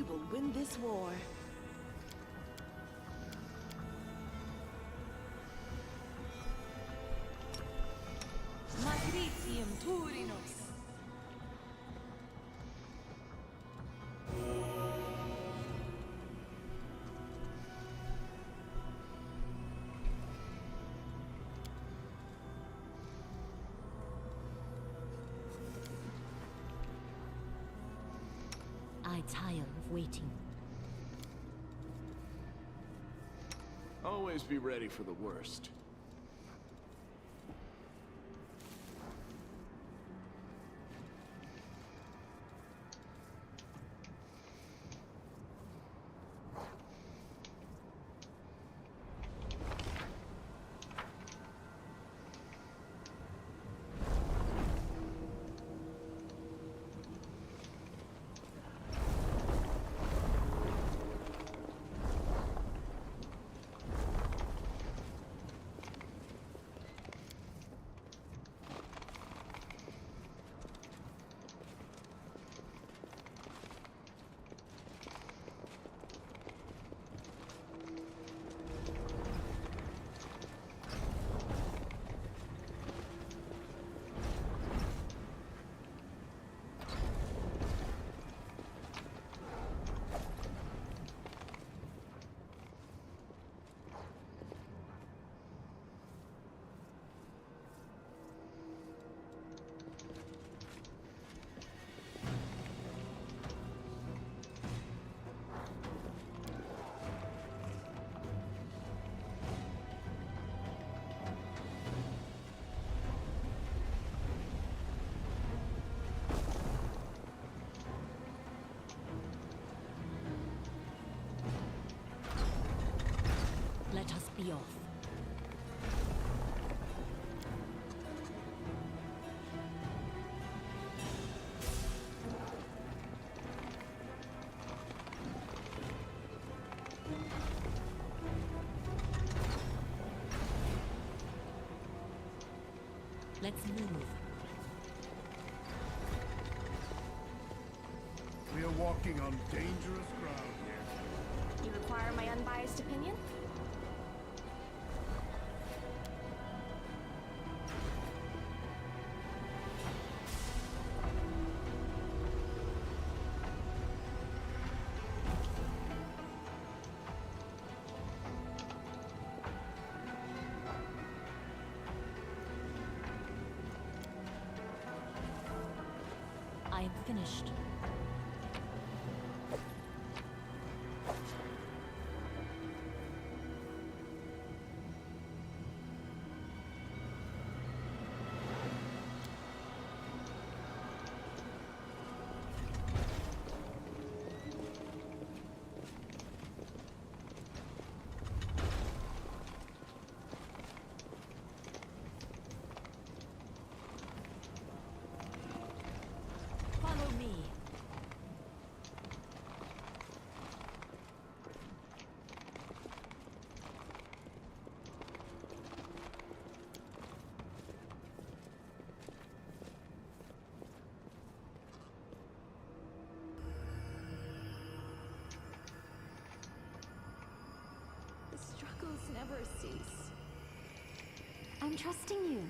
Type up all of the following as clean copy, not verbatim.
will win this war. Magritium Turinos. I tire of waiting. Always be ready for the worst. Let us be off. Let's move. We are walking on dangerous ground here. You require my unbiased opinion? I am finished. Follow me. The struggles never cease. I'm trusting you.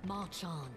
March on.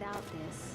without this.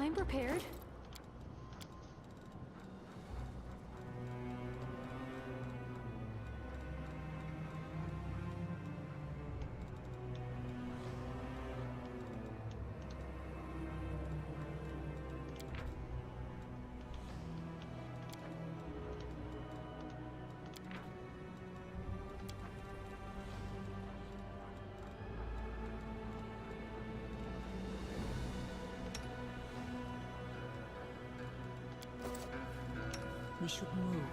I'm prepared. We should move.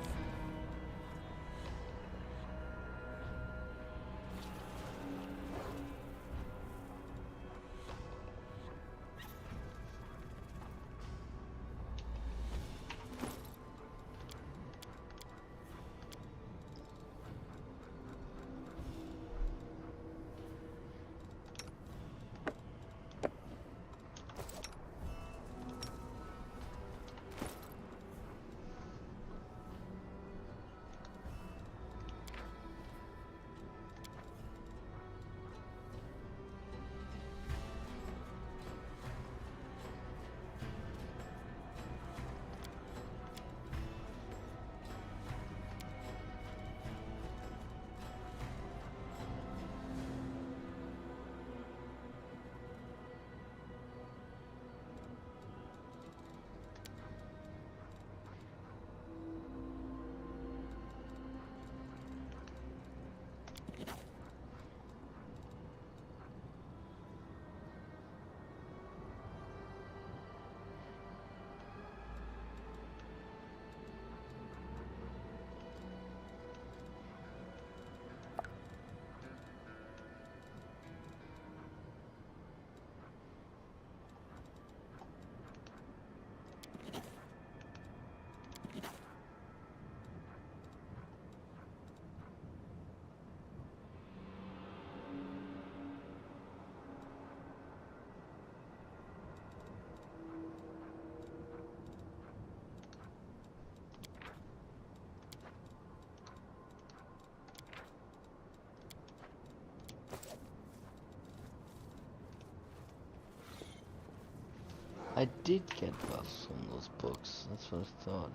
I did get buffs from those books. That's what I thought.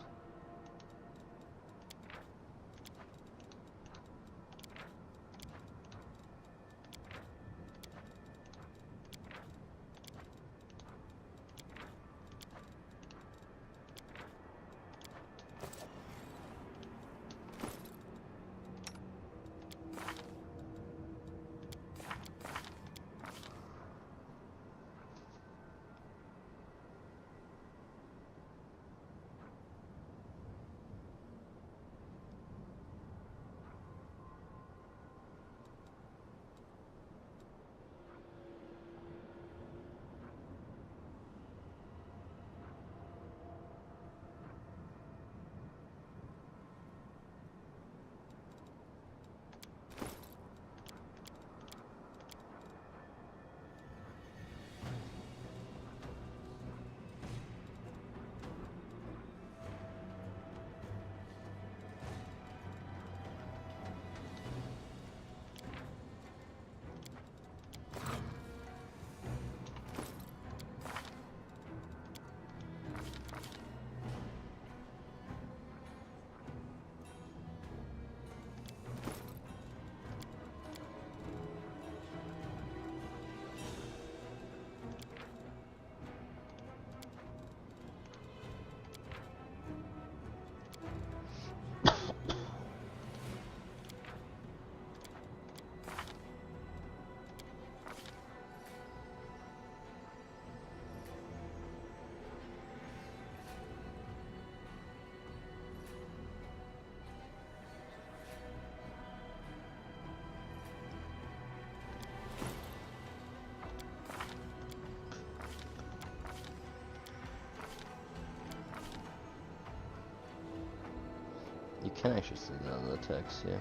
You can actually see that on the text, yeah.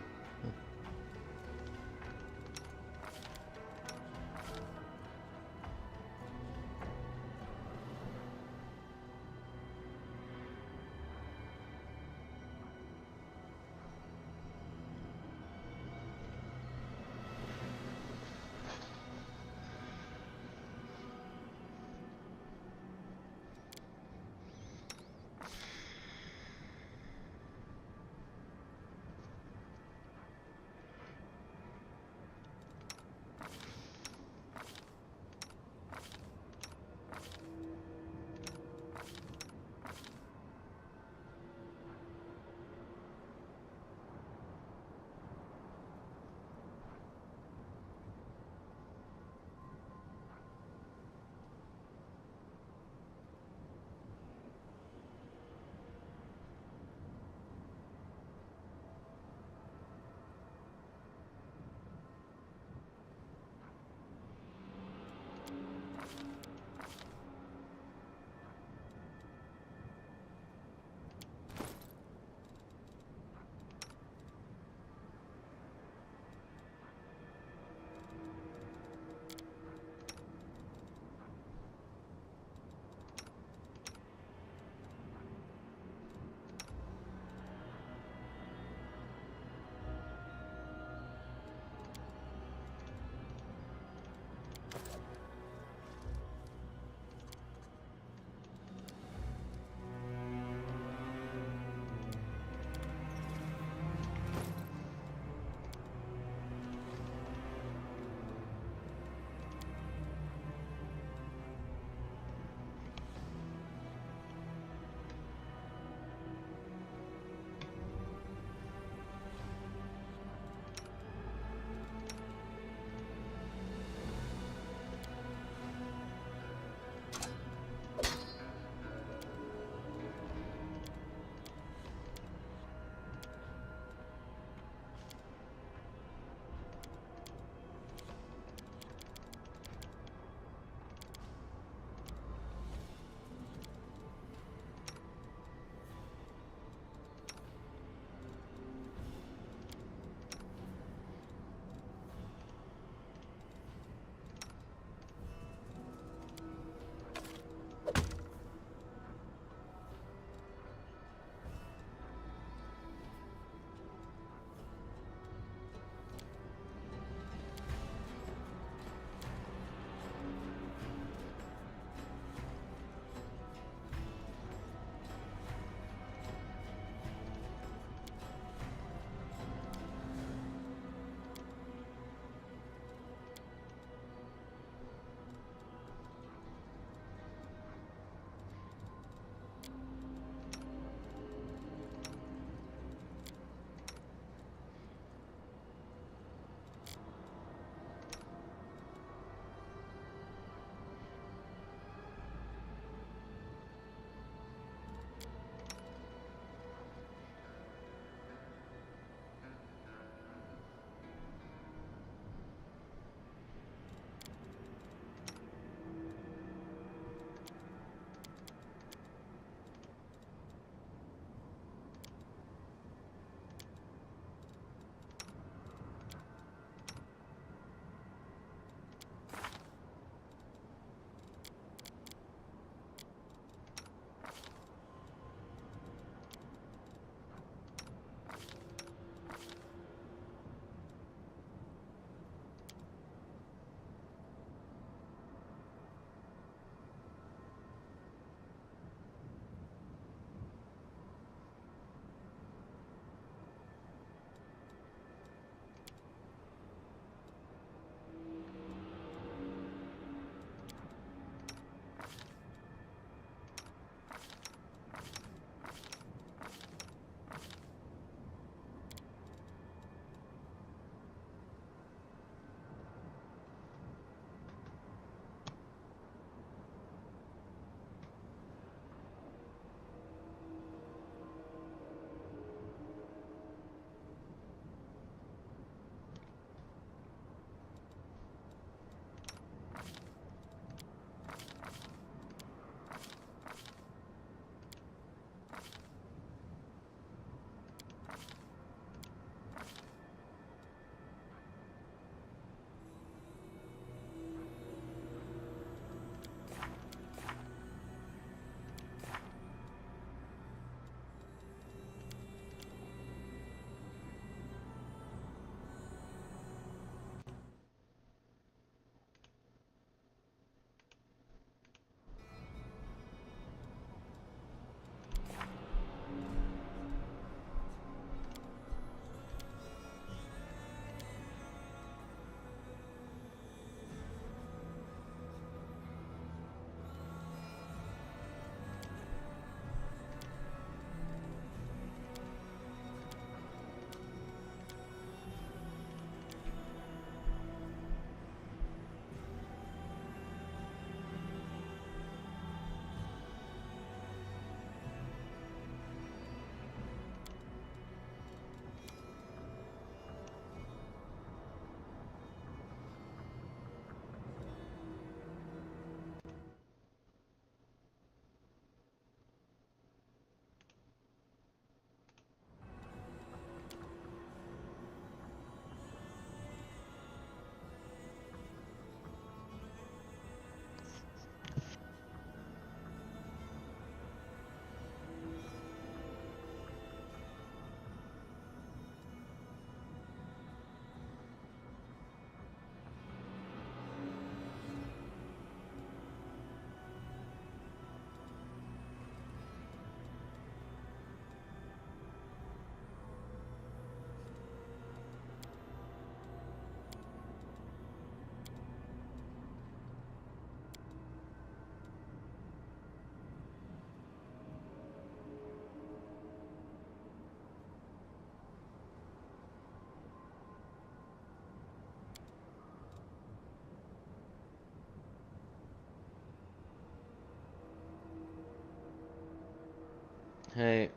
Hey.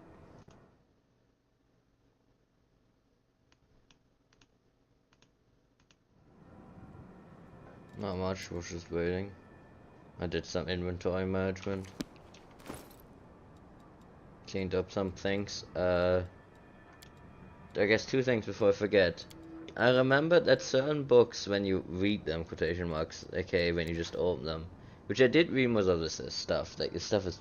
Not much, was just waiting. I did some inventory management. Cleaned up some things. I guess two things before I forget. I remember that certain books, when you read them, quotation marks, aka when you just open them, which I did read most of this stuff. Like, this stuff is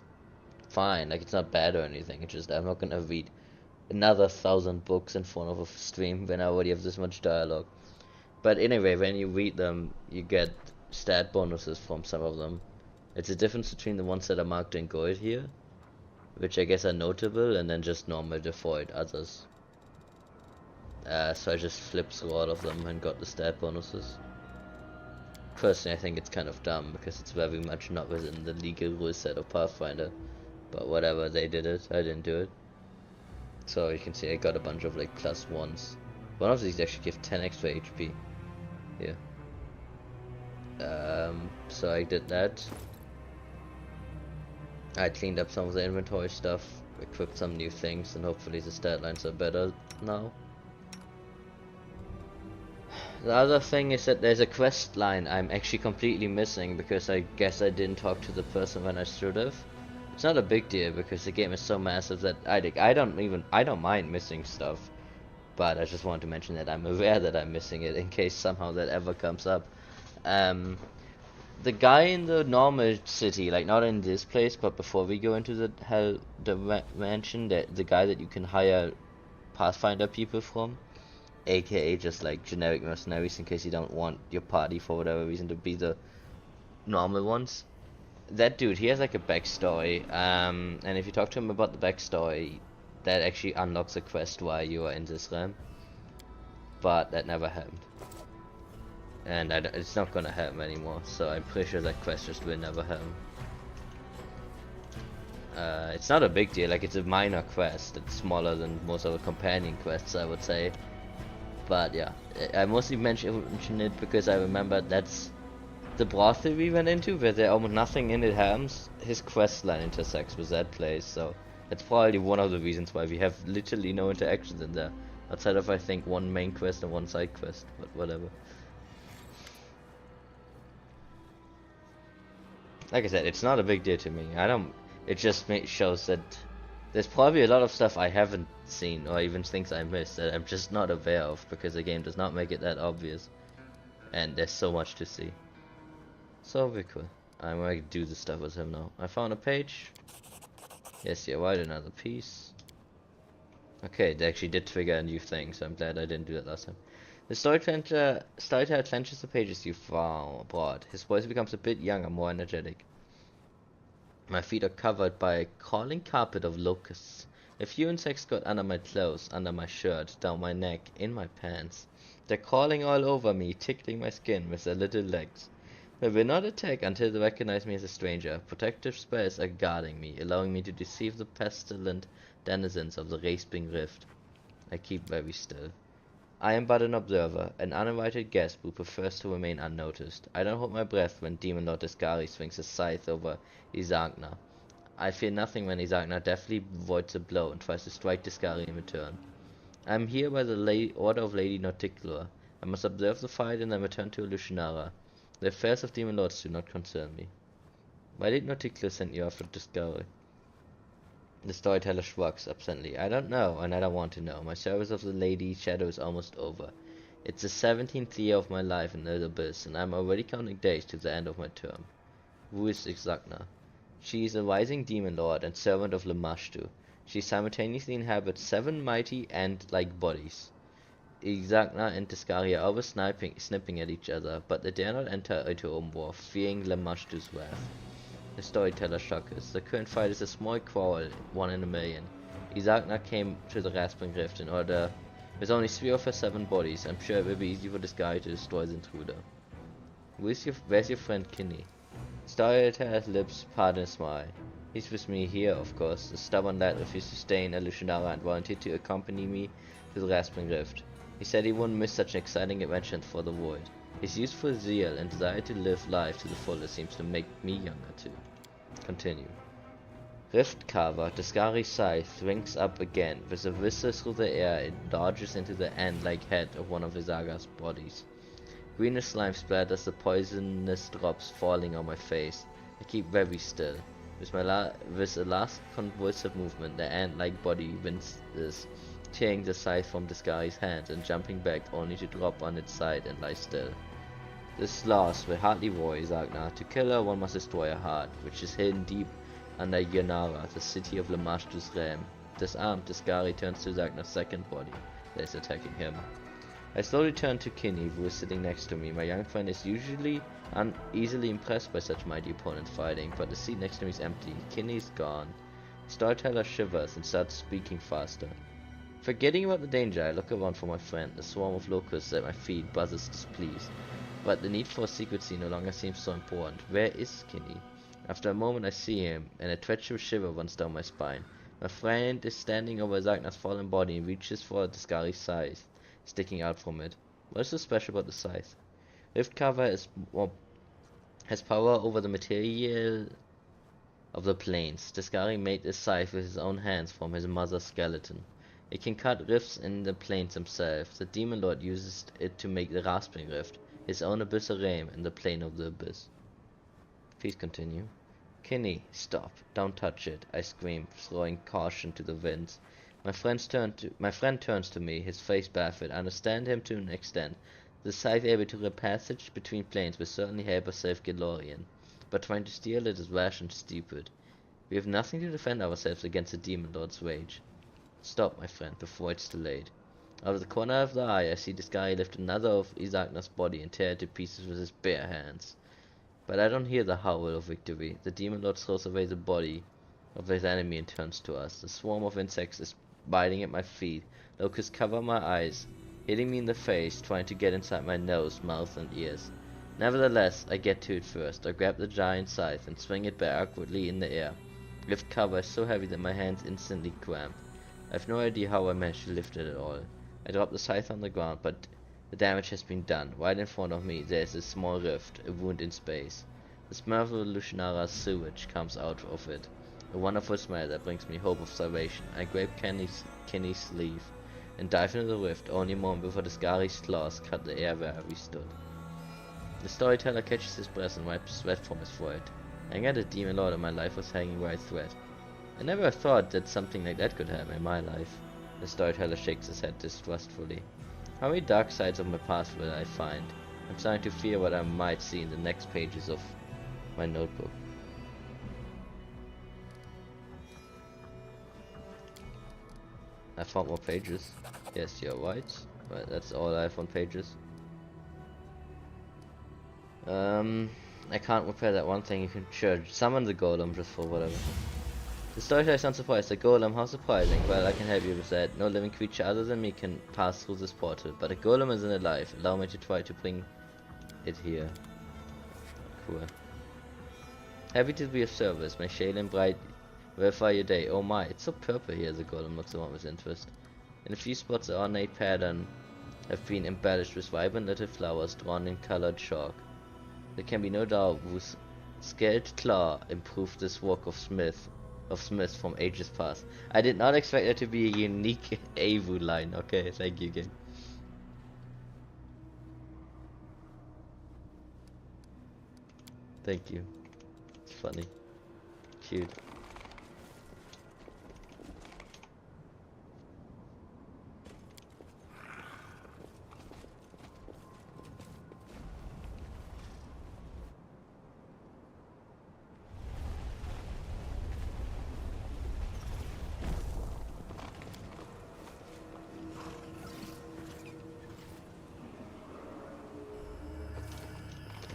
fine. Like, it's not bad or anything. It's just I'm not gonna read another 1,000 books in front of a stream when I already have this much dialogue. But anyway, when you read them, you get stat bonuses from some of them. It's a difference between the ones that are marked in gold here, which I guess are notable, and then just normal default others. So I just flipped through all of them and got the stat bonuses. Personally, I think it's kind of dumb because it's very much not within the legal rule set of Pathfinder. But whatever, they did it, I didn't do it. So you can see I got a bunch of like plus ones. One of these actually gives 10 extra HP. Yeah. So I did that. I cleaned up some of the inventory stuff, equipped some new things, and hopefully the stat lines are better now. The other thing is that there's a quest line I'm actually completely missing because I guess I didn't talk to the person when I should have. It's not a big deal because the game is so massive that I don't mind missing stuff, but I just wanted to mention that I'm aware that I'm missing it in case somehow that ever comes up. The guy in the normal city, like not in this place, but before we go into the mansion, the guy that you can hire Pathfinder people from, aka just like generic mercenaries in case you don't want your party for whatever reason to be the normal ones. That dude, he has like a backstory, and if you talk to him about the backstory, that actually unlocks a quest while you are in this realm. But that never happened. And it's not gonna happen anymore, so I'm pretty sure that quest just will never happen. It's not a big deal, like it's a minor quest, it's smaller than most of the companion quests, I would say. But yeah, I mostly mention it because I remember that's the brothel we went into, where there almost nothing in it happens. His quest line intersects with that place, so that's probably one of the reasons why we have literally no interactions in there. Outside of, I think, one main quest and one side quest, but whatever. Like I said, it's not a big deal to me. It just shows that there's probably a lot of stuff I haven't seen, or even things I missed that I'm just not aware of, because the game does not make it that obvious. And there's so much to see. So very cool. I'm going to do the stuff with him now. I found a page. Yes, you're right, another piece. Okay, they actually did trigger a new thing, so I'm glad I didn't do that last time. The storyteller adventures the pages you brought. His voice becomes a bit younger, more energetic. My feet are covered by a crawling carpet of locusts. A few insects got under my clothes, under my shirt, down my neck, in my pants. They're crawling all over me, tickling my skin with their little legs. They will not attack until they recognize me as a stranger. Protective spells are guarding me, allowing me to deceive the pestilent denizens of the Rasping Rift. I keep very still. I am but an observer, an uninvited guest who prefers to remain unnoticed. I don't hold my breath when Demon Lord Iscari swings his scythe over Isagna. I fear nothing when Isagna deftly avoids a blow and tries to strike Iscari in return. I am here by the order of Lady Nauticlua. I must observe the fight and then return to Lucinara. The affairs of Demon Lords do not concern me. Why did Nauticlua send you after Discovery? The storyteller shrugs absently. I don't know, and I don't want to know. My service of the Lady Shadow is almost over. It's the 17th year of my life in the Abyss, and I'm already counting days to the end of my term. Who is Ixagna? She is a rising demon lord and servant of Lamashtu. She simultaneously inhabits 7 mighty ant-like bodies. Ixagna and Tiscari are always snipping at each other, but they dare not enter into open war, fearing Lamashtu's wrath. The storyteller shudders. The current fight is a small quarrel, 1 in a million. Isagna came to the Rasping Rift in order. With only 3 of her 7 bodies, I'm sure it will be easy for this guy to destroy the intruder. Where's your friend Kinney? Storyteller's lips part in a smile. He's with me here, of course. The stubborn lad refused to stay in Alucinara and volunteered to accompany me to the Rasping Rift. He said he wouldn't miss such an exciting adventure for the void. His youthful zeal and desire to live life to the fullest seems to make me younger too. Continue. Rift carver, the scary scythe swings up again. With a whistle through the air, it dodges into the ant-like head of one of Izaga's bodies. Greenish slime splatters the poisonous drops falling on my face. I keep very still. With a last convulsive movement, the ant-like body winces, tearing the scythe from the scary's hand and jumping back only to drop on its side and lie still. This loss will hardly worry Izagna. To kill her, one must destroy her heart, which is hidden deep under Yonara, the city of Lamashtu's realm. Disarmed, the Skari turns to Izagna's second body that is attacking him. I slowly turn to Kinney, who is sitting next to me. My young friend is usually easily impressed by such mighty opponents fighting, but the seat next to me is empty. Kinney is gone. Storyteller shivers and starts speaking faster. Forgetting about the danger, I look around for my friend. The swarm of locusts at my feet buzzes displeased. But the need for secrecy no longer seems so important. Where is Kinney? After a moment I see him, and a treacherous shiver runs down my spine. My friend is standing over Zagna's fallen body and reaches for the Skari's scythe, sticking out from it. What is so special about the scythe? Riftcarver has power over the material of the plains. The Skari made this scythe with his own hands from his mother's skeleton. It can cut rifts in the plains themselves. The Demon Lord uses it to make the Rasping Rift, his own abyssal realm in the plane of the abyss. Please continue. Kinney, stop. Don't touch it, I scream, throwing caution to the winds. My friend turns to me, his face baffled. I understand him to an extent. The scythe able to rip passage between planes will certainly help us save Gelorian, but trying to steal it is rash and stupid. We have nothing to defend ourselves against the Demon Lord's rage. Stop, my friend, before it's too late. Out of the corner of the eye, I see this guy lift another of Izagna's body and tear it to pieces with his bare hands. But I don't hear the howl of victory. The Demon Lord throws away the body of his enemy and turns to us. The swarm of insects is biting at my feet. Locusts cover my eyes, hitting me in the face, trying to get inside my nose, mouth, and ears. Nevertheless, I get to it first. I grab the giant scythe and swing it back awkwardly in the air. Lift cover is so heavy that my hands instantly cramp. I have no idea how I managed to lift it at all. I drop the scythe on the ground, but the damage has been done. Right in front of me there is a small rift, a wound in space. The smell of Lucianara's sewage comes out of it. A wonderful smell that brings me hope of salvation. I grab Kenny's sleeve and dive into the rift, only a moment before the Skari's claws cut the air where we stood. The storyteller catches his breath and wipes sweat from his forehead. I got a Demon Lord and my life was hanging by a thread. I never thought that something like that could happen in my life. The storyteller shakes his head distrustfully. How many dark sides of my past will I find? I'm starting to fear what I might see in the next pages of my notebook. I found more pages. Yes, you're right. But that's all I have on pages. I can't repair that one thing. You can summon the golem just for whatever. The storyteller is unsurprised. The golem, how surprising. Well, I can help you with that. No living creature other than me can pass through this portal, but a golem isn't alive. Allow me to try to bring it here. Cool. Happy to be of service. May Shaylin bright verify your day. Oh my, it's so purple here, the golem looks around with interest. In a few spots the ornate pattern have been embellished with vibrant little flowers drawn in colored chalk. There can be no doubt whose scaled claw improved this work of Smiths from ages past. I did not expect there to be a unique Avu line. Okay, thank you again. Thank you. It's funny. Cute.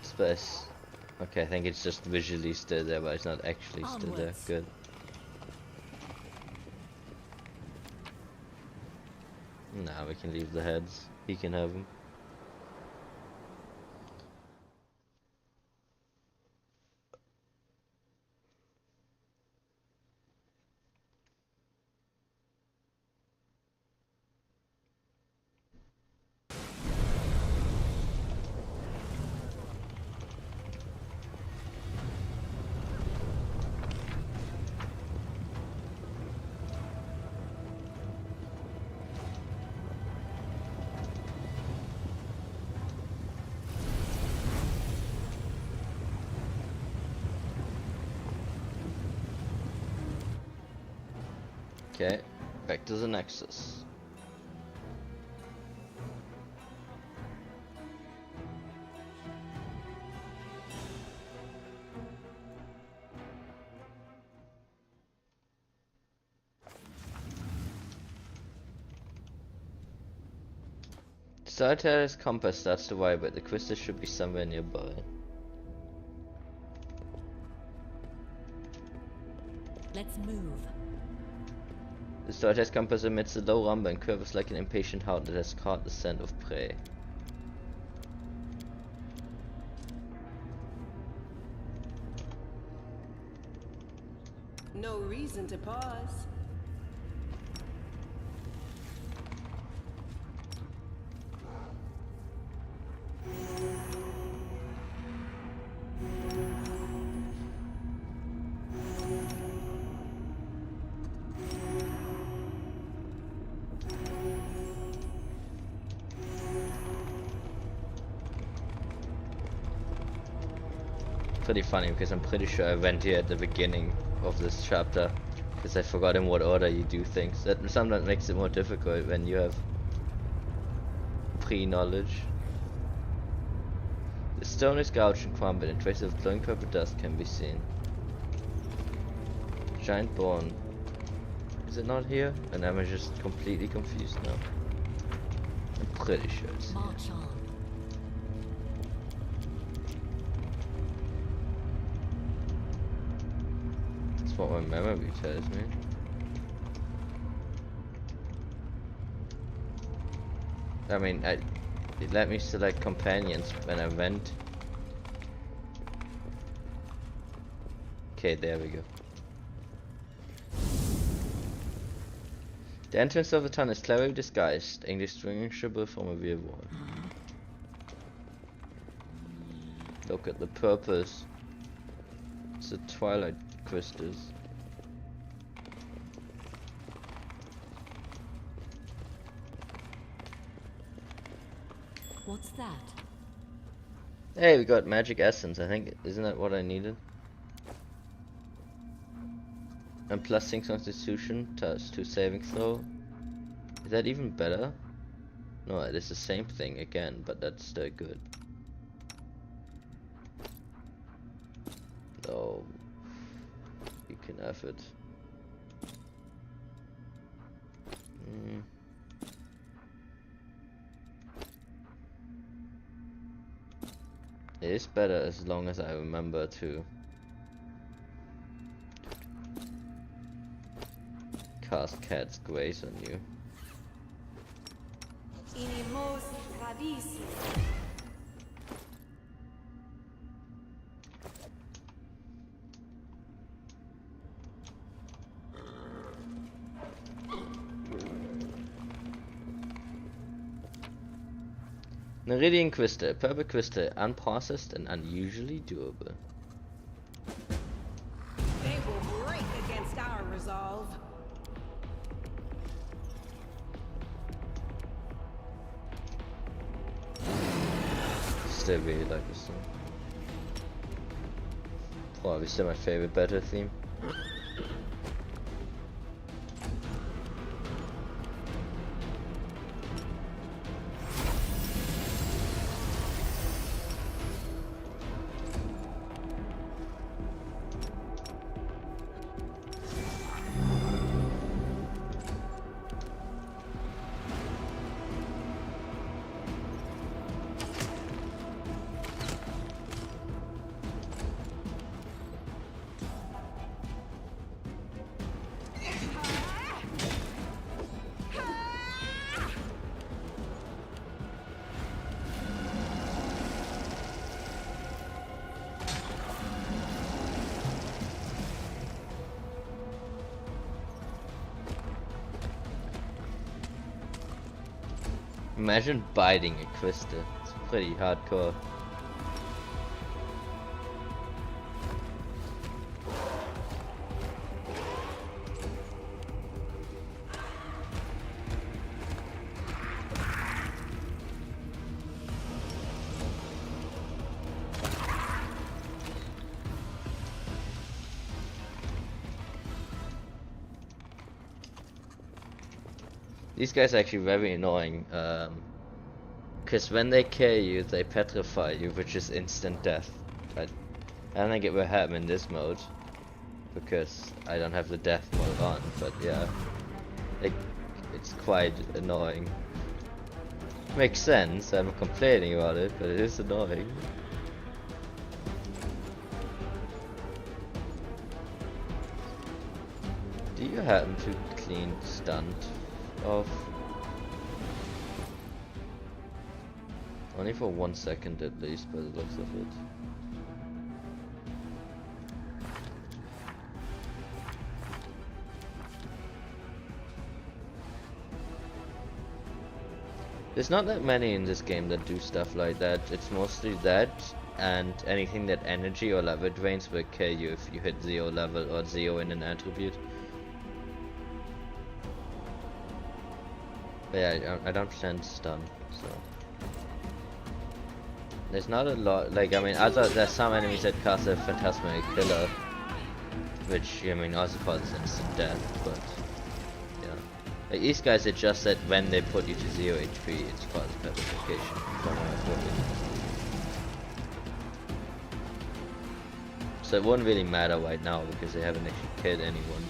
Space. Okay, I think it's just visually still there, but it's not actually still there. Good. Now we can leave the heads. He can have them. Okay, back to the Nexus. Solitaire's compass starts to vibra, but the crystal should be somewhere nearby. Let's move. The Solitaire's compass emits a low rumble and curves like an impatient hound that has caught the scent of prey. No reason to pause. Pretty funny because I'm pretty sure I went here at the beginning of this chapter because I forgot in what order you do things. That sometimes makes it more difficult when you have pre-knowledge. The stone is gouged and crumbled and traces of glowing purple dust can be seen. Giant bone. Is it not here? And am I just completely confused now? I'm pretty sure it's here. March on. That's what my memory tells me. I mean, it let me select companions when I went. Okay, there we go. The entrance of the tunnel is cleverly disguised, indistinguishable from a real wall. Look at the purpose. It's the twilight crystals. What's that? Hey, we got magic essence. I think, isn't that what I needed? And plus 6 constitution, plus 2 saving throw. Is that even better? No, it is the same thing again, but that's still good. No, you can have it. It is better as long as I remember to cast Cat's Grace on you. Inimos tradisi. Meridian crystal, purple crystal, unprocessed and unusually durable. They will break against our resolve. Still really like this song. Probably still my favorite battle theme. Imagine biting a crystal. It's pretty hardcore. These guys are actually very annoying. Because when they kill you, they petrify you, which is instant death. I don't think it will happen in this mode, because I don't have the death mode on, but yeah. It's quite annoying. Makes sense, I'm complaining about it, but it is annoying. Do you happen to clean stunt off? Only for 1 second at least, by the looks of it. There's not that many in this game that do stuff like that. It's mostly that, and anything that energy or level drains will kill you if you hit 0 level or 0 in an attribute. But yeah, I don't stand stun, so. There's not a lot, like, I mean, there's some enemies that cast a Phantasmal Killer, which, I mean, also causes instant death, but, yeah. Like, these guys, it's just that when they put you to 0 HP, it's causes petrification, from what I've noticed. So it won't really matter right now, because they haven't actually killed anyone.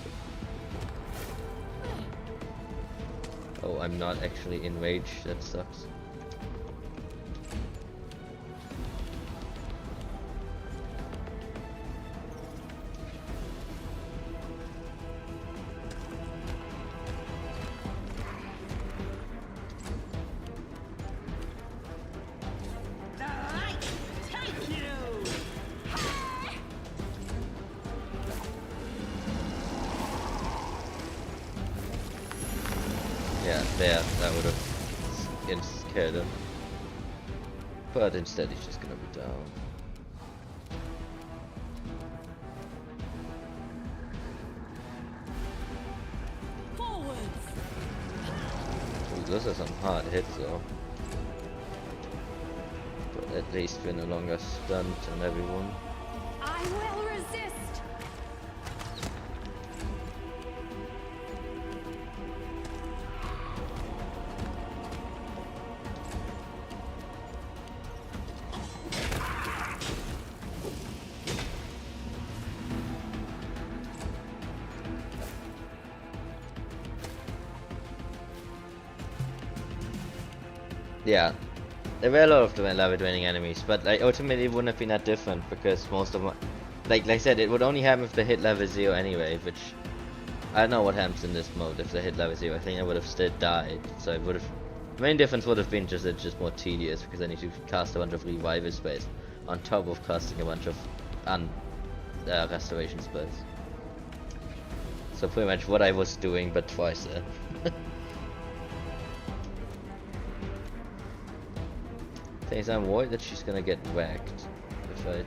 Oh, I'm not actually in rage, that sucks. Yeah, there, that would have scared him. But instead he's just gonna be down. Forwards. Ooh, those are some hard hits though. But at least we're no longer stunned on everyone. I will resist. Yeah, there were a lot of level draining enemies, but like ultimately it wouldn't have been that different because most of them, like I said, it would only happen if they hit level 0 anyway, which I don't know what happens in this mode if they hit level 0. I think I would have still died, so it would have, the main difference would have been just it's just more tedious because I need to cast a bunch of revival spells on top of casting a bunch of restoration spells. So pretty much what I was doing, but twice there. Thing is, I'm worried that she's gonna get whacked if I.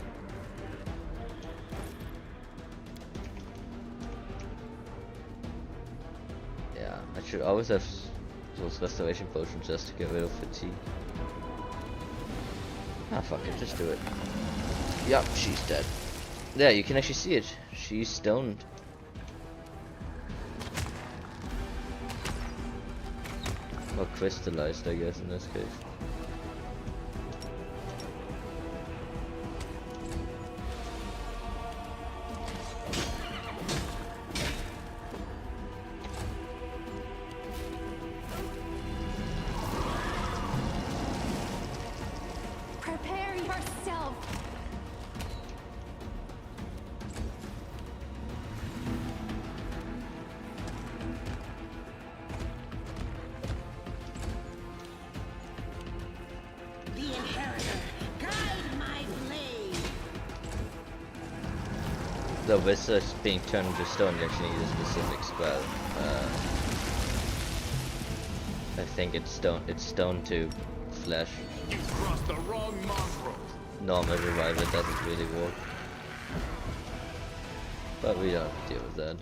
Yeah, I should always have those restoration potions just to get rid of fatigue. Ah, fuck it, just do it. Yup, she's dead. There, you can actually see it. She's stoned. Or crystallized, I guess, in this case. Prepare yourself. The inheritor, guide my blade. Though this is being turned into stone, you actually need a specific spell. I think it's stone to flesh. You crossed the wrong mongrel. Normal revival doesn't really work. But we don't have to deal with that.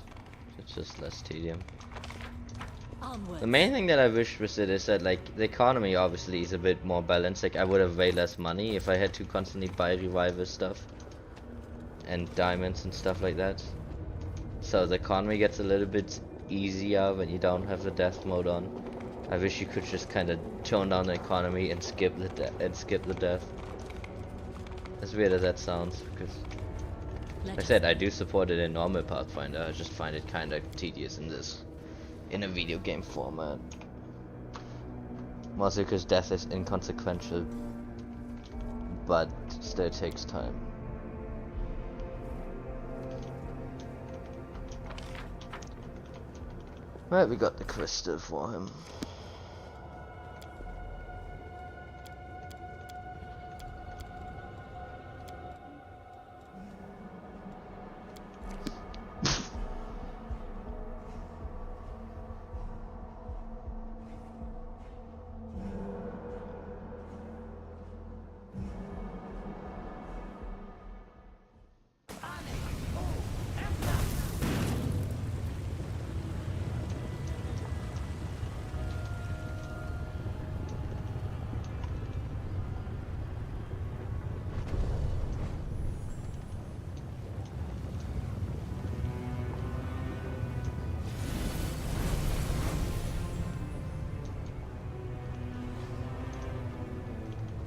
It's just less tedium. Onwards. The main thing that I wish with it is that like the economy obviously is a bit more balanced. Like I would have way less money if I had to constantly buy revival stuff and diamonds and stuff like that. So the economy gets a little bit easier when you don't have the death mode on. I wish you could just kind of tone down the economy and skip the death. As weird as that sounds, because like I said, I do support it in normal Pathfinder. I just find it kind of tedious in a video game format. Mostly because death is inconsequential, but still takes time. Right, we got the crystal for him.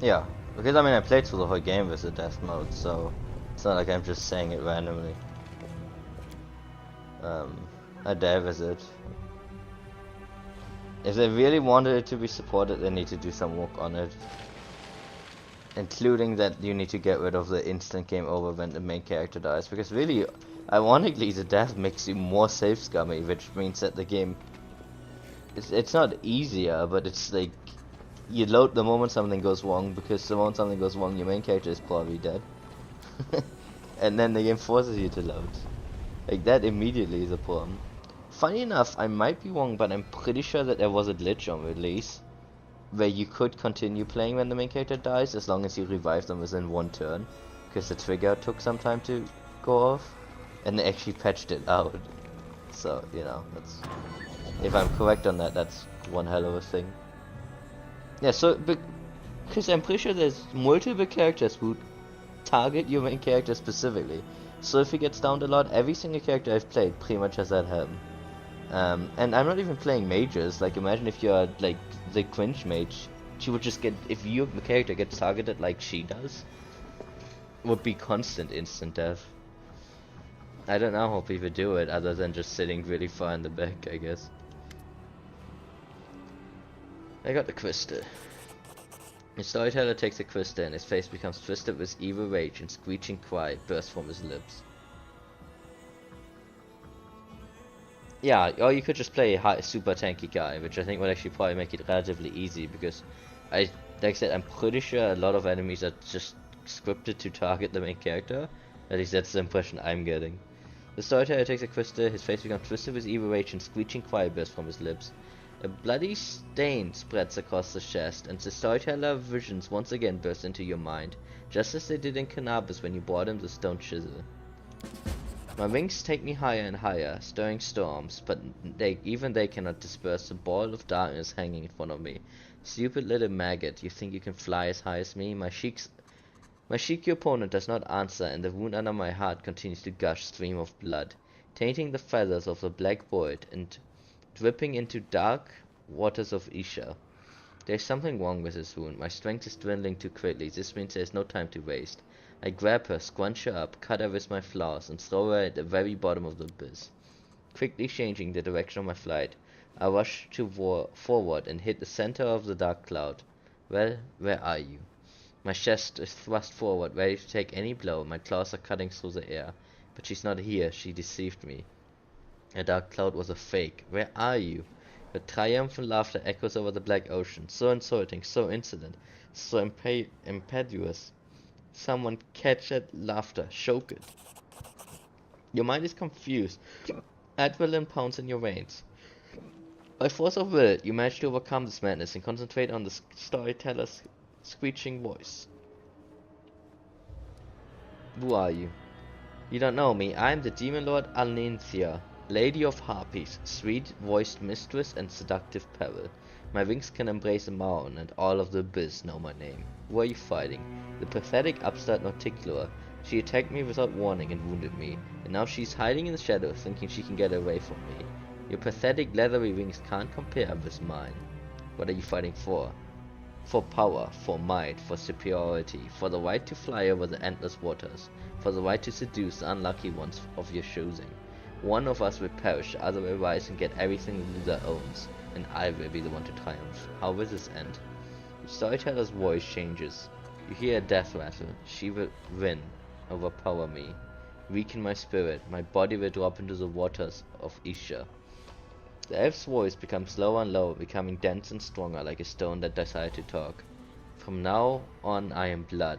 Yeah, because I mean I played through the whole game with the death mode, so it's not like I'm just saying it randomly. I dare visit. If they really wanted it to be supported, they need to do some work on it. Including that you need to get rid of the instant game over when the main character dies, because really, ironically, the death makes you more safe scummy, which means that the game, it's not easier, but it's like, you load the moment something goes wrong, because the moment something goes wrong, your main character is probably dead. And then the game forces you to load. Like, that immediately is a problem. Funny enough, I might be wrong, but I'm pretty sure that there was a glitch on release where you could continue playing when the main character dies as long as you revive them within one turn, because the trigger took some time to go off, and they actually patched it out. So, you know, that's, if I'm correct on that, that's one hell of a thing. Yeah, so, because I'm pretty sure there's multiple characters who target your main character specifically. So if he gets downed a lot, every single character I've played pretty much has that helm. And I'm not even playing mages. Like, imagine if you're like the Quench mage, she would just get, if your character gets targeted like she does, would be constant instant death. I don't know how people do it other than just sitting really far in the back, I guess. I got the crystal. The storyteller takes the crystal and his face becomes twisted with evil rage and screeching cry bursts from his lips. Yeah, or you could just play a super tanky guy, which I think would actually probably make it relatively easy, because like I said, I'm pretty sure a lot of enemies are just scripted to target the main character. At least that's the impression I'm getting. The storyteller takes a crystal, his face becomes twisted with evil rage and screeching cry bursts from his lips. A bloody stain spreads across the chest, and the storyteller visions once again burst into your mind, just as they did in Cannabis when you brought him the stone chisel. My wings take me higher and higher, stirring storms, but even they cannot disperse the ball of darkness hanging in front of me. Stupid little maggot, you think you can fly as high as me? My cheeky opponent does not answer, and the wound under my heart continues to gush stream of blood, tainting the feathers of the black void and dripping into dark waters of Isha. There's something wrong with this wound. My strength is dwindling too quickly. This means there's no time to waste. I grab her, scrunch her up, cut her with my claws, and throw her at the very bottom of the abyss. Quickly changing the direction of my flight, I rush forward and hit the center of the dark cloud. Well, where are you? My chest is thrust forward, ready to take any blow. My claws are cutting through the air. But she's not here. She deceived me. A dark cloud was a fake. Where are you? Her triumphant laughter echoes over the black ocean. So insulting, so insolent, so impetuous. Someone catch that laughter, choke it. Your mind is confused. Adrenaline pounds in your veins. By force of will, you manage to overcome this madness and concentrate on the storyteller's screeching voice. Who are you? You don't know me. I am the demon lord Alninthia, Lady of Harpies, sweet-voiced mistress and seductive peril. My wings can embrace a mountain, and all of the abyss know my name. Who are you fighting? The pathetic upstart Nauticlua. She attacked me without warning and wounded me, and now she's hiding in the shadows, thinking she can get away from me. Your pathetic leathery wings can't compare with mine. What are you fighting for? For power, for might, for superiority, for the right to fly over the endless waters, for the right to seduce the unlucky ones of your choosing. One of us will perish, the other will rise and get everything the loser owns, and I will be the one to triumph. How will this end? The storyteller's voice changes. You hear a death rattle. She will win, overpower me, weaken my spirit. My body will drop into the waters of Isha. The elf's voice becomes lower and lower, becoming dense and stronger, like a stone that decided to talk. From now on I am blood.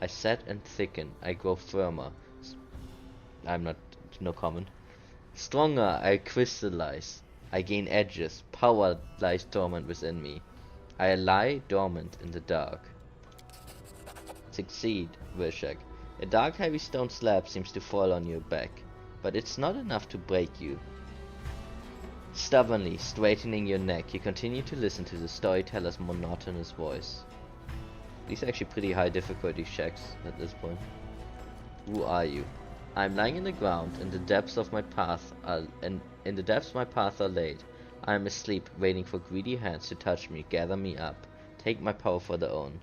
I set and thicken, I grow firmer. I'm not, no common. Stronger, I crystallize. I gain edges. Power lies dormant within me. I lie dormant in the dark. Succeed, Vilshak. A dark heavy stone slab seems to fall on your back, but it's not enough to break you. Stubbornly straightening your neck, you continue to listen to the storyteller's monotonous voice. These are actually pretty high difficulty checks at this point. Who are you? I'm lying in the ground, in the depths of my path my path are laid. I am asleep, waiting for greedy hands to touch me, gather me up, take my power for their own.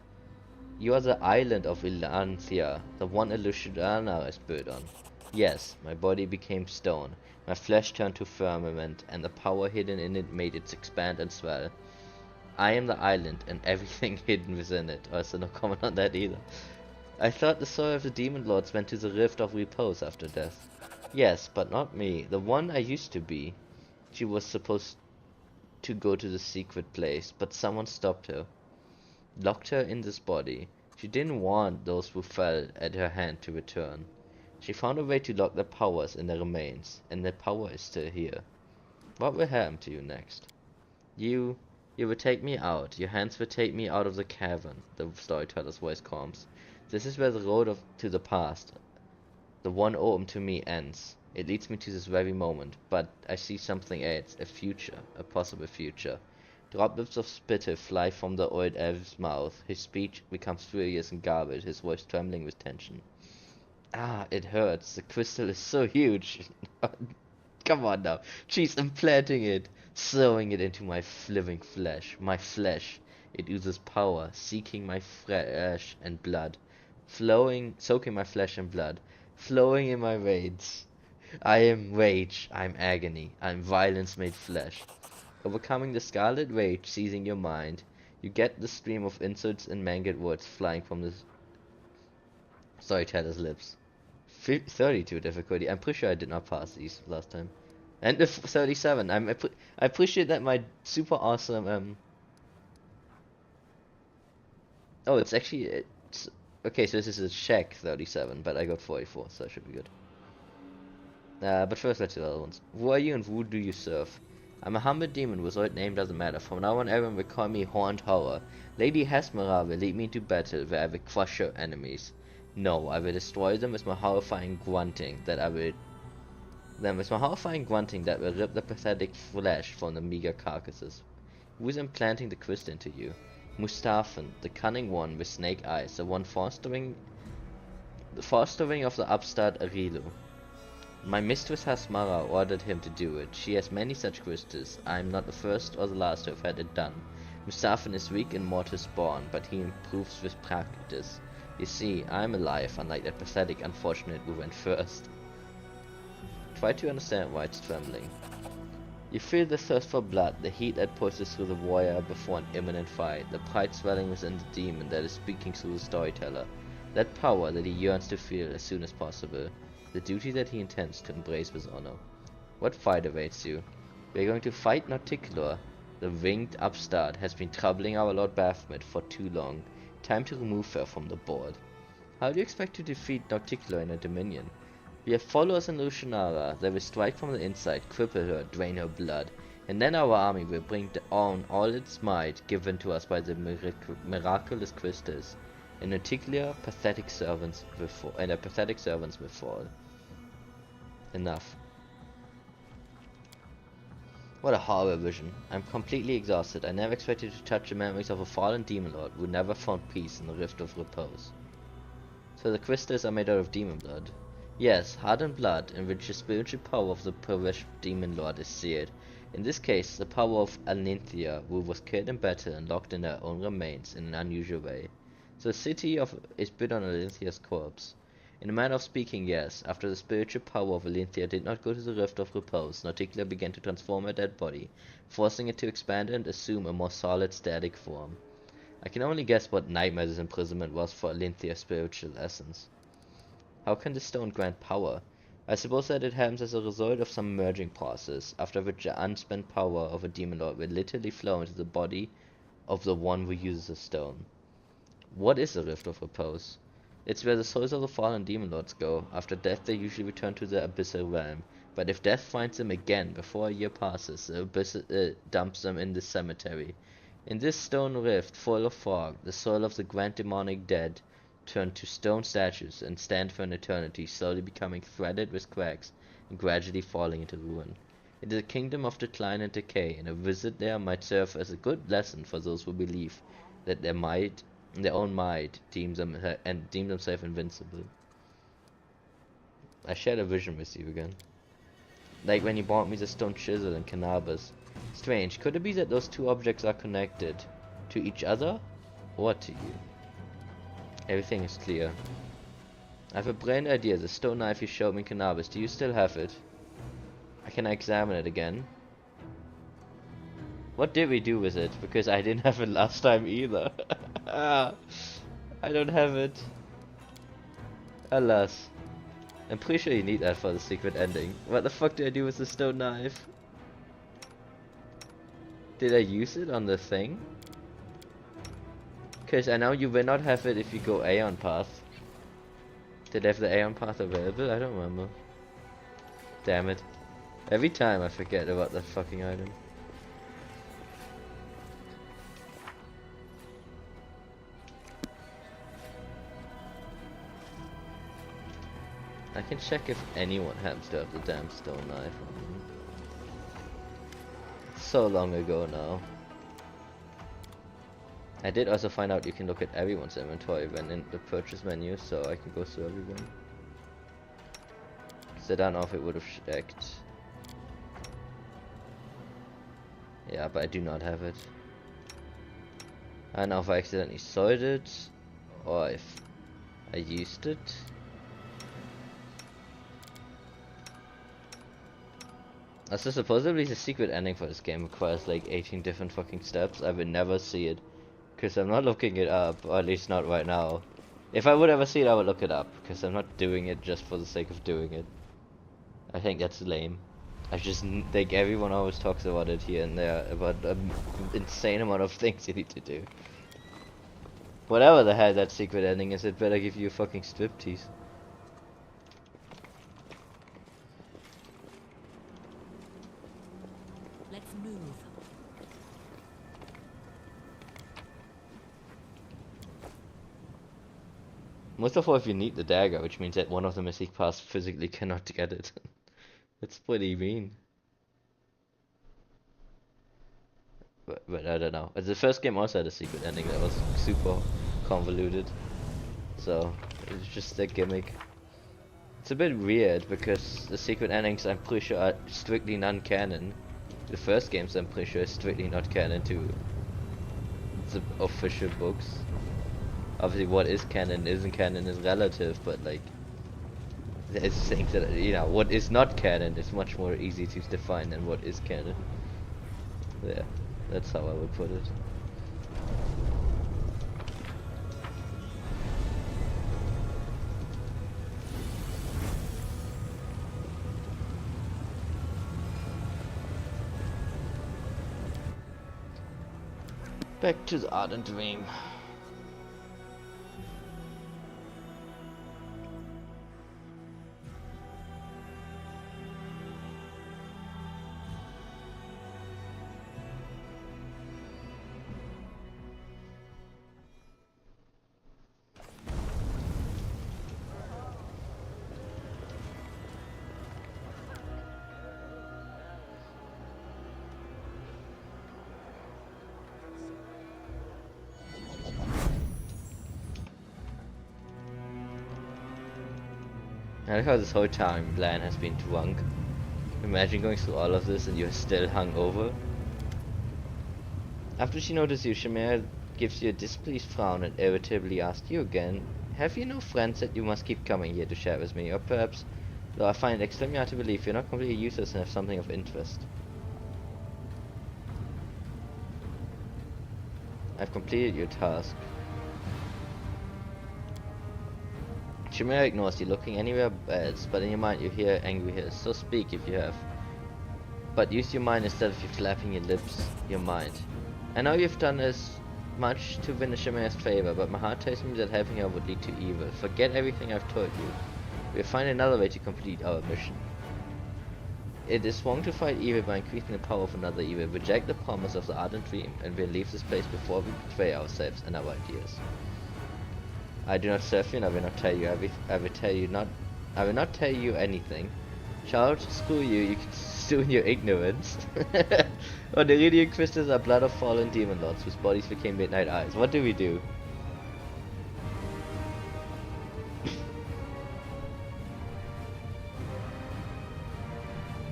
You are the island of Ilanthia, the one Elusiana is built on. Yes, my body became stone, my flesh turned to firmament, and the power hidden in it made it expand and swell. I am the island, and everything hidden within it. Also no comment on that either. I thought the soul of the demon lords went to the rift of repose after death. Yes, but not me, the one I used to be. She was supposed to go to the secret place, but someone stopped her. Locked her in this body. She didn't want those who fell at her hand to return. She found a way to lock the powers in the remains, and the power is still here. What will happen to you next? You will take me out. Your hands will take me out of the cavern, the storyteller's voice calms. This is where the road to the past, the one open to me, ends. It leads me to this very moment, but I see something else, a future, a possible future. Droplets of spittle fly from the old elf's mouth. His speech becomes furious and garbled, his voice trembling with tension. Ah, it hurts. The crystal is so huge. Come on now. She's implanting it, sewing it into my living flesh. My flesh. It oozes power, seeking my flesh and blood. Soaking my flesh and blood. Flowing in my veins. I am rage. I'm agony. I'm violence made flesh. Overcoming the scarlet rage seizing your mind, you get the stream of insults and mangled words flying from the storyteller's lips. 32 difficulty. I'm pretty sure I did not pass these last time. And the 37. I appreciate that my super awesome Oh, it's actually okay. So this is a check 37, but I got 44, so I should be good. But first let's do the other ones. Who are you and who do you serve? I'm a humble demon whose old name doesn't matter. From now on everyone will call me Horned Horror. Lady Hesmera will lead me into battle where I will crush your enemies. No, I will destroy them with my horrifying grunting that will rip the pathetic flesh from the meager carcasses. Who is implanting the crystal into you? Mustafan, the cunning one with snake eyes, the one fostering of the upstart Arilu. My mistress Hasmara ordered him to do it. She has many such crystals. I am not the first or the last to have had it done. Mustafan is weak and mortal spawn, but he improves with practice. You see, I am alive, unlike that pathetic unfortunate who went first. Try to understand why it's trembling. You feel the thirst for blood, the heat that pulses through the warrior before an imminent fight, the pride swelling within the demon that is speaking through the storyteller, that power that he yearns to feel as soon as possible, the duty that he intends to embrace with honor. What fight awaits you? We are going to fight Nauticulor. The winged upstart has been troubling our Lord Baphomet for too long. Time to remove her from the board. How do you expect to defeat Nauticulor in a dominion? We have followers in Lucianara. They will strike from the inside, cripple her, drain her blood, and then our army will bring on all its might given to us by the miraculous crystals. And Nauticulor, pathetic servants will fall. Enough. What a horrible vision. I'm completely exhausted. I never expected to touch the memories of a fallen demon lord who never found peace in the rift of repose. So the crystals are made out of demon blood. Yes, hardened blood in which the spiritual power of the perished demon lord is sealed. In this case, the power of Alinthia, who was killed in battle and locked in her own remains in an unusual way. So the city is built on Alinthia's corpse. In a manner of speaking, yes, after the spiritual power of Alinthia did not go to the Rift of Repose, Nauticula began to transform her dead body, forcing it to expand and assume a more solid, static form. I can only guess what Nightmare's imprisonment was for Alinthia's spiritual essence. How can the stone grant power? I suppose that it happens as a result of some merging process, after which the unspent power of a demon lord will literally flow into the body of the one who uses the stone. What is the Rift of Repose? It's where the souls of the fallen demon lords go. After death they usually return to the abyssal realm, but if death finds them again before a year passes, the abyss dumps them in the cemetery. In this stone rift full of fog, the soul of the grand demonic dead turn to stone statues and stand for an eternity, slowly becoming threaded with cracks and gradually falling into ruin. It is a kingdom of decline and decay, and a visit there might serve as a good lesson for those who believe that their own might deem themselves invincible. I shared a vision with you again. Like when you brought me the stone chisel and cannabis. Strange, could it be that those two objects are connected to each other or to you? Everything is clear. I have a brain idea. The stone knife you showed me in cannabis, do you still have it? Can I examine it again? What did we do with it? Because I didn't have it last time either. I don't have it. Alas. I'm pretty sure you need that for the secret ending. What the fuck did I do with the stone knife? Did I use it on the thing? Because I know you will not have it if you go Aeon Path. Did I have the Aeon Path available? I don't remember. Damn it. Every time I forget about that fucking item. I can check if anyone happens to have the damn stone knife on them. So long ago now. I did also find out you can look at everyone's inventory when in the purchase menu, so I can go through everyone. Because I don't know if it would have checked. Yeah, but I do not have it. I don't know if I accidentally sold it, or if I used it. Also, supposedly the secret ending for this game requires like 18 different fucking steps. I would never see it. Because I'm not looking it up, or at least not right now. If I would ever see it, I would look it up. Because I'm not doing it just for the sake of doing it. I think that's lame. I just think everyone always talks about it here and there. About an insane amount of things you need to do. Whatever the hell that secret ending is, it better give you a fucking striptease. Let's move. Most of all, if you need the dagger, which means that one of the mystic paths physically cannot get it. That's pretty mean. But I don't know. The first game also had a secret ending that was super convoluted. So, it's just a gimmick. It's a bit weird because the secret endings I'm pretty sure are strictly non-canon. The first games I'm pretty sure is strictly not canon to the official books. Obviously what is canon isn't canon is relative, but like there's things that, you know, what is not canon is much more easy to define than what is canon. Yeah, that's how I would put it. Back to the ardent dream. I like how this whole time Lan has been drunk. Imagine going through all of this and you're still hungover. After she notices you, Chimera gives you a displeased frown and irritably asks you again, have you no friends that you must keep coming here to share with me? Or perhaps, though I find it extremely hard to believe, you're not completely useless and have something of interest. I've completed your task. Chimera ignores you, looking anywhere else, but in your mind you hear angry hiss. So speak if you have. But use your mind instead of you flapping your lips, your mind. I know you've done as much to win the Chimera's favor, but my heart tells me that having her would lead to evil. Forget everything I've told you. We'll find another way to complete our mission. It is wrong to fight evil by increasing the power of another evil. Reject the promise of the ardent dream, and we'll leave this place before we betray ourselves and our ideas. I do not serve you, and I will not tell you I will not tell you anything. Child, screw you, you can stew in your ignorance. On the Iridian crystals are blood of fallen demon lords whose bodies became midnight eyes. What do we do?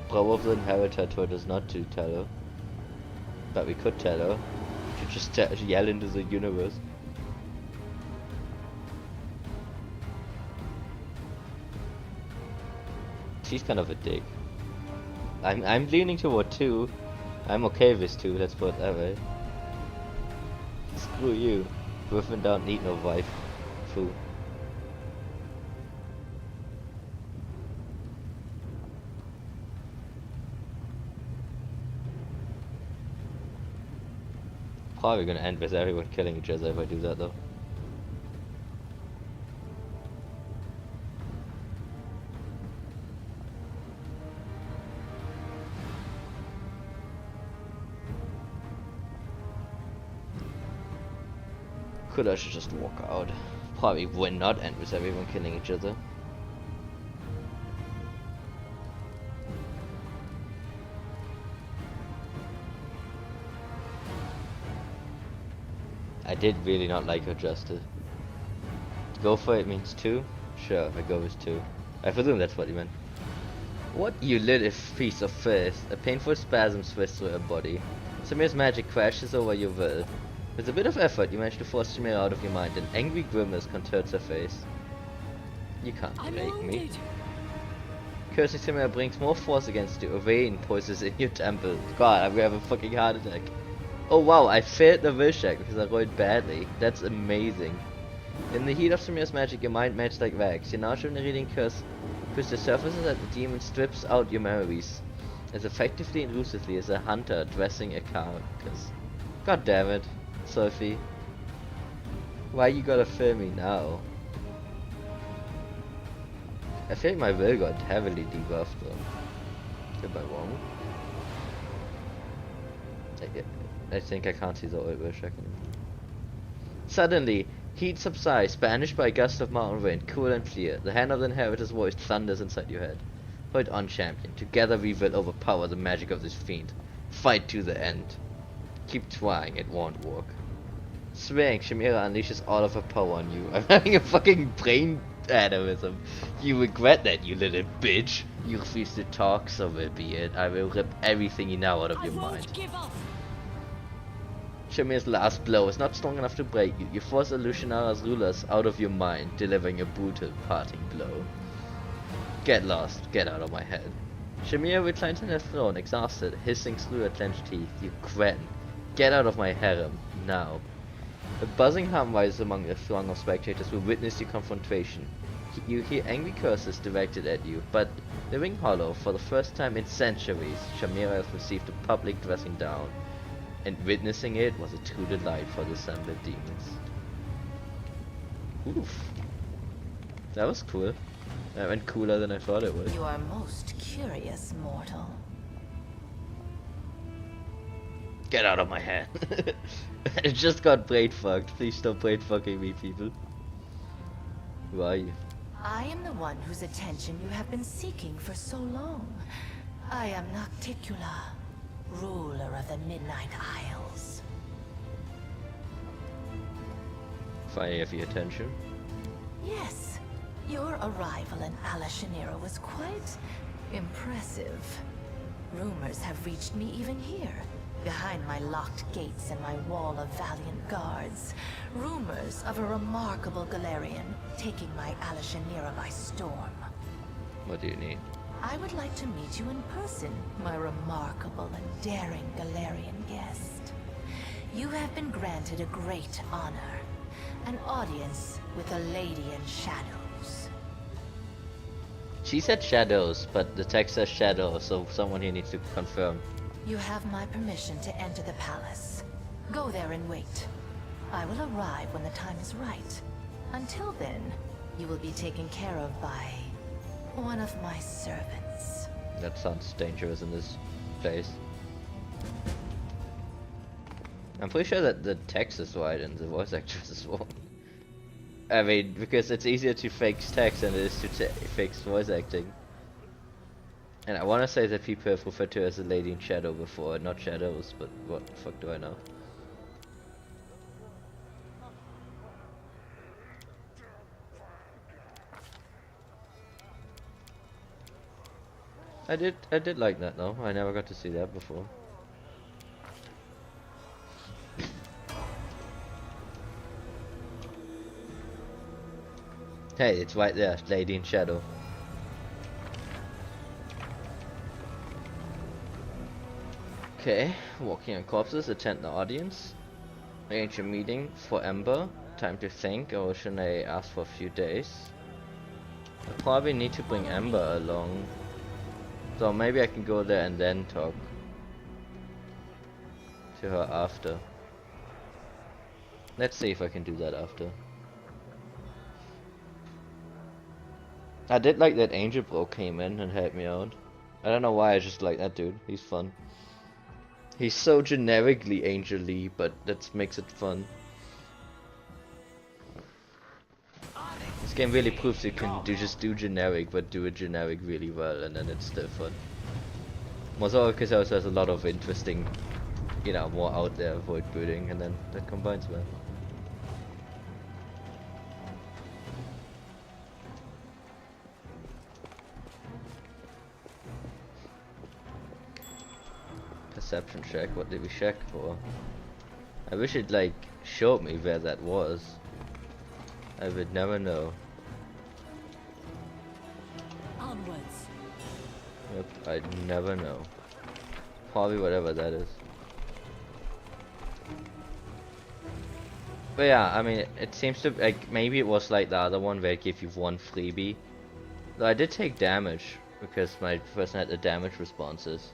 Power of the Inheritor told us not to tell her. But we could tell her. We should just yell into the universe. She's kind of a dick. I'm leaning toward 2. I'm okay with 2, let's put it that way. Screw you. Griffin don't need no wife. Foo. Probably gonna end with everyone killing each other if I do that though. Could I should just walk out. Probably would not end with everyone killing each other. I did really not like her gesture. Go for it means 2? Sure, I go with 2. I presume that's what you meant. What, you little piece of filth? A painful spasm swists through her body. Samir's magic crashes over your will. With a bit of effort, you manage to force Samir out of your mind. An angry grimace contorts her face. You can't break me. Cursing Samir brings more force against you. A vein pulses in your temple. God, I'm gonna have a fucking heart attack. Oh wow, I failed the will check because I rolled badly. That's amazing. In the heat of Samir's magic, your mind melts like wax. You're now shown a reading curse. Push the surfaces that the demon strips out your memories. As effectively and ruthlessly as a hunter dressing a carcass. God damn it. Sophie, why you gotta fear me now? I feel like my will got heavily debuffed though. Am I wrong? I think I can't see the oil will check anymore. Suddenly, heat subsides, banished by a gust of mountain wind, cool and clear. The hand of the Inheritor's voice thunders inside your head. Hold on, champion. Together we will overpower the magic of this fiend. Fight to the end. Keep trying, it won't work. Swearing, Chimera unleashes all of her power on you. I'm having a fucking brain aneurysm. You regret that, you little bitch. You refuse to talk, so will be it. I will rip everything you know out of your mind. Give up. Chimera's last blow is not strong enough to break you. You force Illusionara's rulers out of your mind, delivering a brutal parting blow. Get lost. Get out of my head. Chimera reclines on her throne, exhausted, hissing through her clenched teeth. You cretin. Get out of my harem, now. A buzzing hum rises among the throng of spectators who witness your confrontation. You hear angry curses directed at you, but living hollow, for the first time in centuries, Chimera has received a public dressing down, and witnessing it was a true delight for the assembled demons. Oof. That was cool. That went cooler than I thought it would. You are most curious, mortal. Get out of my head. I just got brain fucked. Please stop brain fucking me, people. Who are you? I am the one whose attention you have been seeking for so long. I am Nocticula, ruler of the Midnight Isles. Finally have your attention. Yes, your arrival in Ala Shanira was quite impressive. Rumors have reached me even here, behind my locked gates and my wall of valiant guards. Rumors of a remarkable Galarian taking my Alishanira by storm. What do you need? I would like to meet you in person, my remarkable and daring Galarian guest. You have been granted a great honor, an audience with a lady in shadows. She said shadows, but the text says shadow, so someone here needs to confirm. You have my permission to enter the palace. Go there and wait. I will arrive when the time is right. Until then, you will be taken care of by one of my servants. That sounds dangerous in this place. I'm pretty sure that the text is right and the voice actress is wrong. I mean, because it's easier to fake text than it is to fix voice acting. And I want to say that people have referred to her as a lady in shadow before, not shadows, but what the fuck do I know? I did like that though. I never got to see that before. Hey, it's right there, lady in shadow. Okay, walking on corpses, attend the audience. Arrange a meeting for Ember. Time to think, or should I ask for a few days? I probably need to bring Ember along. So maybe I can go there and then talk to her after. Let's see if I can do that after. I did like that Angel Bro came in and helped me out. I don't know why, I just like that dude. He's fun. He's so generically Angel-y, but that makes it fun. This game really proves you can just do generic, but do it generic really well, and then it's still fun. Also because it also has a lot of interesting, you know, more out there void building, and then that combines well. Perception check, what did we check for? I wish it like showed me where that was. I would never know. Onwards. Yep, I'd never know. Probably whatever that is. But yeah, I mean, it seems to like maybe it was like the other one where it gave you one freebie. Though I did take damage because my person had the damage responses.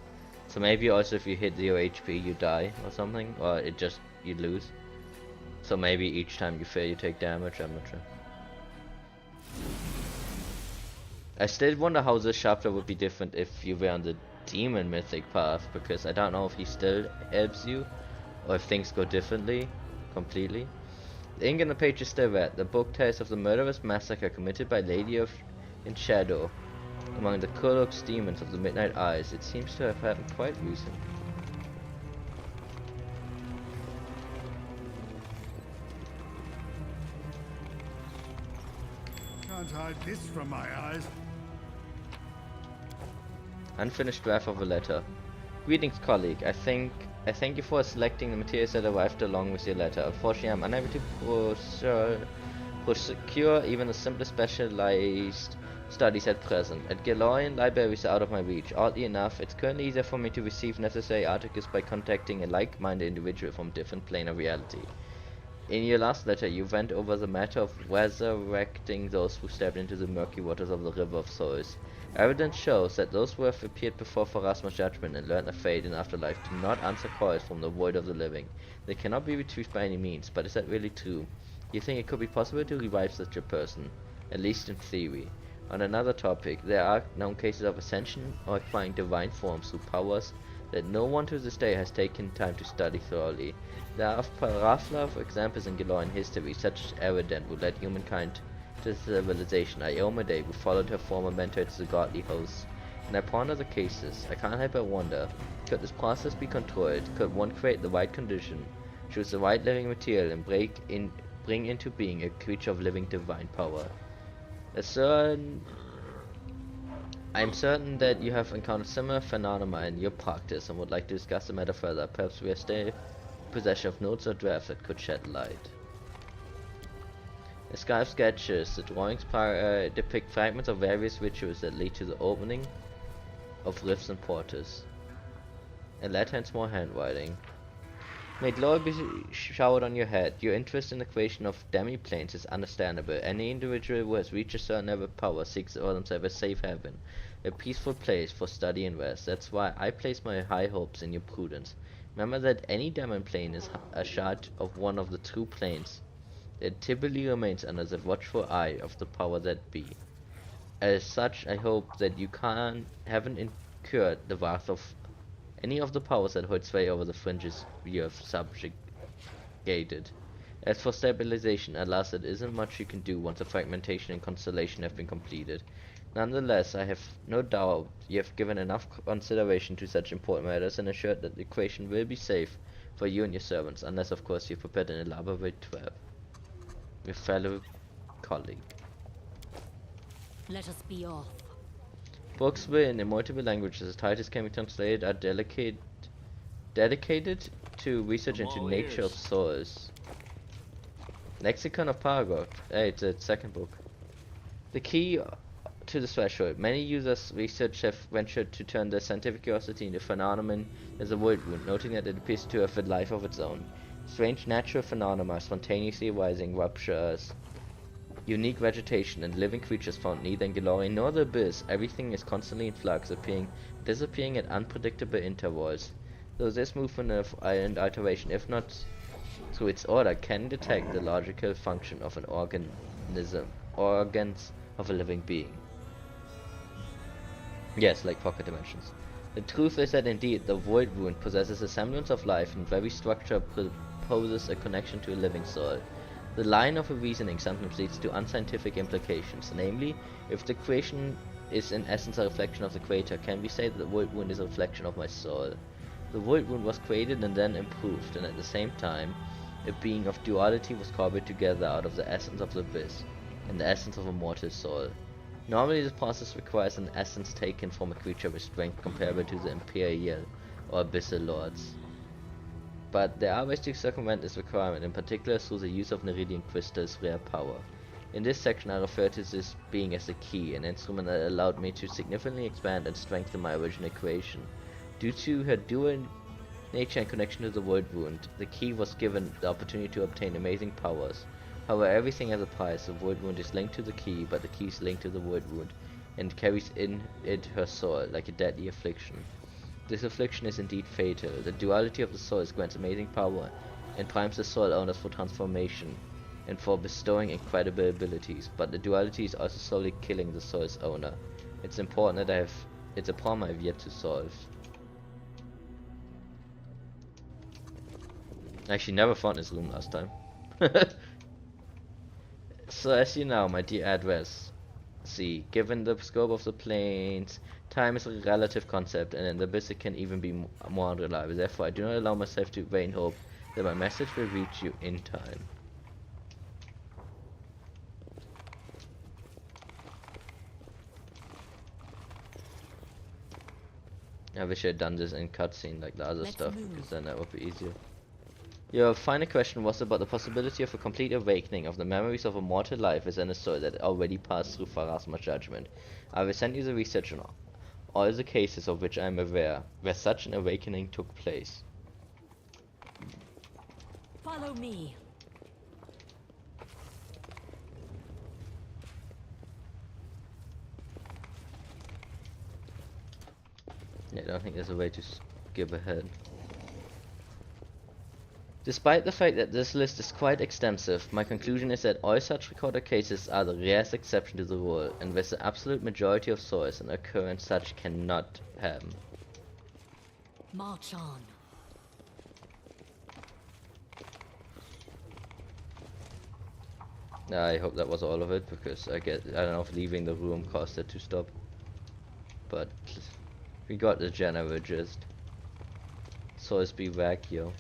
So maybe also if you hit 0 HP you die or something, or it just you lose. So maybe each time you fail you take damage, I'm not sure. I still wonder how this chapter would be different if you were on the demon mythic path, because I don't know if he still helps you or if things go differently completely. The ink on the page is still red. The book tells of the murderous massacre committed by Lady of in Shadow among the Kurlux demons of the Midnight Isles. It seems to have happened quite recent. Can't hide this from my eyes. Unfinished draft of a letter. Greetings, colleague. I thank you for selecting the materials that arrived along with your letter. Unfortunately, I'm unable to procure even the simplest specialized studies at present. At Galorian, libraries are out of my reach. Oddly enough, it's currently easier for me to receive necessary articles by contacting a like-minded individual from a different plane of reality. In your last letter, you went over the matter of resurrecting those who stepped into the murky waters of the River of Souls. Evidence shows that those who have appeared before Pharasma's judgment and learned a fate in afterlife do not answer calls from the void of the living. They cannot be retrieved by any means, but is that really true? You think it could be possible to revive such a person? At least in theory. On another topic, there are known cases of ascension or acquiring divine forms through powers that no one to this day has taken time to study thoroughly. There are parallel examples in Galorian history, such as Erident, who led humankind to civilization, Iomade, who followed her former mentor to the godly hosts. And I ponder the cases. I can't help but wonder, could this process be controlled? Could one create the right condition, choose the right living material, and bring into being a creature of living divine power? A certain I'm certain that you have encountered similar phenomena in your practice and would like to discuss the matter further. Perhaps we are still in possession of notes or drafts that could shed light. A sky of sketches. The drawings depict fragments of various rituals that lead to the opening of rifts and portals. A letter and small handwriting. May glory be showered on your head. Your interest in the creation of demi-planes is understandable. Any individual who has reached a certain level of power seeks for themselves a safe haven, a peaceful place for study and rest. That's why I place my high hopes in your prudence. Remember that any demon plane is a shard of one of the two planes. It typically remains under the watchful eye of the power that be. As such, I hope that you haven't incurred the wrath of any of the powers that hold sway over the fringes you have subjugated. As for stabilization, alas, it isn't much you can do once the fragmentation and constellation have been completed. Nonetheless, I have no doubt you have given enough consideration to such important matters and assured that the equation will be safe for you and your servants, unless of course you've prepared an elaborate trap. Your fellow colleague. Let us be off. Books written in multiple languages as Titus can be translated are dedicated to research into nature of souls. Lexicon of Paragraph. Hey, it's a second book. The key to the threshold. Many users research have ventured to turn their scientific curiosity into phenomenon as a void wound, noting that it appears to have a life of its own. Strange natural phenomena spontaneously arising ruptures, unique vegetation and living creatures found neither in glory nor the abyss. Everything is constantly in flux, disappearing at unpredictable intervals. Though this movement and alteration, if not through its order, can detect the logical function of an organs of a living being. Yes, like pocket dimensions. The truth is that indeed the void wound possesses a semblance of life, and very structure proposes a connection to a living soul. The line of a reasoning sometimes leads to unscientific implications, namely, if the creation is in essence a reflection of the creator, can we say that the void wound is a reflection of my soul? The void wound was created and then improved, and at the same time, a being of duality was cobbled together out of the essence of the abyss, and the essence of a mortal soul. Normally this process requires an essence taken from a creature with strength comparable to the imperial or abyssal lords. But there are ways to circumvent this requirement, in particular through the use of Neridian crystals' rare power. In this section I refer to this being as a key, an instrument that allowed me to significantly expand and strengthen my original creation. Due to her dual nature and connection to the void wound, the key was given the opportunity to obtain amazing powers. However, everything has a price. The void wound is linked to the key, but the key is linked to the void wound, and carries in it her soul, like a deadly affliction. This affliction is indeed fatal. The duality of the souls grants amazing power, and primes the soul owners for transformation, and for bestowing incredible abilities, but the duality is also slowly killing the soul's owner. It's important that it's a problem I've yet to solve. I actually never found this room last time. So as you know, my dear Address, see, given the scope of the planes, time is a relative concept, and in the abyss it can even be more unreliable. Therefore, I do not allow myself to vain hope that my message will reach you in time. I wish I had done this in cutscene like the other stuff, because then that would be easier. Your final question was about the possibility of a complete awakening of the memories of a mortal life within a soul that already passed through Pharasma's judgment. I will send you the research on all the cases of which I am aware where such an awakening took place. Follow me. Yeah, I don't think there's a way to skip ahead. Despite the fact that this list is quite extensive, my conclusion is that all such recorded cases are the rarest exception to the rule, and with the absolute majority of souls an occurrence such cannot happen. March on. I hope that was all of it, because I don't know if leaving the room caused it to stop. But we got the general gist. Souls be back, yo.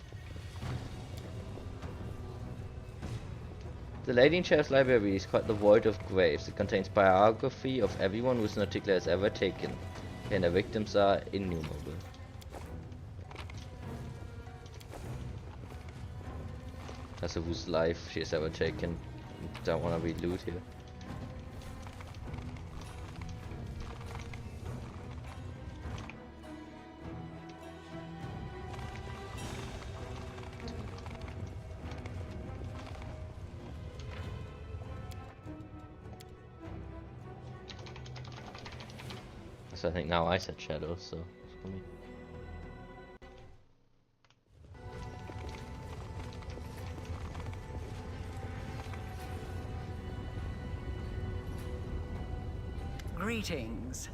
The Lady in Chair's library is called the Void of Graves. It contains biography of everyone whose Nauticula has ever taken, and the victims are innumerable. Also whose life she has ever taken. Don't want to read loot here. So I think now I said shadows, so it's for me. Greetings.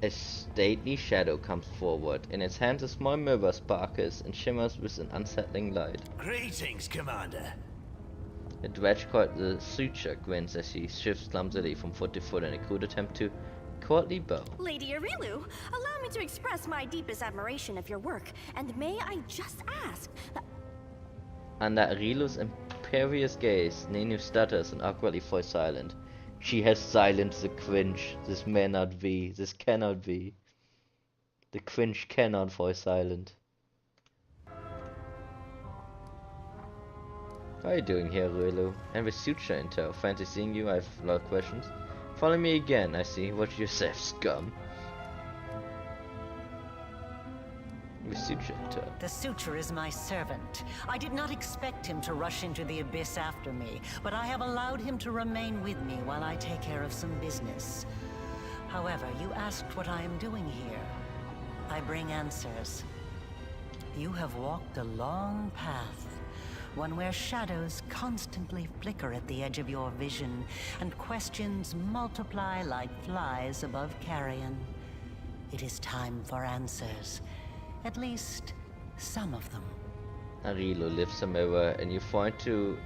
A stately shadow comes forward. In its hands a small mirror sparkles and shimmers with an unsettling light. Greetings, Commander. A dredge called the Suture grins as she shifts clumsily from foot to foot in a crude attempt to courtly bow. Lady Arilu, allow me to express my deepest admiration of your work, and may I just ask... Under Arilu's imperious gaze, Ninu stutters and awkwardly falls silent. She has silenced the cringe. This may not be. This cannot be. The cringe cannot fall silent. How are you doing here, Arilu? And with Suture in tow. Fancy seeing you. I have a lot of questions. Follow me again. I see. Watch yourself, scum. With Suture in tow. The Suture is my servant. I did not expect him to rush into the abyss after me, but I have allowed him to remain with me while I take care of some business. However, you asked what I am doing here. I bring answers. You have walked a long path, one where shadows constantly flicker at the edge of your vision, and questions multiply like flies above carrion. It is time for answers. At least, some of them. Arilu lifts a mirror and you fall into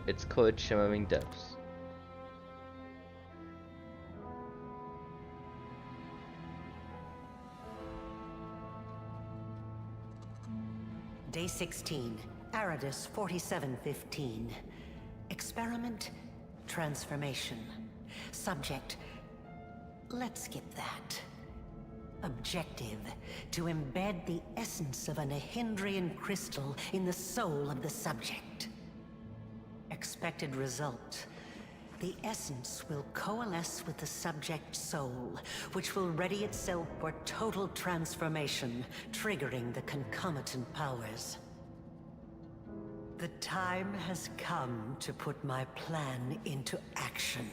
its cold shimmering depths. Day 16, Aridus 4715. Experiment, transformation. Subject, let's skip that. Objective, to embed the essence of a Nahindrian crystal in the soul of the subject. Expected result, the essence will coalesce with the subject's soul, which will ready itself for total transformation, triggering the concomitant powers. The time has come to put my plan into action.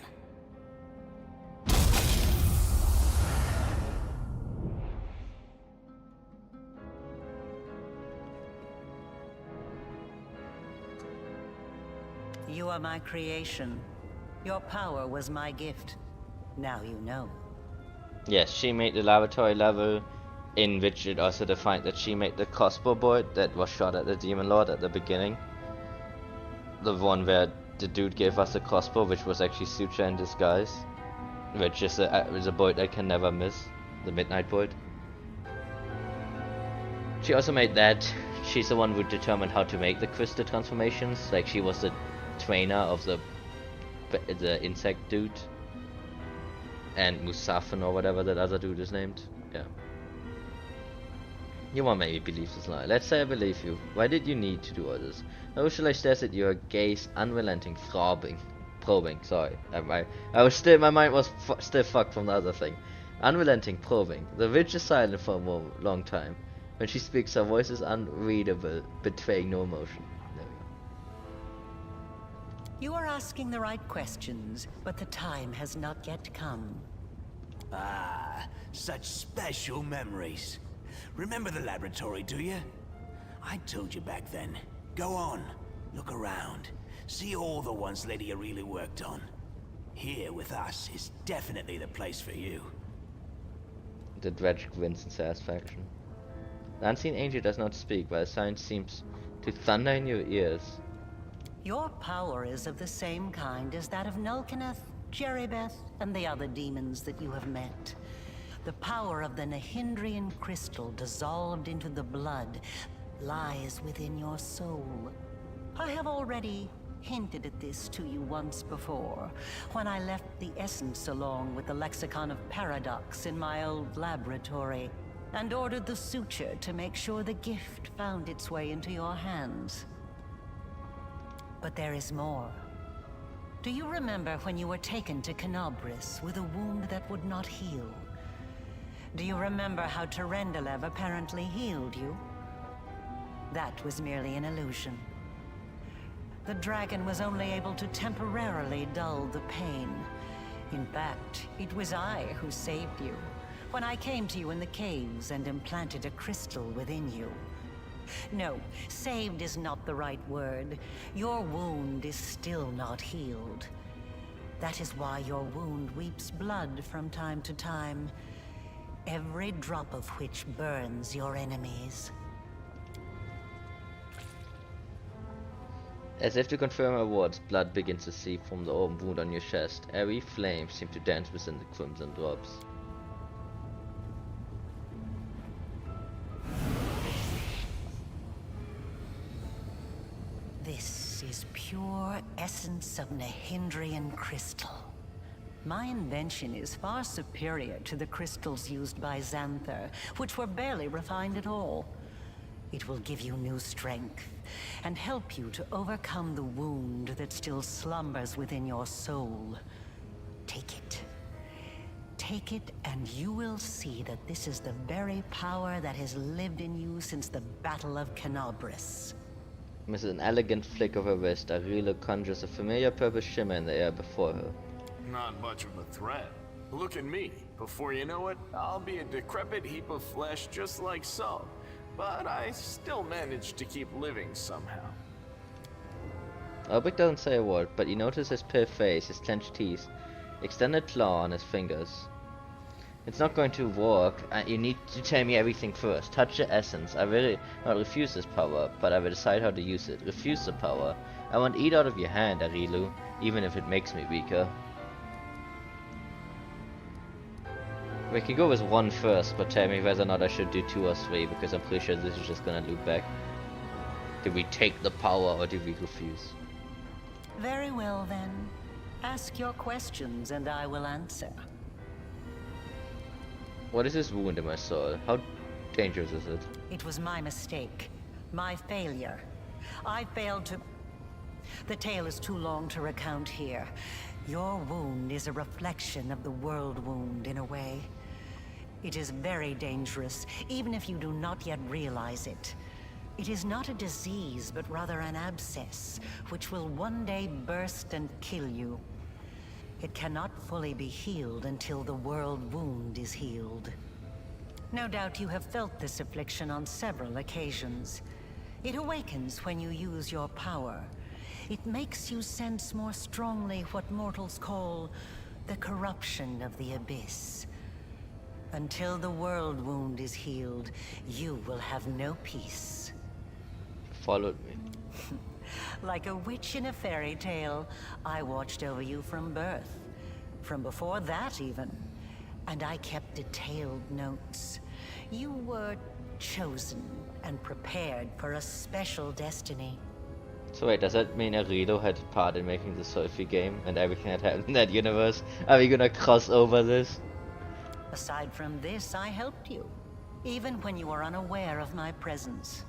You are my creation. Your power was my gift. Now you know. Yes, she made the laboratory level, in which it also defined that she made the crossbow bolt that was shot at the Demon Lord at the beginning. The one where the dude gave us the crossbow, which was actually Suture in disguise. Which is a bolt I can never miss. The Midnight Bolt. She also made that. She's the one who determined how to make the crystal transformations. Like, she was the trainer of the insect dude. And Musafin or whatever that other dude is named. Yeah. You won't make me believe this lie. Let's say I believe you. Why did you need to do all this? Usually stares at your gaze, unrelenting, probing. Sorry, I was still. My mind was still fucked from the other thing. Unrelenting, probing. The witch is silent for a long time. When she speaks, her voice is unreadable, betraying no emotion. There we go. You are asking the right questions, but the time has not yet come. Ah, such special memories. Remember the laboratory, do you? I told you back then. Go on, look around. See all the ones Lady Arilu worked on. Here with us is definitely the place for you. The dredge grins in satisfaction. The unseen angel does not speak, while the sound seems to thunder in your ears. Your power is of the same kind as that of Nulkineth, Jeribeth, and the other demons that you have met. The power of the Nahindrian crystal dissolved into the blood lies within your soul. I have already hinted at this to you once before, when I left the essence along with the lexicon of paradox in my old laboratory, and ordered the suture to make sure the gift found its way into your hands. But there is more. Do you remember when you were taken to Canobris with a wound that would not heal? Do you remember how Terendelev apparently healed you? That was merely an illusion. The dragon was only able to temporarily dull the pain. In fact, it was I who saved you, when I came to you in the caves and implanted a crystal within you. No, saved is not the right word. Your wound is still not healed. That is why your wound weeps blood from time to time, every drop of which burns your enemies. As if to confirm her words, blood begins to seep from the open wound on your chest. Airy flames seem to dance within the crimson drops. This is pure essence of Nahindrian crystal. My invention is far superior to the crystals used by Xanther, which were barely refined at all. It will give you new strength, and help you to overcome the wound that still slumbers within your soul. Take it. Take it, and you will see that this is the very power that has lived in you since the Battle of Canobris. With an elegant flick of her wrist, Arilo conjures a familiar purple shimmer in the air before her. Not much of a threat. Look at me. Before you know it, I'll be a decrepit heap of flesh just like so. But I still managed to keep living somehow. Albrecht doesn't say a word, but you notice his pale face, his clenched teeth, extended claw on his fingers. It's not going to work. You need to tell me everything first. Touch the essence. I will not refuse this power, but I will decide how to use it. Refuse the power. I want eat out of your hand, Arilu, even if it makes me weaker. We can go with one first, but tell me whether or not I should do 2 or 3, because I'm pretty sure this is just gonna loop back. Did we take the power or did we refuse? Very well then. Ask your questions and I will answer. What is this wound in my soul? How dangerous is it? It was my mistake. My failure. I failed to... The tale is too long to recount here. Your wound is a reflection of the world wound in a way. It is very dangerous, even if you do not yet realize it. It is not a disease, but rather an abscess, which will one day burst and kill you. It cannot fully be healed until the world wound is healed. No doubt you have felt this affliction on several occasions. It awakens when you use your power. It makes you sense more strongly what mortals call the corruption of the abyss. Until the world wound is healed, you will have no peace. Followed me. Like a witch in a fairy tale, I watched over you from birth. From before that, even. And I kept detailed notes. You were chosen and prepared for a special destiny. So wait, does that mean Arido had a part in making the Sophie game and everything that happened in that universe? Are we gonna cross over this? Aside from this, I helped you. Even when you were unaware of my presence.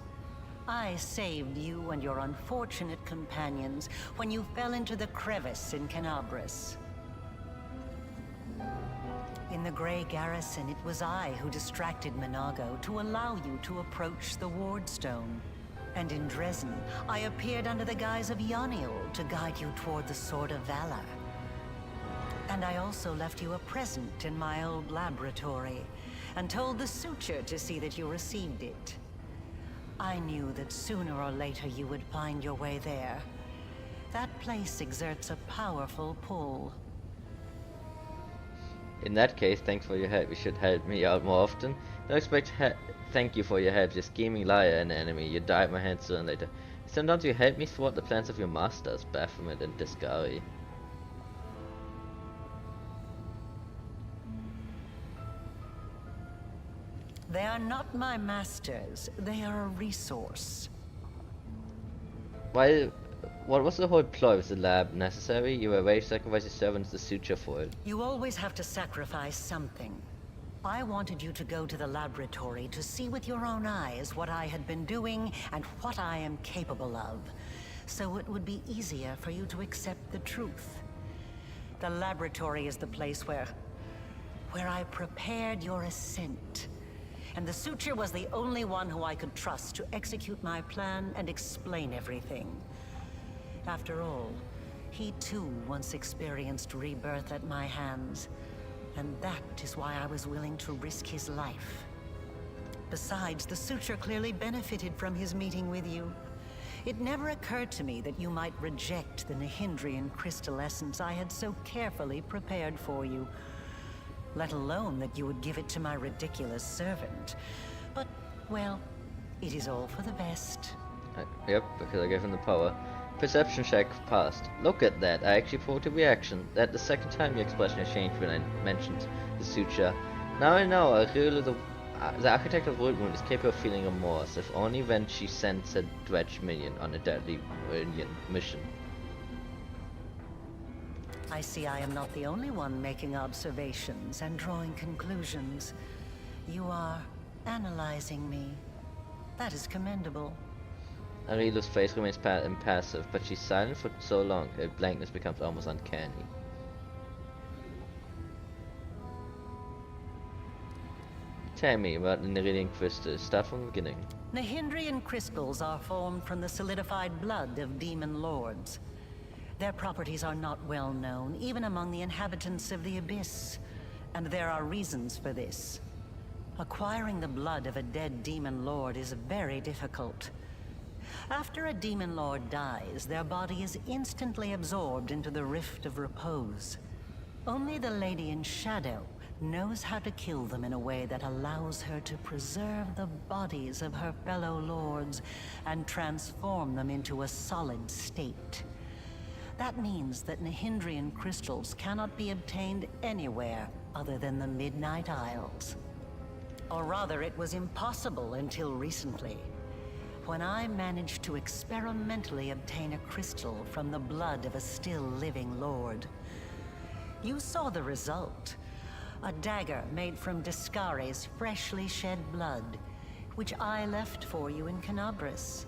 I saved you and your unfortunate companions when you fell into the crevice in Canobris. In the Grey Garrison, it was I who distracted Minago to allow you to approach the Wardstone. And in Dresden, I appeared under the guise of Yaniel to guide you toward the Sword of Valor. And I also left you a present in my old laboratory, and told the suture to see that you received it. I knew that sooner or later you would find your way there. That place exerts a powerful pull. In that case, thanks for your help. You should help me out more often. Don't expect thank you for your help. You're scheming liar and enemy. You die at my hands sooner or later. Sometimes you help me thwart the plans of your masters, Baphomet and Discari. They are not my masters. They are a resource. Why what was the whole ploy with the lab necessary? You were ready to sacrifice your servants the suture for it. You always have to sacrifice something. I wanted you to go to the laboratory to see with your own eyes what I had been doing and what I am capable of, so it would be easier for you to accept the truth. The laboratory is the place where I prepared your ascent. And the suture was the only one who I could trust to execute my plan and explain everything. After all, he too once experienced rebirth at my hands. And that is why I was willing to risk his life. Besides, the suture clearly benefited from his meeting with you. It never occurred to me that you might reject the Nihindrian crystal essence I had so carefully prepared for you. Let alone that you would give it to my ridiculous servant. But, well, it is all for the best. Yep, because I gave him the power. Perception check passed. Look at that, I actually provoked a reaction. That the second time your expression has changed when I mentioned the suture. Now I know, the architect of Woodmoon is capable of feeling remorse, if only when she sends a dredge minion on a deadly Indian mission. I see I am not the only one making observations and drawing conclusions. You are analyzing me. That is commendable. Arilu's face remains impassive, but she's silent for so long, her blankness becomes almost uncanny. Tell me about the Nihindrian crystals. Start from the beginning. Nihindrian crystals are formed from the solidified blood of demon lords. Their properties are not well known, even among the inhabitants of the Abyss. And there are reasons for this. Acquiring the blood of a dead demon lord is very difficult. After a demon lord dies, their body is instantly absorbed into the Rift of Repose. Only the Lady in Shadow knows how to kill them in a way that allows her to preserve the bodies of her fellow lords and transform them into a solid state. That means that Nihindrian crystals cannot be obtained anywhere other than the Midnight Isles. Or rather, it was impossible until recently, when I managed to experimentally obtain a crystal from the blood of a still living lord. You saw the result. A dagger made from Discare's freshly shed blood, which I left for you in Canabris.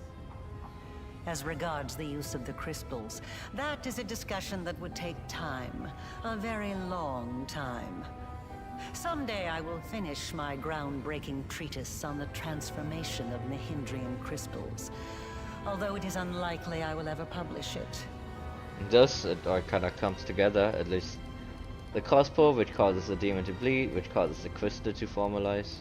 As regards the use of the crystals, that is a discussion that would take time, a very long time. Someday I will finish my groundbreaking treatise on the transformation of Nihindrian crystals, although it is unlikely I will ever publish it. Thus, it all kind of comes together, at least the crossbow, which causes the demon to bleed, which causes the crystal to formalize.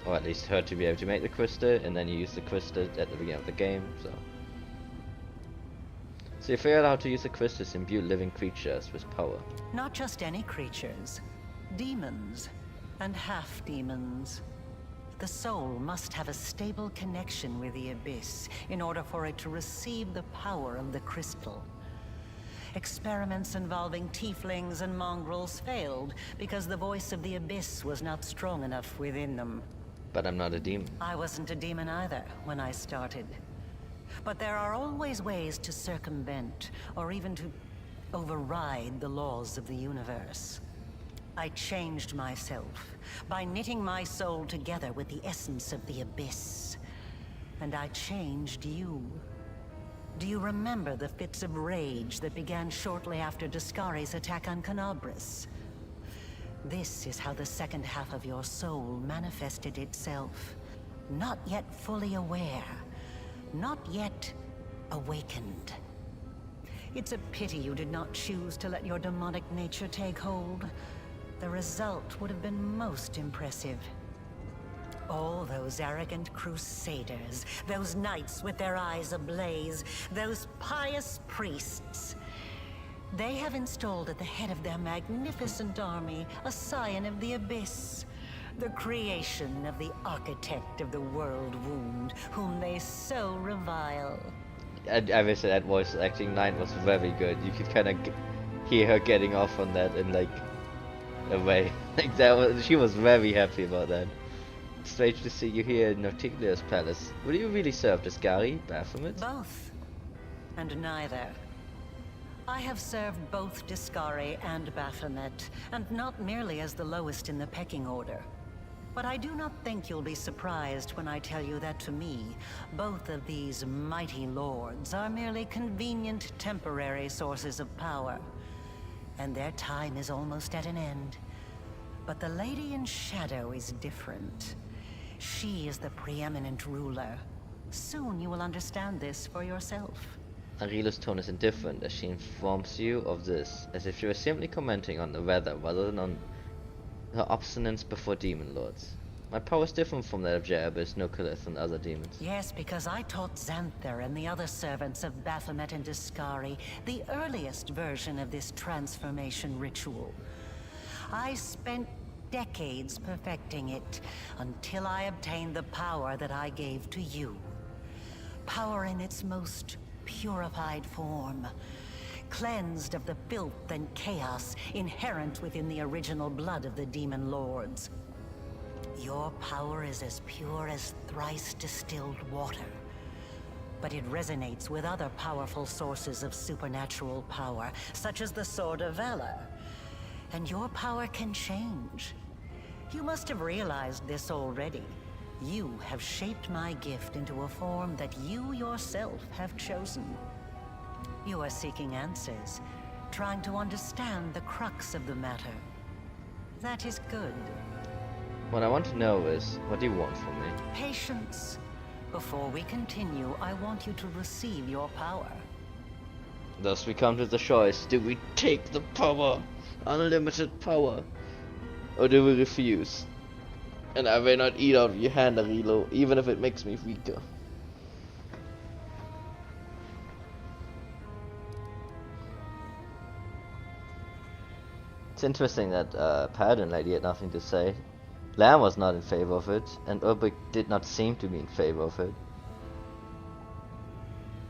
Or at least her to be able to make the crystal, and then you use the crystal at the beginning of the game, so you figured out how to use the crystals to imbue living creatures with power. Not just any creatures. Demons. And half-demons. The soul must have a stable connection with the Abyss in order for it to receive the power of the crystal. Experiments involving tieflings and mongrels failed because the voice of the Abyss was not strong enough within them. But I'm not a demon. I wasn't a demon either when I started. But there are always ways to circumvent, or even to override the laws of the universe. I changed myself by knitting my soul together with the essence of the Abyss. And I changed you. Do you remember the fits of rage that began shortly after Discare's attack on Canabris? This is how the second half of your soul manifested itself. Not yet fully aware. Not yet awakened. It's a pity you did not choose to let your demonic nature take hold. The result would have been most impressive. All those arrogant crusaders, those knights with their eyes ablaze, those pious priests. They have installed at the head of their magnificent army a scion of the Abyss, the creation of the architect of the world wound, whom they so revile. I wish that voice acting line was very good. You could kind of hear her getting off on that in like a way. Like that was, she was very happy about that. Strange to see you here in Nauticula's palace. Will you really serve Discare, Baphomet? Both. and neither. I have served both Discari and Baphomet, and not merely as the lowest in the pecking order. But I do not think you'll be surprised when I tell you that to me, both of these mighty lords are merely convenient temporary sources of power. And their time is almost at an end. But the Lady in Shadow is different. She is the preeminent ruler. Soon you will understand this for yourself. Arilo's tone is indifferent as she informs you of this, as if she were simply commenting on the weather rather than on her obstinance before demon lords. My power is different from that of Jerebus, Nucleus, and other demons. Yes, because I taught Xanther and the other servants of Baphomet and Discari the earliest version of this transformation ritual. I spent decades perfecting it, until I obtained the power that I gave to you. Power in its most purified form, cleansed of the filth and chaos inherent within the original blood of the demon lords. Your power is as pure as thrice distilled water, but it resonates with other powerful sources of supernatural power, such as the Sword of Valor. And your power can change. You must have realized this already. You have shaped my gift into a form that you yourself have chosen. You are seeking answers, trying to understand the crux of the matter. That is good. What I want to know is, what do you want from me? Patience. Before we continue, I want you to receive your power. Thus we come to the choice, do we take the power? Unlimited power? Or do we refuse? And I may not eat out of your hand, Arilo, even if it makes me weaker. It's interesting that Paladin Lady had nothing to say. Lamb was not in favor of it, and Urbik did not seem to be in favor of it.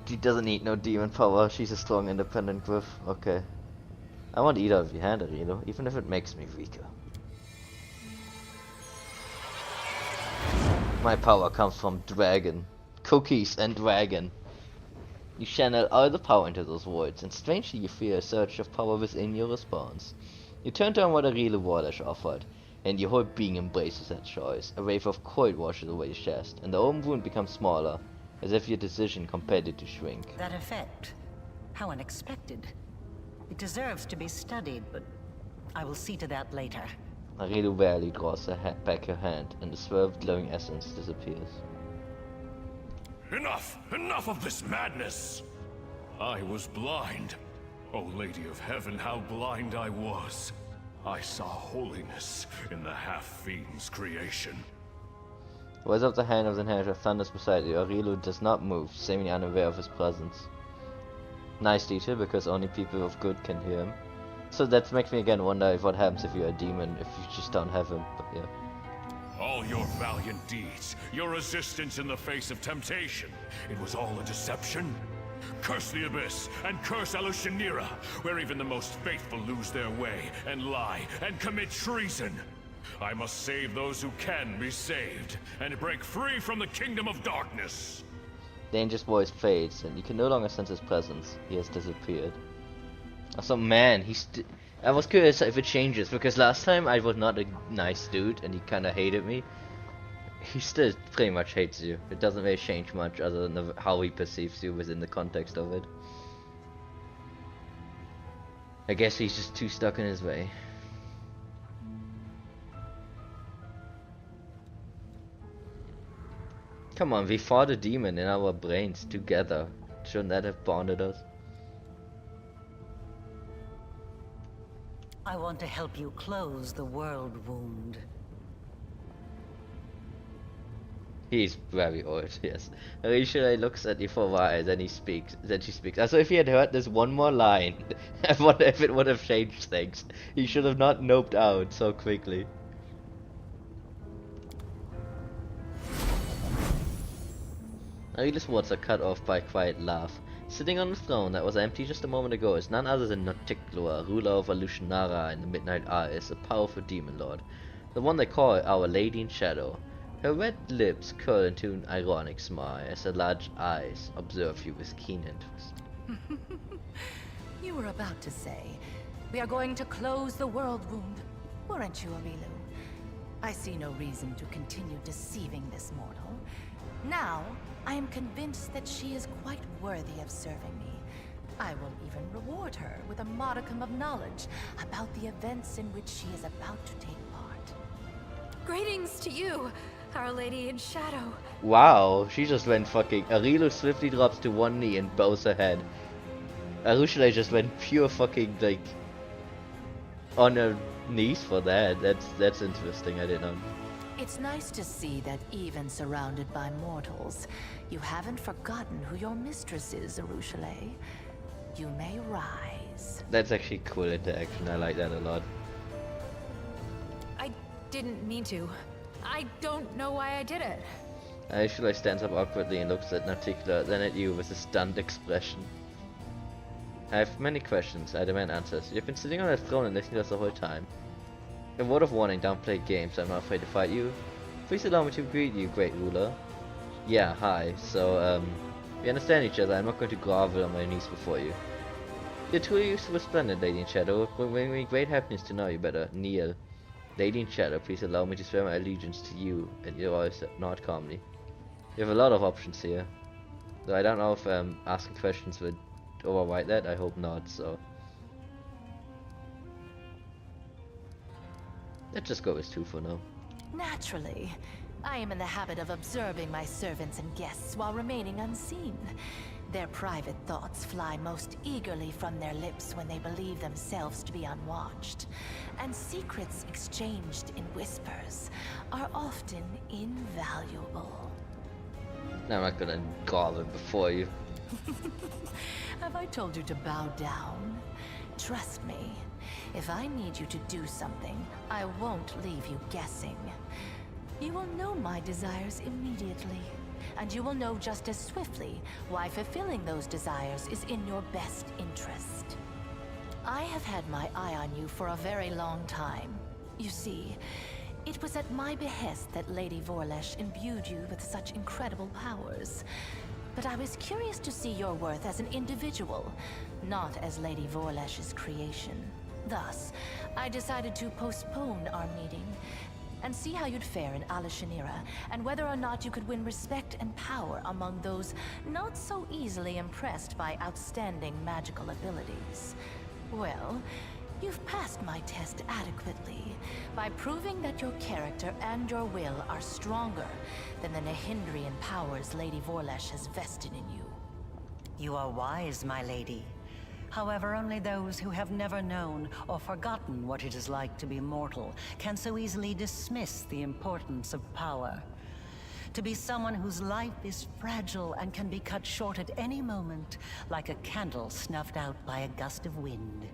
She doesn't need no demon power, she's a strong independent griff. Okay. I want to eat out of your hand, Arilo, even if it makes me weaker. My power comes from dragon. Cookies and dragon. You channel all the power into those voids, and strangely you feel a surge of power within your response. You turn down what Arilo Wardash offered, and your whole being embraces that choice. A wave of cold washes away your chest, and the open wound becomes smaller, as if your decision compelled it to shrink. That effect. How unexpected. It deserves to be studied, but I will see to that later. Arilo barely draws back her hand, and the swerved glowing essence disappears. Enough! Enough of this madness! I was blind. O Lady of Heaven, how blind I was. I saw holiness in the half-fiend's creation. The voice of the hand of the inheritor thunders beside you. Arilo does not move, seemingly unaware of his presence. Nice detail, because only people of good can hear him. So that makes me again wonder if what happens if you're a demon, if you just don't have him, but yeah. All your valiant deeds, your resistance in the face of temptation, it was all a deception? Curse the Abyss, and curse Alushanira, where even the most faithful lose their way, and lie, and commit treason. I must save those who can be saved, and break free from the kingdom of darkness. Danger's voice fades, and you can no longer sense his presence. He has disappeared. Also, man, I was curious if it changes, because last time I was not a nice dude, and he kinda hated me. He still pretty much hates you. It doesn't really change much other than how he perceives you within the context of it. I guess he's just too stuck in his way. Come on, we fought a demon in our brains together. Shouldn't that have bonded us? I want to help you close the world wound. He's very old, yes. Risha looks at you for a while, then she speaks. Also, if he had heard this one more line, I wonder if it would have changed things. He should have not noped out so quickly. Arila's words are cut off by a quiet laugh. Sitting on the throne that was empty just a moment ago is none other than Notiklua, ruler of Alushanara in the Midnight Isles, a powerful demon lord. The one they call Our Lady in Shadow. Her red lips curl into an ironic smile as her large eyes observe you with keen interest. You were about to say, we are going to close the world wound, weren't you, Arilu? I see no reason to continue deceiving this mortal. Now, I am convinced that she is quite worthy of serving me. I will even reward her with a modicum of knowledge about the events in which she is about to take part. Greetings to you, Our Lady in Shadow. Wow, she just went fucking... Arilu swiftly drops to one knee and bows her head. Arushale just went pure fucking, like... on her knees for that. That's interesting, I didn't know. It's nice to see that even surrounded by mortals, you haven't forgotten who your mistress is, Arushale. You may rise. That's actually cool interaction, I like that a lot. I didn't mean to. I don't know why I did it. Arushale stands up awkwardly and looks at Nauticula, then at you with a stunned expression. I have many questions, I demand answers. You've been sitting on that throne and listening to us the whole time. A word of warning, don't play games, I'm not afraid to fight you. Please allow me to greet you, great ruler. Yeah, hi. So, we understand each other, I'm not going to grovel on my knees before you. The two of you were splendid, Lady in Shadow. It will bring me great happiness to know you better. Kneel. Lady in Shadow, please allow me to swear my allegiance to you, and your voice nod calmly. You have a lot of options here. Though I don't know if asking questions would override that, I hope not, so. Let's just go with 2 for now. Naturally. I am in the habit of observing my servants and guests while remaining unseen. Their private thoughts fly most eagerly from their lips when they believe themselves to be unwatched. And secrets exchanged in whispers are often invaluable. Now I'm not gonna grovel before you. Have I told you to bow down? Trust me, if I need you to do something, I won't leave you guessing. You will know my desires immediately, and you will know just as swiftly why fulfilling those desires is in your best interest. I have had my eye on you for a very long time. You see, it was at my behest that Lady Vorlesh imbued you with such incredible powers. But I was curious to see your worth as an individual, not as Lady Vorlesh's creation. Thus, I decided to postpone our meeting and see how you'd fare in Alushanira, and whether or not you could win respect and power among those not so easily impressed by outstanding magical abilities. Well, you've passed my test adequately by proving that your character and your will are stronger than the Nehindrian powers Lady Vorlesh has vested in you. You are wise, my lady. However, only those who have never known or forgotten what it is like to be mortal can so easily dismiss the importance of power. To be someone whose life is fragile and can be cut short at any moment, like a candle snuffed out by a gust of wind.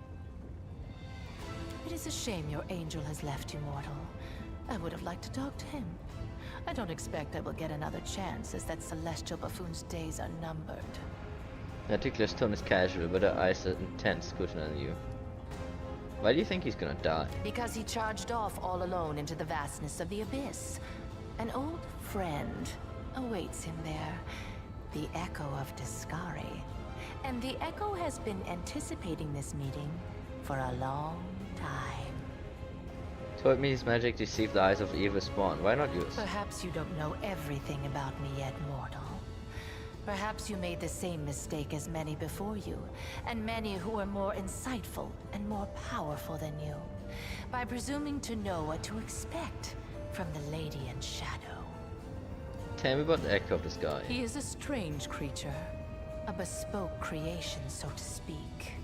It is a shame your angel has left you, mortal. I would have liked to talk to him. I don't expect I will get another chance, as that celestial buffoon's days are numbered. Nauticula's tone is casual, but her eyes are intense, scrutinizing you. Why do you think he's gonna die? Because he charged off all alone into the vastness of the abyss. An old friend awaits him there, the Echo of Discari. And the Echo has been anticipating this meeting for a long time. Told me his magic deceived the eyes of evil spawn. Why not yours? Perhaps you don't know everything about me yet, mortal. Perhaps you made the same mistake as many before you, and many who were more insightful and more powerful than you, by presuming to know what to expect from the Lady in Shadow. Tell me about the Echo of the Sky. He is a strange creature, a bespoke creation, so to speak.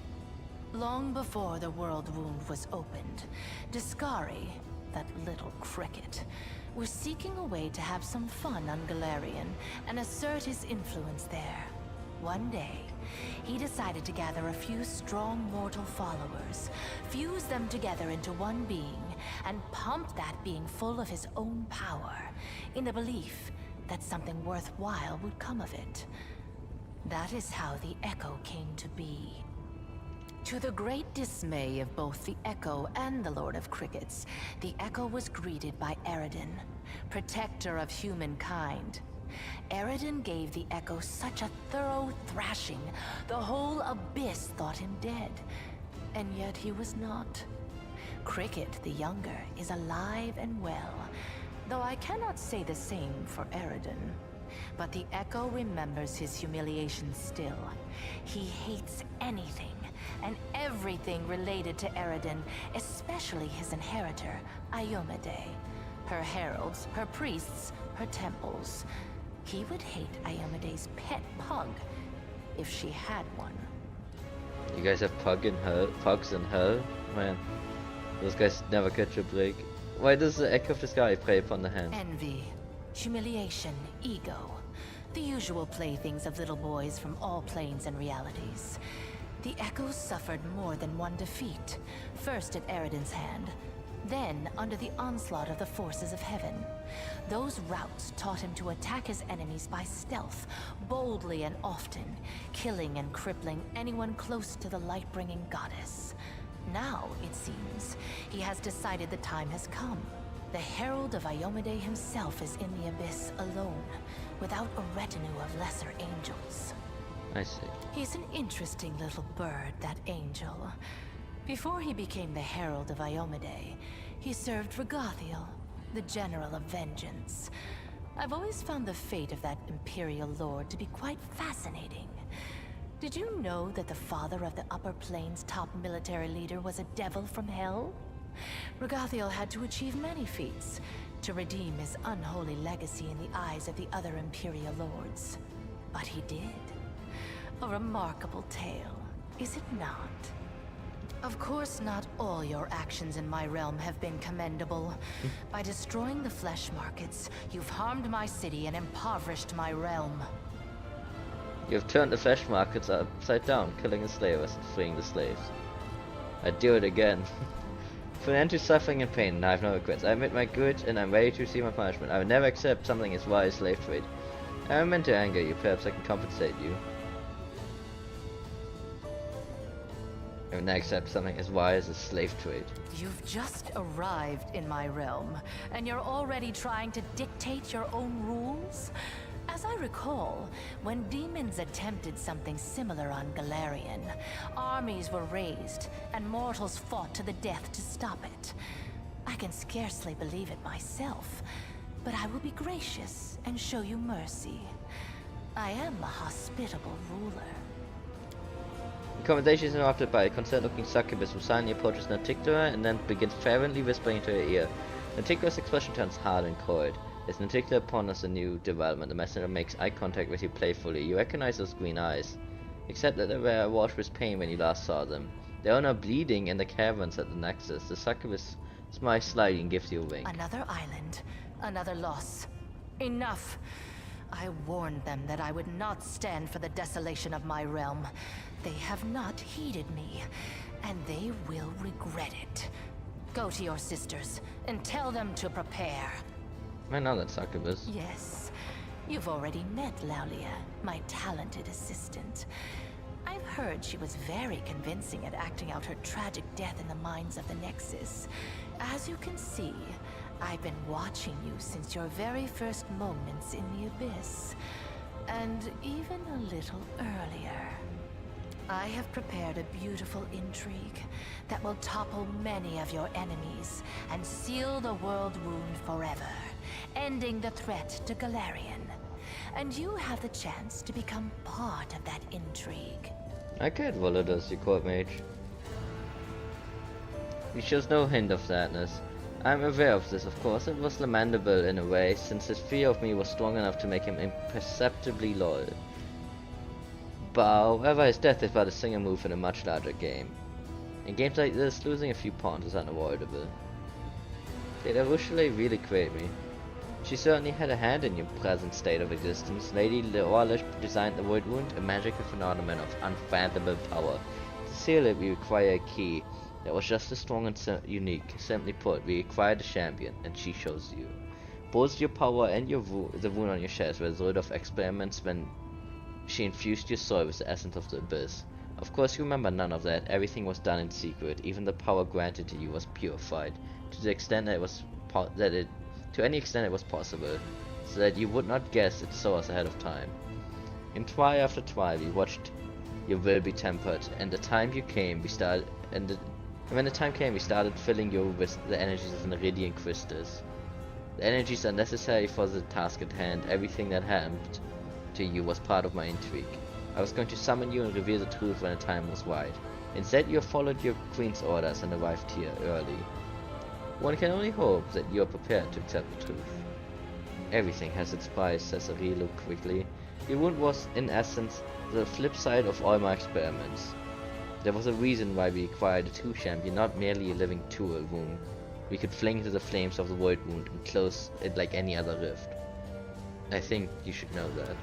Long before the world wound was opened, Discari, that little cricket, was seeking a way to have some fun on Galarian and assert his influence there. One day, he decided to gather a few strong mortal followers, fuse them together into one being, and pump that being full of his own power, in the belief that something worthwhile would come of it. That is how the Echo came to be. To the great dismay of both the Echo and the Lord of Crickets, the Echo was greeted by Eredin, protector of humankind. Eridan gave the Echo such a thorough thrashing, the whole Abyss thought him dead. And yet he was not. Cricket, the younger, is alive and well, though I cannot say the same for Eridan. But the Echo remembers his humiliation still. He hates anything and everything related to Eridan, especially his inheritor, Iomedae. Her heralds, her priests, her temples. He would hate Iomedae's pet pug, if she had one. You guys have pugs in hell? Man, those guys never catch a break. Why does the Echo of the Sky prey upon the hand? Envy, humiliation, ego. The usual playthings of little boys from all planes and realities. The Echoes suffered more than one defeat. First at Eridan's hand, then under the onslaught of the forces of heaven. Those routes taught him to attack his enemies by stealth, boldly and often, killing and crippling anyone close to the light-bringing goddess. Now, it seems, he has decided the time has come. The Herald of Iomedae himself is in the Abyss alone, without a retinue of lesser angels. I see. He's an interesting little bird, that angel. Before he became the Herald of Iomedae, he served Rightous, the General of Vengeance. I've always found the fate of that Imperial Lord to be quite fascinating. Did you know that the father of the Upper Plains' top military leader was a devil from hell? Rightous had to achieve many feats to redeem his unholy legacy in the eyes of the other Imperial Lords. But he did. A remarkable tale, is it not? Of course, not all your actions in my realm have been commendable. By destroying the flesh markets, you've harmed my city and impoverished my realm. You've turned the flesh markets upside down, killing the slavers and freeing the slaves. I'd do it again. For an end to suffering and pain, and I have no regrets. I admit my good, and I'm ready to receive my punishment. I would never accept something as vile as slave trade. I am meant to anger you, perhaps I can compensate you. I would not accept something as wise as slave trade. You've just arrived in my realm, and you're already trying to dictate your own rules? As I recall, when demons attempted something similar on Galarian, armies were raised, and mortals fought to the death to stop it. I can scarcely believe it myself, but I will be gracious and show you mercy. I am a hospitable ruler. The conversation is interrupted by a concerned-looking succubus who silently approaches Naticula and then begins fervently whispering into her ear. Naticula's expression turns hard and cold. As Naticula ponders a new development, the messenger makes eye contact with you playfully. You recognize those green eyes, except that they were awash with pain when you last saw them. They are now bleeding in the caverns at the Nexus. The succubus smiles slightly and gives you a wink. Another island, another loss. Enough! I warned them that I would not stand for the desolation of my realm. They have not heeded me, and they will regret it. Go to your sisters, and tell them to prepare. I know that succubus. Yes, you've already met Laulia, my talented assistant. I've heard she was very convincing at acting out her tragic death in the mines of the Nexus. As you can see, I've been watching you since your very first moments in the Abyss, and even a little earlier. I have prepared a beautiful intrigue that will topple many of your enemies and seal the world wound forever, ending the threat to Galarian. And you have the chance to become part of that intrigue. I can't roll it as your court mage. He shows no hint of sadness. I'm aware of this, of course. It was lamentable in a way, since his fear of me was strong enough to make him imperceptibly loyal. But however, his death is but a single move in a much larger game. In games like this, losing a few pawns is unavoidable. Did Arushale really create me? She certainly had a hand in your present state of existence. Lady Leorlish designed the Void Wound, a magical phenomenon of unfathomable power. To seal it, we require a key that was just as strong and unique. Simply put, we required a champion, and she chose you. Both your power and the wound on your chest were the result of experiments when she infused your soul with the essence of the Abyss. Of course, you remember none of that. Everything was done in secret. Even the power granted to you was purified to the extent that it was to any extent it was possible. so that you would not guess its source ahead of time. In try after try, we watched your will be tempered, and the time you came, we started, and when the time came, we started filling you with the energies of an Iridian crystals. The energies are necessary for the task at hand. Everything that happened to you was part of my intrigue. I was going to summon you and reveal the truth when the time was right. Instead, you have followed your queen's orders and arrived here early. One can only hope that you are prepared to accept the truth. Everything has its price, says Arilu quickly. Your wound was, in essence, the flip side of all my experiments. There was a reason why we acquired a true champion, not merely a living tool wound. We could fling into the flames of the void wound and close it like any other rift. I think you should know that.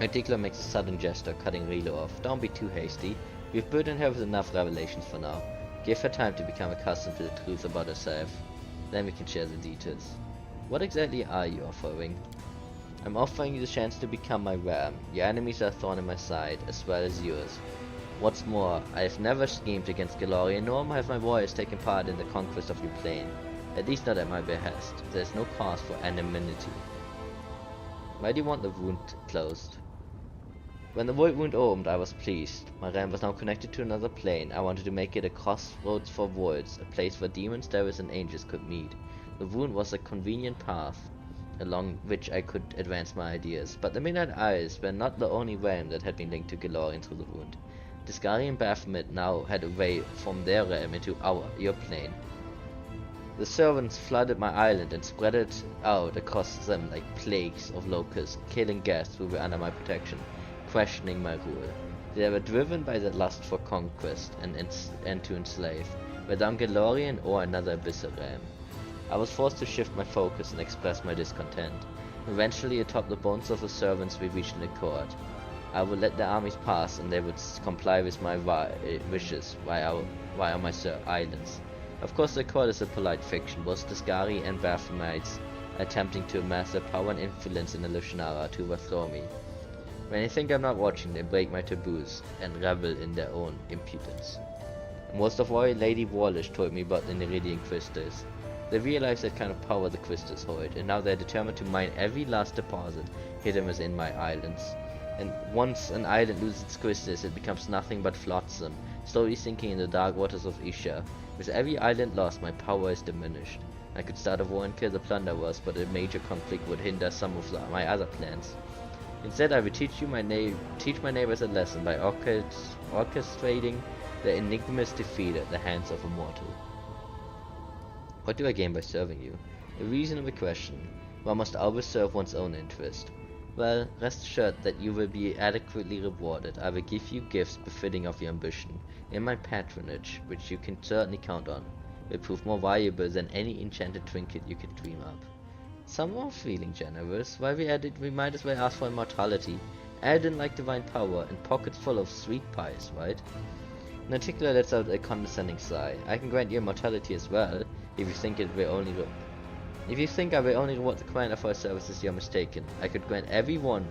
Articular makes a sudden gesture, cutting Rilo off. Don't be too hasty. We've burdened her with enough revelations for now. Give her time to become accustomed to the truth about herself. Then we can share the details. What exactly are you offering? I'm offering you the chance to become my ram. Your enemies are a thorn in my side, as well as yours. What's more, I have never schemed against Galorian, nor have my warriors taken part in the conquest of your plane. At least not at my behest. There is no cause for anonymity. Why do you want the wound closed? When the void wound opened, I was pleased. My ram was now connected to another plane. I wanted to make it a crossroads for voids, a place where demons, devils, and angels could meet. The wound was a convenient path along which I could advance my ideas, but the Midnight Isles were not the only realm that had been linked to Galorian through the wound. Discari and Baphomet now had a way from their realm into your plane. The servants flooded my island and spread it out across them like plagues of locusts, killing guests who were under my protection, questioning my rule. They were driven by the lust for conquest and to enslave, whether I'm Galorian or another abyssal realm. I was forced to shift my focus and express my discontent. Eventually, atop the bones of the servants, we reached an accord. I would let the armies pass, and they would comply with my wishes via my islands. Of course, the accord is a polite fiction. Both Discari and Baphomets attempting to amass their power and influence in Alushanara to overthrow me. When they think I'm not watching, they break my taboos and revel in their own impudence. Most of all, Lady Warlish told me about the Iridian crystals. They realized that kind of power the crystals hold, and now they're determined to mine every last deposit hidden within my islands. And once an island loses its crystals, it becomes nothing but flotsam, slowly sinking in the dark waters of Isha. With every island lost, my power is diminished. I could start a war and kill the plunderers, but a major conflict would hinder some of my other plans. Instead, I will teach my neighbors a lesson by orchestrating the enigma's defeat at the hands of a mortal. What do I gain by serving you? A reasonable question. One must always serve one's own interest. Well, rest assured that you will be adequately rewarded. I will give you gifts befitting of your ambition, and my patronage, which you can certainly count on, will prove more valuable than any enchanted trinket you could dream up. Some more feeling generous. While we might as well ask for immortality. Elden like divine power and pockets full of sweet pies, right? In particular, lets out a condescending sigh. I can grant you immortality as well, if you think I will only reward the client of our services, you're mistaken. I could grant every one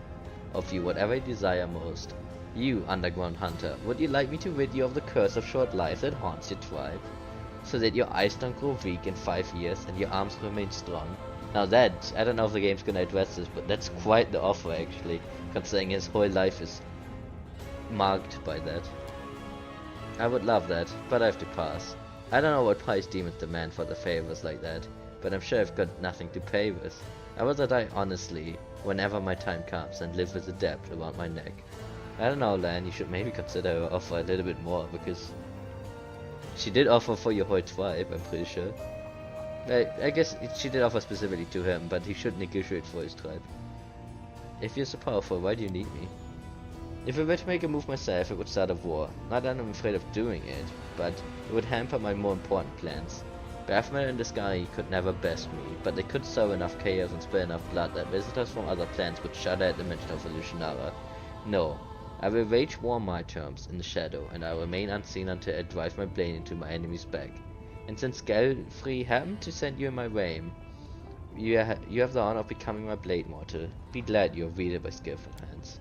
of you whatever you desire most. You, underground hunter, would you like me to rid you of the curse of short life that haunts your tribe? So that your eyes don't grow weak in 5 years and your arms remain strong? Now that, I don't know if the game's gonna address this, but that's quite the offer actually, considering his whole life is marked by that. I would love that, but I have to pass. I don't know what price demons demand for the favors like that, but I'm sure I've got nothing to pay with. I would rather die honestly whenever my time comes and live with a debt around my neck. I don't know, Lan, you should maybe consider her offer a little bit more, because she did offer for your whole tribe, I'm pretty sure. I guess she did offer specifically to him, but he should negotiate for his tribe. If you're so powerful, why do you need me? If I were to make a move myself, it would start a war. Not that I'm afraid of doing it, but it would hamper my more important plans. Baphomet and Discari could never best me, but they could sow enough chaos and spill enough blood that visitors from other planets would shudder at the mention of Alushanara. No, I will wage war on my terms, in the shadow, and I will remain unseen until I drive my blade into my enemy's back. And since Gelfrey happened to send you in my realm, you have the honor of becoming my blade mortal. Be glad you are wielded by skillful hands.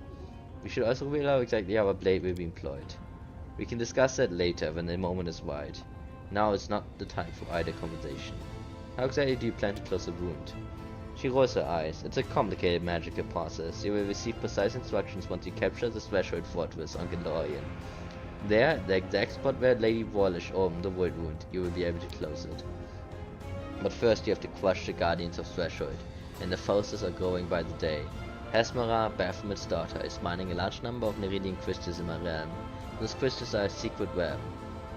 We should also reveal how exactly our blade will be employed. We can discuss that later when the moment is right. Now is not the time for either conversation. How exactly do you plan to close the wound? She rolls her eyes. It's a complicated magical process. You will receive precise instructions once you capture the Threshold Fortress on Galorian. There, the exact spot where Lady Warlish opened the void wound, you will be able to close it. But first you have to crush the Guardians of Threshold, and the forces are growing by the day. Hesmera, Baphomet's daughter, is mining a large number of Neridian crystals in my realm. Those crystals are a secret weapon.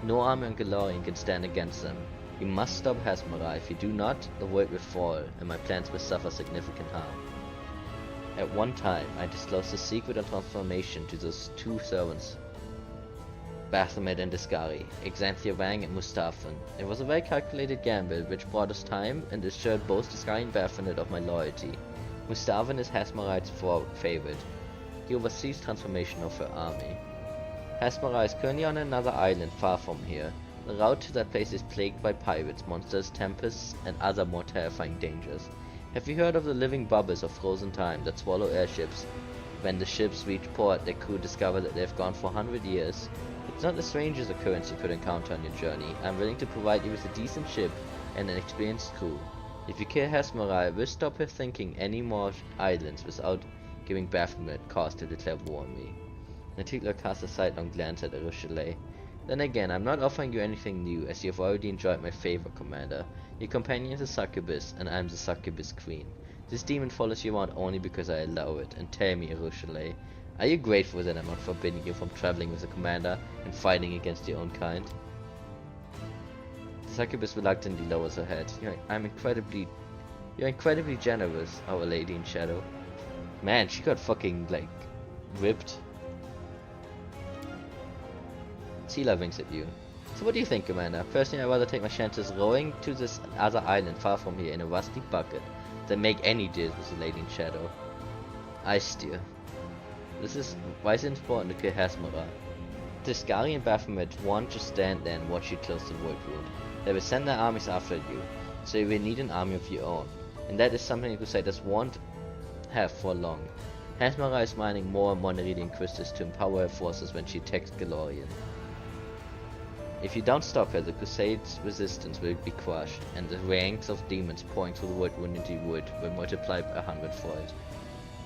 No army on Galorian can stand against them. You must stop Hesmera. If you do not, the world will fall, and my plans will suffer significant harm. At one time, I disclosed the secret of transformation to those two servants, Baphomet and Discari, Exanthia Wang and Mustafan. It was a well calculated gamble, which brought us time and assured both Discari and Baphomet of my loyalty. Mustafan is Hesmerite's favorite. He oversees transformation of her army. Hesmera is currently on another island far from here. The route to that place is plagued by pirates, monsters, tempests, and other more terrifying dangers. Have you heard of the living bubbles of frozen time that swallow airships? When the ships reach port, their crew discover that they have gone for 100 years. It's not the strangest occurrence you could encounter on your journey. I'm willing to provide you with a decent ship and an experienced crew. If you kill Hesmera, I will stop her thinking any more islands without giving Baphomet cause to declare war on me. Natigla cast a sidelong glance at Rochelet. Then again, I'm not offering you anything new, as you have already enjoyed my favor, Commander. Your companion is a succubus, and I'm the succubus queen. This demon follows you around only because I allow it. And tell me, Rochelet, are you grateful that I'm not forbidding you from traveling with the Commander and fighting against your own kind? The succubus reluctantly lowers her head. You're incredibly generous, Our Lady in Shadow. Man, she got fucking, like, ripped. Sela winks at you. So what do you think, Commander? Personally, I'd rather take my chances rowing to this other island far from here in a rusty bucket than make any deals with the Lady in Shadow. I steer. Why is it important to kill Hesmera? Discari and Baphomet won't just stand there and watch you close the void wound. They will send their armies after you, so you will need an army of your own. And that is something the Crusaders won't have for long. Hesmera is mining more and more Neridian crystals to empower her forces when she attacks Galorian. If you don't stop her, the Crusades' resistance will be crushed, and the ranks of demons pouring through the void wound into wood will multiply 100-fold.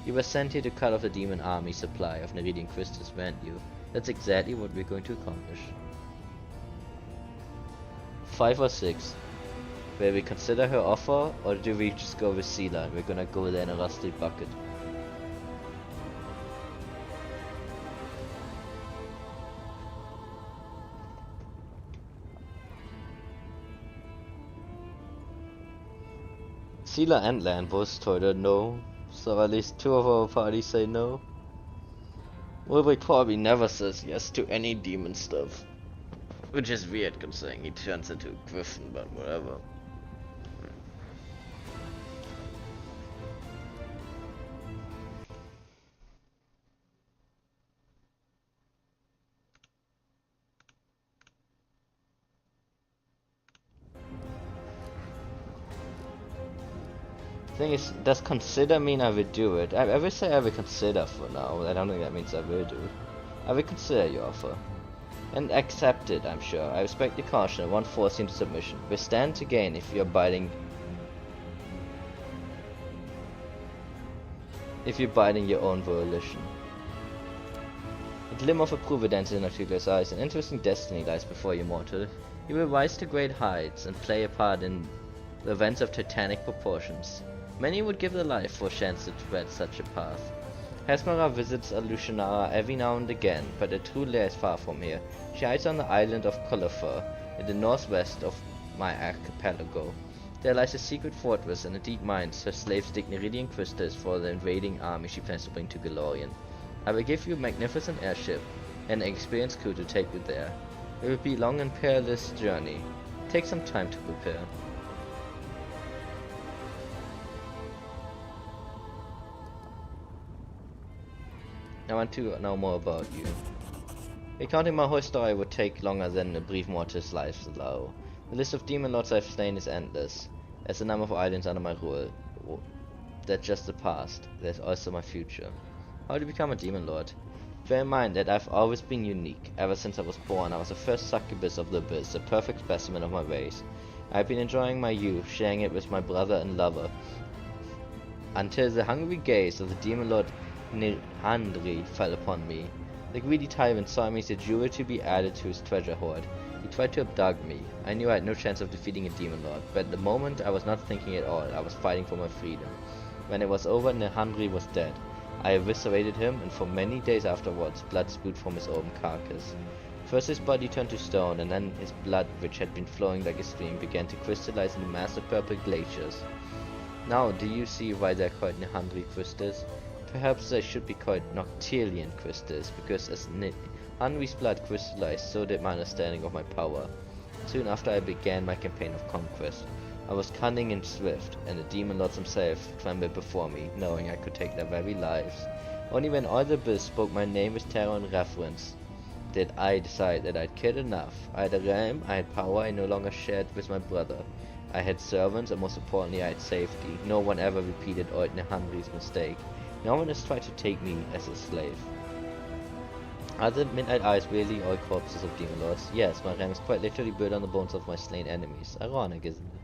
You were sent here to cut off the demon army supply of Neridian crystals, weren't you? That's exactly what we're going to accomplish. 5 or 6. Will we consider her offer, or do we just go with Sela and we're gonna go there in a rusty bucket? Sela and Lan both told her no, so at least 2 of our party say no. Ulrich probably never says yes to any demon stuff. Which is weird considering he turns into a griffin, but whatever. Thing is, does consider mean I will do it? I will say I will consider for now, but I don't think that means I will do it. I will consider your offer. And accept it, I'm sure. I respect your caution and won't force you into submission. We stand to gain if you're biting your own volition. A glimmer of approval dances in Artugla's eyes. An interesting destiny lies before you, mortal. You will rise to great heights and play a part in the events of titanic proportions. Many would give their life for a chance to tread such a path. Hesmera visits Alushanara every now and again, but her true lair is far from here. She hides on the island of Colofur, in the northwest of my archipelago. There lies a secret fortress and a deep mines. Her slaves dig Neridian crystals for the invading army she plans to bring to Galorian. I will give you a magnificent airship and an experienced crew to take you there. It will be a long and perilous journey. Take some time to prepare. I want to know more about you. Recounting my whole story would take longer than a brief mortal's life allow. The list of demon lords I've slain is endless, as the number of islands under my rule. That's just the past. There's also my future. How to become a demon lord? Bear in mind that I've always been unique. Ever since I was born, I was the first succubus of the abyss, a perfect specimen of my race. I've been enjoying my youth, sharing it with my brother and lover, until the hungry gaze of the demon lord Nirhandri fell upon me. The greedy tyrant saw me as a jewel to be added to his treasure hoard. He tried to abduct me. I knew I had no chance of defeating a demon lord, but at the moment I was not thinking at all. I was fighting for my freedom. When it was over, Nirhandri was dead. I eviscerated him, and for many days afterwards, blood spewed from his open carcass. First his body turned to stone, and then his blood, which had been flowing like a stream, began to crystallize into massive purple glaciers. Now, do you see why they are called Nirhandri crystals? Perhaps they should be called Noctilian crystals, because as Nirhandri's blood crystallized, so did my understanding of my power. Soon after I began my campaign of conquest. I was cunning and swift, and the demon lords themselves trembled before me, knowing I could take their very lives. Only when all the abyss spoke my name with terror and reverence did I decide that I'd killed enough. I had a realm, I had power I no longer shared with my brother. I had servants, and most importantly I had safety. No one ever repeated old Nirhandri's mistake. No one has tried to take me as a slave. Are the midnight eyes really all corpses of demon lords? Yes, my realm is quite literally built on the bones of my slain enemies. Ironic, isn't it?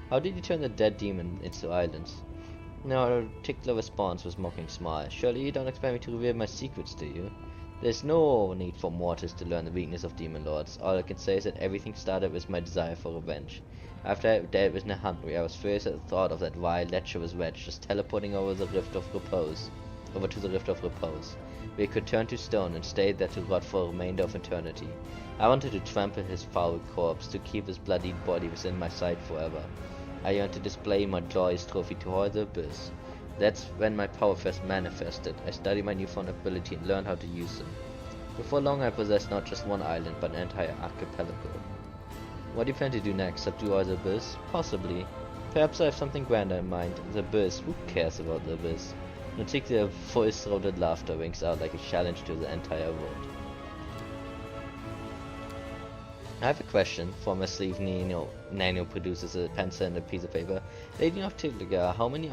How did you turn the dead demon into islands? No particular response was mocking smile. Surely you don't expect me to reveal my secrets, do you? There's no need for mortals to learn the weakness of demon lords. All I can say is that everything started with my desire for revenge. After I dealt with Nirhandri, I was furious at the thought of that vile, lecherous wretch just teleporting over to the Rift of Repose, where he could turn to stone and stay there to rot for the remainder of eternity. I wanted to trample his foul corpse, to keep his bloodied body within my sight forever. I yearned to display my glorious trophy to all the abyss. That's when my power first manifested. I studied my newfound ability and learned how to use them. Before long I possessed not just one island, but an entire archipelago. What do you plan to do next? Subdue all the abyss? Possibly. Perhaps I have something grander in mind. The abyss? Who cares about the abyss? Notik's full-throated laughter rings out like a challenge to the entire world. I have a question. From a sleeve, Nano produces a pencil and a piece of paper. Lady Noctilia, how many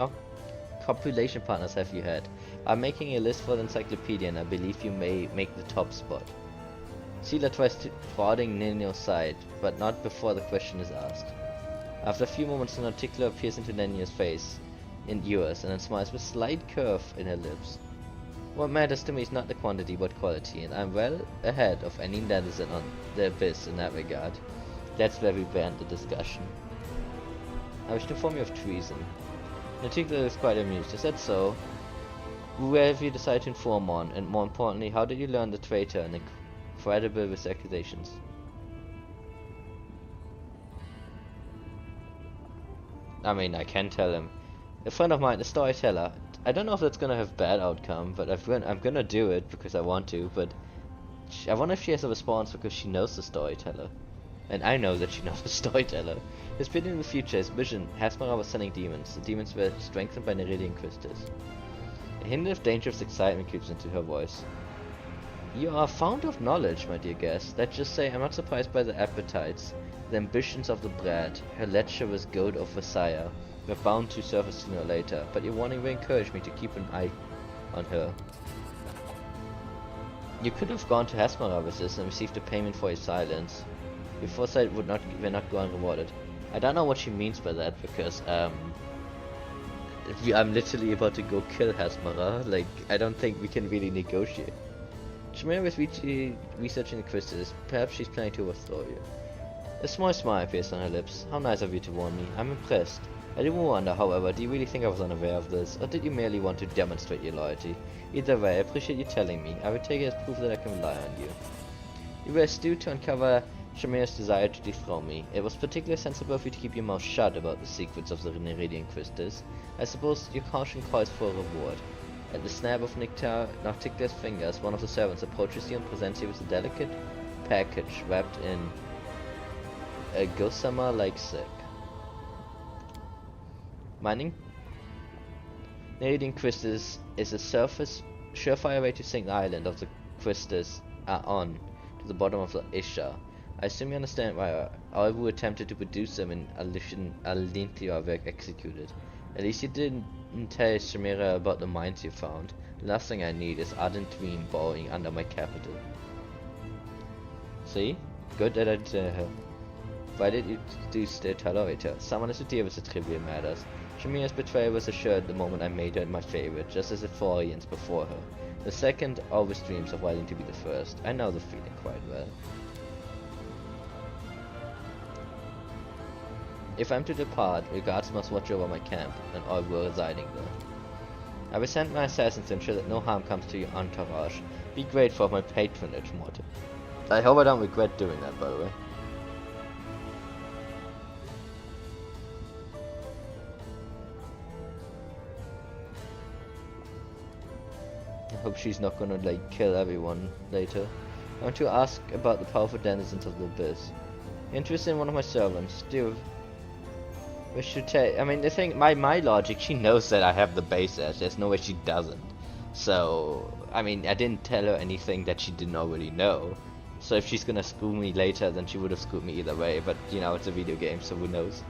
copulation partners have you had? I'm making a list for the encyclopedia and I believe you may make the top spot. Sela tries prodding Nino's side, but not before the question is asked. After a few moments, Noctilia peers into Nino's face, in yours, and then smiles with a slight curve in her lips. What matters to me is not the quantity but quality, and I'm well ahead of any denizen on the abyss in that regard. That's where we end the discussion. I wish to inform you of treason. Noctilia is quite amused. Is that so? Who have you decided to inform on, and more importantly, how did you learn the traitor and incredible with accusations? I mean, I can tell him. A friend of mine, a storyteller. I don't know if that's gonna have bad outcome, but I'm gonna do it because I want to, but I wonder if she has a response because she knows the storyteller. And I know that she knows the storyteller. His been in the future, his vision, Hasmara was sending demons. The demons were strengthened by Neridian crystals. A hint of dangerous excitement creeps into her voice. You are fond of knowledge, my dear guest. Let's just say I'm not surprised by the appetites, the ambitions of the brat, her lecherous goad of Messiah. We're bound to surface sooner or later, but your warning will encourage me to keep an eye on her. You could have gone to Hasmara with this and received a payment for your silence. Your foresight will not go unrewarded. I don't know what she means by that, because I'm literally about to go kill Hasmara. Like, I don't think we can really negotiate. Chimera was researching the crystals. Perhaps she's planning to overthrow you. A small smile appears on her lips. How nice of you to warn me. I'm impressed. I do wonder, however, do you really think I was unaware of this, or did you merely want to demonstrate your loyalty? Either way, I appreciate you telling me. I will take it as proof that I can rely on you. You were astute to uncover Shamira's desire to dethrone me. It was particularly sensible of you to keep your mouth shut about the secrets of the Neridian crystals. I suppose your caution calls for a reward. At the snap of Noctilia's fingers, one of the servants approaches you and presents you with a delicate package wrapped in a gossamer-like silk. Mining Neridian crystals is a surefire way to sink the island of the crystals on to the bottom of the Isha. I assume you understand why all who attempted to produce them in Alintia were executed. At least you didn't tell Shamira about the mines you found. The last thing I need is ardent dream bowing under my capital. See? Good that I did her. Why did you still tolerate her? Someone has to deal with the trivial matters. Jameer's betrayal was assured the moment I made her my favorite, just as if for audience before her. The second always dreams of wanting to be the first. I know the feeling quite well. If I'm to depart, your guards must watch over my camp, and all were residing there. I will send my assassins to ensure that no harm comes to your entourage. Be grateful for my patronage, mortal. I hope I don't regret doing that, by the way. I hope she's not gonna like kill everyone later. I want to ask about the powerful denizens of the abyss. Interested in one of my servants, do we should take. I mean, the thing, my logic, she knows that I have the base edge. There's no way she doesn't. So, I mean, I didn't tell her anything that she didn't already know. So if she's gonna screw me later, then she would have screwed me either way. But you know, it's a video game, so who knows?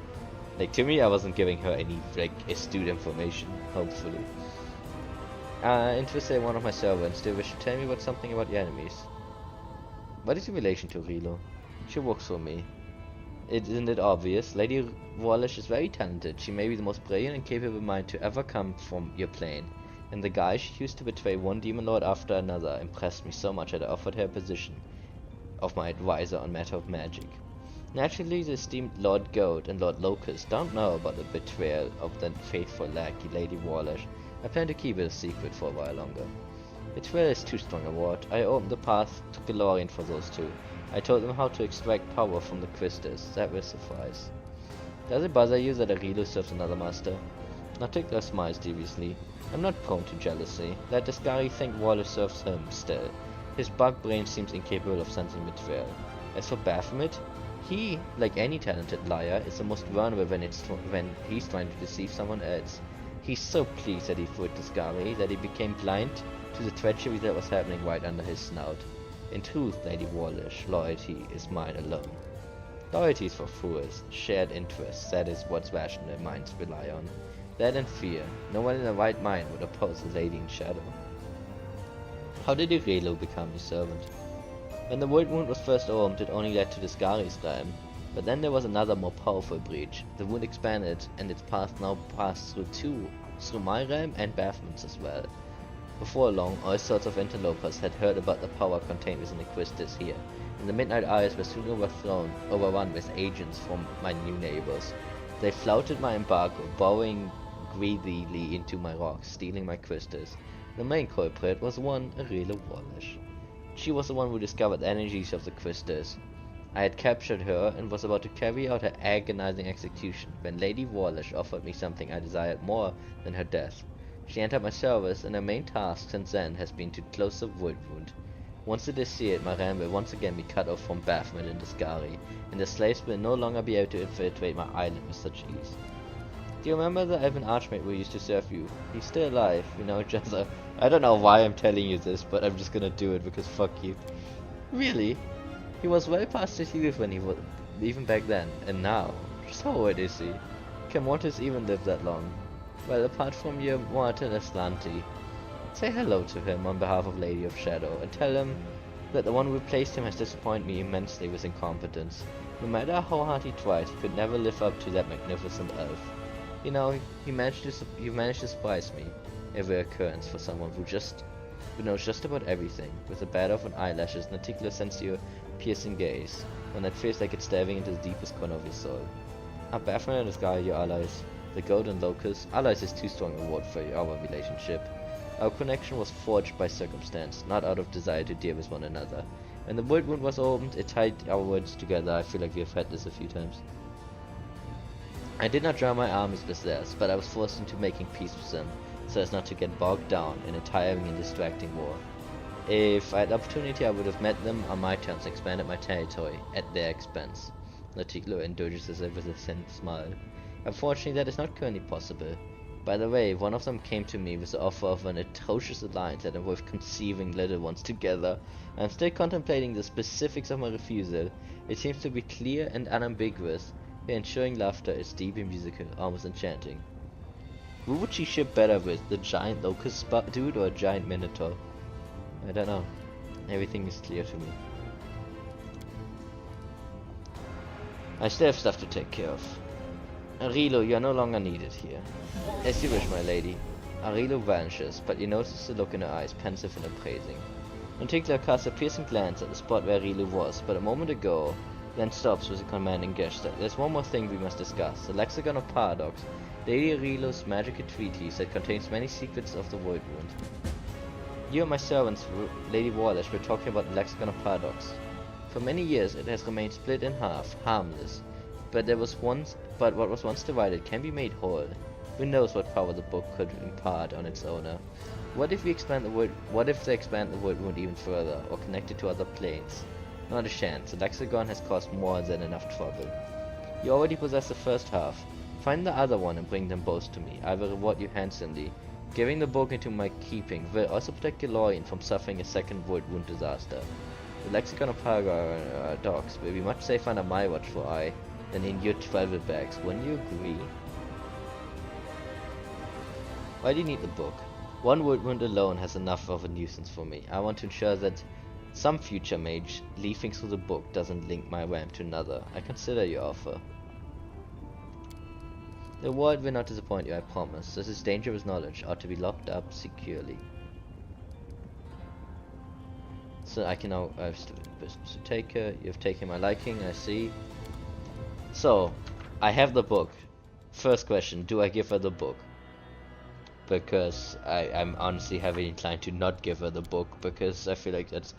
Like, to me, I wasn't giving her any like astute information. Hopefully. Interested in one of my servants, do you wish to tell me something about your enemies? What is your relation to Rilo? She works for me. Isn't it obvious? Lady Wallace is very talented. She may be the most brilliant and capable mind to ever come from your plane. And the guy she used to betray one demon lord after another impressed me so much that I offered her a position of my advisor on matter of magic. Naturally, the esteemed Lord Goat and Lord Locust don't know about the betrayal of the faithful lackey Lady Wallace. I plan to keep it a secret for a while longer. Betrayal is too strong a word. I opened the path to Galorian for those two. I told them how to extract power from the crystals. That will suffice. Does it bother you that Arilu serves another master? Natikla smiles deviously. I'm not prone to jealousy. Let Discari think Wallace serves him still. His bug brain seems incapable of sensing betrayal. As for Baphomet, he, like any talented liar, is the most vulnerable when he's trying to deceive someone else. He's so pleased that he fooled Discari that he became blind to the treachery that was happening right under his snout. In truth, Lady Wallace, loyalty is mine alone. Loyalty is for fools. Shared interests, that is what rational minds rely on. That and fear. No one in their right mind would oppose a lady in shadow. How did Irelo become your servant? When the Void Wound was first opened, it only led to Discari's realm. But then there was another more powerful breach. The wound expanded, and its path now passed through my realm and Baphomet's as well. Before long, all sorts of interlopers had heard about the power contained within the crystals here, and the Midnight Isles were soon overrun with agents from my new neighbors. They flouted my embargo, burrowing greedily into my rocks, stealing my crystals. The main culprit was one Arela Wallace. She was the one who discovered the energies of the crystals. I had captured her and was about to carry out her agonizing execution when Lady Wallace offered me something I desired more than her death. She entered my service, and her main task since then has been to close the Void Wound. Once it is sealed, my realm will once again be cut off from Baphomet and Discari, and the slaves will no longer be able to infiltrate my island with such ease. Do you remember the elven archmage who used to serve you? He's still alive, we know each other. I don't know why I'm telling you this, but I'm just gonna do it because fuck you. Really? He was well past his youth when he was, even back then, and now, just how old is he? Can mortals even live that long? Well, apart from your mortal Aslanti, say hello to him on behalf of Lady of Shadow, and tell him that the one who replaced him has disappointed me immensely with incompetence. No matter how hard he tried, he could never live up to that magnificent elf. You know, you managed to surprise me. Every occurrence for someone who knows just about everything, with a bed of eyelashes and a tickler sense to your piercing gaze, one that feels like it's diving into the deepest corner of your soul. Are Baphomet and Discari your allies? The Goat and Locust? Allies is too strong a word for our relationship. Our connection was forged by circumstance, not out of desire to deal with one another. When the Void Wound was opened, it tied our words together. I feel like we have had this a few times. I did not join my armies with theirs, but I was forced into making peace with them, so as not to get bogged down in a tiring and distracting war. If I had the opportunity, I would have met them on my terms and expanded my territory at their expense. Latiklo indulges us with a thin smile. Unfortunately, that is not currently possible. By the way, one of them came to me with the offer of an atrocious alliance that involved conceiving little ones together. I am still contemplating the specifics of my refusal. It seems to be clear and unambiguous. Her ensuring laughter is deep and musical, almost enchanting. Who would she ship better with, the giant locust dude or a giant minotaur? I don't know. Everything is clear to me. I still have stuff to take care of. Arilo, you are no longer needed here. As you wish, my lady. Arilo vanishes, but you notice the look in her eyes, pensive and appraising. Antigua casts a piercing glance at the spot where Arilo was, but a moment ago, then stops with a commanding gesture. There's one more thing we must discuss. The Lexicon of Paradox, Lady Arilo's magical treatise that contains many secrets of the Void Wound. You and my servants, Lady Warlash, were talking about the Lexicon of Paradox. For many years it has remained split in half, harmless. But what was once divided can be made whole. Who knows what power the book could impart on its owner? What if they expand the Void Wound even further, or connect it to other planes? Not a chance. The Lexicon has caused more than enough trouble. You already possess the first half. Find the other one and bring them both to me. I will reward you handsomely. Giving the book into my keeping will also protect Galorian from suffering a second Void Wound disaster. The Lexicon of Paradox will be much safer under my watchful eye than in your travel bags. Wouldn't you agree? Why do you need the book? One Void Wound alone has enough of a nuisance for me. I want to ensure that some future mage leafing through the book doesn't link my ramp to another. I consider your offer. The world will not disappoint you, I promise. This is dangerous knowledge, ought to be locked up securely. So I can now have business to take her. You have taken my liking, I see. So, I have the book. First question, do I give her the book? Because I'm honestly heavily inclined to not give her the book, because I feel like that's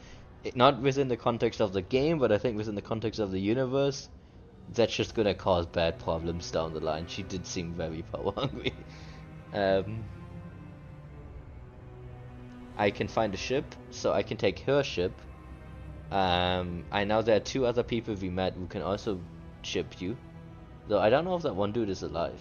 not within the context of the game, but I think within the context of the universe, that's just gonna cause bad problems down the line. She did seem very power hungry. I can find a ship, so I can take her ship. I know there are 2 other people we met who can also ship you, though I don't know if that one dude is alive.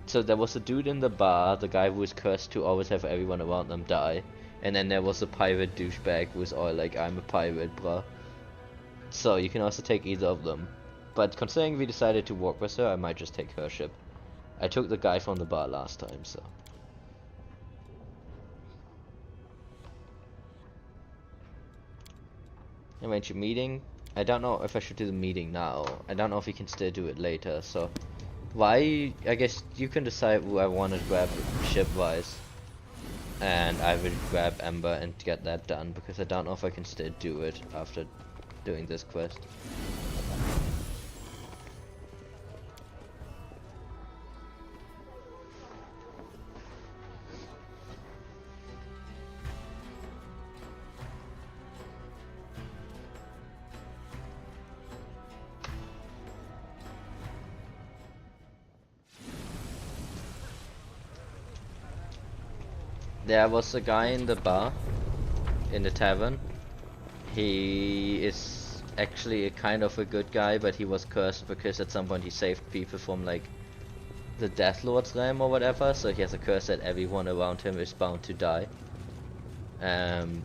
So there was a dude in the bar, the guy who was cursed to always have everyone around them die. And then there was a pirate douchebag who was all like, I'm a pirate, bruh. So you can also take either of them. But considering we decided to walk with her, I might just take her ship. I took the guy from the bar last time, so. Arrange a meeting. I don't know if I should do the meeting now. I don't know if we can still do it later, so. Why? I guess you can decide who I want to grab ship-wise. And I will grab Ember and get that done, because I don't know if I can still do it after doing this quest. There was a guy in the bar, in the tavern. He is actually a kind of a good guy, but he was cursed because at some point he saved people from like the Death Lord's realm or whatever, so he has a curse that everyone around him is bound to die.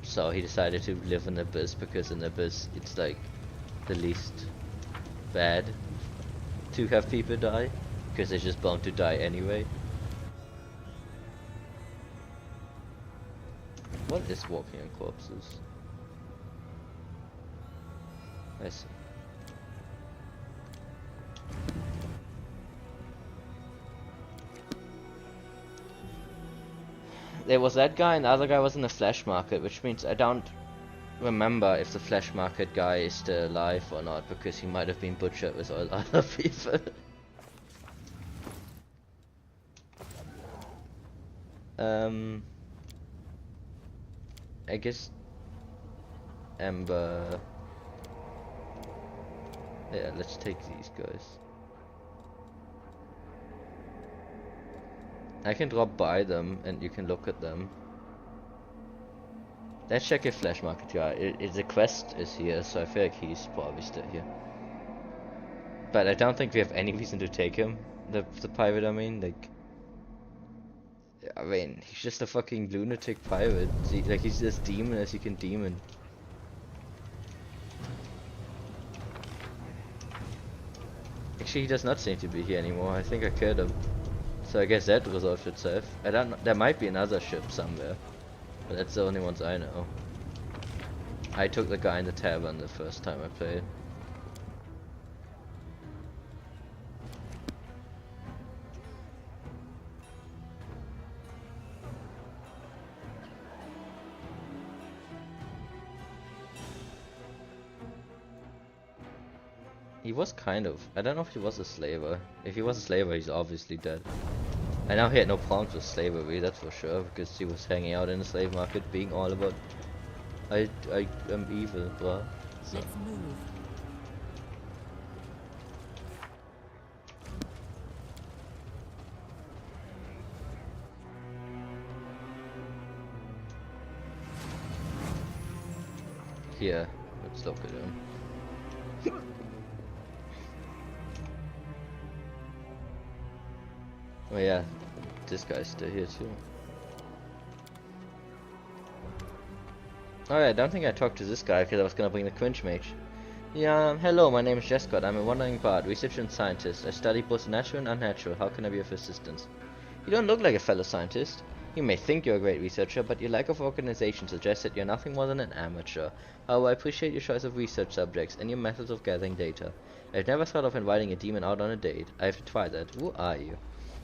So he decided to live in Abyss, because in Abyss it's like the least bad to have people die, because they're just bound to die anyway. What is walking on corpses? I see. There was that guy, and the other guy was in the flesh market, which means I don't remember if the flesh market guy is still alive or not, because he might have been butchered with all other people. I guess Ember. Yeah, let's take these guys. I can drop by them and you can look at them. Let's check if Flesh Market guy. The quest is here, so I feel like he's probably still here. But I don't think we have any reason to take him. The pirate, I mean, like. I mean, he's just a fucking lunatic pirate. Like, he's as demon as you can demon. Actually, he does not seem to be here anymore. I think I killed him. So I guess that resolved itself. I don't know. There might be another ship somewhere. But that's the only ones I know. I took the guy in the tavern the first time I played. He was kind of. I don't know if he was a slaver. If he was a slaver, he's obviously dead. I know he had no problems with slavery, that's for sure, because he was hanging out in the slave market, being all about, I am evil, blah. So. Let's move. Here, let's look at him. Oh yeah, this guy's still here too. Alright, I don't think I talked to this guy because I was gonna bring the cringe mage. Yeah, hello, my name is Jescott. I'm a wandering bard, researcher and scientist. I study both natural and unnatural. How can I be of assistance? You don't look like a fellow scientist. You may think you're a great researcher, but your lack of organization suggests that you're nothing more than an amateur. However, I appreciate your choice of research subjects and your methods of gathering data. I've never thought of inviting a demon out on a date. I have to try that. Who are you?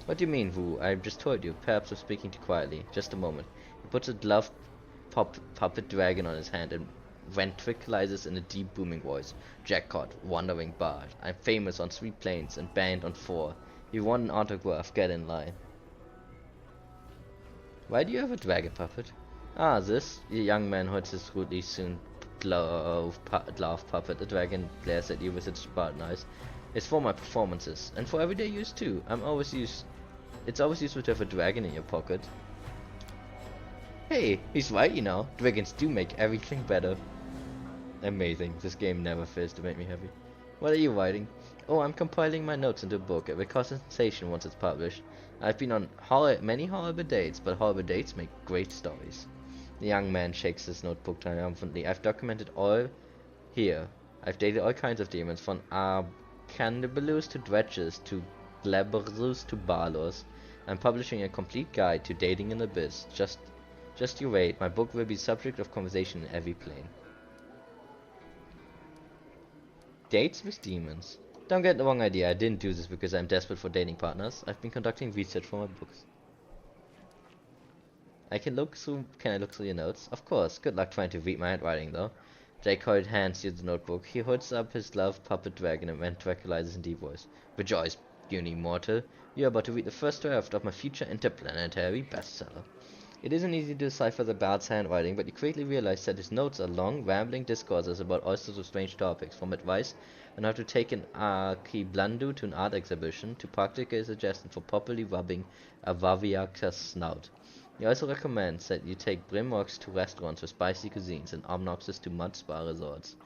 What do you mean, Wu? I've just told you. Perhaps I'm speaking too quietly. Just a moment. He puts a gloved puppet dragon on his hand and ventricalizes in a deep booming voice. Jackpot, wandering bard. I'm famous on 3 planes and banned on 4. You want an autograph? Get in line. Why do you have a dragon puppet? Ah, this? The young man holds his rudely soon glove puppet. The dragon glares at you with its spartan eyes. It's for my performances, and for everyday use too. It's always useful to have a dragon in your pocket. Hey, he's right, you know. Dragons do make everything better. Amazing. This game never fails to make me happy. What are you writing? Oh, I'm compiling my notes into a book. It will cause a sensation once it's published. I've been on many horrible dates, but horrible dates make great stories. The young man shakes his notebook triumphantly. I've documented all here. I've dated all kinds of demons, from Cannibalus to Dredges to Glaberus to Balos. I'm publishing a complete guide to dating in the abyss. Just you wait. My book will be subject of conversation in every plane. Dates with demons. Don't get the wrong idea. I didn't do this because I'm desperate for dating partners. I've been conducting research for my books. Can I look through your notes? Of course. Good luck trying to read my handwriting, though. Jacquard hands you the notebook. He holds up his gloved puppet dragon and ventricalizes in deep voice. Rejoice, puny mortal. You are about to read the first draft of my future interplanetary bestseller. It isn't easy to decipher the bard's handwriting, but you quickly realize that his notes are long, rambling discourses about all sorts of strange topics, from advice on how to take an archiblandu to an art exhibition, to practical suggestions for properly rubbing a Vaviaka's snout. He also recommends that you take Brimworks to restaurants with spicy cuisines and Omnoxus to mud spa resorts.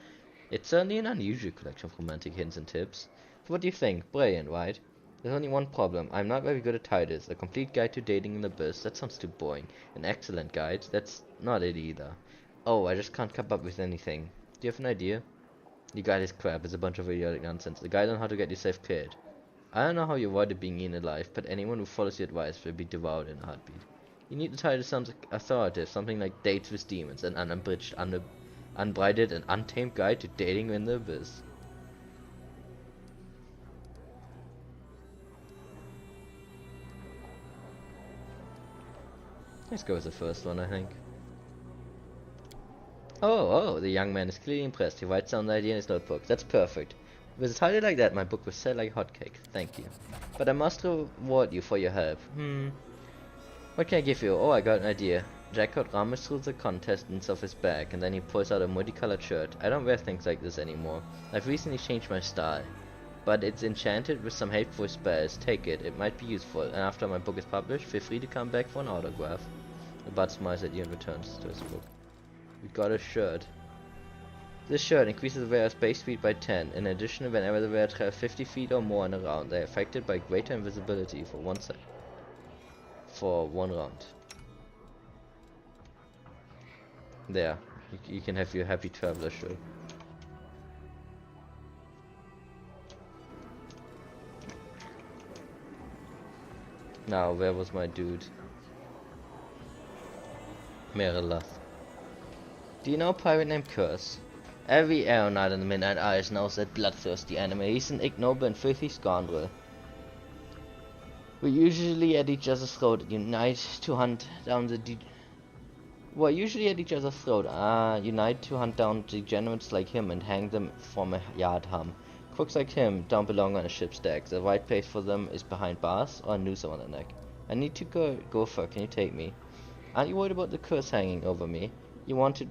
It's certainly an unusual collection of romantic hints and tips. So what do you think? Brilliant, right? There's only one problem. I'm not very good at titles. A complete guide to dating in the abyss, that sounds too boring. An excellent guide, that's not it either. Oh, I just can't come up with anything. Do you have an idea? The guide is crap. It's a bunch of idiotic nonsense. The guide on how to get yourself killed. I don't know how you avoided being eaten alive, but anyone who follows your advice will be devoured in a heartbeat. You need to title something authoritative, something like Dates with Demons, an unabridged, unbridled, and untamed guide to dating in the abyss. Let's go with the first one, I think. Oh, the young man is clearly impressed. He writes down the idea in his notebook. That's perfect. With a title like that, my book will sell like hotcake. Thank you. But I must reward you for your help. What can I give you? Oh, I got an idea. Jackpot rummaged through the contents of his bag, and then he pulls out a multicolored shirt. I don't wear things like this anymore. I've recently changed my style. But it's enchanted with some helpful spells. Take it. It might be useful. And after my book is published, feel free to come back for an autograph. The bard smiles at you and returns to his book. We got a shirt. This shirt increases the wearer's base speed by 10. In addition, whenever the wearer travels 50 feet or more in a round, they are affected by greater invisibility for 1 second. For 1 round. There. You can have your happy traveler shirt. Now, where was my dude? Merilath. Do you know a pirate named Curse? Every aeronaut in the Midnight Isles knows that bloodthirsty enemy. He's an ignoble and filthy scoundrel. We usually at each other's throat unite to hunt down the degenerates like him and hang them from a yard hum. Folks like him don't belong on a ship's deck. The right place for them is behind bars or a noose around the neck. I need to go for. Can you take me? Aren't you worried about the curse hanging over me? You want to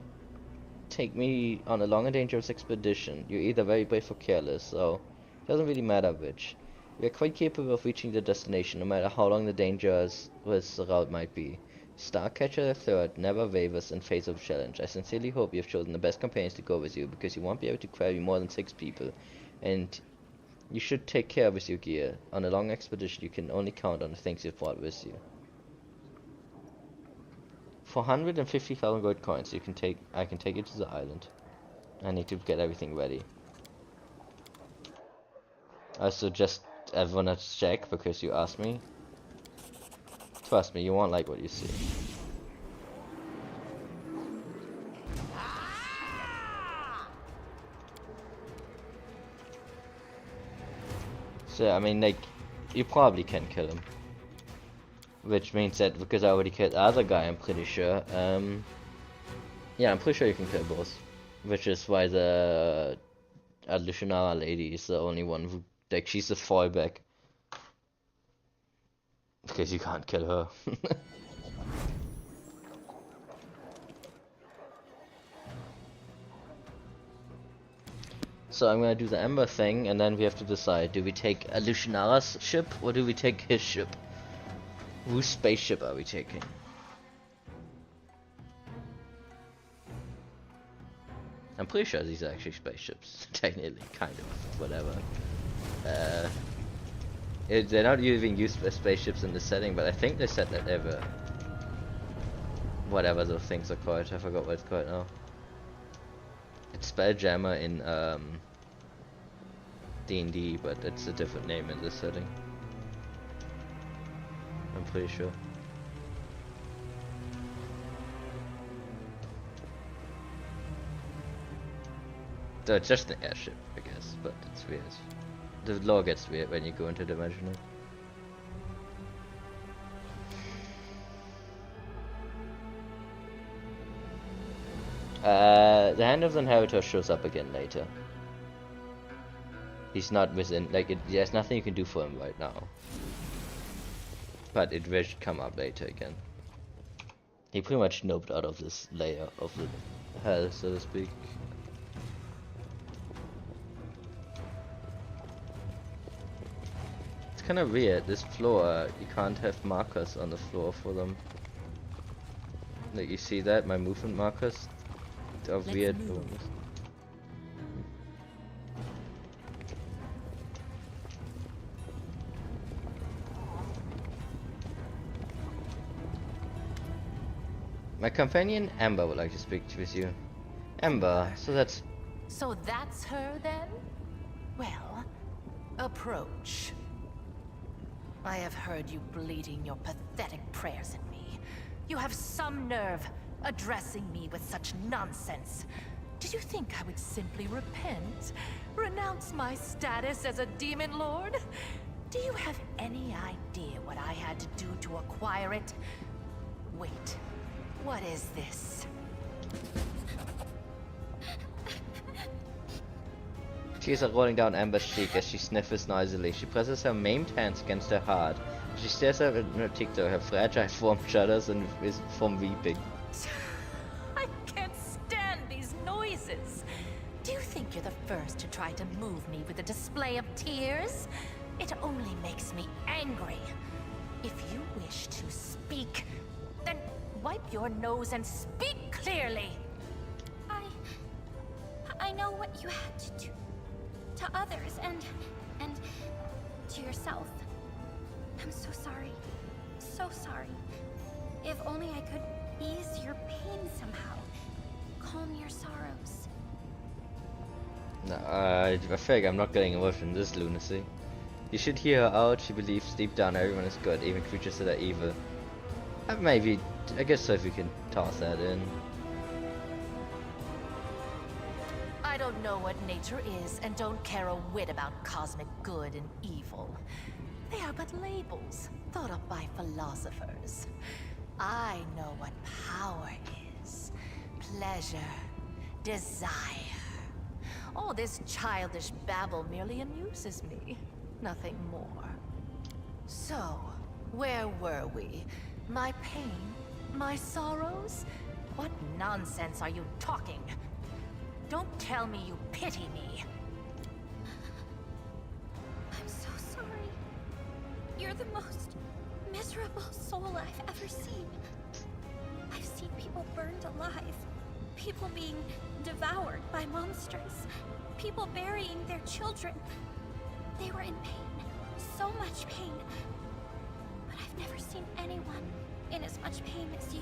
take me on a long and dangerous expedition. You're either very brave or careless, so it doesn't really matter which. We are quite capable of reaching the destination, no matter how long the dangerous route might be. Starcatcher III never wavers in face of challenge. I sincerely hope you have chosen the best companions to go with you, because you won't be able to carry more than 6 people, and you should take care with your gear. On a long expedition, you can only count on the things you've brought with you. 450,000 gold coins. I can take you to the island. I need to get everything ready. Also, just I wanna check because you asked me. Trust me, you won't like what you see. So, I mean, like, you probably can kill him. Which means that, because I already killed the other guy, I'm pretty sure, yeah, I'm pretty sure you can kill both. Which is why the Alushanara lady is the only one who, like, she's the fallback. Because you can't kill her. So I'm gonna do the Ember thing, and then we have to decide, do we take Alushanara's ship, or do we take his ship? Whose spaceship are we taking? I'm pretty sure these are actually spaceships, technically, kind of, whatever. They're not even used as spaceships in this setting, but I think they said that they were... whatever those things are called, I forgot what it's called now. It's Spelljammer in D&D, but it's a different name in this setting. I'm pretty sure. So it's just an airship, I guess, but it's weird. The lore gets weird when you go into dimensional. The Hand of the Inheritor shows up again later. He's not within, like, there's nothing you can do for him right now. But it will come up later again. He pretty much noped out of this layer of the hell, so to speak. It's kind of weird, this floor, you can't have markers on the floor for them. Like, you see that, my movement markers? They're weird. My companion Amber would like to speak with you. Amber, so that's her then? Well, approach. I have heard you bleating your pathetic prayers at me. You have some nerve addressing me with such nonsense. Did you think I would simply repent? Renounce my status as a demon lord? Do you have any idea what I had to do to acquire it? Wait, what is this? Tears are rolling down Amber's cheek as she sniffles noisily. She presses her maimed hands against her heart. She stares up at her TikTok. Her fragile form shudders and is from weeping. I can't stand these noises. Do you think you're the first to try to move me with a display of tears? It only makes me angry. If you wish to speak, then wipe your nose and speak clearly. I know what you had to do to others and to yourself. I'm so sorry. So sorry. If only I could ease your pain somehow. Calm your sorrows. No, I feel like I'm not getting involved in this lunacy. You should hear her out. She believes deep down everyone is good, even creatures that are evil. Maybe, I guess so if we can toss that in. I don't know what nature is and don't care a whit about cosmic good and evil. They are but labels thought up by philosophers. I know what power is. Pleasure. Desire. All this childish babble merely amuses me. Nothing more. So, where were we? My pain? My sorrows? What nonsense are you talking? Don't tell me you pity me. I'm so sorry. You're the most miserable soul I've ever seen. I've seen people burned alive. People being devoured by monsters. People burying their children. They were in pain. So much pain. But I've never seen anyone in as much pain as you.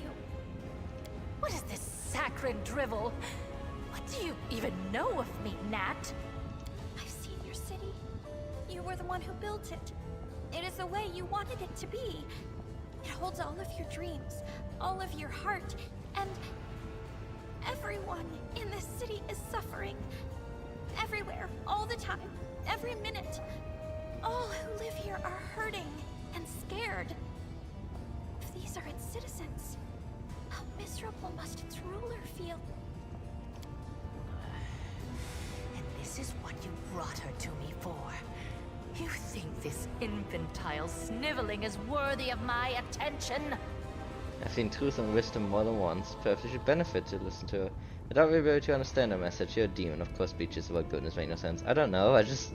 What is this sacred drivel? What do you even know of me, Nat? I've seen your city. You were the one who built it. It is the way you wanted it to be. It holds all of your dreams, all of your heart, and everyone in this city is suffering. Everywhere, all the time, every minute. All who live here are hurting and scared. If these are its citizens, how miserable must its ruler feel? And this is what you brought her to me for. You think this infantile sniveling is worthy of my attention? I've seen truth and wisdom more than once. Perhaps you should benefit to listen to her. I don't really be able to understand her message. You're a demon. Of course, speeches about goodness make no sense. I don't know. I just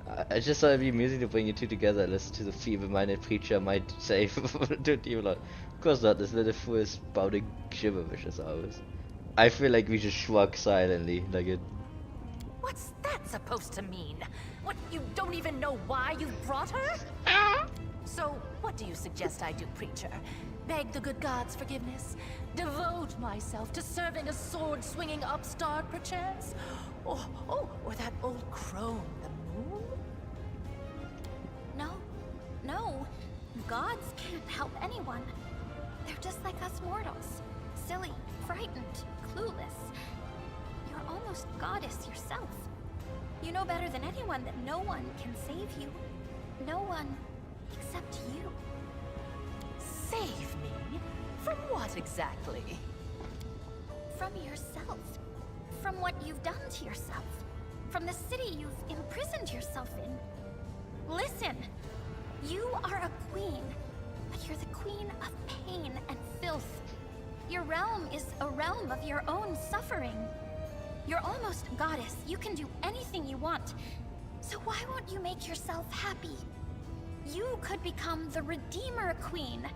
thought it'd be amusing to bring you two together. Listen to the feeble-minded preacher might say to a demon. Of course not. This little fool is spouting gibberish as always. I feel like we just shrug silently, like it. What's that supposed to mean? What, you don't even know why you brought her? So, what do you suggest I do, preacher? Beg the good gods' forgiveness? Devote myself to serving a sword-swinging upstart, perchance? Or that old crone, the moon? No. No. Gods can't help anyone. They're just like us mortals. Silly, frightened, clueless. You're almost goddess yourself. You know better than anyone that no one can save you. No one except you. Save me? From what exactly? From yourself. From what you've done to yourself. From the city you've imprisoned yourself in. Listen! You are a queen, but you're the queen of pain and filth. Your realm is a realm of your own suffering. You're almost goddess. You can do anything you want. So why won't you make yourself happy? You could become the Redeemer Queen.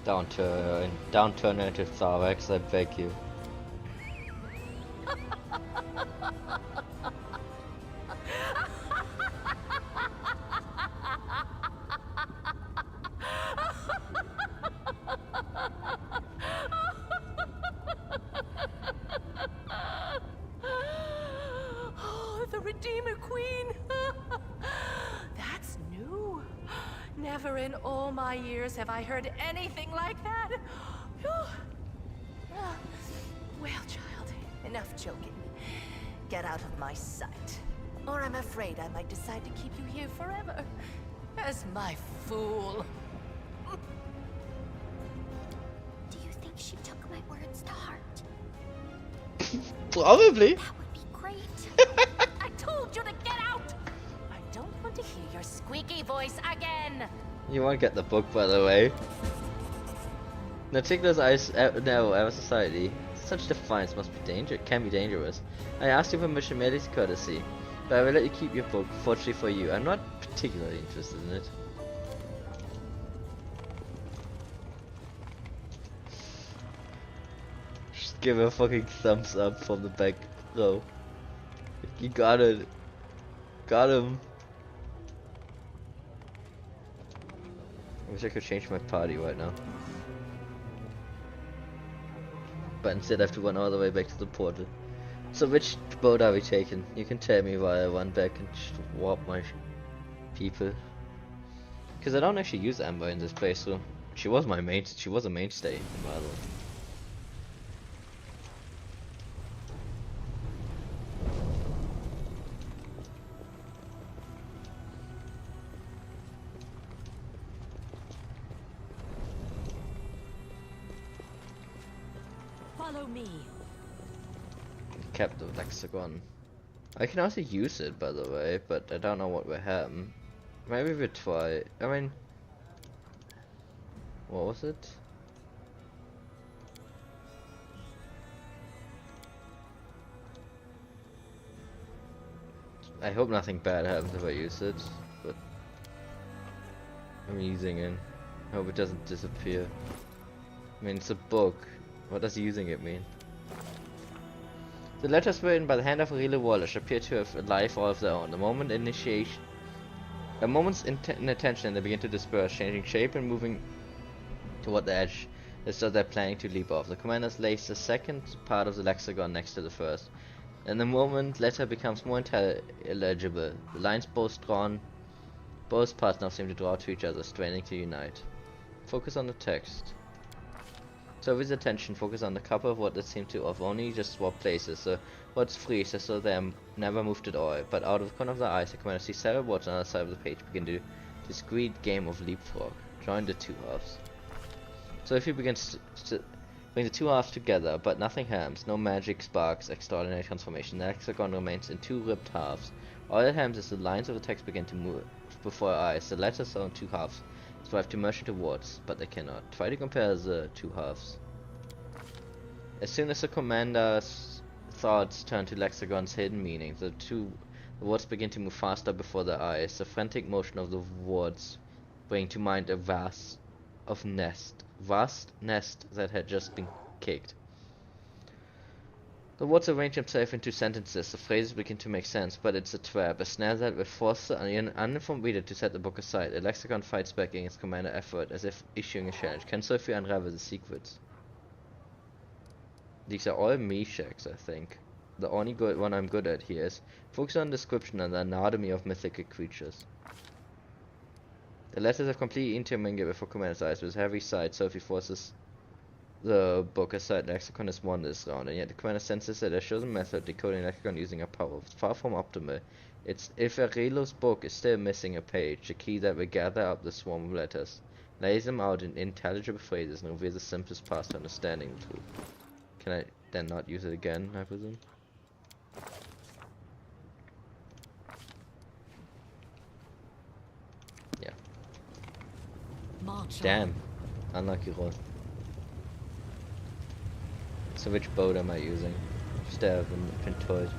Don't turn into Tharvex, I beg you. Oh, the Redeemer Queen! That's new. Never in all my years have I heard anything like that. Well, child, enough joking. Get out of my sight, or I'm afraid I might decide to keep you here forever as my fool. Do you think she took my words to heart? Probably. That would be great. I told you to get out! I don't want to hear your squeaky voice again! You won't get the book, by the way. Natikla's eyes narrow our society. Such defiance must be can be dangerous. I asked your permission merely as courtesy, but I will let you keep your book. Fortunately for you, I'm not particularly interested in it. Just give a fucking thumbs up from the back row. You got it. Got him. I wish I could change my party right now. But instead I have to run all the way back to the portal. So which boat are we taking? You can tell me while I run back and just warp my people. Because I don't actually use Amber in this playthrough. She was a mainstay in Marvel. Follow me. Kept the Lexicon. I can also use it, by the way, but I don't know what will happen. Maybe we try. I mean, what was it? I hope nothing bad happens if I use it, but I'm using it. I hope it doesn't disappear. I mean, it's a book. What does using it mean? The letters written by the hand of Rila Wallace appear to have a life all of their own. A moment's inattention and they begin to disperse, changing shape and moving toward the edge, as though they're planning to leap off. The commander lays the second part of the lexicon next to the first. And the moment letter becomes more illegible. The lines both parts now seem to draw to each other, straining to unite. Focus on the text. So with attention, focus on the couple of what that seem to have only just swapped places. So words freeze as though they never moved at all. But out of the corner of the eyes, the commander sees several words on the other side of the page begin to discrete game of leapfrog. Join the two halves. So if you begin to bring the two halves together, but nothing happens, no magic sparks, extraordinary transformation, the hexagon remains in two ripped halves. All that happens is the lines of the text begin to move before our eyes. The letters are in two halves. Strive to merge into words, but they cannot. Try to compare the two halves. As soon as the commander's thoughts turn to lexicons' hidden meaning, the words begin to move faster before their eyes. The frantic motion of the words bring to mind a vast nest that had just been kicked. The words arrange themselves into sentences, the phrases begin to make sense, but it's a trap, a snare that will force the uninformed reader to set the book aside. A lexicon fights back against commander effort, as if issuing a challenge. Can Sophie unravel the secrets? These are all me checks, I think. The only good one I'm good at here is focus on description and the anatomy of mythical creatures. The letters have completely intermingled before commander's eyes. With heavy sight, Sophie forces the book aside. Lexicon is wanders around, and yet the commander senses that a chosen method decoding lexicon using a power is far from optimal. It's if Arelo's book is still missing a page, the key that will gather up the swarm of letters, lays them out in intelligible phrases, and reveals the simplest path to understanding the truth. Can I then not use it again, I presume? Yeah. March Damn. Unlucky roll. So which boat am I using? Just haven't been told.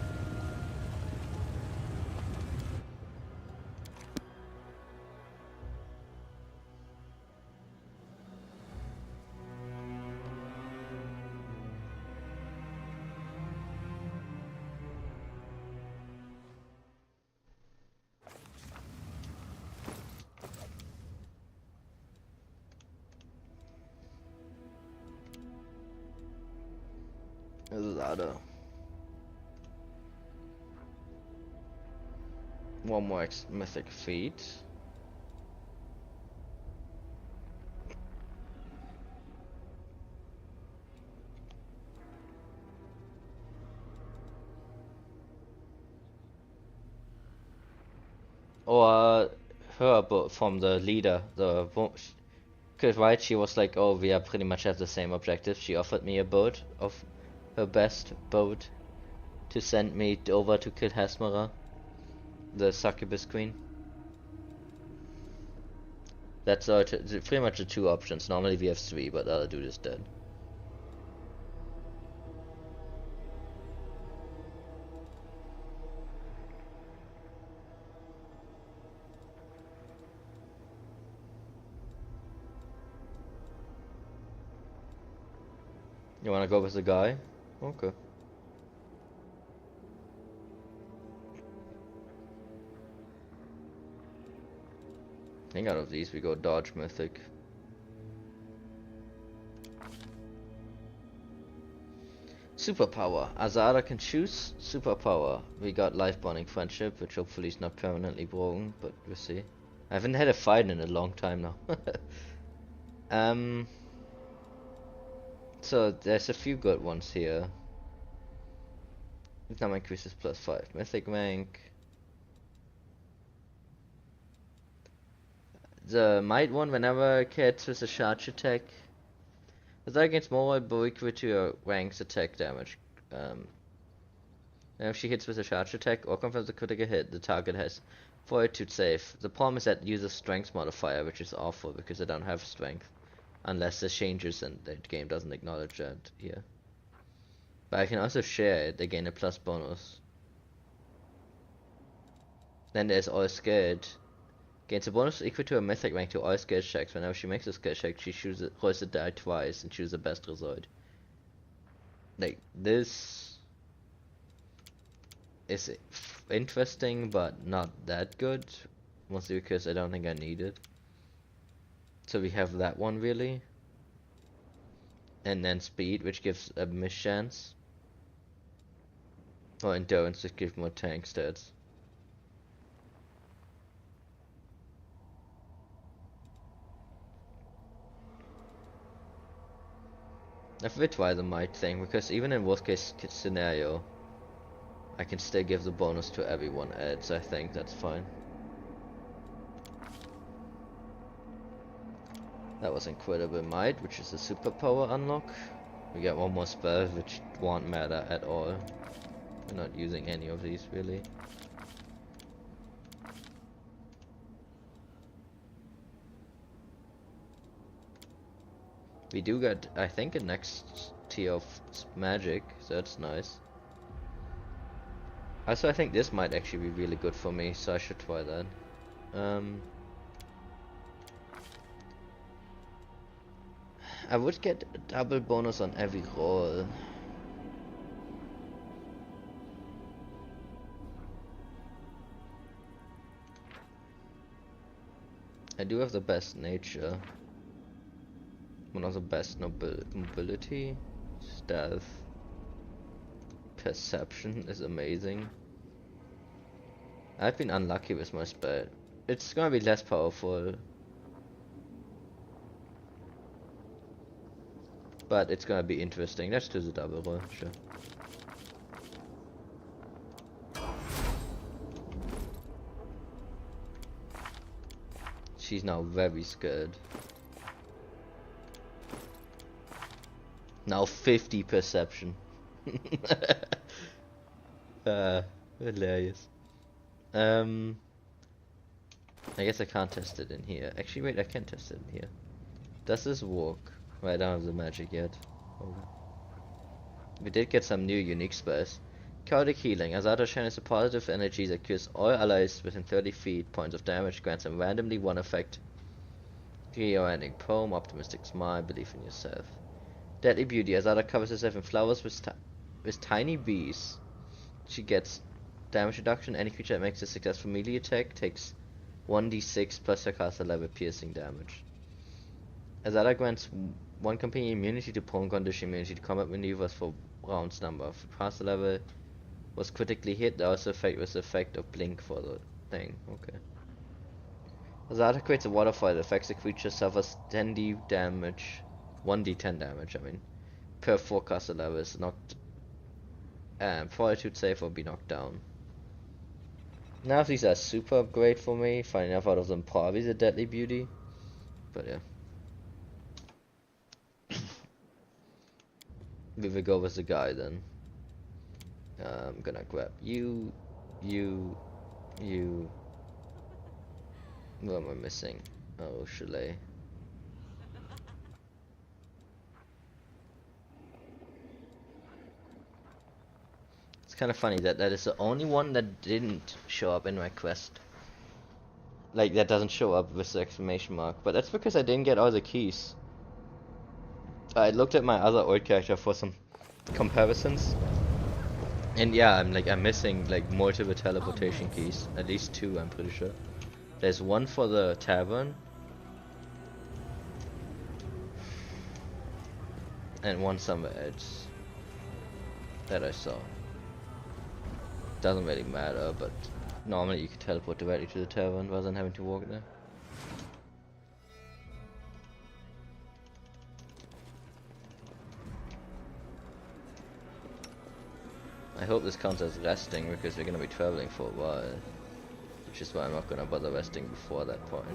There's a lot of... One more mythic feat. Or her boat from the leader, because right, she was like, oh, we are pretty much have the same objective. She offered me a boat of her best boat to send me over to kill Hesmera, the succubus queen. That's pretty much the two options. Normally we have three, but the other dude is dead. You wanna go with the guy? Okay. I think out of these we go dodge mythic. Superpower. Azada can choose superpower. We got life bonding friendship, which hopefully is not permanently broken, but we'll see. I haven't had a fight in a long time now. So there's a few good ones here. Now increases +5. Mythic rank. The might one whenever hits with a charge attack. Is that against more but equal to your rank's attack damage. And if she hits with a charge attack or confirms a critical hit, the target has fortitude save. The problem is that uses strength modifier, which is awful because I don't have strength. Unless there's changes and the game doesn't acknowledge that here. But I can also share it, they gain a plus bonus. Then there's All Scared. Gains a bonus equal to a mythic rank to all skill checks. Whenever she makes a skill check, she rolls the die twice and chooses the best result. Like, this is interesting, but not that good. Mostly because I don't think I need it. So we have that one really. And then speed, which gives a miss chance. Or endurance, which gives more tank stats. I've retry the might thing, because even in worst case scenario, I can still give the bonus to everyone else. I think that's fine. That was Incredible Might, which is a superpower unlock. We get one more spell, which won't matter at all. We're not using any of these, really. We do get, I think, a next tier of magic, so that's nice. Also, I think this might actually be really good for me, so I should try that. I would get a double bonus on every roll. I do have the best nature. One of the best mobility. Stealth. Perception is amazing. I've been unlucky with my spell. It's gonna be less powerful. But it's gonna be interesting. Let's do the double roll, sure. She's now very scared. Now 50 perception. Hilarious. I guess I can't test it in here. Actually, wait, I can test it in here. Does this work? Well, I don't have the magic yet. Okay. We did get some new unique spells. Chaotic Healing. Azada channels a positive energy that cures all allies within 30 feet. Points of damage. Grants them randomly one effect. Trio ending poem. Optimistic smile. Believe in yourself. Deadly Beauty. Azada covers herself in flowers with tiny bees. She gets damage reduction. Any creature that makes a successful melee attack takes 1d6 plus her caster level piercing damage. Azada grants one companion immunity to prone condition, immunity to combat maneuvers for rounds number. If caster level was critically hit, the also effect was the effect of blink for the thing. Okay. Azada creates a waterfall that affects the creature, suffers 10d damage, 1d10 damage, I mean, per 4 caster level is knocked, fortitude save or be knocked down. None of these are super great for me. Finding enough out of them probably the Deadly Beauty, but yeah. We will go with the guy then. I'm gonna grab you. What am I missing? Oh, Chalet. It's kind of funny that that is the only one that didn't show up in my quest. Like, that doesn't show up with the exclamation mark. But that's because I didn't get all the keys. I looked at my other old character for some comparisons. And yeah, I'm missing like multiple teleportation keys. At least 2, I'm pretty sure. There's one for the tavern. And one somewhere else. That I saw. Doesn't really matter, but normally you can teleport directly to the tavern rather than having to walk there. I hope this counts as resting because we're gonna be traveling for a while, which is why I'm not gonna bother resting before that point.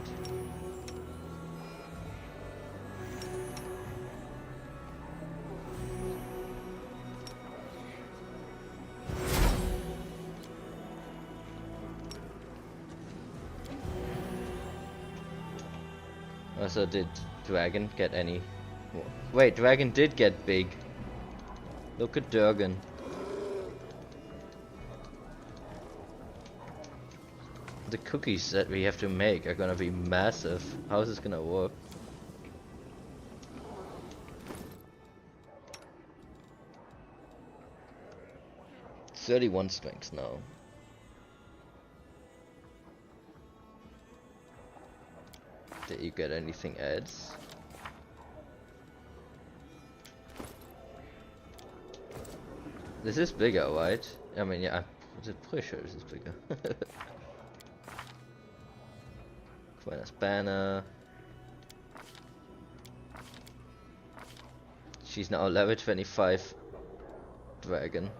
Also, did Dragon get any? Wait, Dragon did get big. Look at Durgan. The cookies that we have to make are gonna be massive. How is this gonna work? $31 strength now. Did you get anything else? This is bigger, right? I mean, yeah, I'm pretty sure this is bigger. Aquinas banner. She's now level 25 dragon.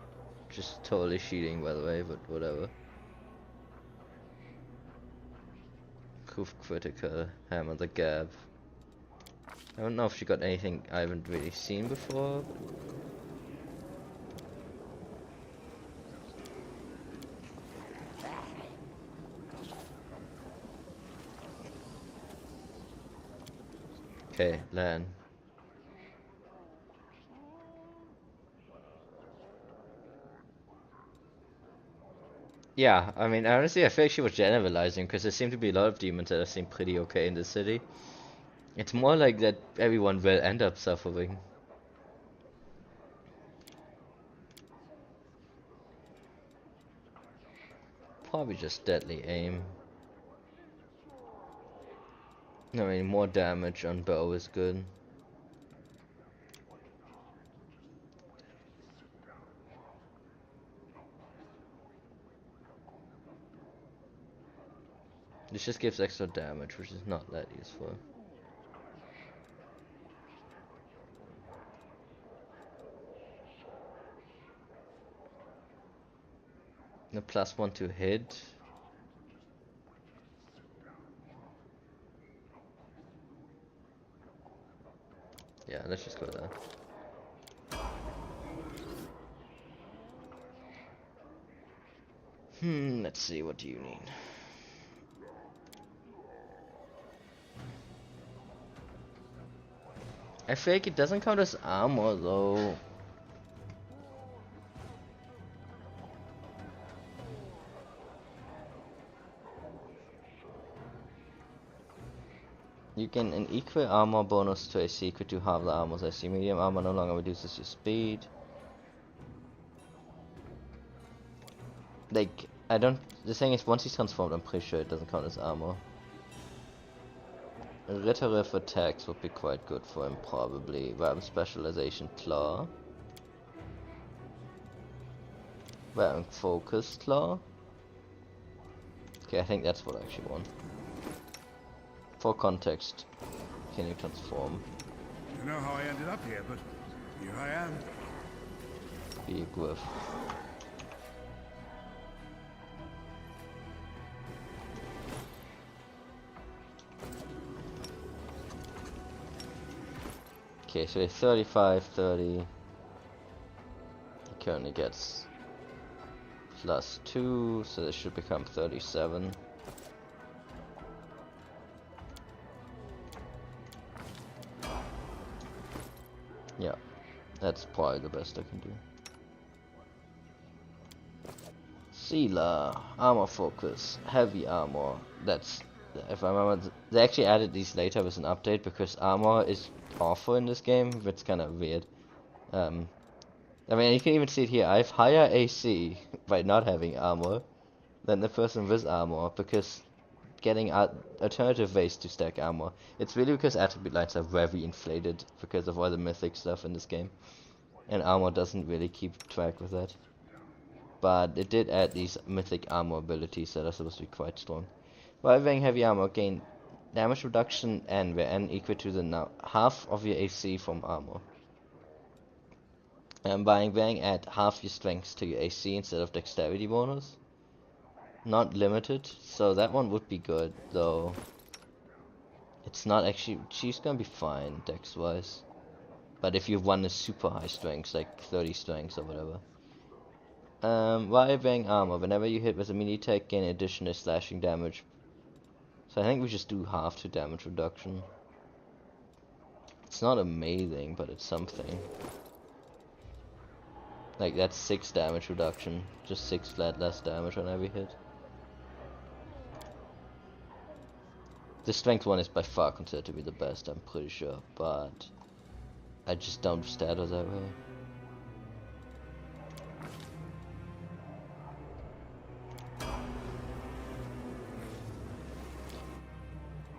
Just totally cheating, by the way, but whatever. Proof critical, hammer the gap. I don't know if she got anything I haven't really seen before. Okay, land. Yeah, I mean, honestly, I feel like she was generalizing because there seem to be a lot of demons that seem pretty okay in this city. It's more like that everyone will end up suffering. Probably just deadly aim. I mean, more damage on bow is good. This just gives extra damage, which is not that useful. The +1 to hit. Yeah, let's just go there. Let's see, what do you need? I feel like it doesn't count as armor though. You gain an equal armor bonus to AC equal to half the armor's AC. Medium armor no longer reduces your speed. Like, the thing is, once he's transformed, I'm pretty sure it doesn't count as armor. Rhetoric attacks would be quite good for him, probably. Weapon specialization, claw. Weapon focus, claw. Okay, I think that's what I actually want. For context, can you transform? You know how I ended up here, but here I am. Be a griff. Okay, so it's 35, 30. He currently gets +2, so this should become 37. Yeah, that's probably the best I can do. Sealer, armor focus, heavy armor. That's, if I remember, they actually added these later with an update because armor is awful in this game. It's kind of weird. I mean, you can even see it here. I have higher AC by not having armor than the person with armor because getting alternative ways to stack armor. It's really because attribute lines are very inflated because of all the mythic stuff in this game, and armor doesn't really keep track with that. But it did add these mythic armor abilities that are supposed to be quite strong. While wearing heavy armor, gain damage reduction and where n equal to the half of your AC from armor. And by wearing add half your strength to your AC instead of dexterity bonus. Not limited, so that one would be good, though it's not actually, she's gonna be fine dex wise. But if you want a super high strength, like 30 strength or whatever. While wearing armor, whenever you hit with a melee attack, gain additional slashing damage. So I think we just do half to damage reduction. It's not amazing, but it's something. Like, that's 6 damage reduction. Just 6 flat less damage on every hit. The strength one is by far considered to be the best, I'm pretty sure, but I just don't stat her that way.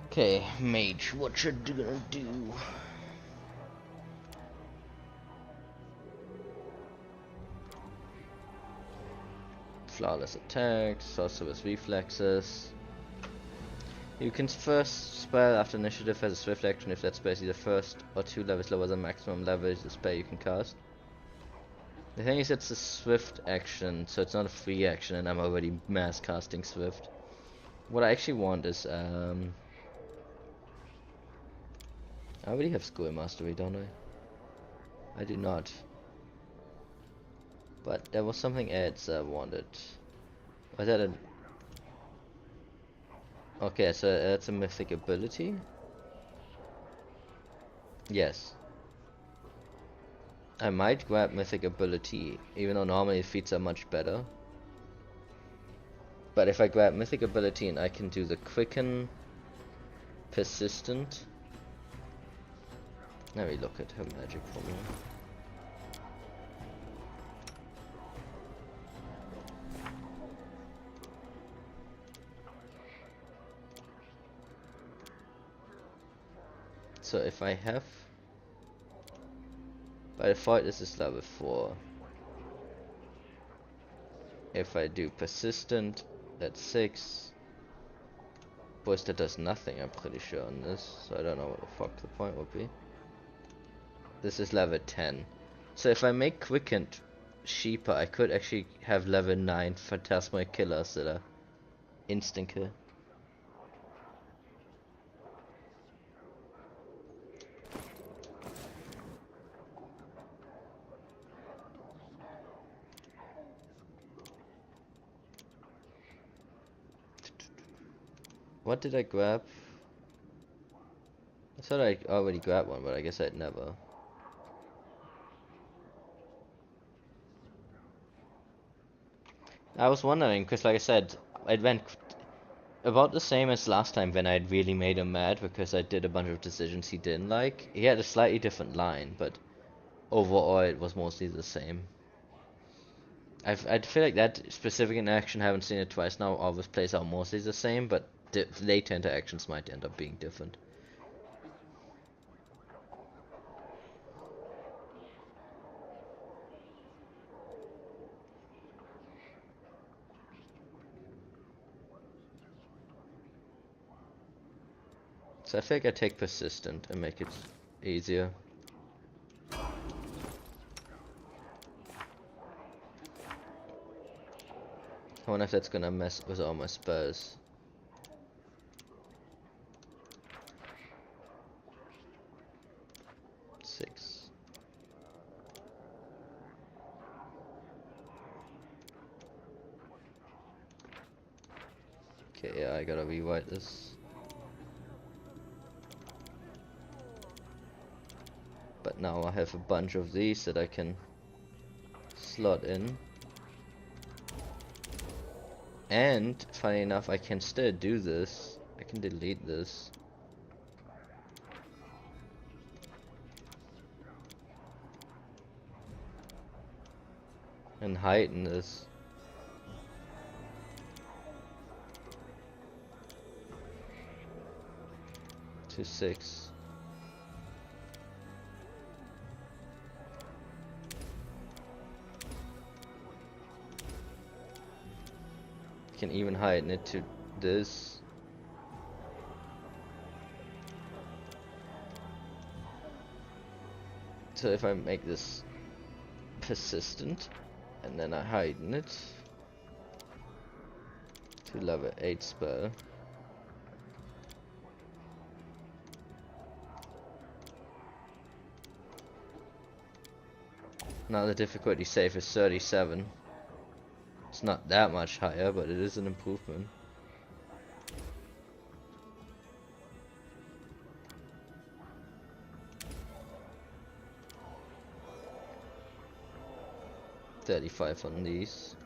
Okay, mage, what you gonna do? Flawless attacks, sorcerer's reflexes. You can first spell after initiative as a swift action if that spell is either first or 2 levels lower than maximum level is the spell you can cast. The thing is, it's a swift action, so it's not a free action, and I'm already mass casting swift. What I actually want is I already have School Mastery, don't I? I do not. But there was something else I wanted. Was that a... Okay, so that's a mythic ability? Yes. I might grab mythic ability, even though normally feats are much better. But if I grab mythic ability and I can do the quicken, persistent. Let me look at her magic for me. So if I have, by default this is level 4. If I do persistent, that's 6. Boys, that does nothing, I'm pretty sure on this, so I don't know what the fuck the point would be. This is level 10. So if I make quickened cheaper, I could actually have level 9 phantasmal killers that are instant kill. What did I grab? I thought I already grabbed one, but I guess I'd never. I was wondering, because like I said, it went about the same as last time when I'd really made him mad because I did a bunch of decisions he didn't like. He had a slightly different line, but overall it was mostly the same. I feel like that specific interaction, I haven't seen it twice now, always plays out mostly the same, but later interactions might end up being different. So I think I take persistent and make it easier. I wonder if that's gonna mess with all my spells. Okay, yeah, I gotta rewrite this. But now I have a bunch of these that I can slot in. And, funny enough, I can still do this. I can delete this. And heighten this. To 6. Can even heighten it to this. So if I make this persistent and then I heighten it to level 8 spell. Now the difficulty save is 37. It's not that much higher, but it is an improvement. 35 on these.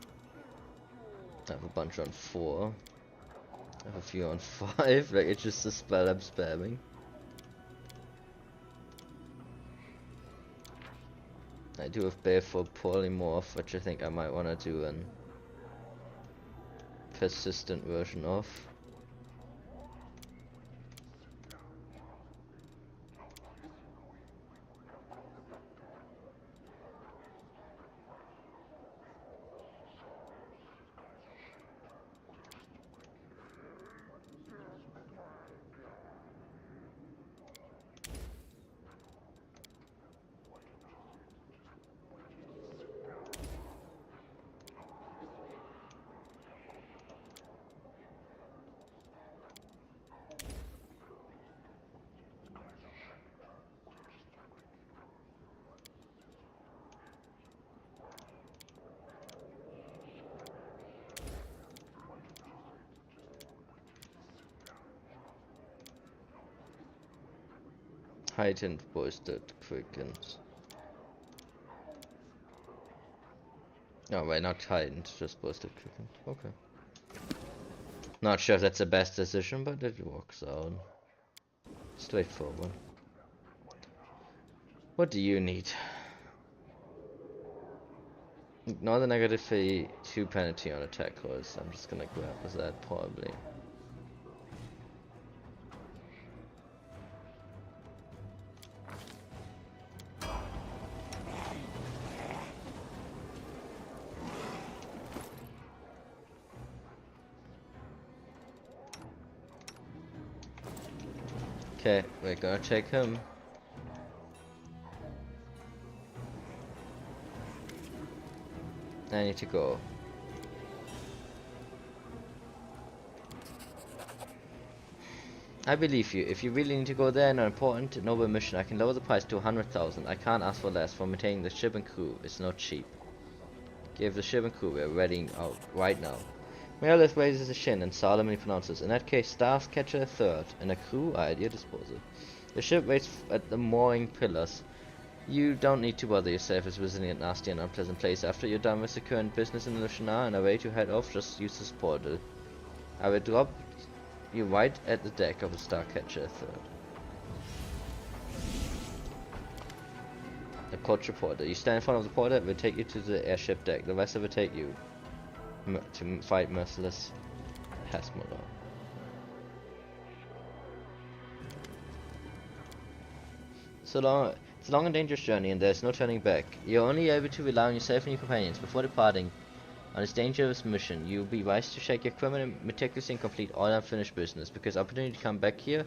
I have a bunch on 4. I have a few on 5. Like, it's just a spell I'm spamming. I do have Baleful Polymorph, which I think I might want to do an persistent version of. Heightened boosted quickens. Oh wait, not heightened, just boosted quickens. Okay. Not sure if that's the best decision, but it works out. Straightforward. What do you need? Ignore the negative 2 penalty on attack rolls. I'm just gonna grab that probably. Okay, we're gonna take him. I need to go. I believe you. If you really need to go there in an important noble mission, I can lower the price to 100,000. I can't ask for less for maintaining the ship and crew. It's not cheap. Give the ship and crew. We're ready out right now. Meredith raises a chin and solemnly pronounces, in that case, Staff Catcher a third, and a crew are at your disposal. The ship waits at the mooring pillars. You don't need to bother yourself with visiting a nasty and unpleasant place. After you're done with the current business in Lushnar and are ready to head off, just use this portal. I will drop you right at the deck of the Starcatcher III. Approach the portal. You stand in front of the portal, it will take you to the airship deck. The rest of it will take you to fight merciless Hasmara. It's a long and dangerous journey, and there's no turning back. You're only able to rely on yourself and your companions. Before departing on this dangerous mission, you'll be wise to shake your equipment and meticulously complete all unfinished business, because opportunity to come back here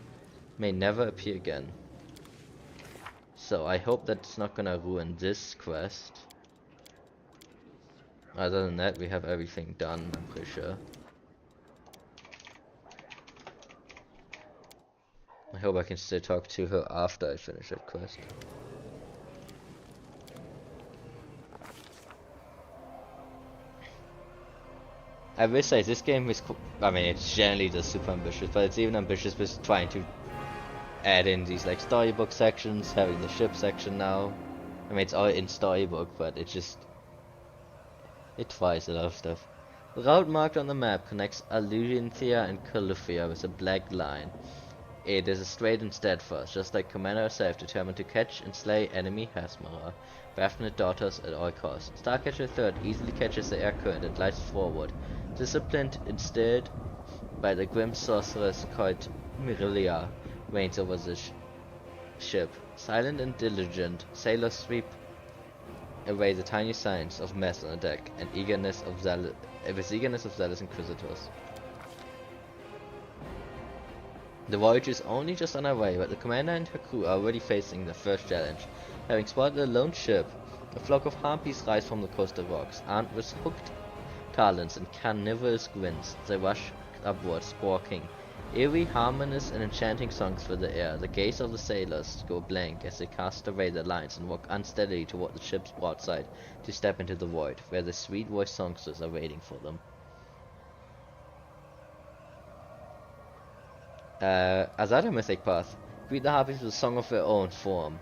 may never appear again. So I hope that's not gonna ruin this quest. Other than that, we have everything done, I'm pretty sure. I hope I can still talk to her after I finish that quest. I will say this game is, I mean, it's generally just super ambitious, but it's even ambitious with trying to add in these like storybook sections, having the ship section now. I mean, it's all in storybook, but it tries a lot of stuff. The route marked on the map connects Alurinthia and Calufia with a black line. It is a straight and steadfast, just like Commander herself, determined to catch and slay enemy Hasmara, Baphomet daughters at all costs. Starcatcher III easily catches the air current and glides forward, disciplined instead by the grim sorceress called Mirilia, reigns over the ship. Silent and diligent, sailors sweep away the tiny signs of mess on the deck and eagerness of zealous inquisitors. The voyage is only just on our way, but the commander and her crew are already facing the first challenge. Having spotted a lone ship, a flock of harpies rise from the coastal rocks. Armed with hooked talons and carnivorous grins, they rush upwards, squawking eerie, harmonious, and enchanting songs for the air. The gaze of the sailors go blank as they cast away their lines and walk unsteadily toward the ship's broadside to step into the void, where the sweet-voiced songsters are waiting for them. Azada Mythic Path. Greet the harpies with a song of their own form.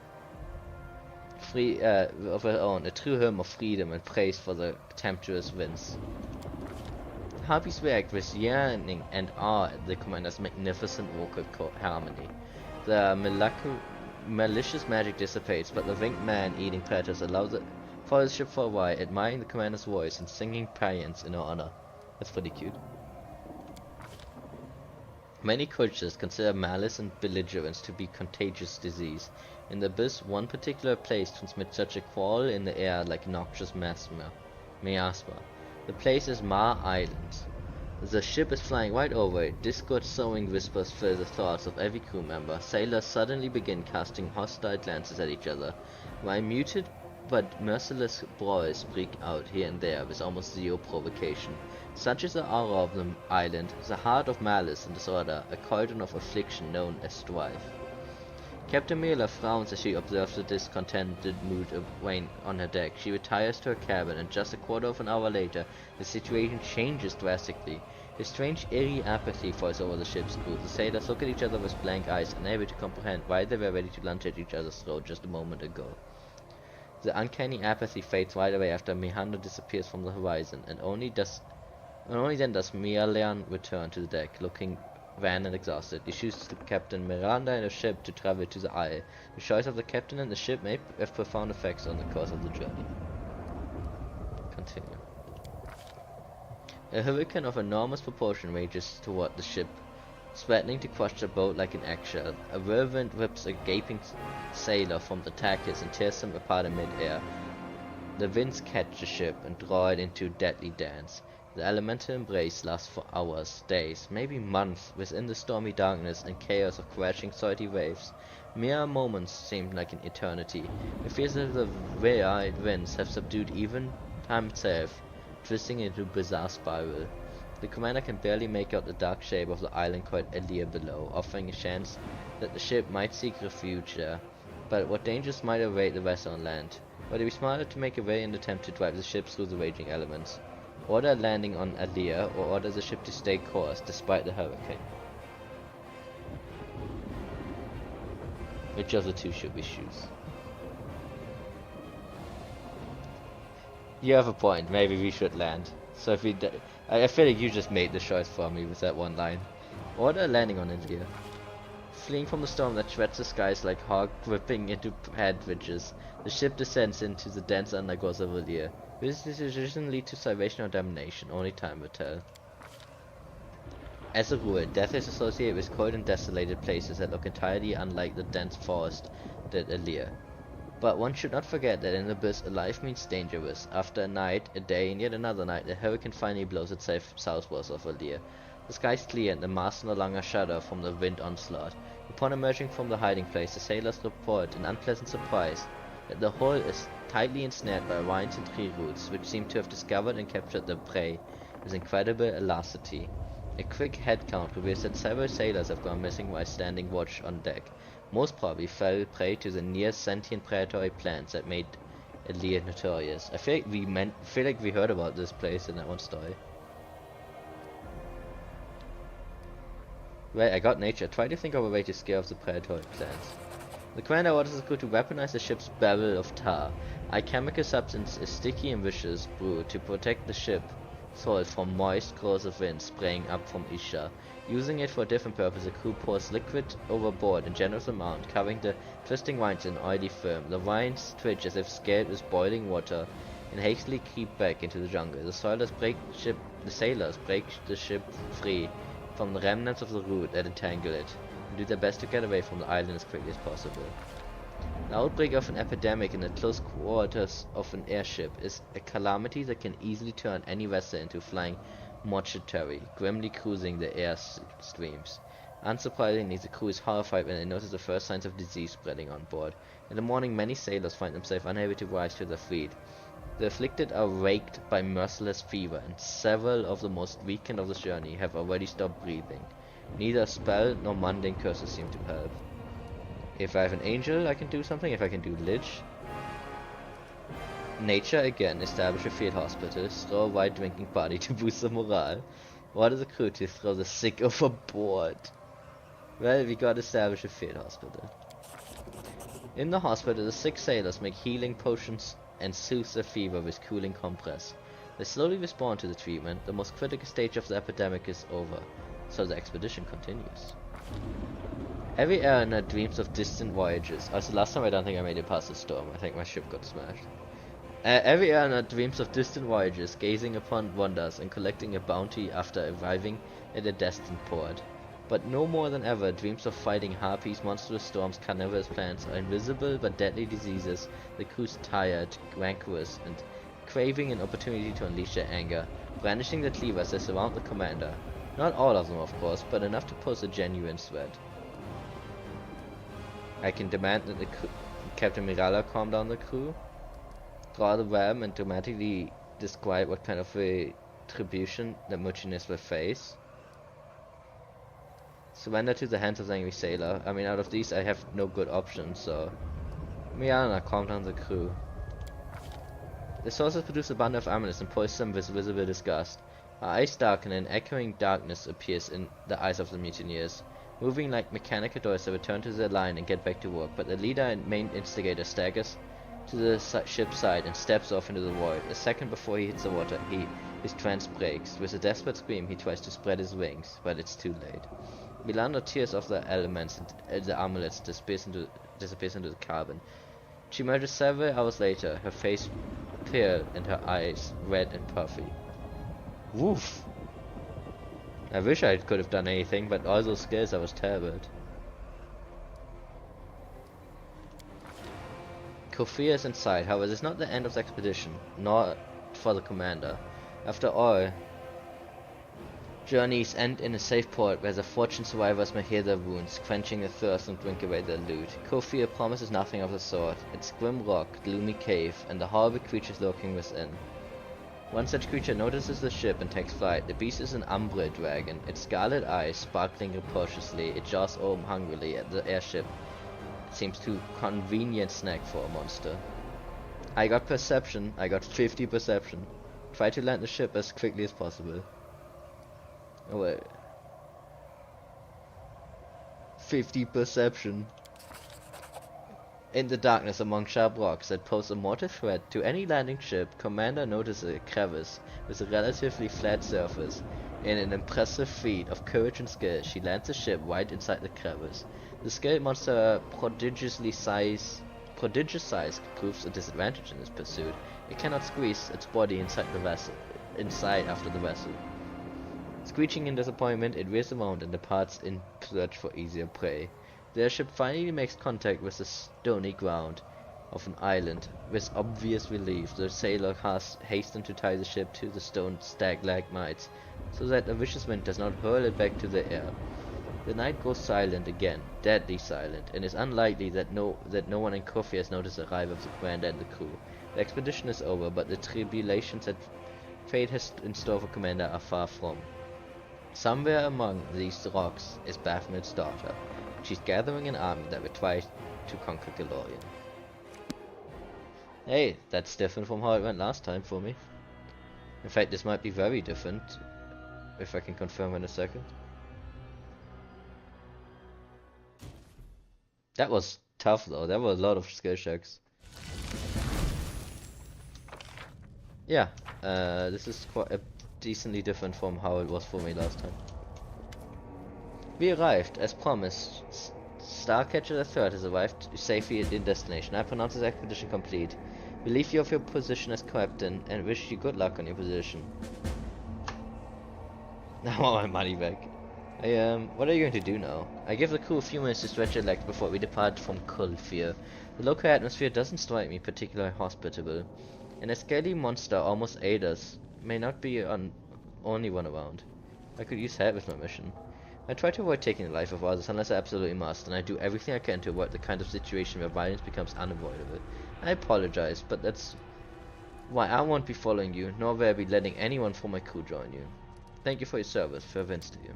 of her own, a true hymn of freedom and praise for the tempestuous winds. The harpies react with yearning and awe at the commander's magnificent vocal harmony. The malicious magic dissipates, but the winged man-eating predators allow the follow the ship for a while, admiring the commander's voice and singing paeans in her honor. That's pretty cute. Many cultures consider malice and belligerence to be contagious disease. In the abyss, one particular place transmits such a quarrel in the air like noxious miasma. The place is Ma Island. The ship is flying right over it. Discord-sowing whispers fill the thoughts of every crew member. Sailors suddenly begin casting hostile glances at each other, while muted but merciless brawls break out here and there with almost zero provocation. Such is the aura of the island, the heart of malice and disorder, a cauldron of affliction known as strife. Captain Miller frowns as she observes the discontented mood wane on her deck. She retires to her cabin, and just a quarter of an hour later, the situation changes drastically. A strange, eerie apathy falls over the ship's crew. The sailors look at each other with blank eyes, unable to comprehend why they were ready to lunge at each other's throat just a moment ago. The uncanny apathy fades right away after Mihanda disappears from the horizon, and only then does Mialian return to the deck, looking wan and exhausted. He shoots to Captain Miranda and the ship to travel to the Isle. The choice of the captain and the ship may have profound effects on the course of the journey. Continue. A hurricane of enormous proportion rages toward the ship, threatening to crush the boat like an eggshell. A whirlwind rips a gaping sailor from the tackles and tears him apart in mid-air. The winds catch the ship and draw it into deadly dance. The elemental embrace lasts for hours, days, maybe months, within the stormy darkness and chaos of crashing salty waves. Mere moments seem like an eternity. It feels as if the wild winds have subdued even time itself, twisting into a bizarre spiral. The commander can barely make out the dark shape of the island called Elir below, offering a chance that the ship might seek refuge there. But what dangers might await the vessel on land? Would it be smarter to make a valiant attempt to drive the ship through the raging elements? Order a landing on Elir, or order the ship to stay course despite the hurricane? Which of the two should we choose? You have a point, maybe we should land. So if we I feel like you just made the choice for me with that one line. Order a landing on Elir. Fleeing from the storm that shreds the skies like hog whipping into head ridges, the ship descends into the dense undergrowth of Elir. Will this decision lead to salvation or damnation? Only time will tell. As a rule, death is associated with cold and desolated places that look entirely unlike the dense forest that Elir. But one should not forget that in the abyss, a life means dangerous. After a night, a day, and yet another night, the hurricane finally blows itself southwards of Elir. The sky is clear, and the masts no longer shudder from the wind onslaught. Upon emerging from the hiding place, the sailors report an unpleasant surprise that the hull is tightly ensnared by vines and tree roots, which seem to have discovered and captured their prey with incredible elasticity. A quick head count reveals that several sailors have gone missing while standing watch on deck. Most probably fell prey to the near-sentient predatory plants that made Elir notorious. I feel like we heard about this place in that one story. Right, I got nature. Try to think of a way to scare off the predatory plants. The commander orders the crew to weaponize the ship's barrel of tar. A chemical substance is sticky and vicious, brewed to protect the ship soil from moist, corrosive winds spraying up from Isha. Using it for a different purpose, the crew pours liquid overboard in generous amount, covering the twisting vines in oily film. The vines twitch as if scared with boiling water and hastily creep back into the jungle. The sailors break the ship free from the remnants of the root that entangle it, and do their best to get away from the island as quickly as possible. The outbreak of an epidemic in the close quarters of an airship is a calamity that can easily turn any vessel into flying mortuary, grimly cruising the air streams. Unsurprisingly, the crew is horrified when they notice the first signs of disease spreading on board. In the morning, many sailors find themselves unable to rise to their feet. The afflicted are raked by merciless fever, and several of the most weakened of the journey have already stopped breathing. Neither a spell nor mundane curses seem to help. If I have an angel, I can do something. If I can do lich. Nature again. Establish a field hospital. Throw a white drinking party to boost the morale. Order the crew to throw the sick overboard. Well, we gotta establish a field hospital. In the hospital, the sick sailors make healing potions and soothe their fever with cooling compress. They slowly respond to the treatment. The most critical stage of the epidemic is over, so the expedition continues. Every airliner dreams of distant voyages. Also, last time I don't think I made it past the storm. I think my ship got smashed. Every airliner dreams of distant voyages, gazing upon wonders and collecting a bounty after arriving at a destined port. But no more than ever, dreams of fighting harpies, monstrous storms, carnivorous plants, or invisible but deadly diseases, the crew's tired, rancorous, and craving an opportunity to unleash their anger, brandishing the cleavers that surround the commander. Not all of them, of course, but enough to pose a genuine threat. I can demand that the Captain Mirala calm down the crew, draw the ram, and dramatically describe what kind of retribution the mutineers will face. Surrender to the hands of the angry sailor. I mean, out of these I have no good options, so... Mirala, calm down the crew. The sorcerers produce a bundle of amulets and poise them with visible disgust. Our eyes darken and echoing darkness appears in the eyes of the mutineers. Moving like mechanical doors, they return to their line and get back to work, but the leader and main instigator staggers to the ship's side and steps off into the void. A second before he hits the water, his trance breaks. With a desperate scream, he tries to spread his wings, but it's too late. Milano tears off the elements and the amulets disappears into the carbon. She emerges several hours later, her face pale and her eyes red and puffy. Woof! I wish I could have done anything, but all those skills I was terrible at. Kofia is inside, however, this is not the end of the expedition, nor for the commander. After all, journeys end in a safe port where the fortunate survivors may heal their wounds, quenching their thirst and drink away their loot. Kofia promises nothing of the sort. Its grim rock, gloomy cave, and the horrible creatures lurking within. One such creature notices the ship and takes flight. The beast is an umbre dragon, its scarlet eyes sparkling capriciously. It jaws open hungrily at the airship. It seems too convenient snack for a monster. I got perception. I got 50 perception. Try to land the ship as quickly as possible. Oh wait. 50 perception. In the darkness among sharp rocks that pose a mortal threat to any landing ship, Commander notices a crevice with a relatively flat surface. In an impressive feat of courage and skill, she lands the ship right inside the crevice. The skilled monster prodigious size proves a disadvantage in this pursuit. It cannot squeeze its body inside after the vessel. Screeching in disappointment, it rears around and departs in search for easier prey. The airship finally makes contact with the stony ground of an island. With obvious relief, the sailor hasten to tie the ship to the stone stalagmites, so that a vicious wind does not hurl it back to the air. The night goes silent again, deadly silent, and it's unlikely that no one in Kofia has noticed the arrival of the commander and the crew. The expedition is over, but the tribulations that fate has in store for Commander are far from. Somewhere among these rocks is Baphomet's daughter. She's gathering an army that will try to conquer Galorian. Hey, that's different from how it went last time for me. In fact, this might be very different, if I can confirm in a second. That was tough though, there were a lot of skill checks. Yeah, this is quite decently different from how it was for me last time. We arrived, as promised. Starcatcher III has arrived safely in destination. I pronounce this expedition complete. Relieve you of your position as captain and wish you good luck on your position. I want my money back. What are you going to do now? I give the crew a few minutes to stretch their legs before we depart from Kulfir. The local atmosphere doesn't strike me particularly hospitable. An scaly monster almost ate us. May not be the only one around. I could use help with my mission. I try to avoid taking the life of others unless I absolutely must, and I do everything I can to avoid the kind of situation where violence becomes unavoidable. I apologize, but that's why I won't be following you, nor will I be letting anyone from my crew join you. Thank you for your service, farewells to you.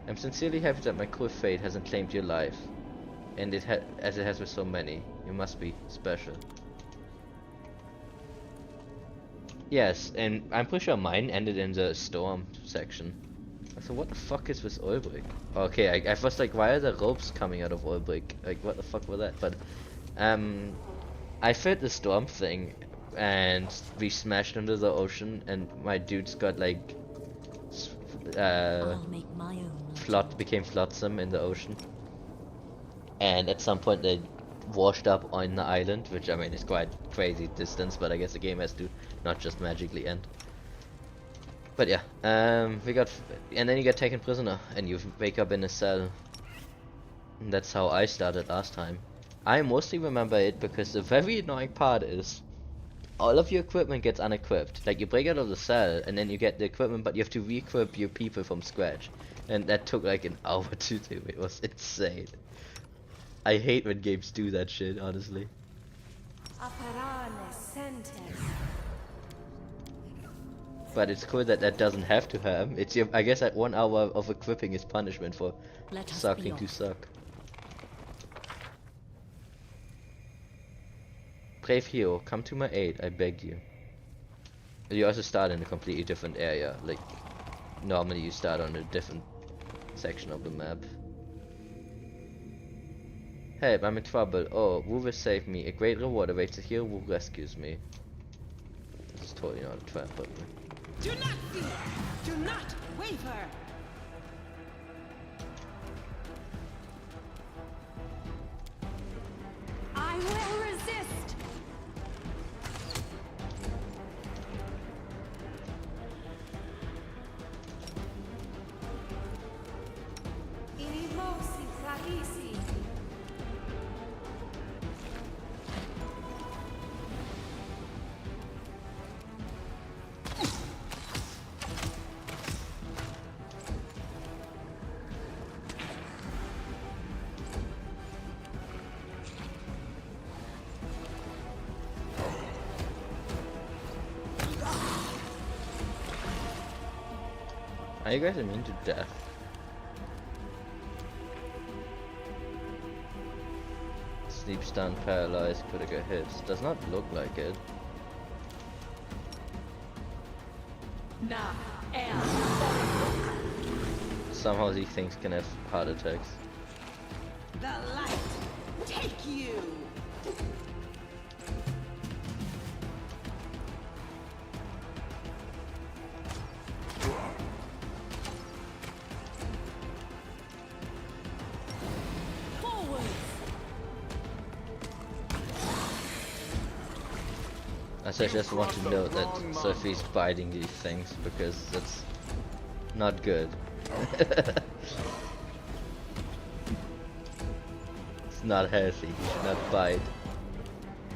I'm sincerely happy that my crew fate hasn't claimed your life, and as it has with so many. You must be special. Yes, and I'm pretty sure mine ended in the storm section. So what the fuck is with Ulbrich? Okay, I was like, why are the ropes coming out of Ulbrich? Like, what the fuck was that? But I fed the storm thing, and we smashed into the ocean, and my dudes got like, I'll make my own. became flotsam in the ocean, and at some point they washed up on the island, which I mean is quite crazy distance, but I guess the game has to not just magically end. But yeah, and then you get taken prisoner, and you wake up in a cell. And that's how I started last time. I mostly remember it because the very annoying part is all of your equipment gets unequipped. Like you break out of the cell and then you get the equipment, but you have to re-equip your people from scratch. And that took like an hour to do. It was insane. I hate when games do that shit, honestly. But it's cool that that doesn't have to happen. It's your, I guess that 1 hour of equipping is punishment for sucking to suck. Brave hero, come to my aid, I beg you. You also start in a completely different area. Like, normally you start on a different section of the map. Help, I'm in trouble. Oh, who will save me? A great reward awaits the hero who rescues me. This is totally not a trap, but... Do not fear! Do not waver! I will resist! Inimosi clarisi. Are you guys immune to death? Sleep, stunned, paralyzed, critical hits. Does not look like it. Somehow these things can have heart attacks. The light, take you! I just want to note that Sophie's biting these things because that's not good. It's not healthy. You should not bite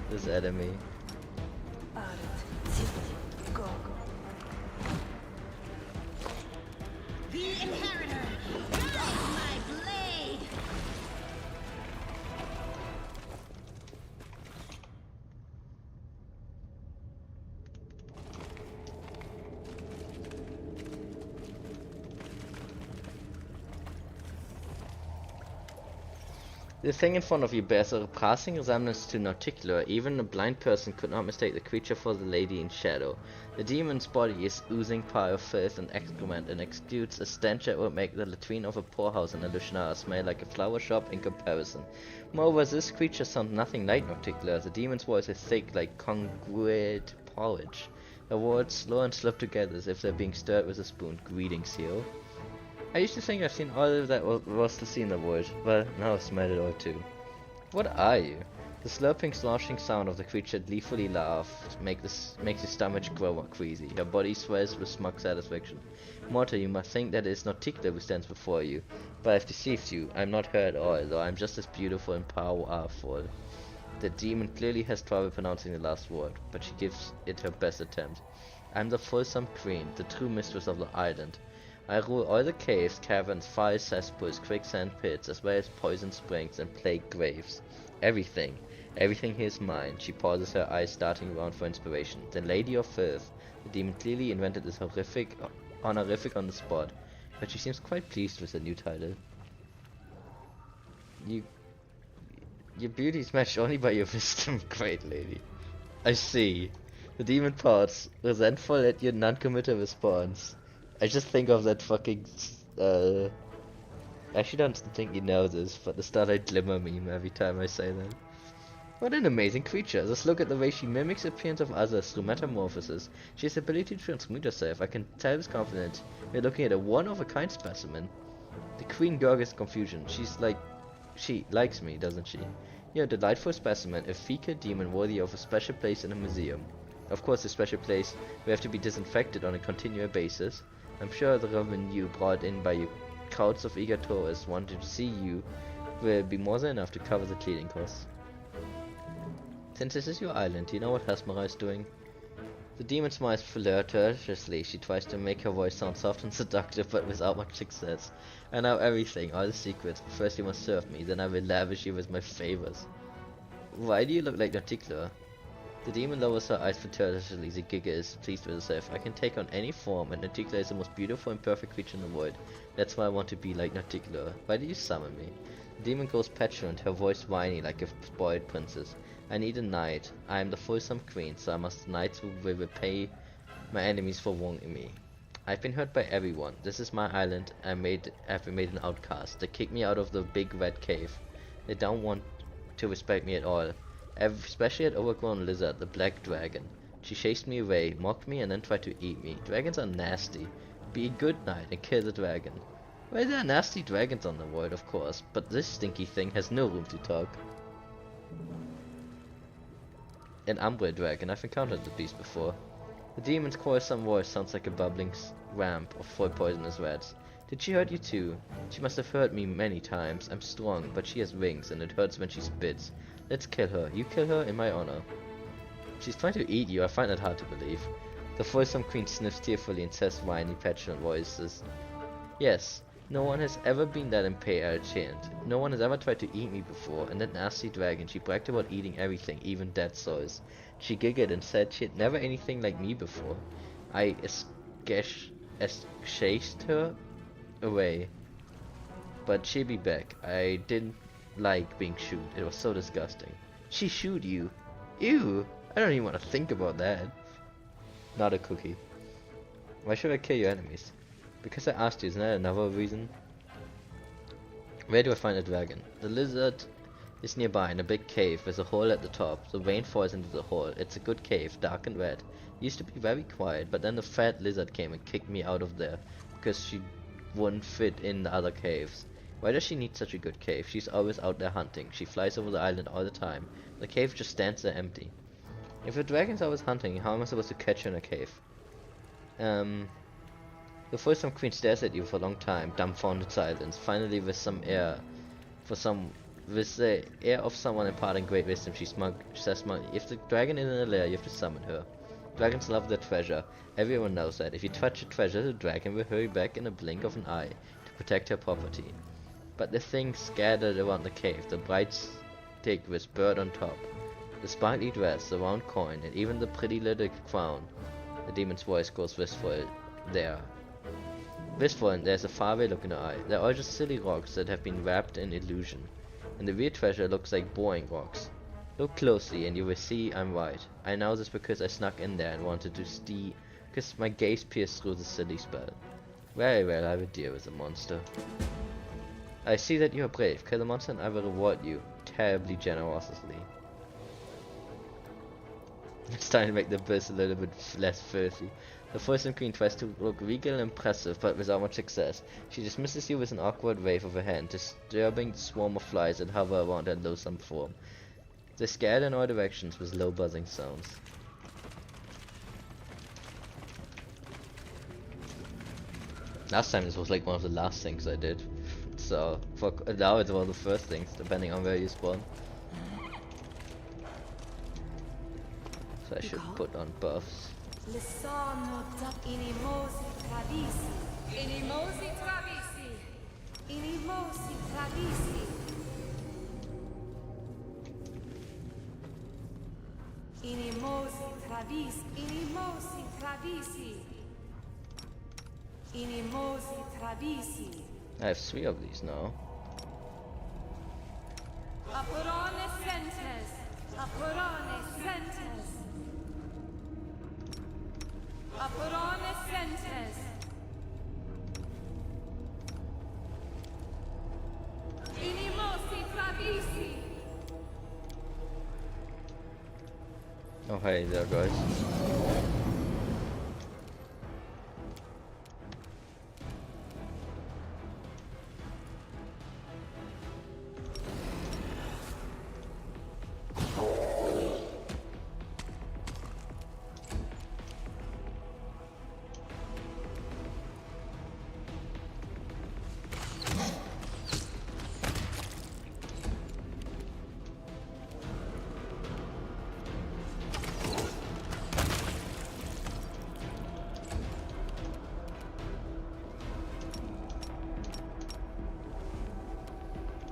this enemy. The inheritor! Guide my blade! The thing in front of you bears a passing resemblance to an articular. Even a blind person could not mistake the creature for the lady in shadow. The demon's body is oozing pile of filth and excrement and exudes a stench that would make the latrine of a poorhouse in Alushnara smell like a flower shop in comparison. Moreover, this creature sounds nothing like an articular. The demon's voice is thick like congruent porridge. Her words slow and slip together as if they're being stirred with a spoon. Greetings, hero. I used to think I've seen all of that was to see in the world, but now I've smelled it all too. What are you? The slurping, sloshing sound of the creature gleefully laughed makes your stomach grow queasy. Her body swells with smug satisfaction. Mortal, you must think that it is not Tikla who stands before you, but I've deceived you. I'm not her at all, though I'm just as beautiful and powerful. The demon clearly has trouble pronouncing the last word, but she gives it her best attempt. I'm the fulsome queen, the true mistress of the island. I rule all the caves, caverns, fire cesspools, quicksand pits, as well as poison springs and plague graves. Everything. Everything here is mine. She pauses, her eyes darting around for inspiration. The Lady of Filth. The demon clearly invented this honorific on the spot, but she seems quite pleased with the new title. Your beauty is matched only by your wisdom, great lady. I see. The demon pouts, resentful at your non-committal response. I just think of that fucking, I actually don't think you know this, but the Starlight Glimmer meme every time I say that. What an amazing creature. Just look at the way she mimics the appearance of others through metamorphosis. She has the ability to transmute herself. I can tell with confidence we're looking at a one-of-a-kind specimen. The queen gurgles confusion. She likes me, doesn't she? You're a delightful specimen, a fecal demon worthy of a special place in a museum. Of course, a special place will have to be disinfected on a continual basis. I'm sure the revenue brought in by you crowds of eager tourists wanting to see you will be more than enough to cover the cleaning costs. Since this is your island, do you know what Hesmera is doing? The demon smiles flirtatiously. She tries to make her voice sound soft and seductive, but without much success. I know everything, all the secrets. First you must serve me, then I will lavish you with my favors. Why do you look like Nauticula? The demon lowers her eyes flirtatiously. The giggle is pleased with herself. I can take on any form, and Nauticula is the most beautiful and perfect creature in the world. That's why I want to be like Nauticula. Why did you summon me? The demon grows petulant, her voice whiny like a spoiled princess. I need a knight. I am the fulsome queen, so I must knights who will repay my enemies for wronging me. I've been hurt by everyone. This is my island. I've been made an outcast. They kicked me out of the big red cave. They don't want to respect me at all. Especially an overgrown lizard, the black dragon. She chased me away, mocked me, and then tried to eat me. Dragons are nasty. Be a good knight and kill the dragon. Well, there are nasty dragons on the world, of course, but this stinky thing has no room to talk. An umbrella dragon. I've encountered the beast before. The demon's quarrelsome voice sounds like a bubbling ramp of full poisonous rats. Did she hurt you too? She must have hurt me many times. I'm strong, but she has wings, and it hurts when she spits. Let's kill her. You kill her in my honor. She's trying to eat you. I find that hard to believe. The fulsome queen sniffs tearfully and says whiny, petulant voices. Yes. No one has ever been that impatient. No one has ever tried to eat me before, and that nasty dragon, she bragged about eating everything, even dead souls. She giggled and said she had never anything like me before. I chased her away. But she'll be back. I didn't like being shooed. It was so disgusting. She shoot you? Ew! I don't even want to think about that. Not a cookie. Why should I kill your enemies? Because I asked you, isn't that another reason? Where do I find a dragon? The lizard is nearby in a big cave with a hole at the top. The rain falls into the hole. It's a good cave, dark and red. It used to be very quiet, but then the fat lizard came and kicked me out of there because she wouldn't fit in the other caves. Why does she need such a good cave? She's always out there hunting. She flies over the island all the time. The cave just stands there empty. If a dragon's always hunting, how am I supposed to catch her in a cave? The fulsome queen stares at you for a long time, dumbfounded silence. Finally, with the air of someone imparting great wisdom, she says smugly, if the dragon is in a lair, you have to summon her. Dragons love their treasure. Everyone knows that. If you touch a treasure, the dragon will hurry back in a blink of an eye to protect her property. But the things scattered around the cave, the bright stick with bird on top, the sparkly dress, the round coin, and even the pretty little crown. The demon's voice goes wistful. Wistful, and there's a faraway look in her eye. They're all just silly rocks that have been wrapped in illusion. And the real treasure looks like boring rocks. Look closely and you will see I'm right. I know this because I snuck in there and wanted to see, because my gaze pierced through the silly spell. Very well, I will deal with the monster. I see that you are brave. Kill the monster and I will reward you terribly generously. It's time to make the abyss a little bit less filthy. The fulsome queen tries to look regal and impressive, but without much success. She dismisses you with an awkward wave of her hand, disturbing the swarm of flies that hover around her loathsome form. They scatter in all directions with low buzzing sounds. Last time this was like one of the last things I did, so now it's one of the first things, depending on where you spawn. So I should put on buffs. I have 3 of these now. Oh hey there guys.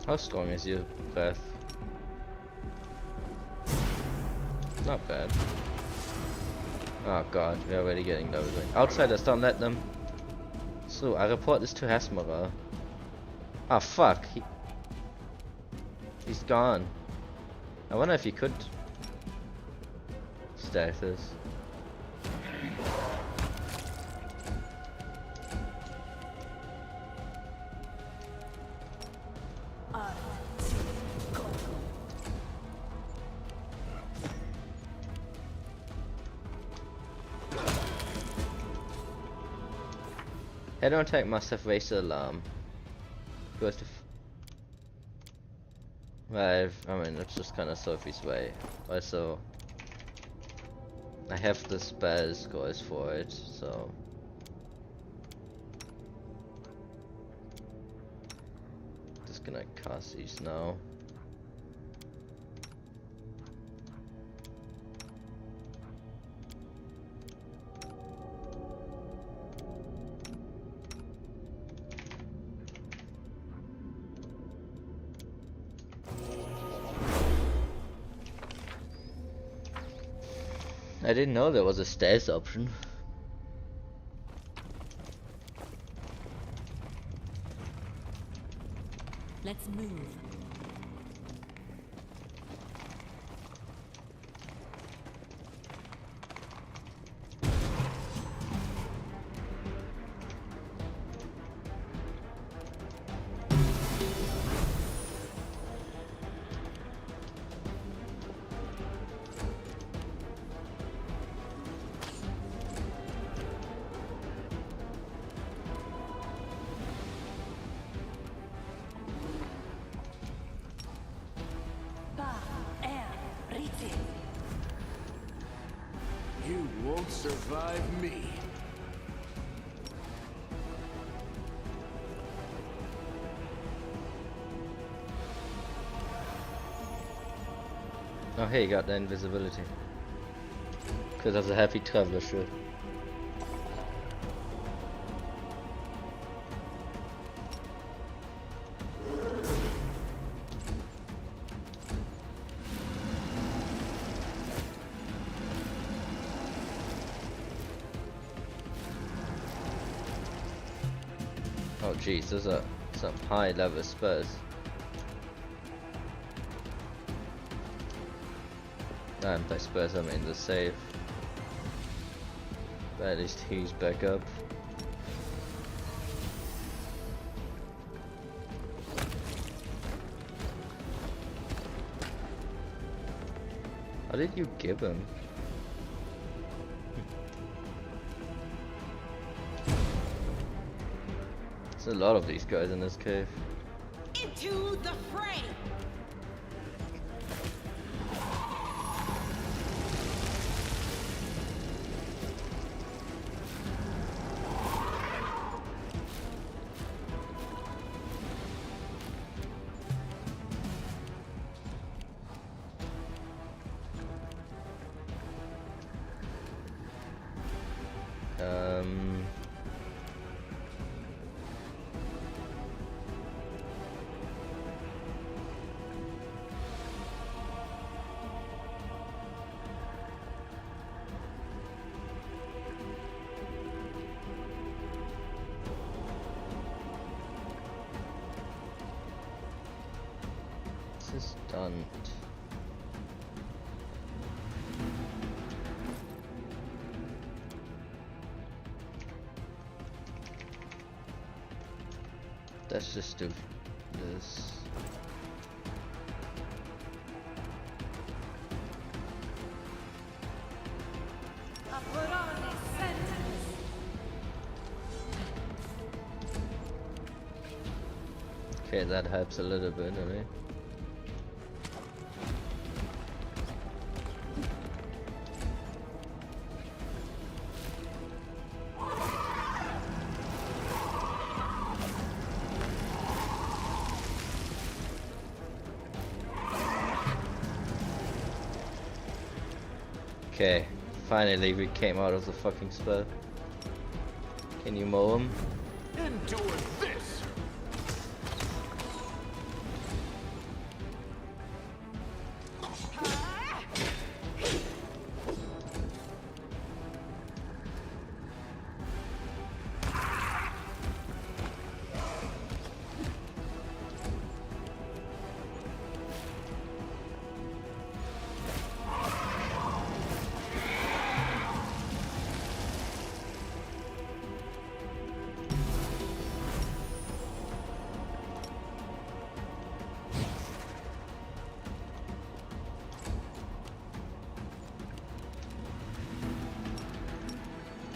How strong is your breath? Not bad. Oh god, we're already getting low. Outsiders, don't let them. So, I report this to Hasmara. Ah fuck, he's gone. I wonder if he could stack this. Head-on attack must have raised the alarm. Goes to I mean, it's just kind of Sophie's way. Also, I have the spell scores for it, so just gonna cast these now. I didn't know there was a stairs option. Let's move. You won't survive me. Oh hey, you got the invisibility. Because of the happy traveler shirt. Oh jeez, those are some high level spurs. And by spurs I mean the save. But at least he's back up. How did you give him? There's a lot of these guys in this cave. Into the fray! This is done. Let's just do this. Okay, that helps a little bit, anyway. Okay, finally we came out of the fucking spell. Can you mow him? Endure this!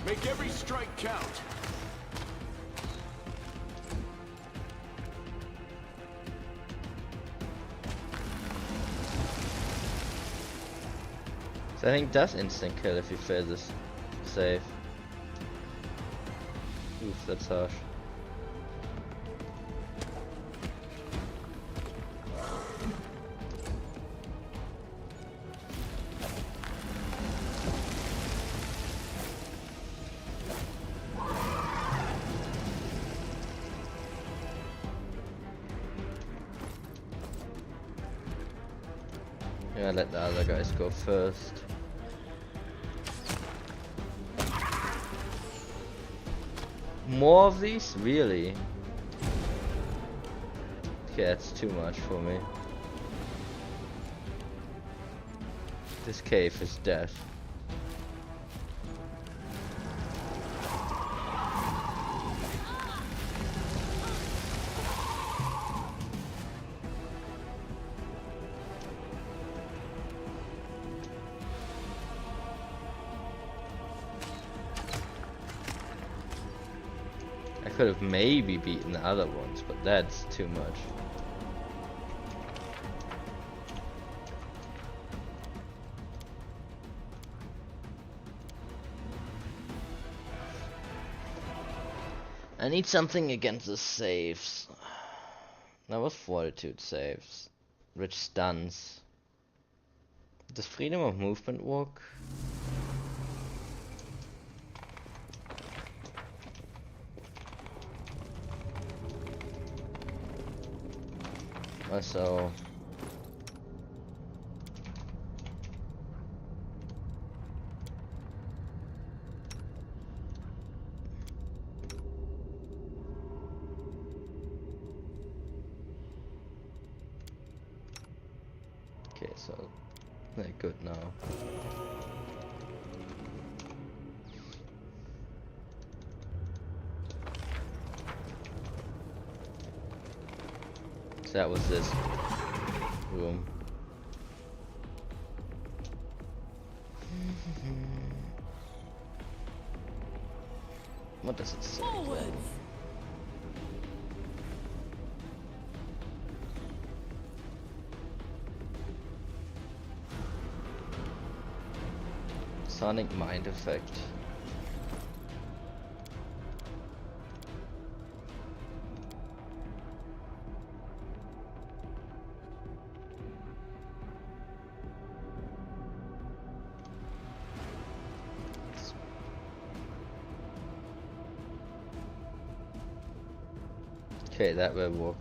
Make every strike count. So I think that's instant kill if you fail this save. Oof, that's harsh. Yeah, let the other guys go first. More of these? Really? Okay, that's too much for me. This cave is death. I could have maybe beaten the other ones, but that's too much. I need something against the saves. That was fortitude saves. Which stuns. Does freedom of movement work? Also, okay, so they're good now. So that was this room. What does it say? Forwards! Sonic mind effect. Okay, that will work.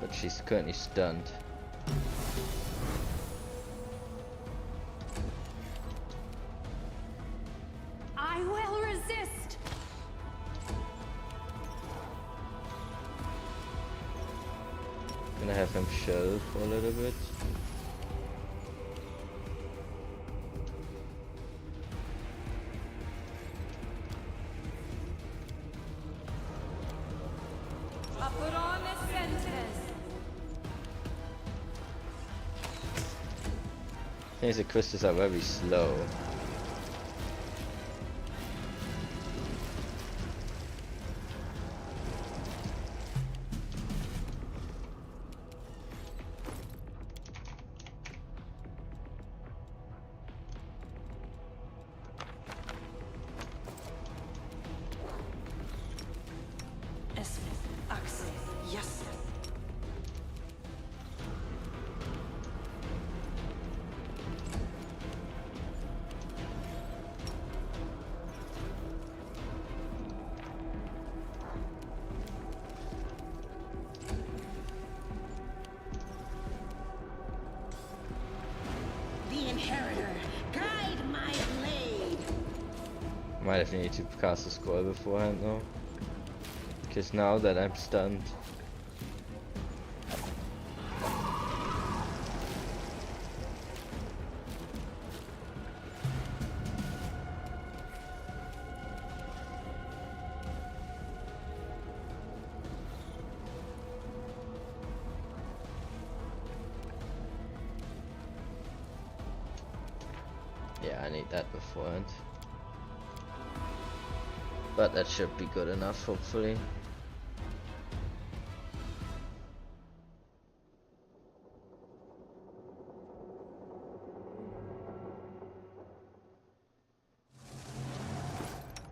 But she's currently stunned. I will resist. Gonna have him chill for a little bit. Things the crystals are very slow. Yes. The Inheritor, guide my blade. Might have need to cast a scroll beforehand though. Because now that I'm stunned. Yeah, I need that beforehand. But that should be good enough, hopefully.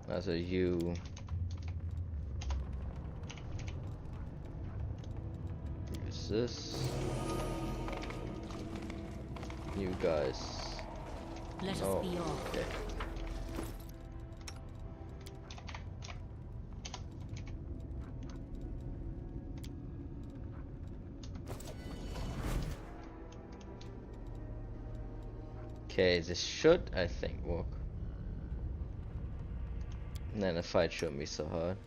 Also you. Use this. You guys. Let us be off. Okay. Okay, this should, I think, work. And then the fight shouldn't be so hard.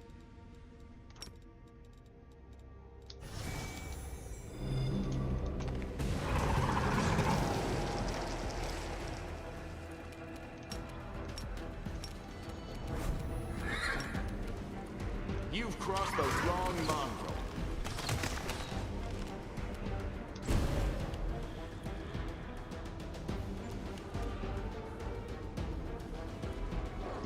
You've crossed the wrong mongrel.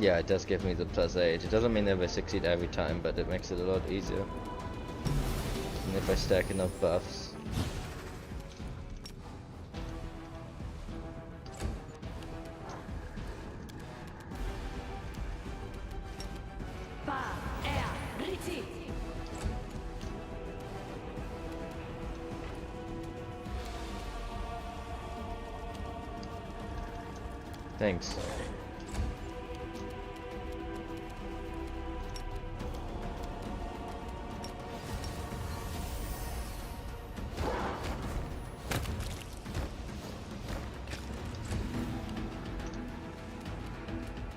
Yeah, it does give me the +8. It doesn't mean that I succeed every time, but it makes it a lot easier. And if I stack enough buffs. Thanks.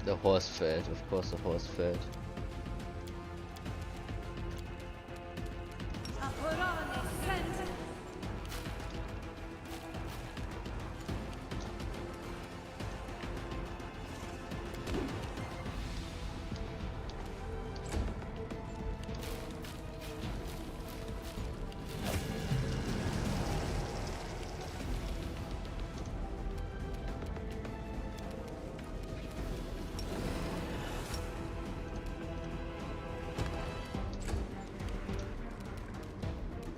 The horse fed, of course the horse fed.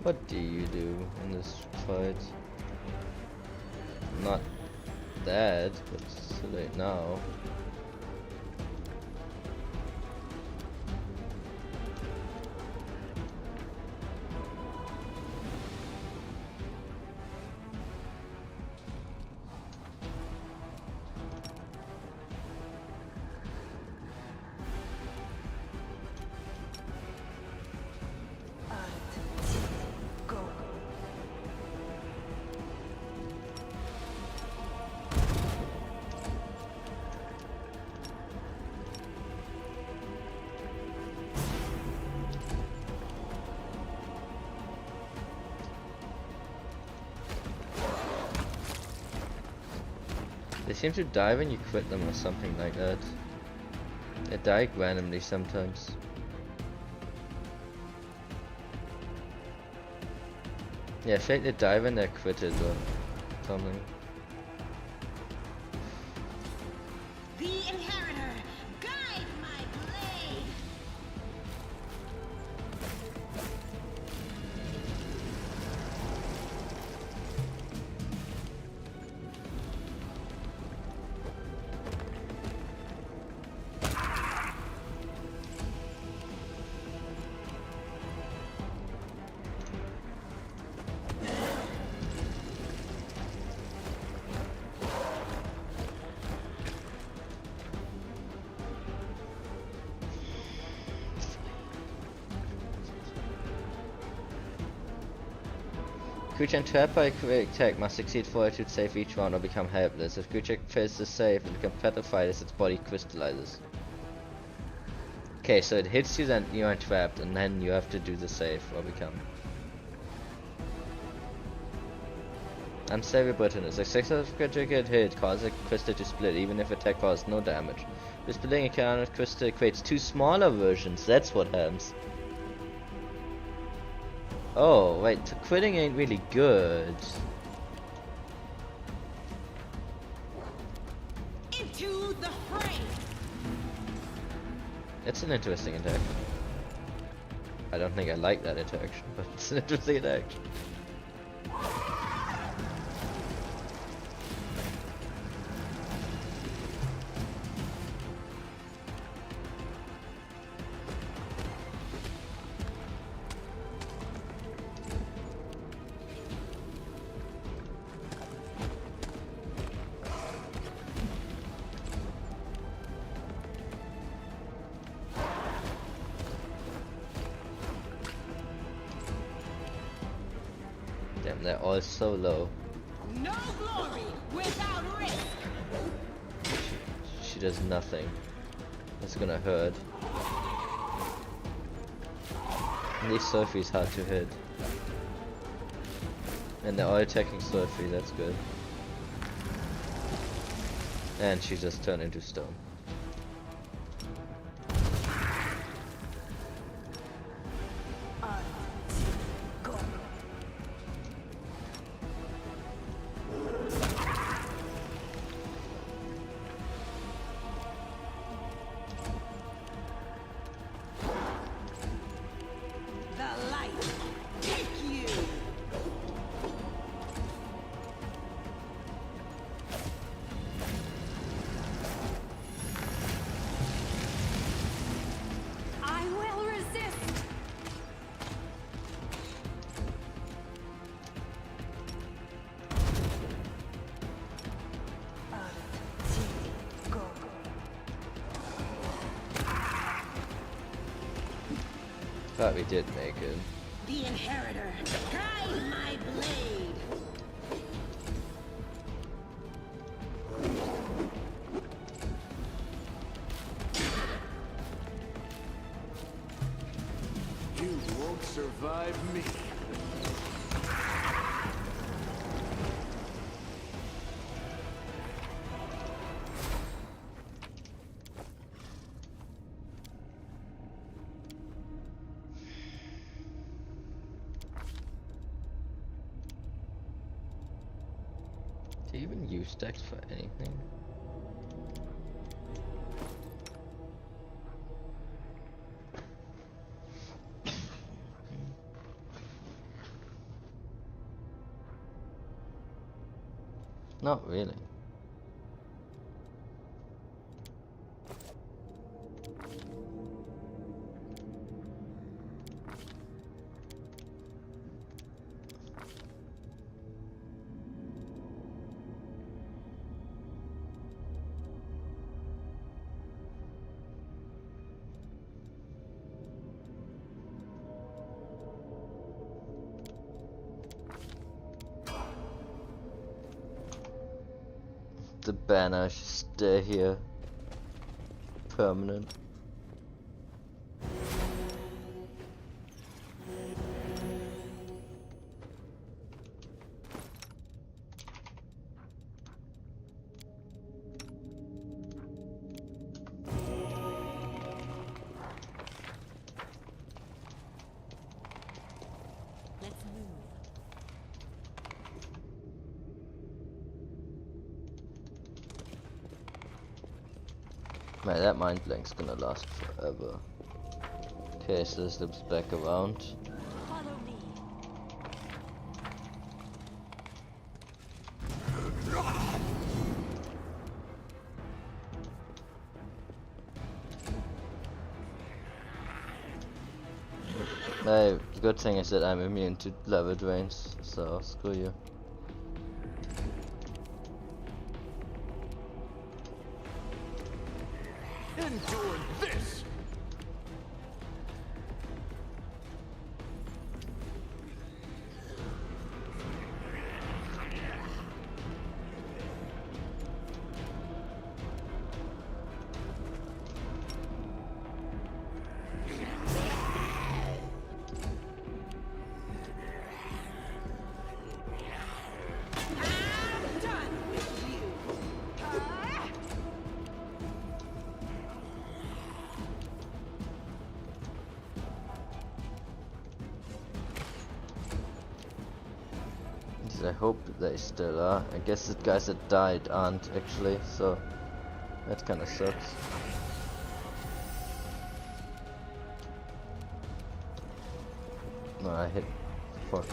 What do you do in this fight? Not that, but it's too late now. They seem to die when you quit them or something like that. They die randomly sometimes. Yeah, I feel like they die when they're quitted or something. Creature trapped by a quick attack must succeed fortitude save each round or become helpless. If creature fails to save, it becomes petrified as its body crystallizes. Okay, so it hits you, then you are trapped, and then you have to do the save or become. Unstable bitterness. A successive critical hit causes a crystal to split, even if attack causes no damage. The splitting a counted crystal creates two smaller versions. That's what happens. Oh, wait, so quitting ain't really good. Into the fray. It's an interesting attack. I don't think I like that attack, but it's an interesting attack. Damn, they're all so low. No glory without risk. She does nothing. That's gonna hurt. At least Sophie's hard to hit. And they're all attacking Sophie, that's good. And she just turned into stone. Thought we did make it. The inheritor, guide my blade. You won't survive me. Do you even use decks for anything? Not really. The banner should stay here. Permanent. Let's move. Man, that mind blank's gonna last forever. Okay, so this loops back around. Follow me. Hey, the good thing is that I'm immune to level drains, so screw you. Endure this! I hope they still are. I guess the guys that died aren't actually, so that kind of sucks. No, I hit. Fuck.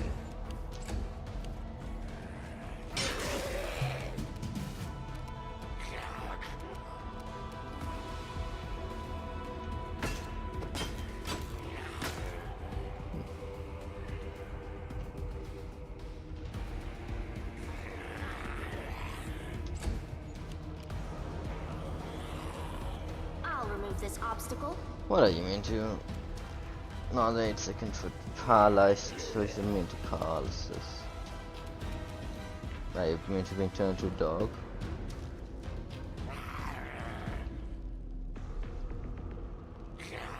I'll remove this obstacle. What are you mean to? No, the 8 second for paralyzed. So you mean to paralysis? Are you mean to being turned to a dog?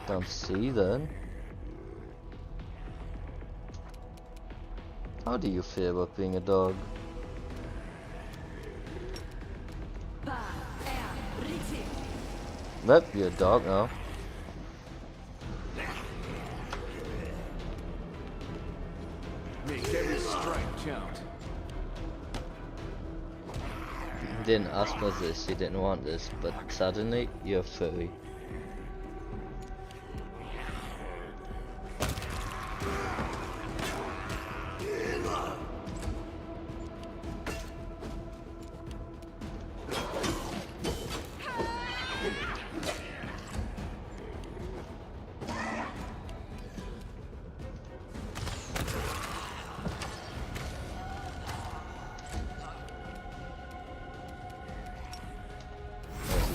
Don't see then. How do you feel about being a dog? Well, you're a dog now. Make every strike count. You didn't ask for this, you didn't want this, but suddenly you're furry.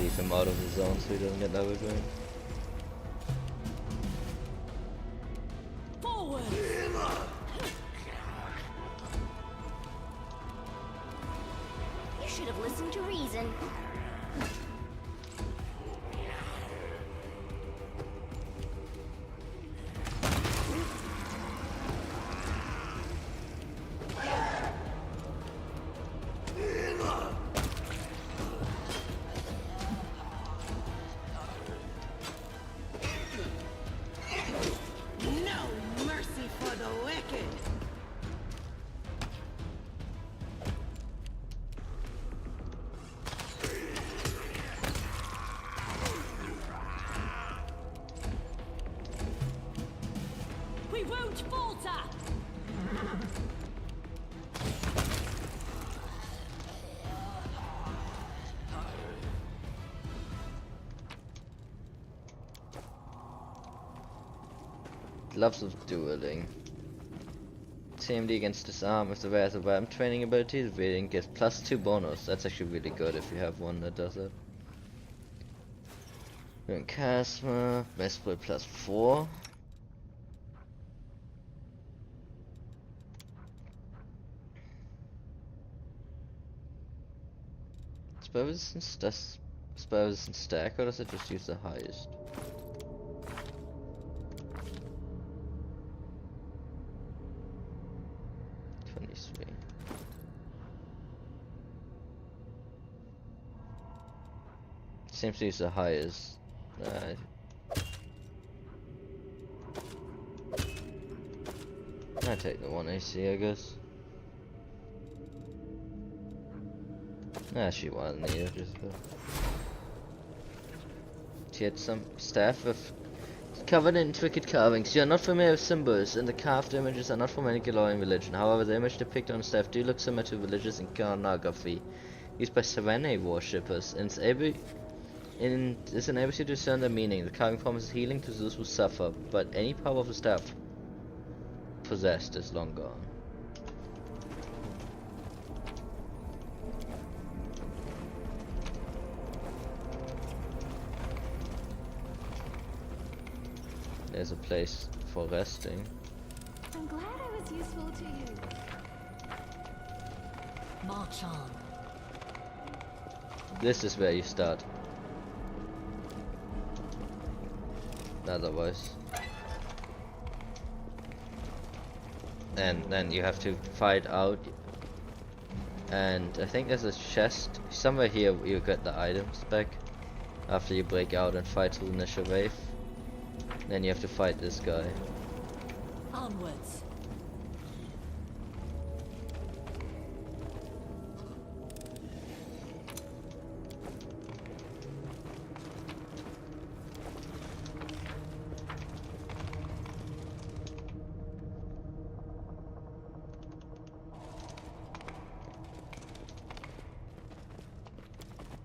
Leave him out of the zone so he doesn't get level going. Forward! You should have listened to reason. No mercy for the wicked! We won't falter! Loves of dueling. TMD against disarm if the wears a weapon training ability, the reading gets +2 bonus. That's actually really good if you have one that does it. Charisma, best play +4. Spell resistance does spell resistance stack, or does it just use the highest? Seems to use the highest. I take the 1 AC, I guess. Nah, she wasn't needed. She had some staff with covered in intricate carvings. You are not familiar with symbols, and the carved images are not from any glowing religion. However, the image depicted on the staff do look similar to religious iconography used by Serenity worshippers, and this enables you to discern the meaning. The carving promises healing to those who suffer, but any power of the staff possessed is long gone. There's a place for resting. I'm glad I was useful to you. March on. This is where you start. Otherwise. And then you have to fight out. And I think there's a chest. Somewhere here you get the items back. After you break out and fight through the initial wave. Then you have to fight this guy. Onwards.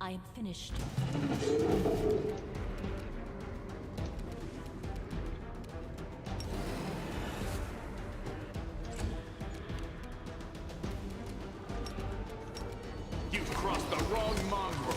I am finished. You've crossed the wrong mongrel.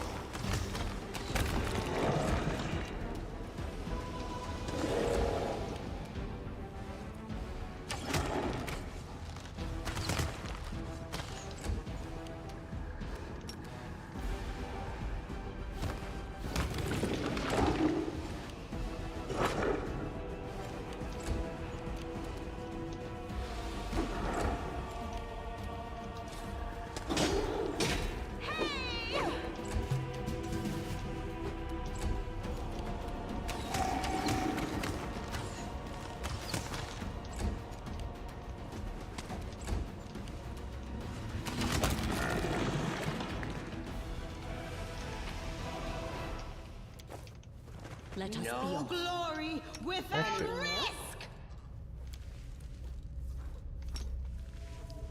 Let us be No off. glory without risk!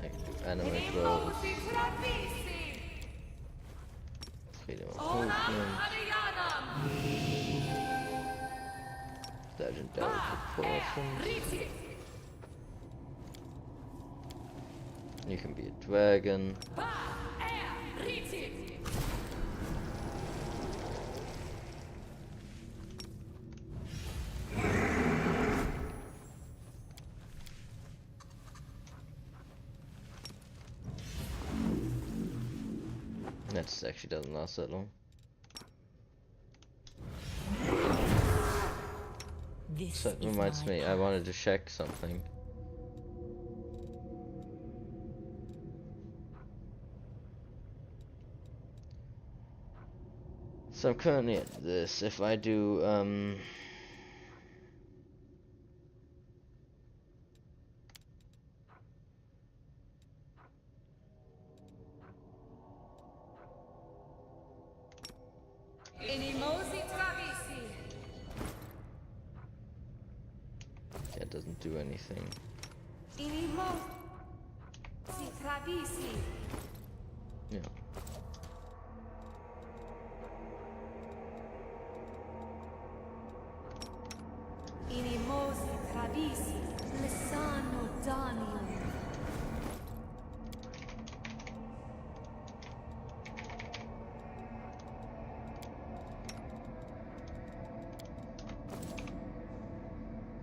I can do anime rolls. Freedom of movement. Legendary proportions. You can be a dragon. That actually doesn't last that long. This So that is reminds my me, I wanted to check something. So I'm currently at this. If I do, it doesn't do anything. Yeah.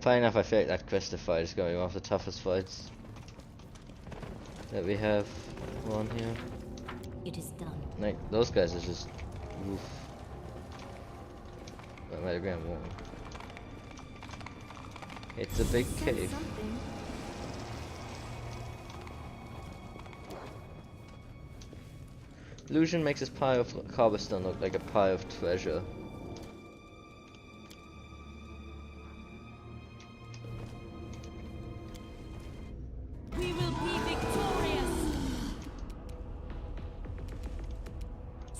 Funny enough, I feel like that Cresta fight is going off the toughest fights that we have on here. It is done. Like, those guys are just oof. That might have been wrong. It's a big cave. Illusion makes this pile of cobblestone look like a pile of treasure. We will be victorious!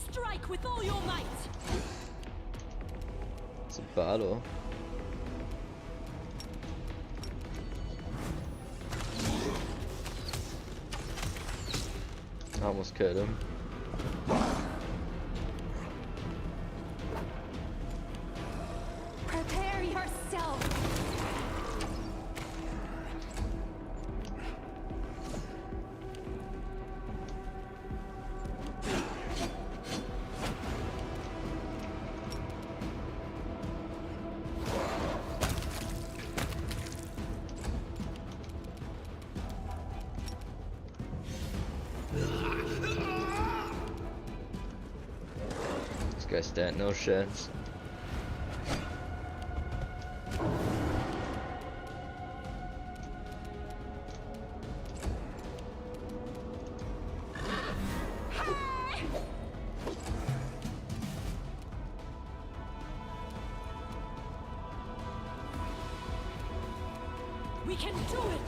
Strike with all your might! It's a battle. I almost killed him. Prepare yourself. This guy stand no chance. We can do it!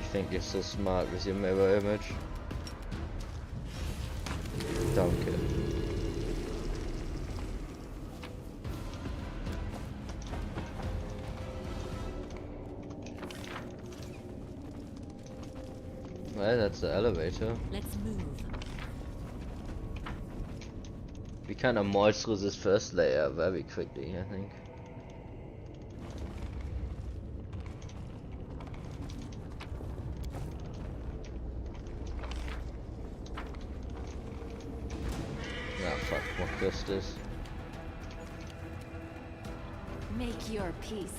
think you're so smart with your mirror image. Danke. Well, that's the elevator. Let's move. We kind of march through this first layer very quickly, I think. Ah, fuck, more crystals. Make your peace.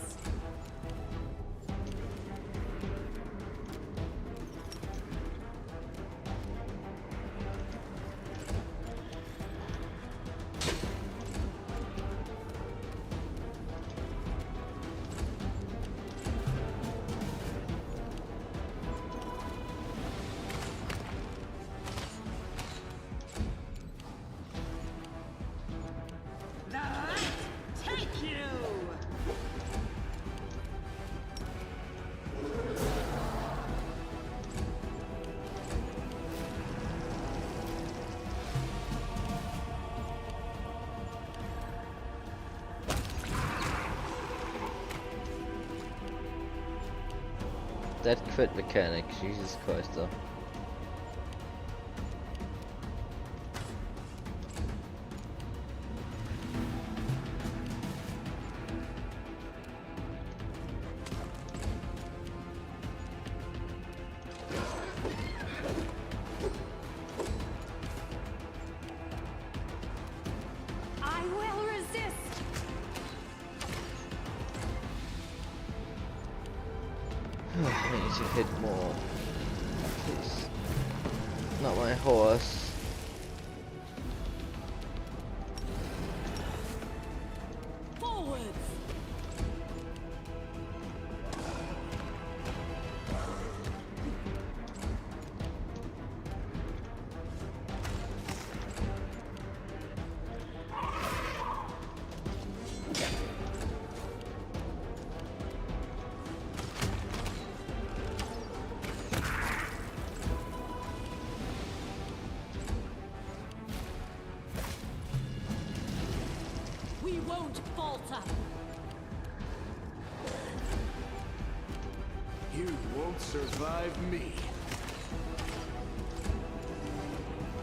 The light take you! That crit mechanic, Jesus Christ though. I will resist. I need to hit more. Please. Not my horse. Forwards! We won't falter! You won't survive me.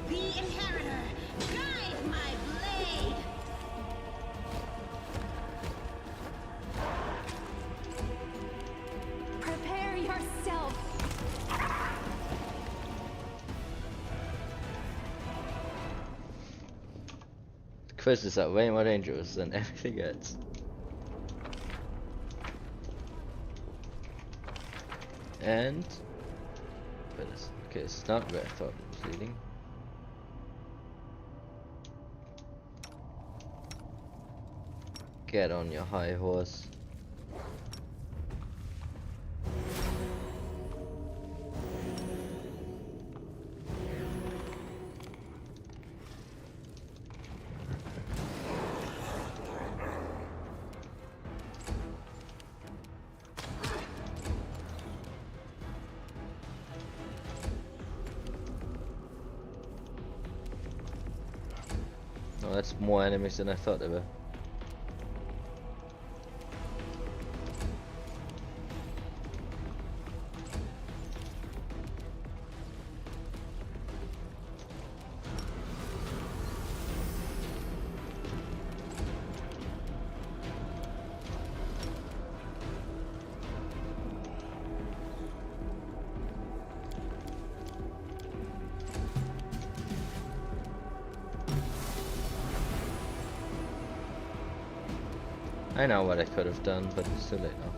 The Inheritor, guide my blade! Prepare yourself. Quizzes are way more dangerous than everything else. And but it's, okay, it's not where I thought it was leading. Get on your high horse. Oh, that's more enemies than I thought there were. I know what I could have done, but it's too late now.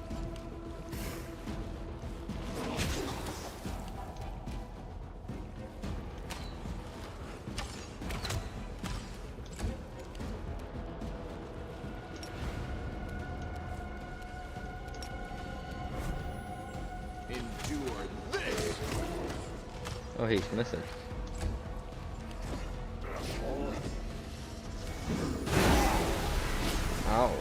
Endure this! Oh, he's missing. Ow.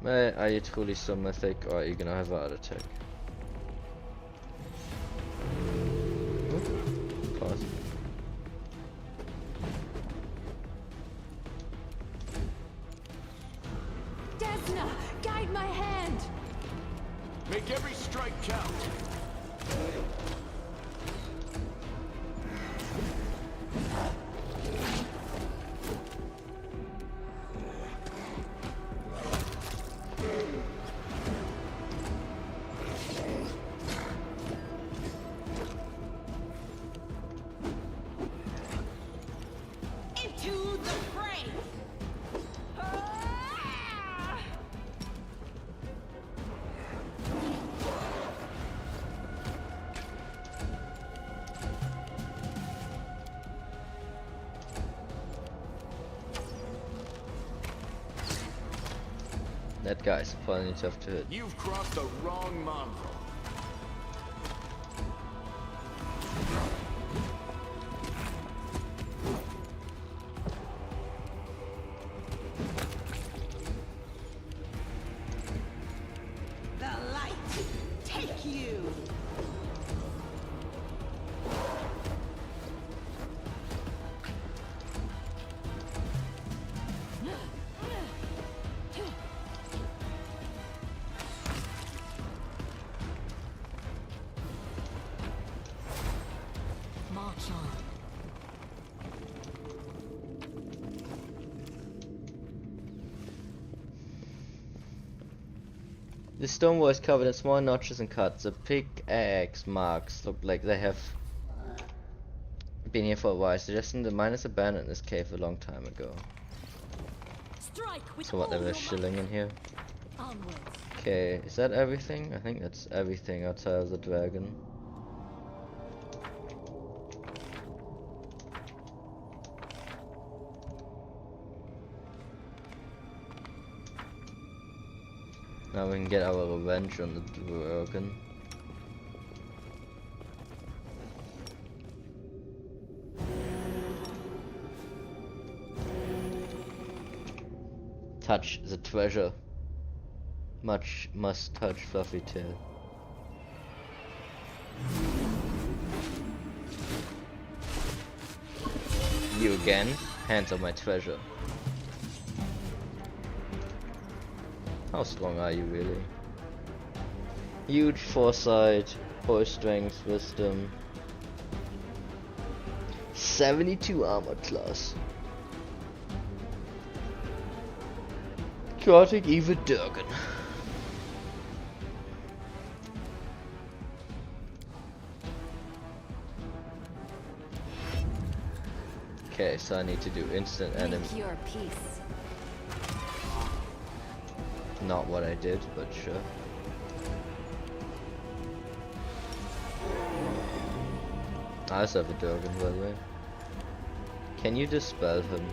Are you truly so mythic, or are you gonna have a heart attack? Pause. Desna, guide my hand! Make every strike count. Into the fray! That guy's plenty tough to hit. You've crossed the wrong mongrel. The light, take you! March on. The stone wall is covered in small notches and cuts. The pickaxe marks look like they have been here for a while, suggesting the miners abandoned this cave a long time ago. Strike with So what, there all was your shilling in here? might. Onwards. Okay, is that everything? I think that's everything outside of the dragon. Now we can get our revenge on the dragon. Touch the treasure. Much must touch Fluffy Tail. You again? Hands on my treasure. How strong are you really? Huge foresight, force strength, wisdom. 72 armor class. Chaotic evil Durgan. Okay, so I need to do instant enemy. Make your peace. Not what I did, but sure. I also have a Durgan, by the way. Can you dispel him?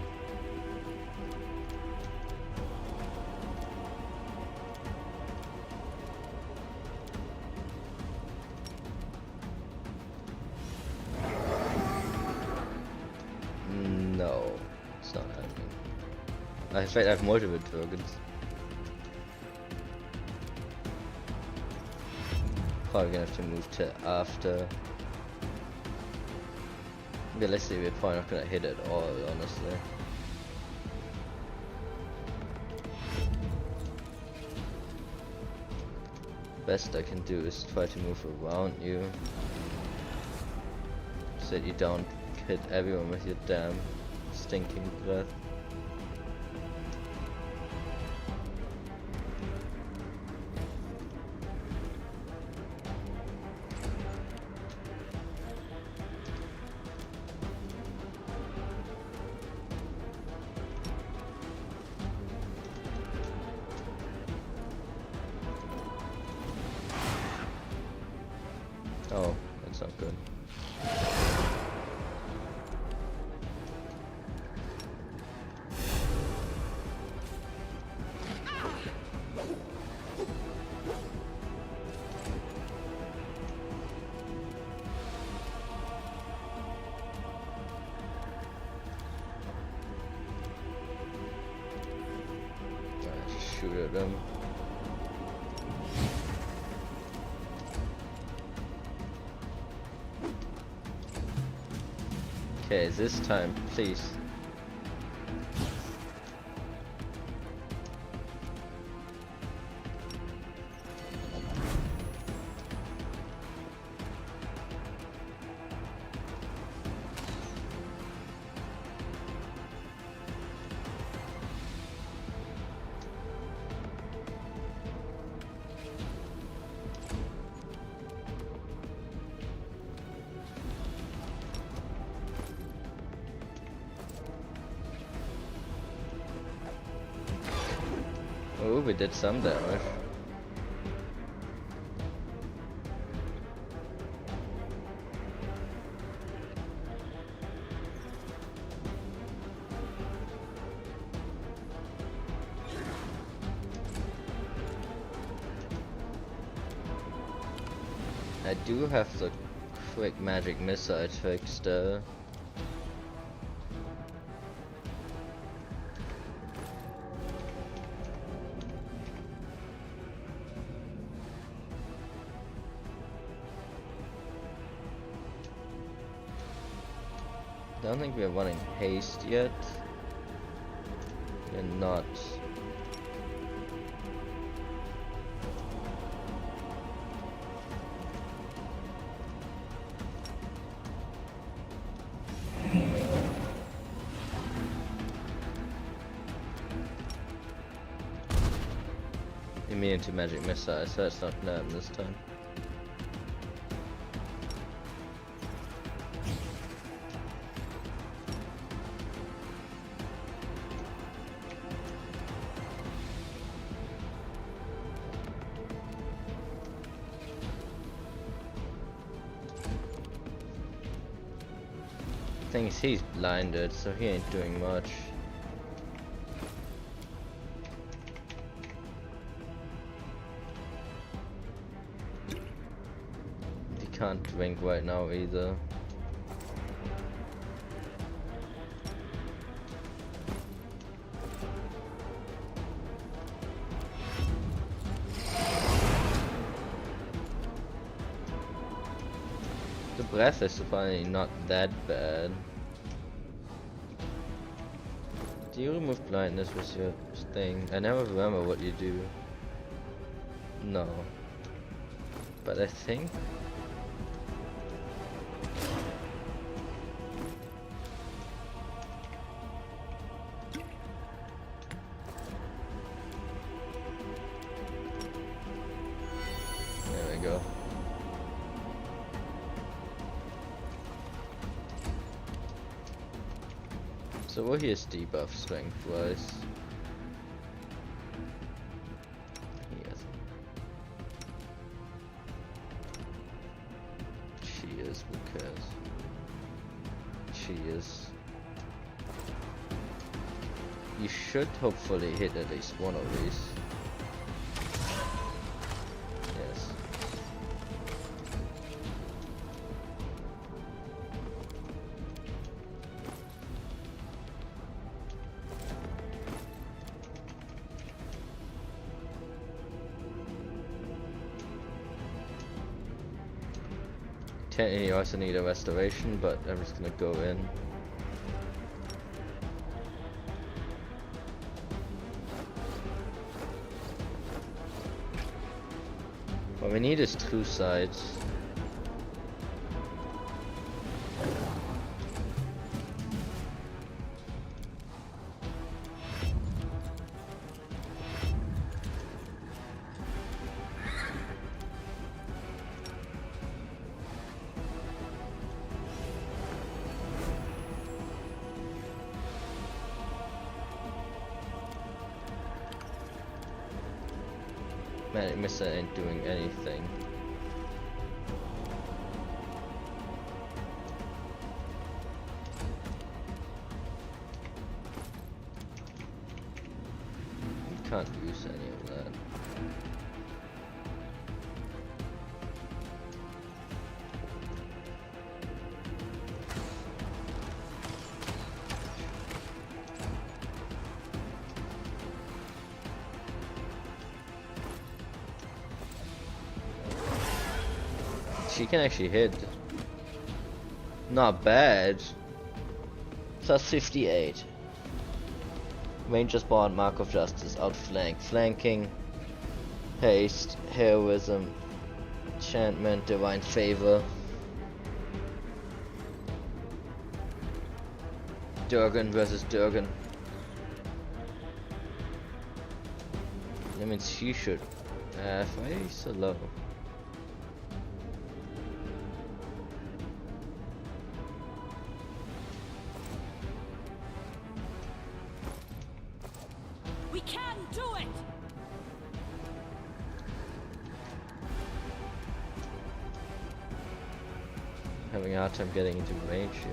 No, it's not happening. In fact, I have multiple Durgans. Probably gonna have to move to after. Realistically, we're probably not gonna hit it all, honestly. Best I can do is try to move around you, so that you don't hit everyone with your damn stinking breath. Oh, that's not good. Shoot at them. Okay, this time, please. Oh, we did some damage. I do have the quick magic missile fixed. I don't think we're running haste yet. We're not. Immune to magic missiles, so that's not gonna happen this time. Thing is, he's blinded, so he ain't doing much. He can't drink right now either. The breath is finally not that bad. Do you remove blindness with your thing? I never remember what you do. No. But I think... There we go. So what is debuff strength wise? Yes. She is because she is. You should hopefully hit at least one of these. Yes. Technically, you also need a restoration, but I'm just gonna go in. What we need is two sides. Magic missile ain't doing anything. You can't use any of that. She can actually hit. Not bad. Plus 58. Ranger's Bond, Mark of Justice, outflank, flanking, haste, heroism, enchantment, divine favor. Durgan versus Durgan. That means she should. Why are you so low? We can do it! Having a hard time getting into range here.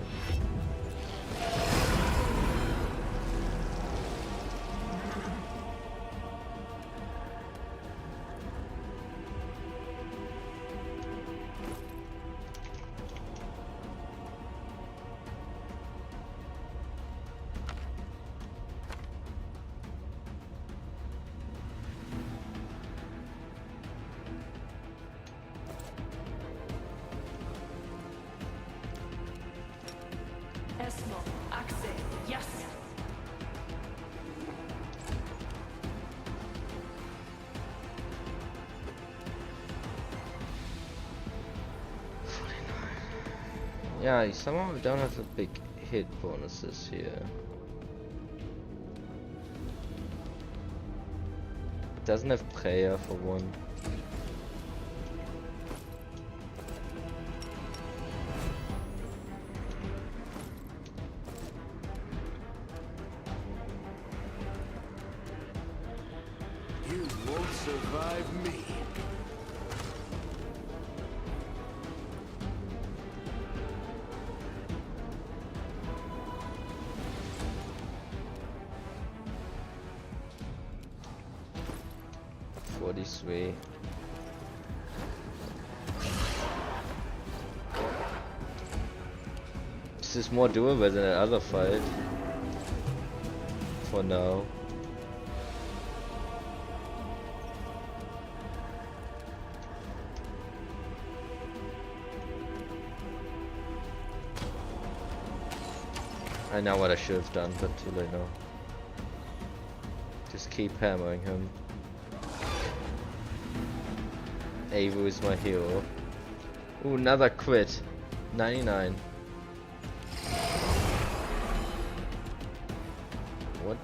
Esmo, Axe, yes! Yeah, somehow we don't have the big hit bonuses here. It doesn't have prayer for one. You won't survive me. Way. This is more doable than the other fight. For now. I know what I should have done, but too late now. Just keep hammering him. Avu is my hero. Ooh, another crit. 99. What?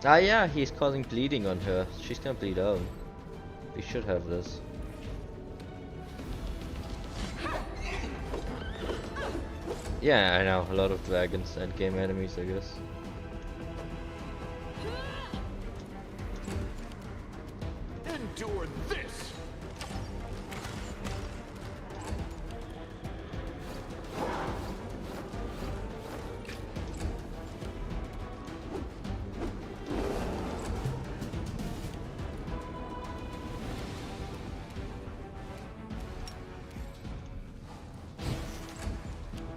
Ah yeah, he's causing bleeding on her. She's gonna bleed out. We should have this. Yeah, I know, a lot of dragons and game enemies, I guess. Endure this!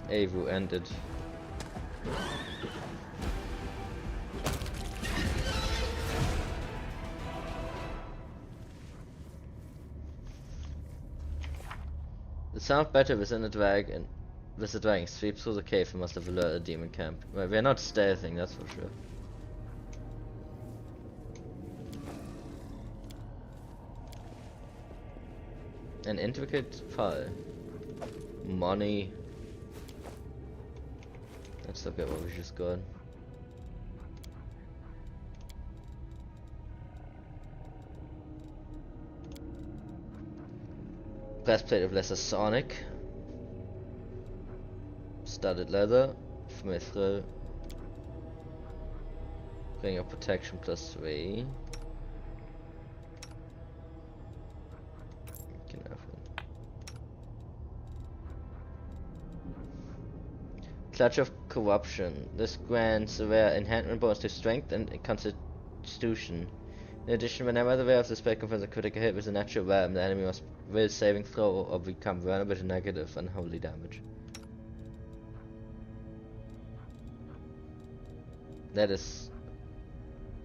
Avu ended. It sounds better within a dragon. With the dragon sweeps through the cave and must have alerted a demon camp. Well, we're not stealthing, that's for sure. An intricate file. Money. Let's look at what we just got. Breastplate of Lesser Sonic. Studded leather. Mithril. Ring of Protection +3. Can have it. Clutch of Corruption. This grants a rare enhancement bonus to strength and constitution. In addition, whenever the wearer of the spell confirms a critical hit with a natural weapon, the enemy must will saving throw or become vulnerable to negative unholy damage. That is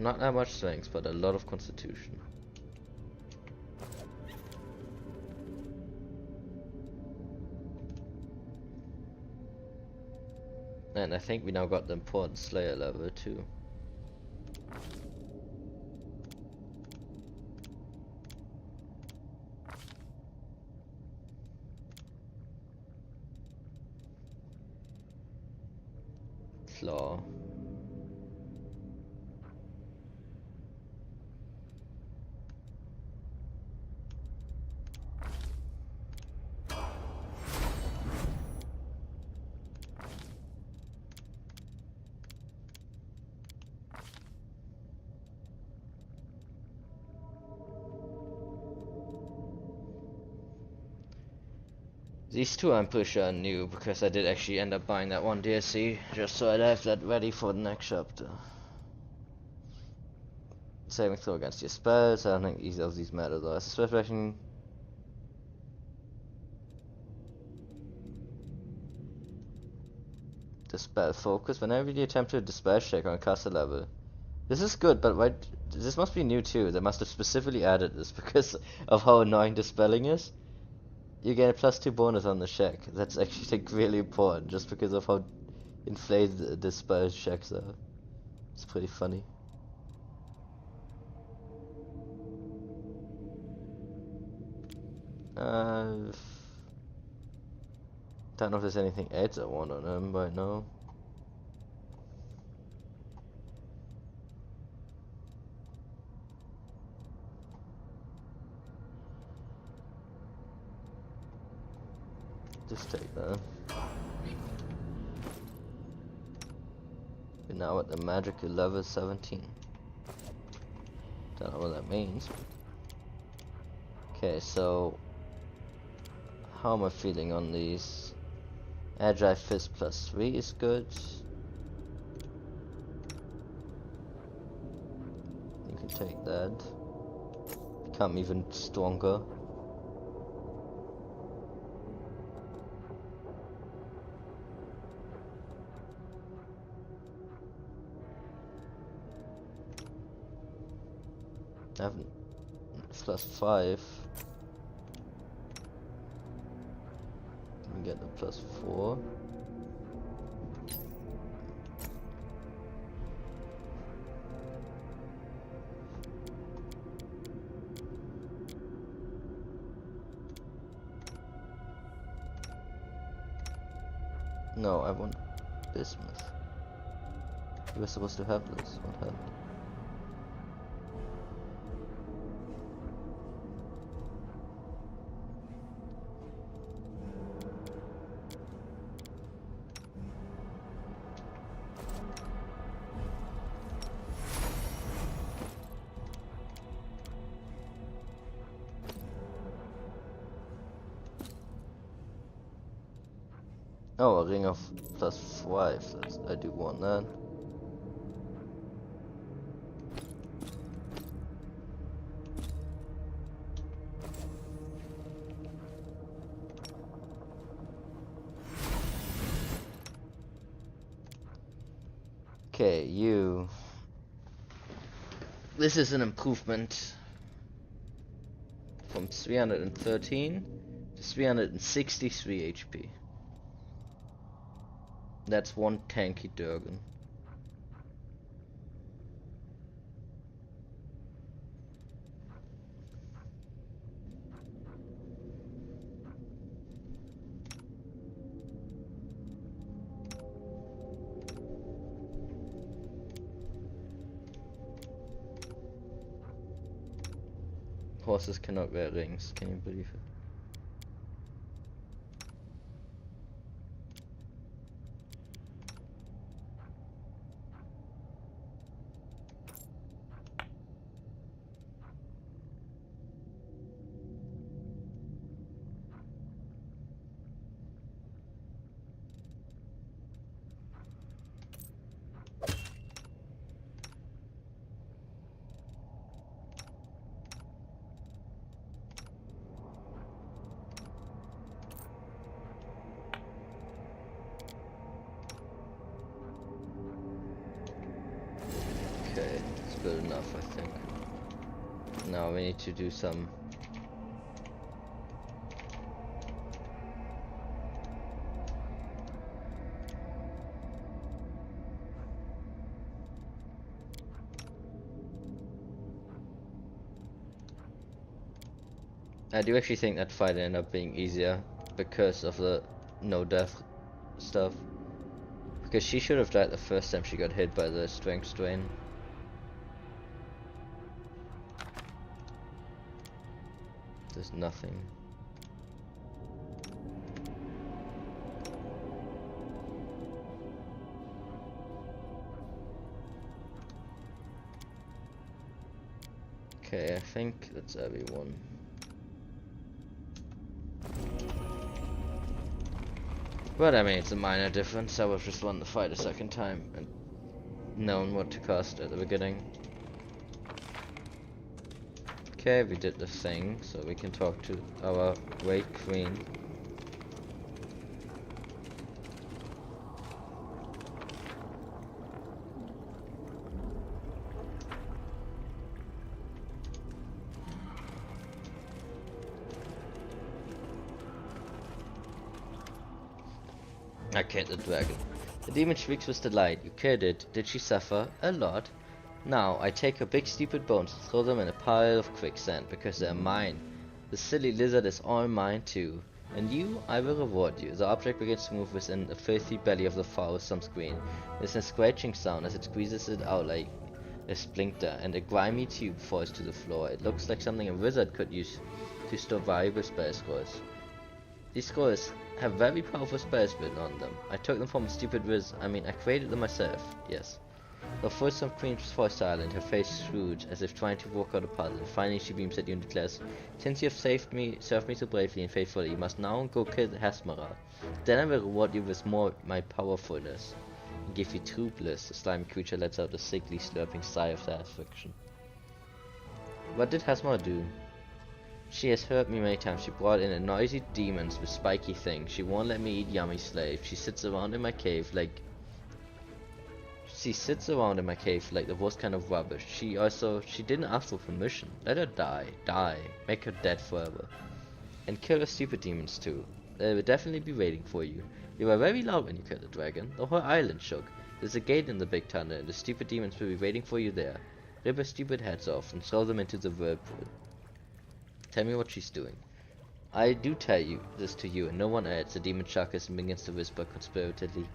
Not that much strength, but a lot of constitution. And I think we now got the important Slayer level too. Claw. These two I'm pretty sure are new, because I did actually end up buying that one DLC, just so I'd have that ready for the next chapter. Saving throw against your spells, I don't think either of these matter though. Especially Dispel focus. Whenever you attempt to dispel check on a caster level. This is good, but why, this must be new too. They must have specifically added this because of how annoying dispelling is. You get a +2 bonus on the check. That's actually like really important, just because of how inflated the spell checks are. It's pretty funny. Don't know if there's anything else I want on him right now. Just take that. We're now at the magical level 17. Don't know what that means. Okay, so how am I feeling on these? Agile Fist +3 is good. You can take that. Become even stronger. I haven't +5. Get the +4. No, I want bismuth. You were supposed to have this. What happened? Oh, a ring of +5. I do want that. Okay, you. This is an improvement from 313 to 363 HP. That's one tanky Durgan. Horses cannot wear rings, can you believe it? good enough, I think. Now we need to do some... I do actually think that fight ended up being easier because of the no death stuff. Because she should have died the first time she got hit by the strength strain. There's nothing. Okay, I think that's everyone. But I mean, it's a minor difference. I would have just won the fight a second time and known what to cost at the beginning. Okay, we did the thing, so we can talk to our great queen. I killed the dragon. The demon shrieks with delight. You killed it. Did she suffer? A lot. Now, I take her big stupid bones and throw them in a pile of quicksand, because they're mine. The silly lizard is all mine too. And you, I will reward you. The object begins to move within the filthy belly of the fowl with some screen. There's a scratching sound as it squeezes it out like a splinter, and a grimy tube falls to the floor. It looks like something a wizard could use to store valuable spell scrolls. These scrolls have very powerful spells written on them. I took them from a stupid I created them myself, yes. The voice of Queen falls silent, her face shrewd, as if trying to work out a puzzle. Finally she beams at you and declares, "Since you have served me so bravely and faithfully, you must now go kill Hasmara. Then I will reward you with more my powerfulness, and give you true bliss." The slimy creature lets out a sickly, slurping sigh of satisfaction. What did Hasmara do? She has hurt me many times. She brought in a noisy demons with spiky things. She won't let me eat yummy slave. She sits around in my cave like the worst kind of rubbish. She didn't ask for permission. Let her die. Make her dead forever. And kill the stupid demons too. They will definitely be waiting for you. You were very loud when you killed the dragon. The whole island shook. There's a gate in the big tunnel, and the stupid demons will be waiting for you there. Rip her stupid heads off and throw them into the whirlpool. Tell me what she's doing. I do tell you this to you and no one else. The demon chuckles and begins to whisper conspiratively.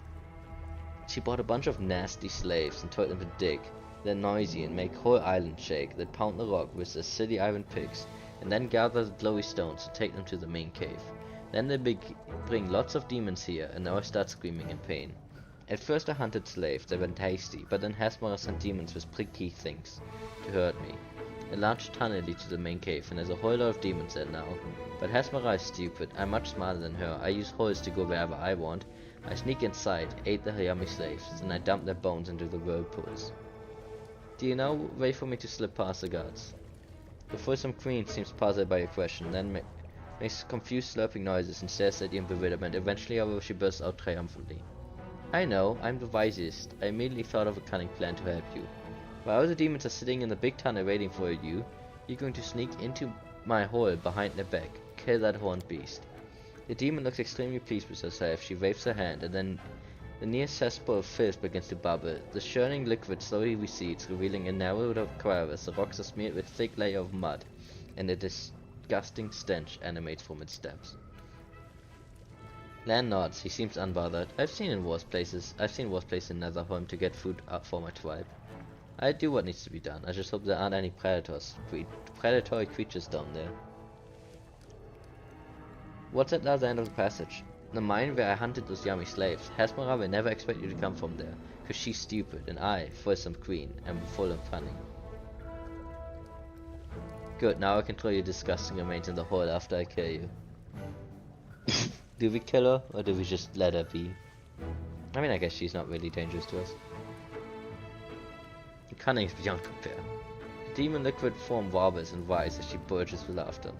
She bought a bunch of nasty slaves and told them to dig. They're noisy and make whole island shake. They pound the rock with their silly iron picks, and then gather the glowy stones and take them to the main cave. Then they bring lots of demons here, and they all start screaming in pain. At first I hunted slaves, they were tasty, but then Hasmara sent demons with pricky things to hurt me. A large tunnel leads to the main cave, and there's a whole lot of demons there now. But Hasmara is stupid. I'm much smarter than her. I use holes to go wherever I want. I sneak inside, ate the yummy slaves, and I dump their bones into the whirlpools. Do you know a way for me to slip past the guards? The fearsome queen seems puzzled by your question, then makes confused slurping noises and stares at you in bewilderment. Eventually, however, she bursts out triumphantly. I know, I'm the wisest. I immediately thought of a cunning plan to help you. While all the demons are sitting in the big tunnel waiting for you, you're going to sneak into my hole behind their back. Kill that horned beast. The demon looks extremely pleased with herself. She waves her hand, and then the near cesspool of filth begins to bubble. The churning liquid slowly recedes, revealing a narrowed crevice. The rocks are smeared with a thick layer of mud, and a disgusting stench emanates from its depths. Lan nods. He seems unbothered. I've seen worse places in Netherholm to get food up for my tribe. I do what needs to be done. I just hope there aren't any predatory creatures down there. What's at the other end of the passage? The mine where I hunted those yummy slaves. Hasmara will never expect you to come from there, cause she's stupid, and I, fearsome queen, am full and funny. Good, now I can throw your disgusting remains in the hole after I kill you. Do we kill her, or do we just let her be? I mean, I guess she's not really dangerous to us. The cunning is beyond compare. The demon liquid form wobbles and writhes as she bulges with laughter.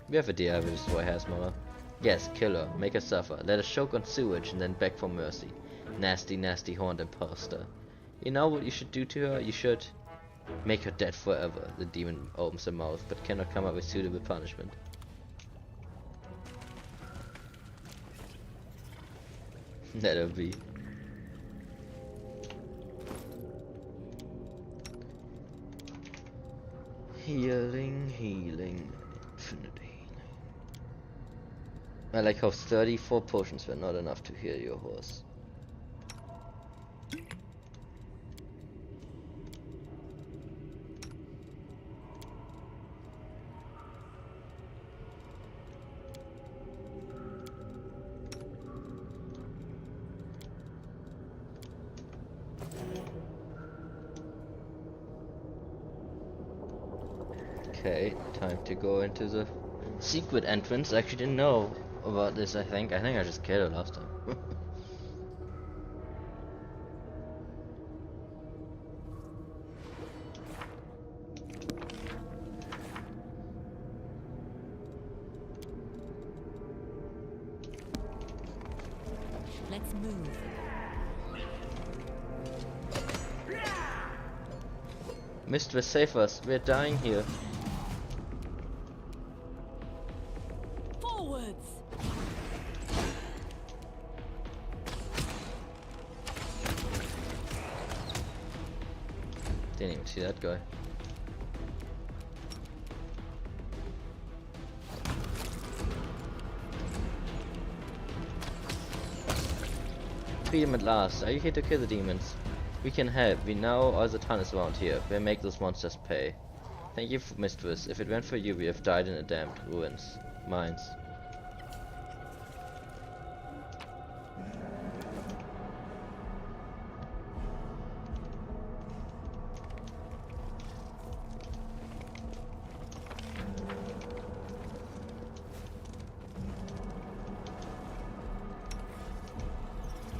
We have a deal to destroy Hasmara. Yes, kill her, make her suffer, let her choke on sewage and then beg for mercy. Nasty, nasty horned imposter. You know what you should do to her? You should... Make her dead forever. The demon opens her mouth, but cannot come up with suitable punishment. Let her be. Healing, healing, infinite healing. I like how 34 potions were not enough to heal your horse. Okay, time to go into the secret entrance. I actually didn't know about this, I think I just killed it last time. Let's move. Mistress, save us, we're dying here. Forwards. Didn't even see that guy. Freedom at last. Are you here to kill the demons? We can help. We know all the tunnels around here. We'll make those monsters pay. Thank you, Mistress. If it weren't for you, we have died in the damned ruins. Mines.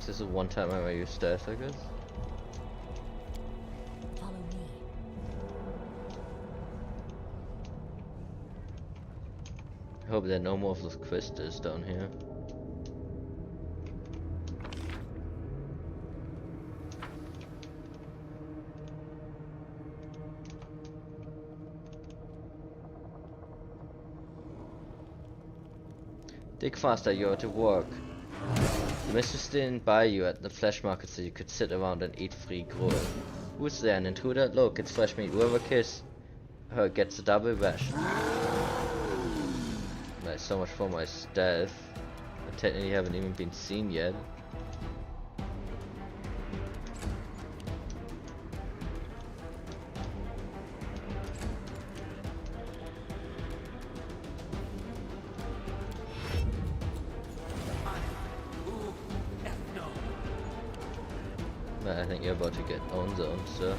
This is one time I use stealth, I guess. Follow me. I hope there are no more of those crystals down here. Dig faster, you're to work. The mistress didn't buy you at the flesh market so you could sit around and eat free gruel. Who's there, an intruder? Look, it's fresh meat. Whoever kills her gets a double ration. Nice, so much for my stealth. I technically haven't even been seen yet. I think you're about to get owned zone, so.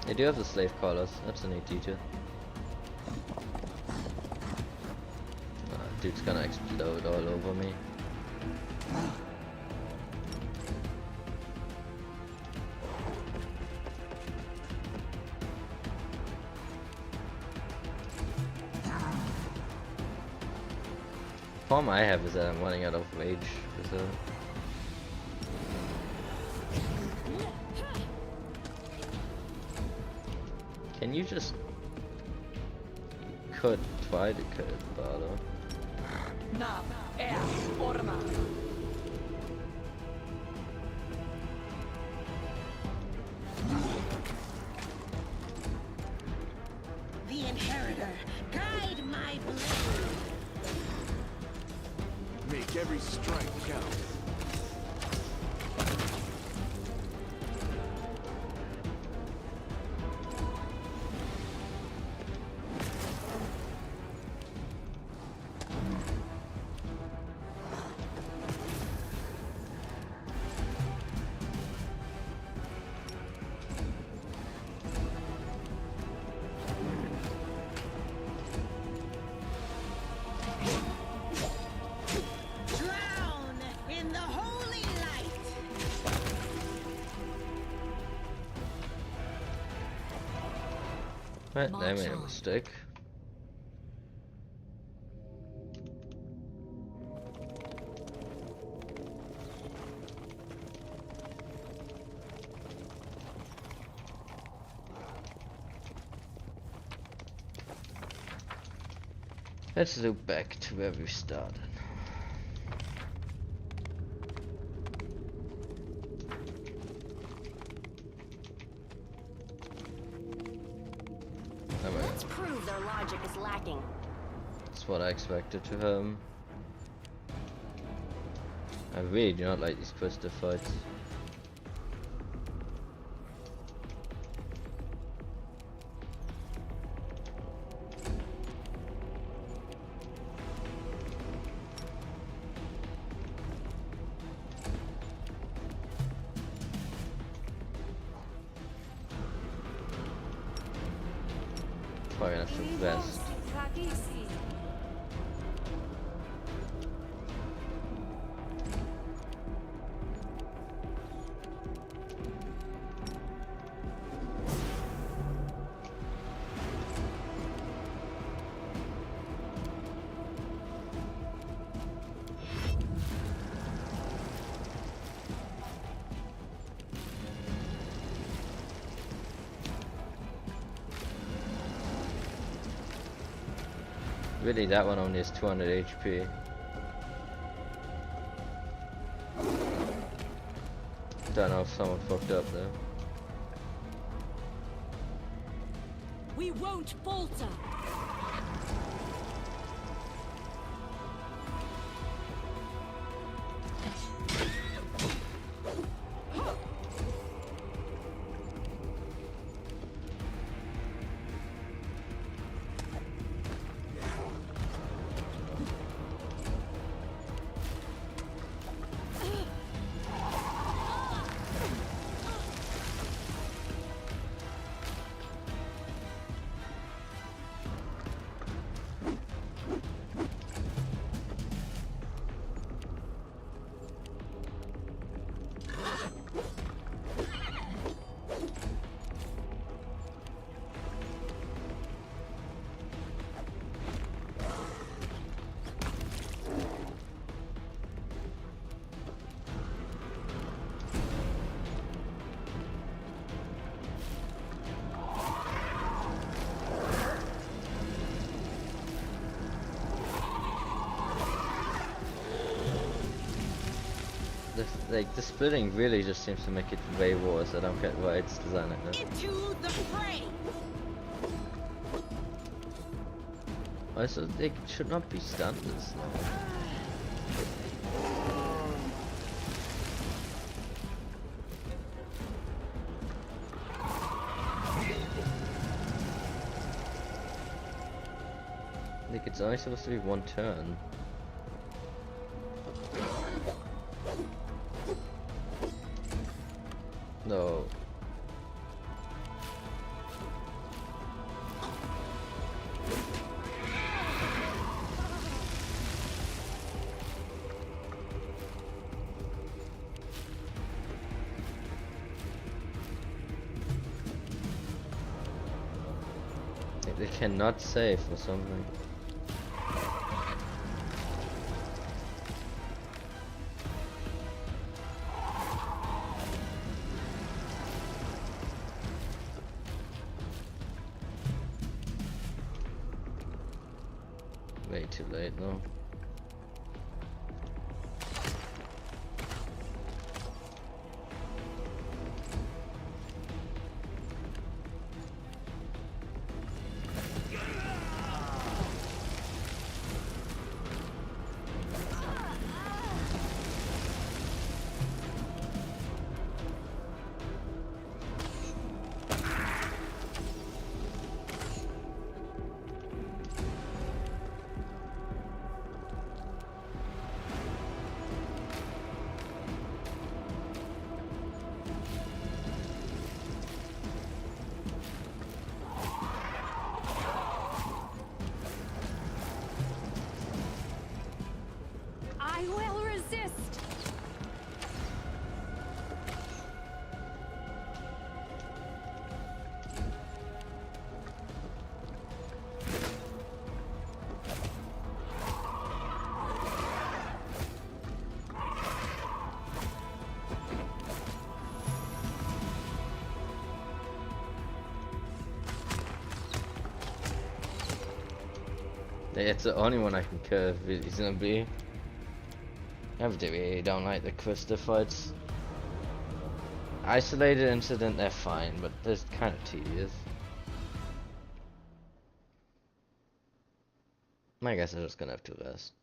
They do have the slave collars, that's a neat detail. Dude's gonna explode all over me. The problem I have is that I'm running out of rage, so. Can you just... could try to cut it, Barlow. Nav, air, orma. The Inheritor, guide my blade. Make every strike count. Right, I March made a on. mistake. Let's look back to where we started. Let's prove their logic is lacking. That's what I expected to him. I really do not like these twisted fights. Probably gonna have to vest. Really, that one only has 200 HP. Don't know if someone fucked up though. We won't falter. The splitting really just seems to make it way worse. I don't get why it's designed like that. Into the fray! Also, they should not be stunned this slow. Like, it's only supposed to be one turn. No. They cannot save or something. Way too late though. I will resist. It's the only one I can curve reasonably. I really don't like the Krista fights. Isolated incident, they're fine, but they're kind of tedious. I guess I'm just gonna have to rest.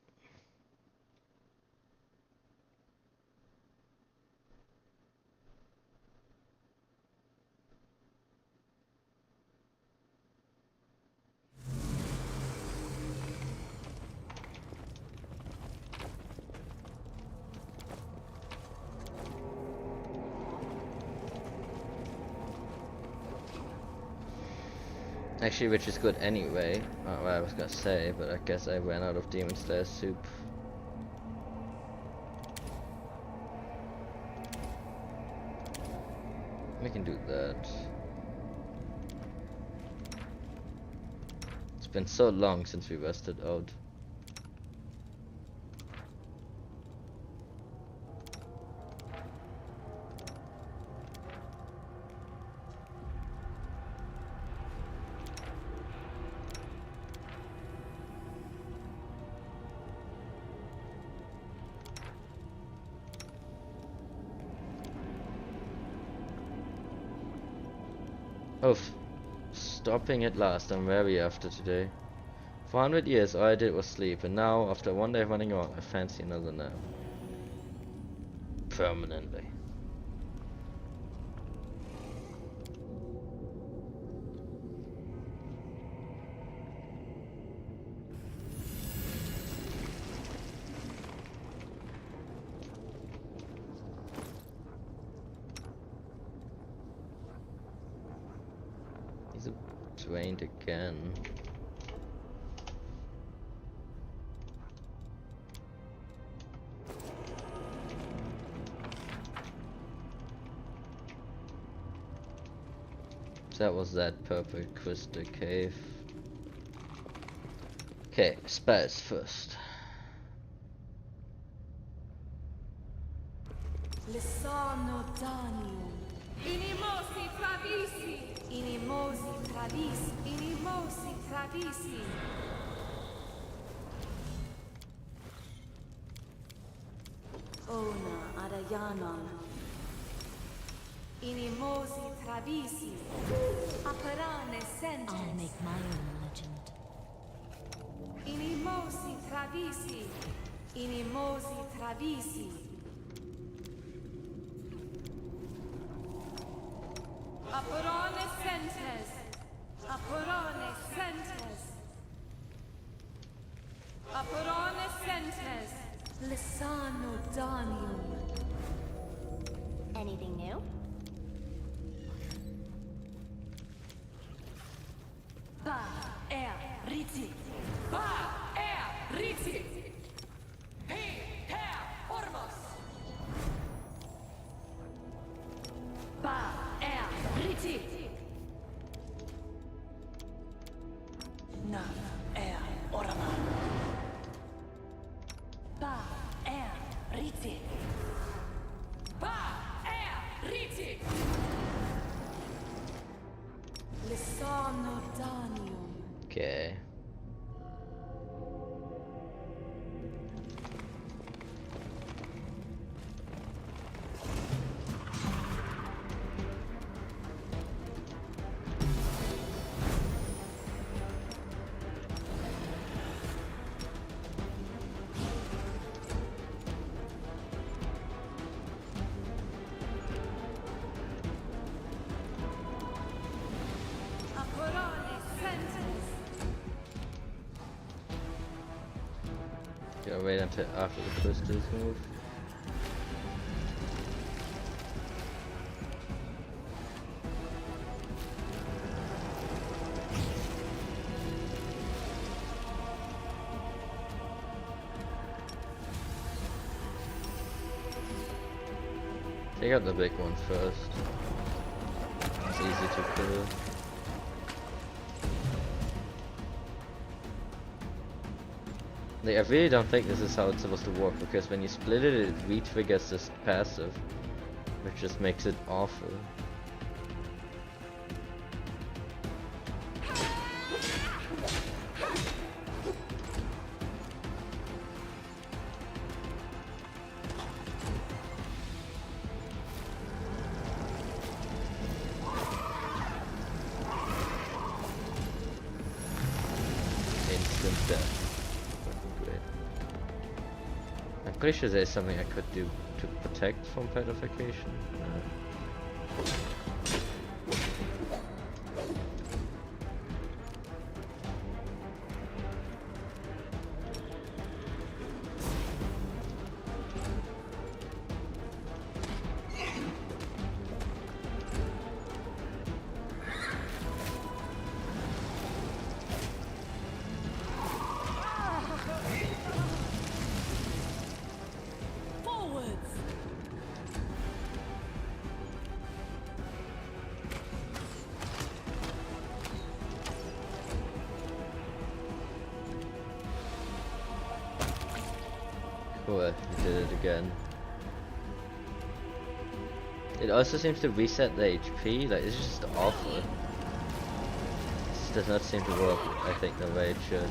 Actually, which is good anyway. Not what I was gonna say, but I guess I ran out of Demon Slayer soup. We can do that. It's been so long since we rested out. Oh, stopping at last. I'm weary after today. For 100 years all I did was sleep, and now, after one day of running around, I fancy another nap. Permanently. He's drained again. That was that purple crystal cave. Okay, spells first. Lisano Danium. Inimosi Travisi. Inimosi Travisi. Inimosi Travisi. Ona Arayanan. Inimosi Travisi. Aparane sentence. I'll make my own legend. Inimosi Travisi. Inimosi Travisi. Aparane sentence. Aparane sentence. Aparane sentence. Lisano Danium. Anything new? Ba Riti. Ba Riti. Hey, Per Ormos. Ba Riti. Na Orma. Ba Riti. Ba Riti. Lisano Danium. Okay. Gotta wait until after the crystals move. Take out the big one first. It's easy to kill. Like, I really don't think this is how it's supposed to work, because when you split it, it re-triggers this passive, which just makes it awful. Pretty sure there's something I could do to protect from petrification. Forwards! Cool, we did it again. It also seems to reset the HP, like it's just awful. This does not seem to work, I think, the way it should.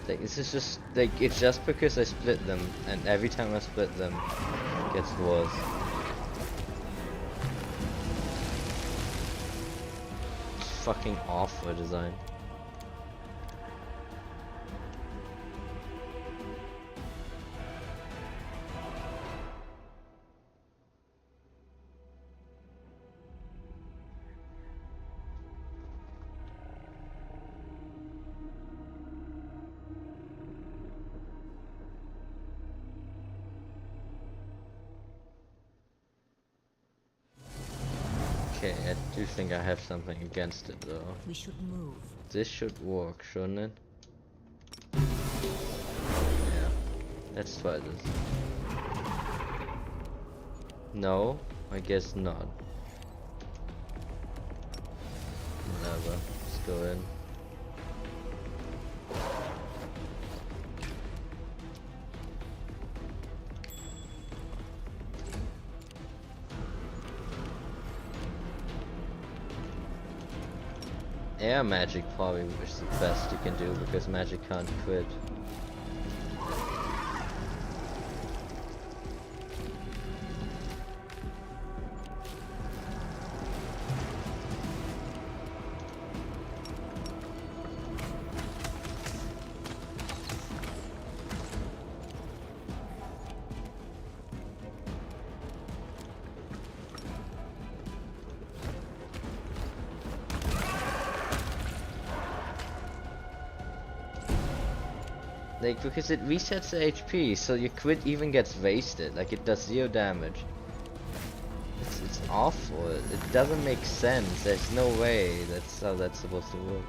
Like, this is just, like, it's just because I split them, and every time I split them, it gets worse. It's fucking awful design. Okay, I do think I have something against it though. We should move. This should work, shouldn't it? Yeah. Let's try this. No, I guess not. Whatever. Let's go in. Air magic probably is the best you can do because magic can't crit. Like, because it resets the HP, so your crit even gets wasted. Like, it does 0 damage. It's awful. It doesn't make sense. There's no way that's how that's supposed to work.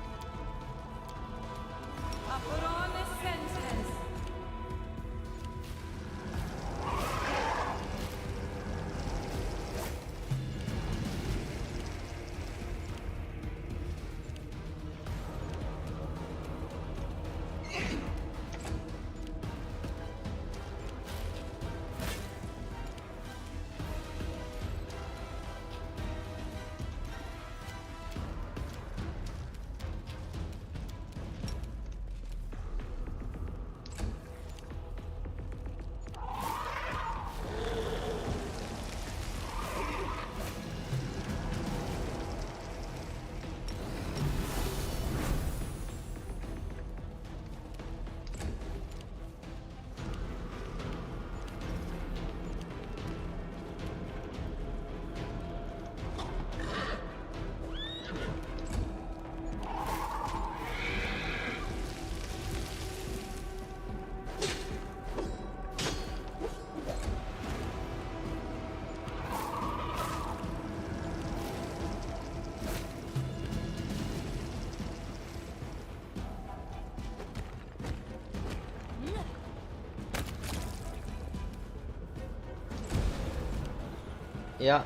Yeah,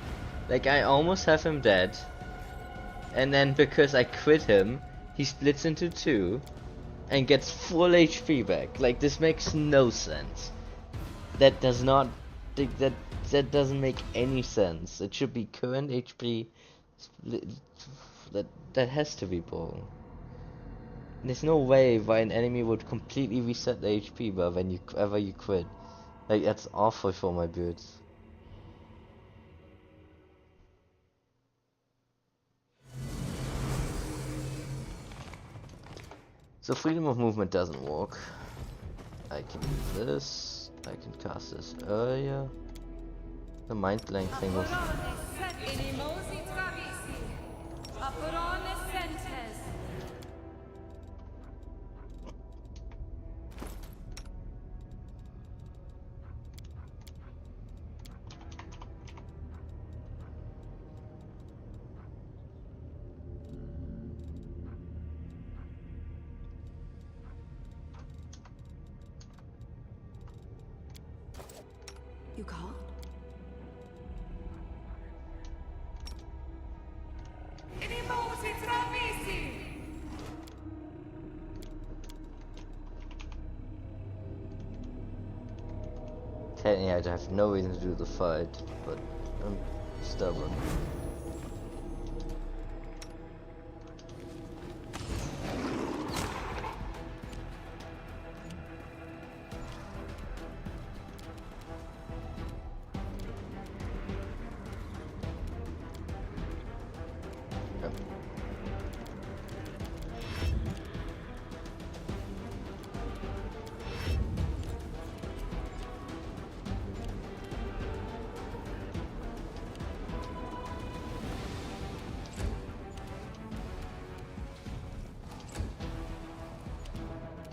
like I almost have him dead, and then because I crit him, he splits into two and gets full HP back. Like, this makes no sense. That does not, that doesn't make any sense. It should be current HP. That has to be bull. There's no way why an enemy would completely reset the HP bar whenever you quit. Like, that's awful for my builds. So freedom of movement doesn't work. I can do this. I can cast this earlier. The mind blank thing was. You called? Technically, I have no reason to do the fight, but I'm stubborn.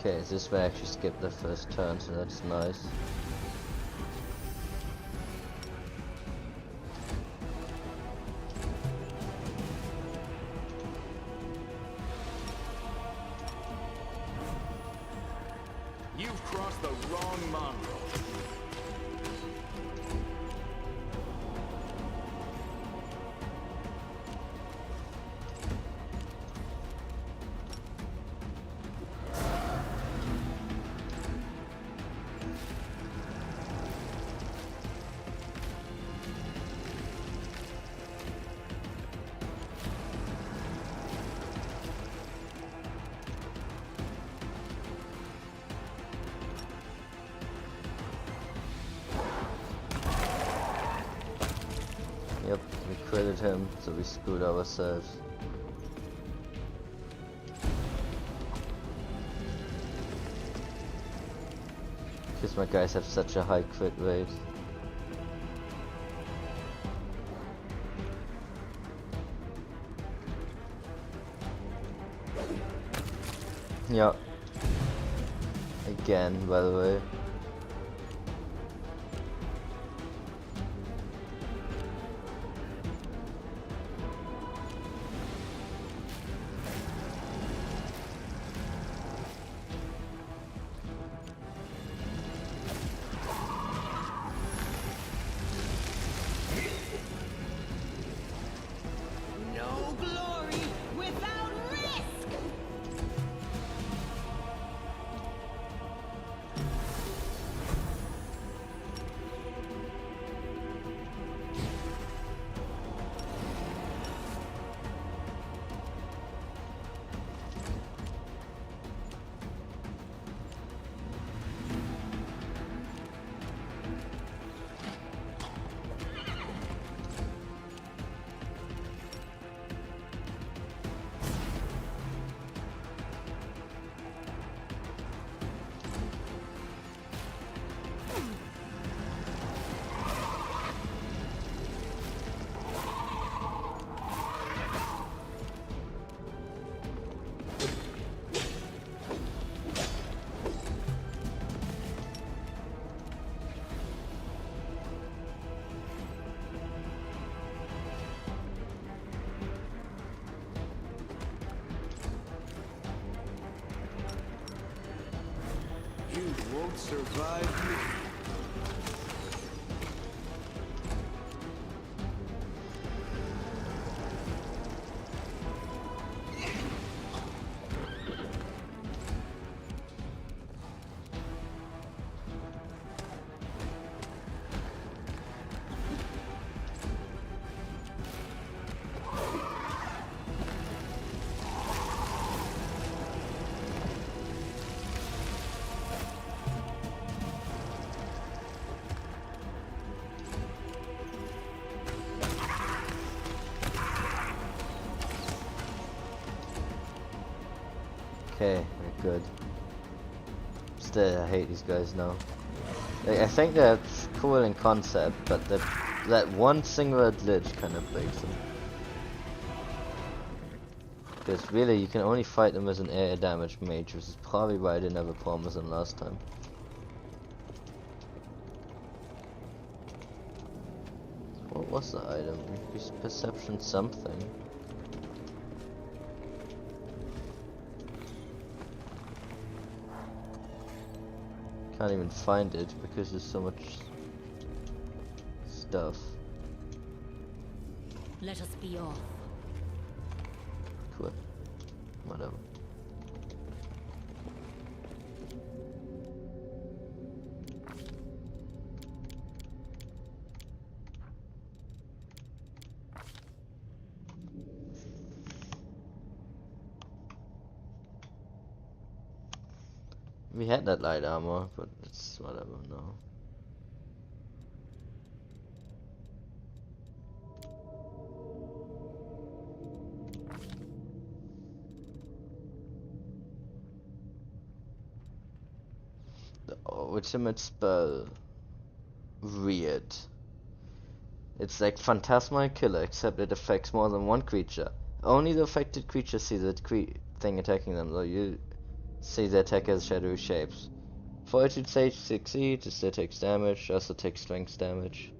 Okay, so this way I actually skip the first turn, so that's nice. You've crossed the wrong mongrel. Yep, we critted him, so we screwed ourselves. Because my guys have such a high crit rate. Yeah. Again, by the way. No glory without risk! You won't survive me. Okay, we're good. Still, I hate these guys now. Like, I think they're cool in concept, but that one single glitch kind of breaks them. Because really, you can only fight them as an air damage mage, which is probably why I didn't have a problem with them last time. What was the item? Increased perception something. Can't even find it because there's so much stuff. Let us be off. Cool. Whatever. We had that light armor, but it's whatever now. The ultimate spell. Weird. It's like Phantasmal Killer, except it affects more than one creature. Only the affected creature sees the thing attacking them, though you see the attack as shadowy shapes. Fortitude save succeeds, it still takes damage, also takes strength damage.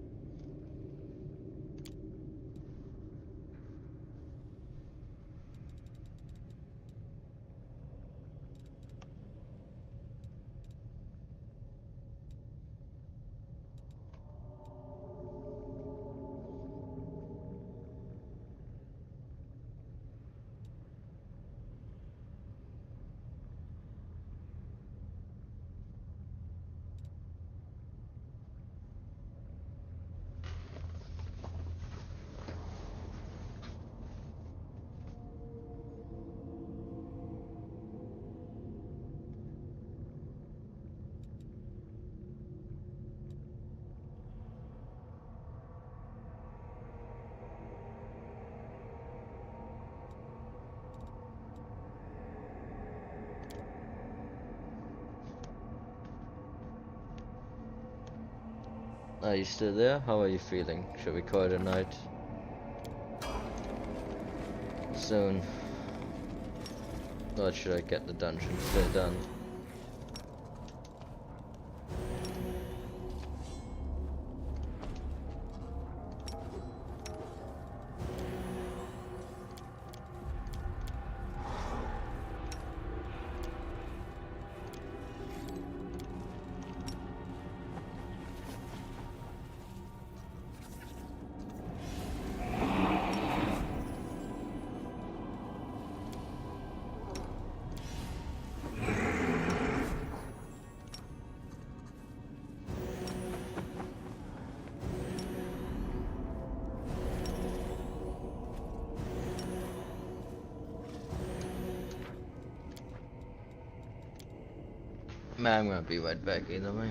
Are you still there? How are you feeling? Should we call it a night? Soon. Or should I get the dungeon still done? Man, I'm gonna be right back either way.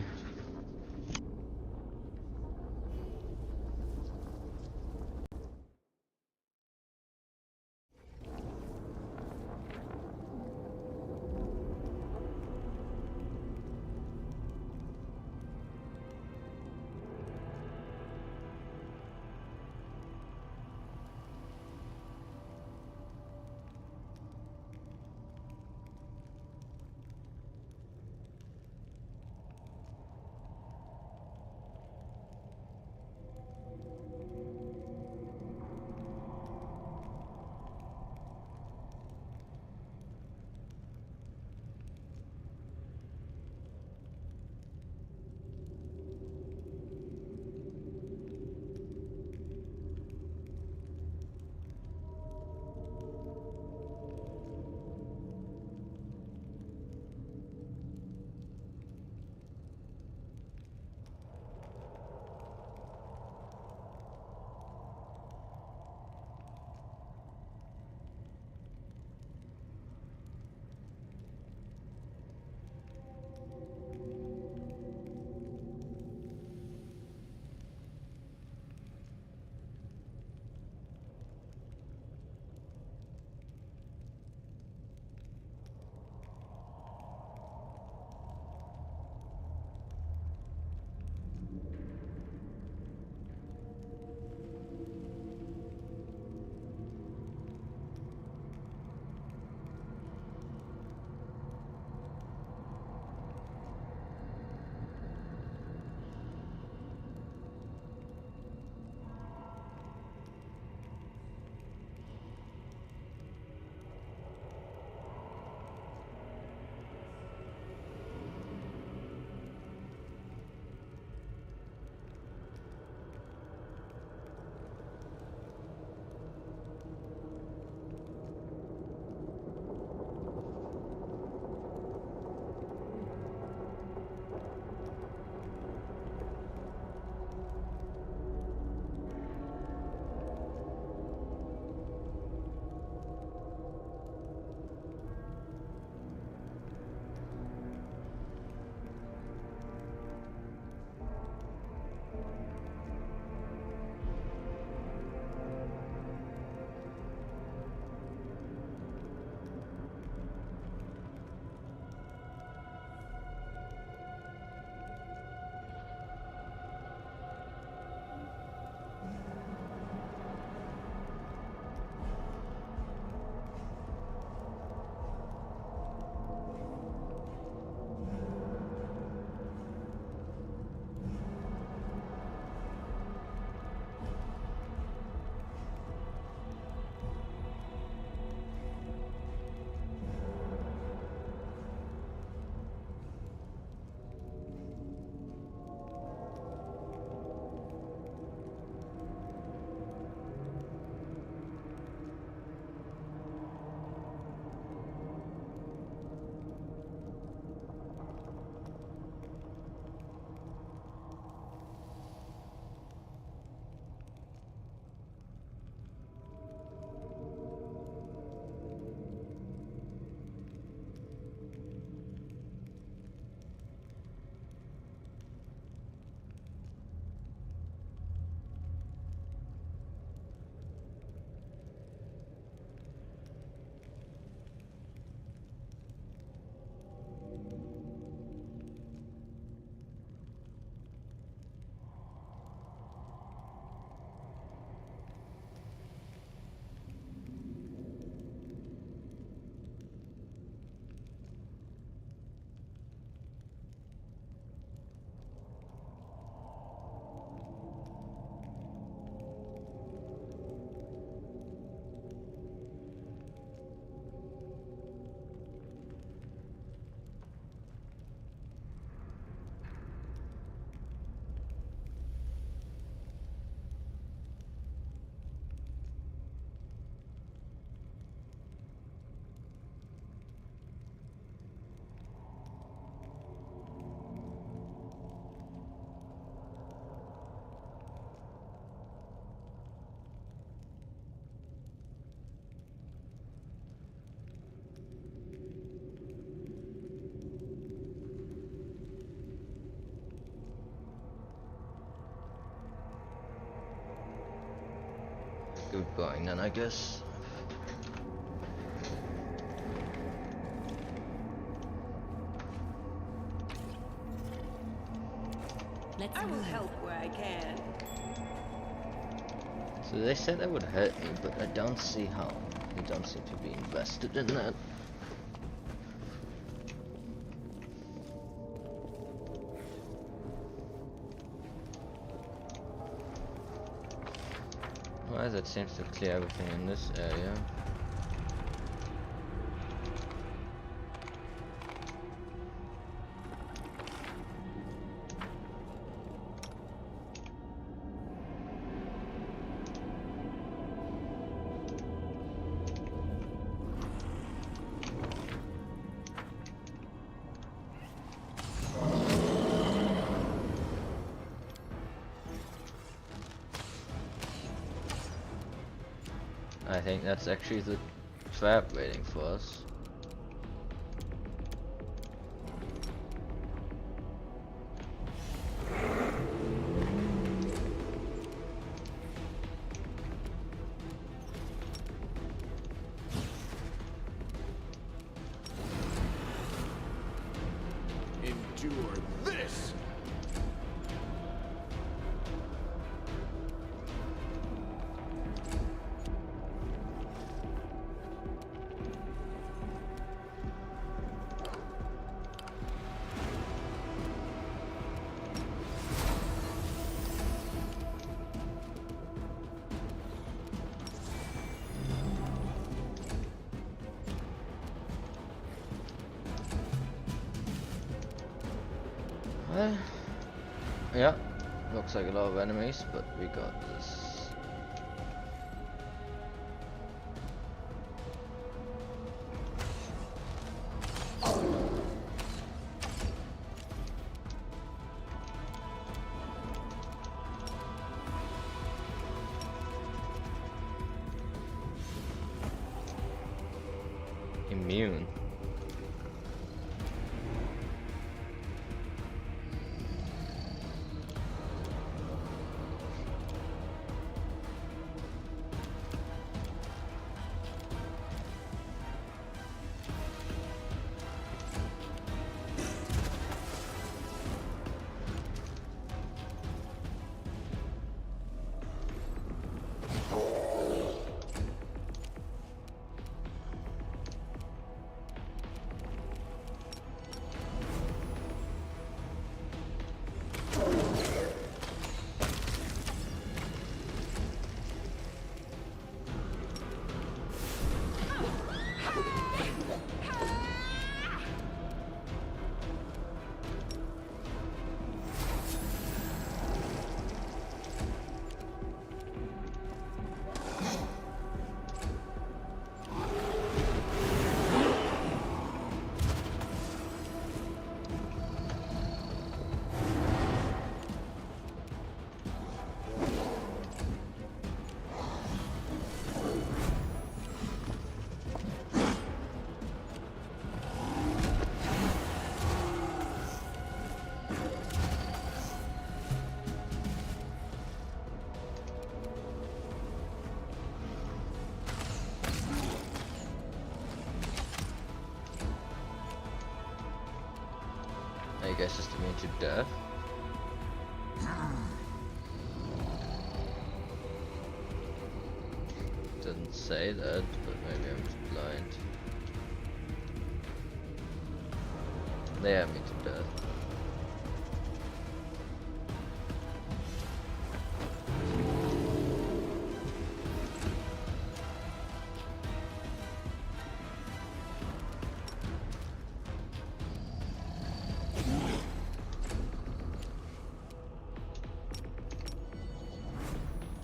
going then, I guess. I will help where I can. So they said that would hurt me, but I don't see how. They don't seem to be invested in that. Well, that seems to clear everything in this area. I think that's actually the trap waiting for us. Endure this! Well, yeah, looks like a lot of enemies, but we got this. Immune. I guess just immune to death. Doesn't say that, but maybe I'm just blind. They have me to death.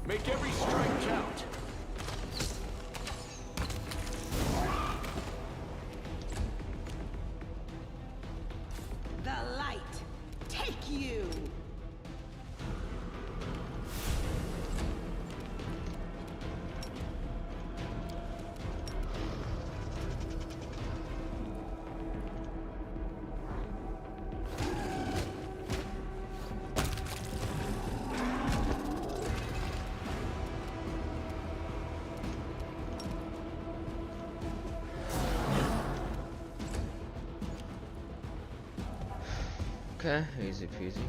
Make every strike count. The light Okay, easy peasy.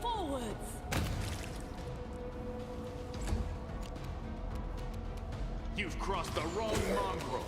Forwards! You've crossed the wrong mongrel.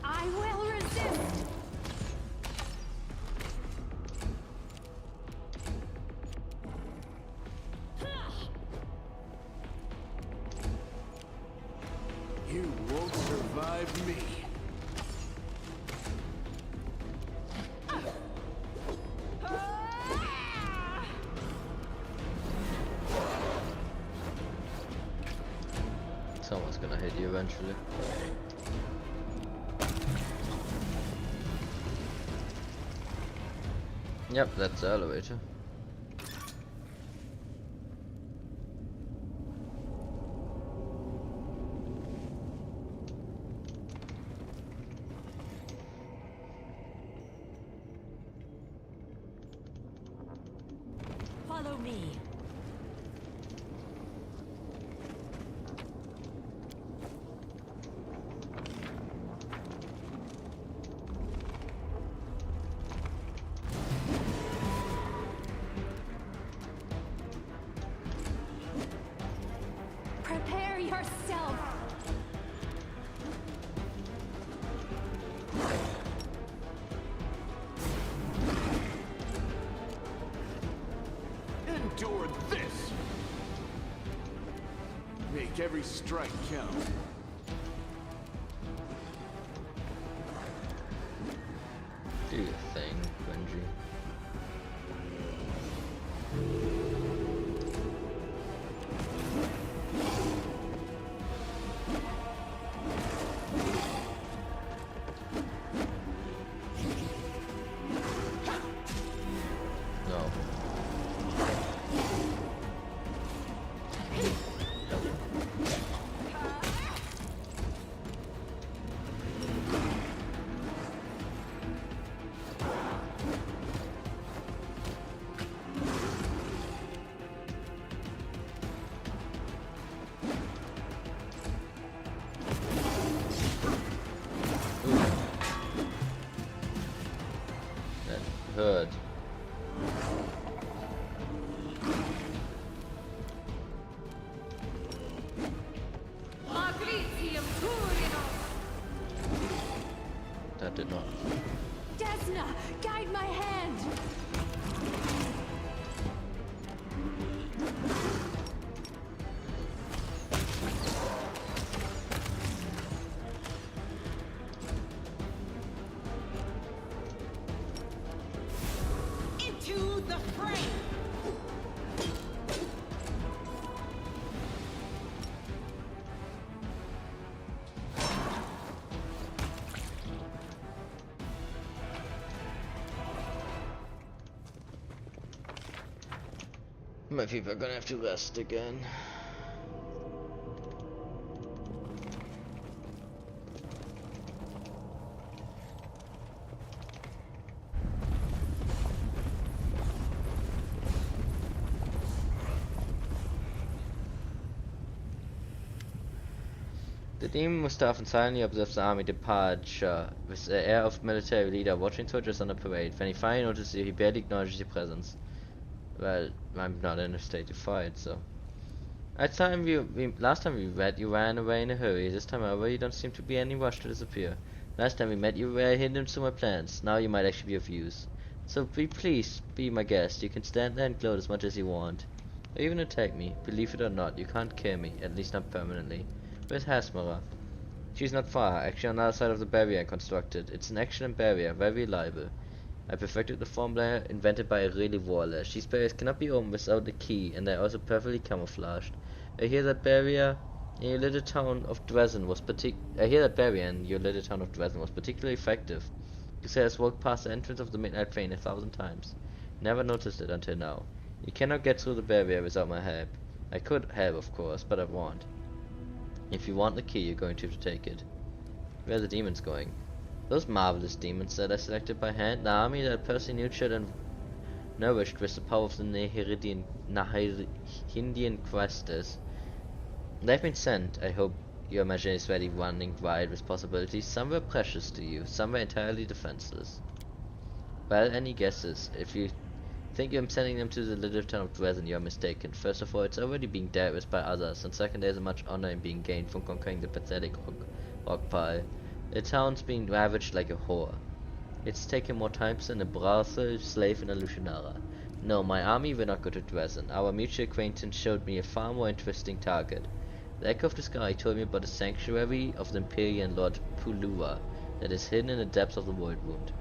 I will resist. You won't survive me. Someone's gonna hit you eventually. Yep, that's the elevator. Follow me. Prepare yourself. Endure this! Make every strike count. Do your thing, Benji. No. That hurt. That did not. Desna, guide my hand. Into the fray! My people are gonna have to rest again. The demon Mustafa silently observes the army departure with the air of military leader watching soldiers on a parade. When he finally notices you, he barely acknowledges your presence. Well, I'm not in a state to fight, so. Last time we met, you ran away in a hurry. This time however, you don't seem to be in any rush to disappear. Last time we met, you were a hindrance to my plans. Now you might actually be of use. So please, be my guest. You can stand there and gloat as much as you want. Or even attack me. Believe it or not, you can't kill me. At least not permanently. Where's Hasmara? She's not far. Actually on the other side of the barrier I constructed. It's an excellent barrier, very reliable. I perfected the formula invented by a really warlord. These barriers cannot be opened without a key, and they're also perfectly camouflaged. I hear that barrier in your little town of Dresden was particularly effective. You say has walked past the entrance of the Midnight Vein 1,000 times. Never noticed it until now. You cannot get through the barrier without my help. I could help, of course, but I won't. If you want the key, you're going to take it. Where are the demons going? Those marvelous demons that I selected by hand, the army that I personally nurtured and nourished with the power of the Nahiridian Questers. They've been sent. I hope your imagination is ready running wild with possibilities. Some were precious to you, some were entirely defenseless. Well, any guesses? If you think I'm sending them to the little town of Dresden, you're mistaken. First of all, it's already being dealt with by others, and second, there's much honor in being gained from conquering the pathetic rock pile. The town's being ravaged like a whore. It's taken more time than a brothel slave in a Lucianara. No, my army will not go to Dresden. Our mutual acquaintance showed me a far more interesting target. The Echo of the Sky told me about the sanctuary of the Empyrean Lord Pulua that is hidden in the depths of the Void Wound.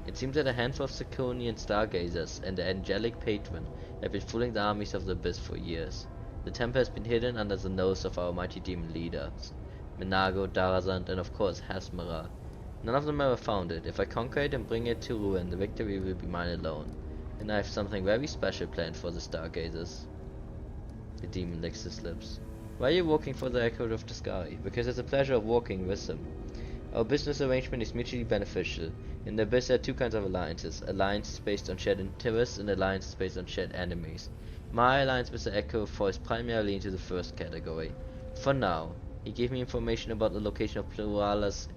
It seems that a handful of Sarkonian stargazers and the angelic patron have been fooling the armies of the Abyss for years. The temple has been hidden under the nose of our mighty demon leaders, Menago, Darazand, and of course Hasmara. None of them ever found it. If I conquer it and bring it to ruin, the victory will be mine alone. And I have something very special planned for the stargazers. The demon licks his lips. Why are you working for the Echo of the Sky? Because it's a pleasure of working with them. Our business arrangement is mutually beneficial. In the Abyss there are two kinds of alliances. Alliances based on shared interests and alliances based on shared enemies. My alliance with the Echo falls primarily into the first category. For now, he gave me information about the location of Plurala's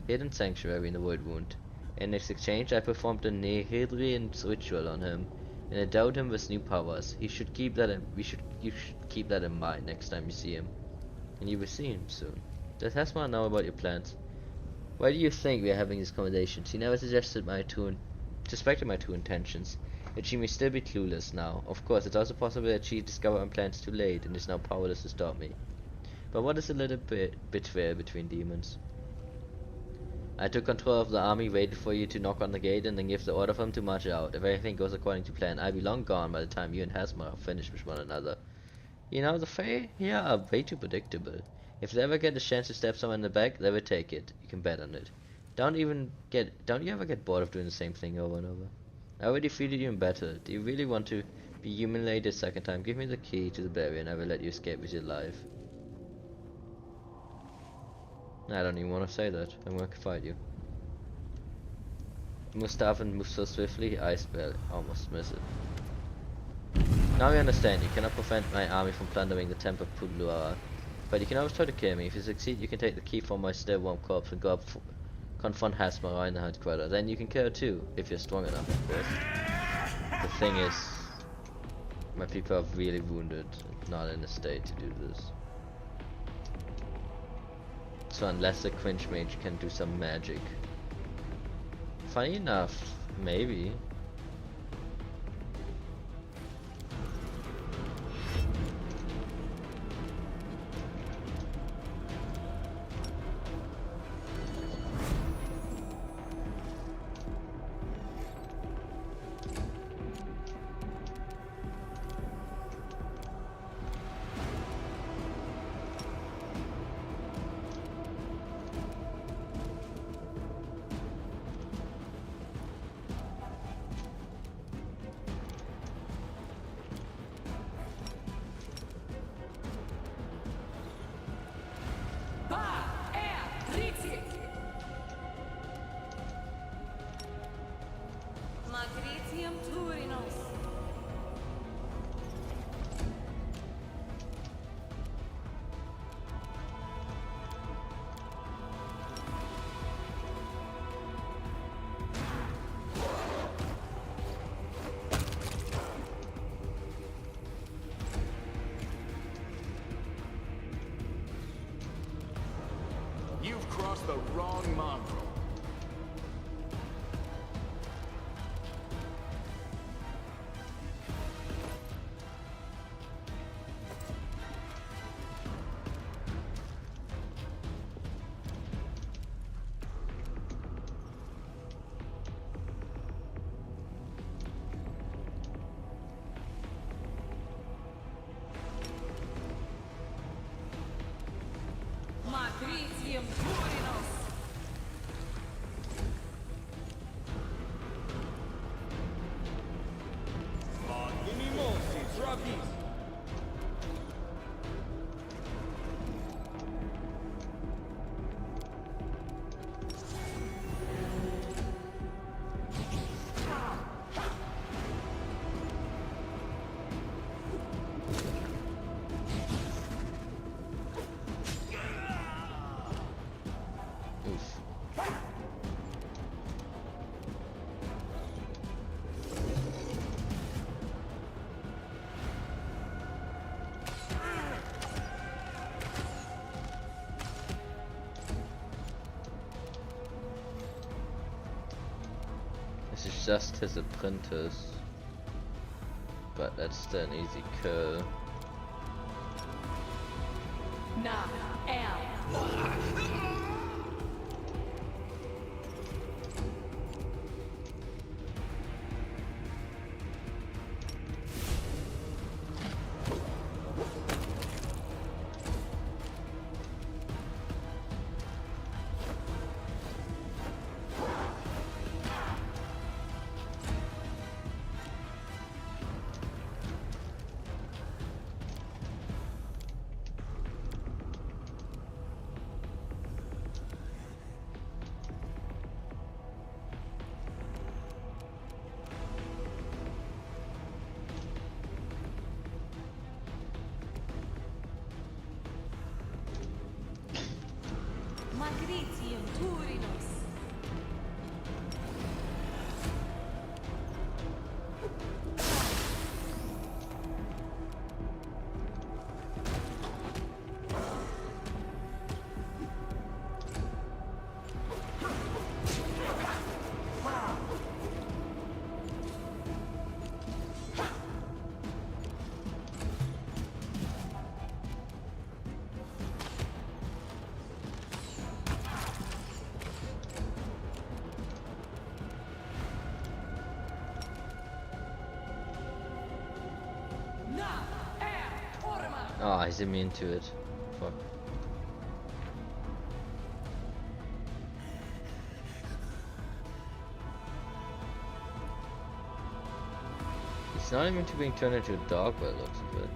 hidden sanctuary in the Void Wound. In exchange, I performed a Nehedrian ritual on him, and endowed him with new powers. You should keep that in mind next time you see him. And you will see him soon. Does Hasmar know about your plans? Why do you think we are having these conversations? He never suspected my true intentions. Yet she may still be clueless now. Of course, it's also possible that she discovered my plans too late and is now powerless to stop me. But what is a little bit betrayal between demons? I took control of the army, waited for you to knock on the gate, and then gave the order for them to march out. If everything goes according to plan, I'll be long gone by the time you and Hasmar are finished with one another. You know, the Fae here are way too predictable. If they ever get a chance to stab someone in the back, they will take it. You can bet on it. Don't you ever get bored of doing the same thing over and over? I already feel you in battle. Do you really want to be humiliated a second time? Give me the key to the barrier and I will let you escape with your life. I don't even want to say that. I'm going to fight you. Mustafa moves so swiftly, I spell almost miss it. Now you understand. You cannot prevent my army from plundering the temple of Pudluara. But you can always try to kill me. If you succeed, you can take the key from my still warm corpse and go up confront Hasmara in the headquarters. Then you can kill her too, if you're strong enough, of course. The thing is, my people are really wounded, not in a state to do this. So unless the cringe mage can do some magic. Funny enough, maybe. You've crossed the wrong mongrel. This is just his apprentice. But that's still an easy kill. Now, Magritium Turinos. Oh, he's immune to it. Fuck. He's not immune to being turned into a dog by the looks of it.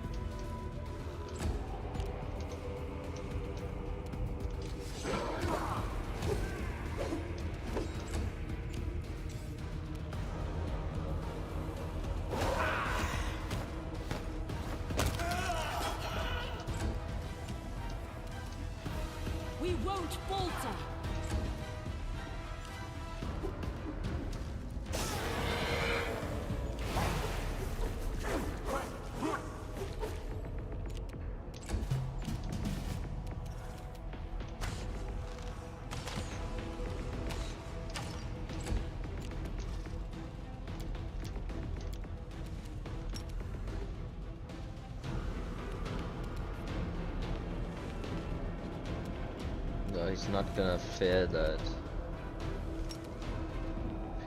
We won't falter. No, he's not gonna fear that.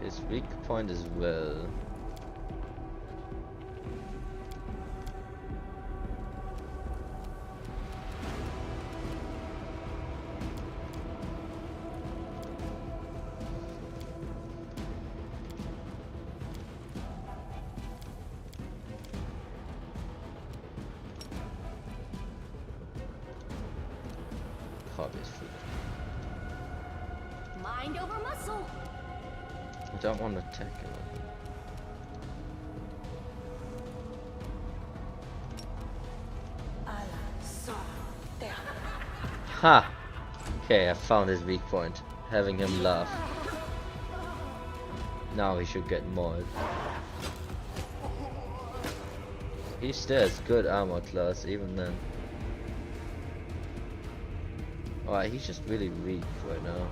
His weak point is will. Obviously. Mind over muscle. I don't want to attack him. Ha! Okay, I found his weak point. Having him laugh. Now he should get mauled. He still has good armor class even then. Alright, he's just really weak right now.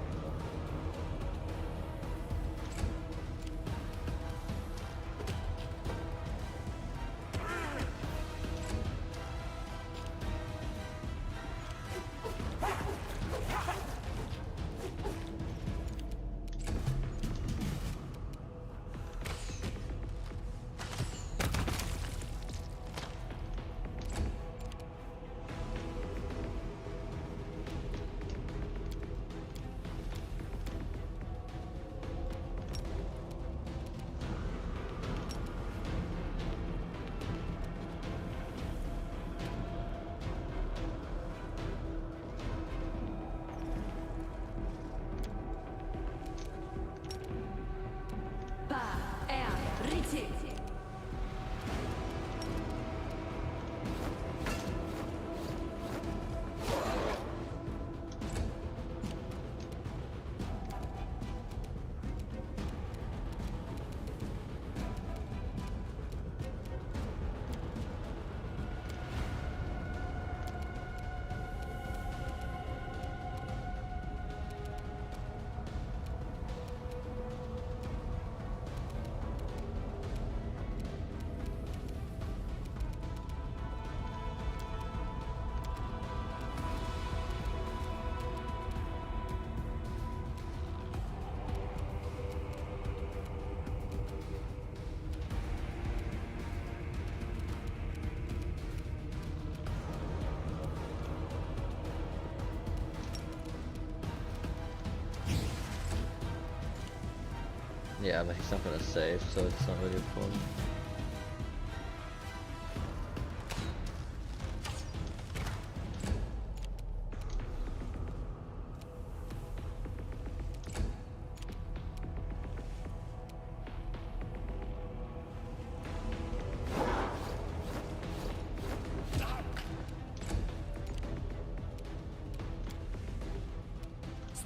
Yeah, but he's not gonna save, so it's not really a problem.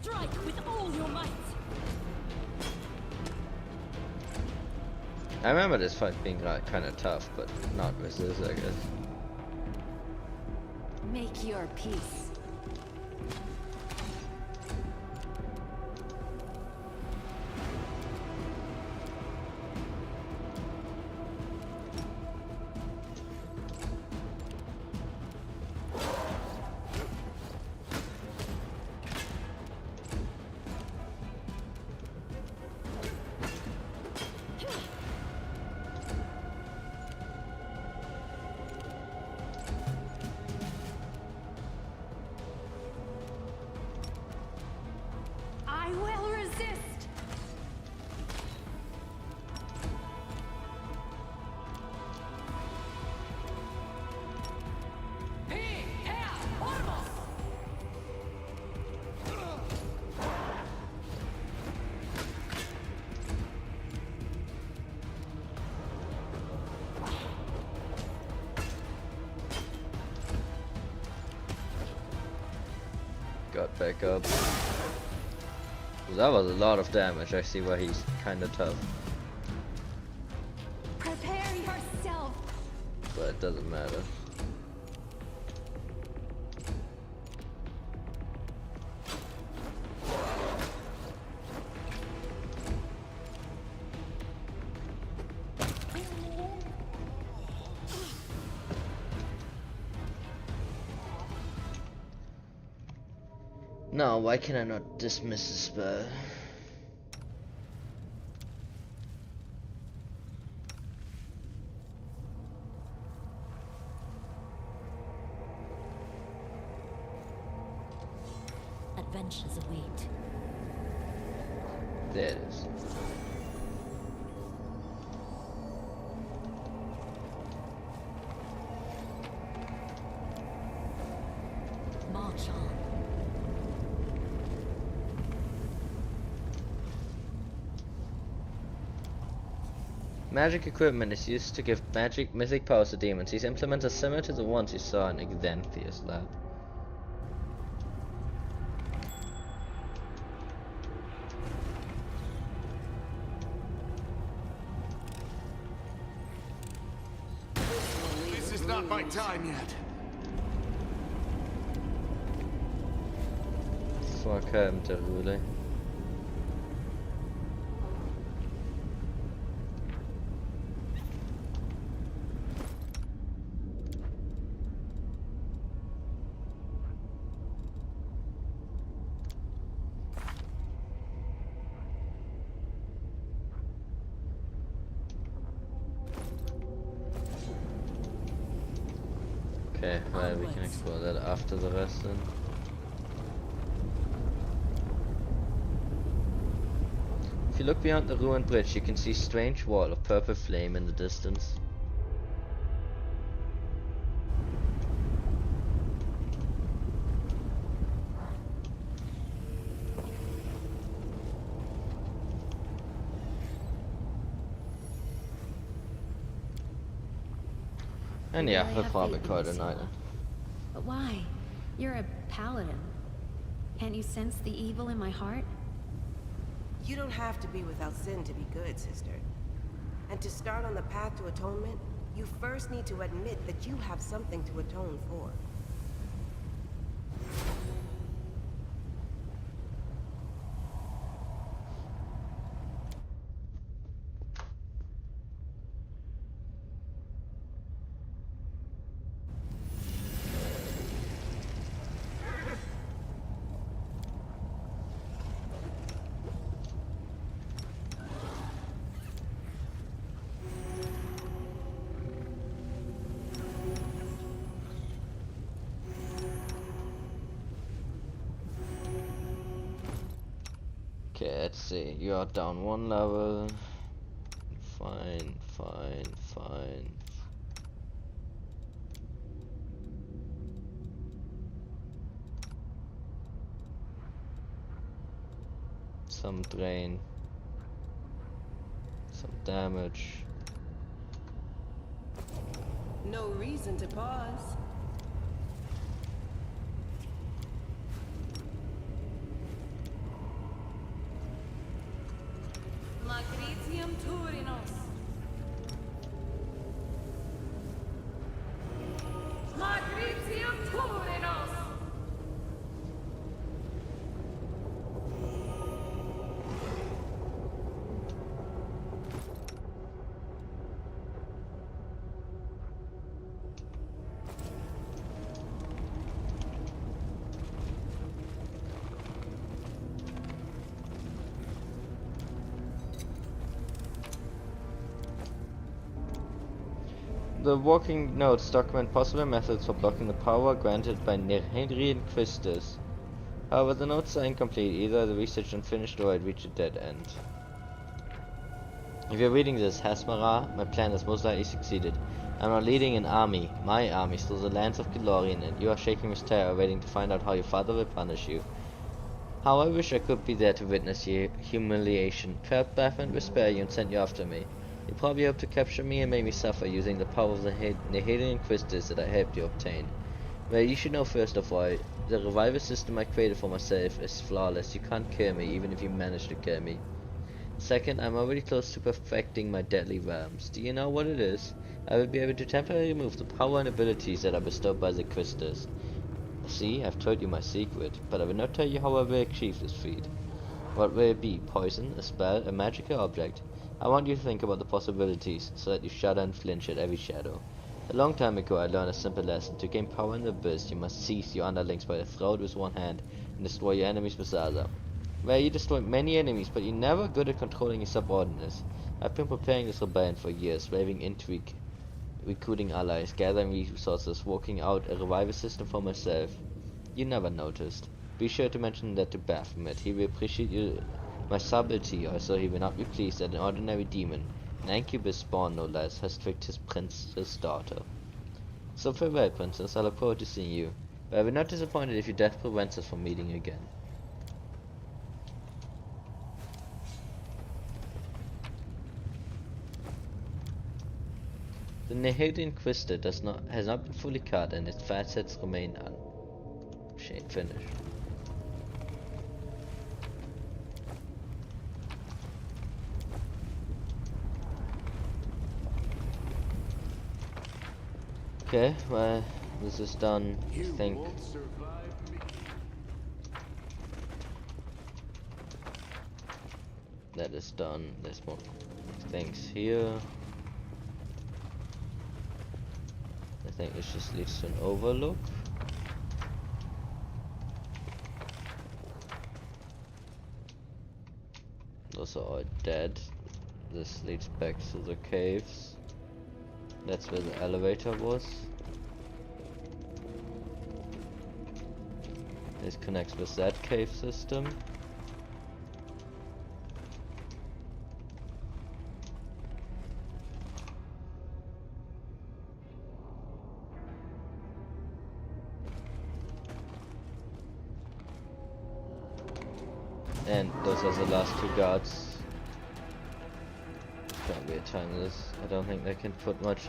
Strike with all your might. I remember this fight being like kind of tough, but not with this, I guess. Make your peace. I will resist. Got back up. That was a lot of damage. I see why he's kind of tough, Prepare yourself. but it doesn't matter. No, why can I not dismiss the spell? Adventures await. There it is. March on. Magic equipment is used to give mythic powers to demons. These implements are similar to the ones you saw in Xanthia's lab. This is not my time yet. Så kalmt roligt. Okay, well, we can explore that after the rest then. If you look beyond the ruined bridge, you can see a strange wall of purple flame in the distance. And yeah, I we'll have probably faith in call it a this, night. But why? You're a paladin. Can't you sense the evil in my heart? You don't have to be without sin to be good, sister. And to start on the path to atonement, you first need to admit that you have something to atone for. see, you are down one level. Fine, fine, fine. Some drain. Some damage. No reason to pause. Magritium Turinos. Magritium Turinos. The working notes document possible methods for blocking the power granted by Nehedrian Christus. However, the notes are incomplete, either the research unfinished or it reached a dead end. If you're reading this, Hasmara, my plan has most likely succeeded. I'm not leading an army, my army, through the lands of Galorian, and you are shaking with terror, waiting to find out how your father will punish you. How I wish I could be there to witness your humiliation. Perhaps Batman will spare you and send you after me. You probably hope to capture me and make me suffer using the power of the Nehedian Christus that I helped you obtain. Well, you should know first of all, the revival system I created for myself is flawless. You can't kill me, even if you manage to kill me. Second, I'm already close to perfecting my deadly realms. Do you know what it is? I will be able to temporarily remove the power and abilities that are bestowed by the Christus. See, I've told you my secret, but I will not tell you how I will achieve this feat. What will it be? Poison? A spell? A magical object? I want you to think about the possibilities, so that you shudder and flinch at every shadow. A long time ago I learned a simple lesson. To gain power in the abyss, you must seize your underlings by the throat with one hand, and destroy your enemies with the other. Well, you destroyed many enemies, but you're never good at controlling your subordinates. I've been preparing this rebellion for years, waving intrigue, recruiting allies, gathering resources, working out a revival system for myself. You never noticed. Be sure to mention that to Baphomet. He will appreciate my subtlety, also he will not be pleased that an ordinary demon, an incubus spawn no less, has tricked his prince's daughter. So farewell, princess, I look forward to seeing you, but I will be not disappointed if your death prevents us from meeting again. The Nehedian Crystal has not been fully cut and its facets remain finished. Okay, well, this is done, I think. That is done. There's more things here. I think this just leads to an overlook. Those are all dead. This leads back to the caves. That's where the elevator was. This connects with that cave system. And those are the last two guards. Can't be a timeless. I don't think they can put much.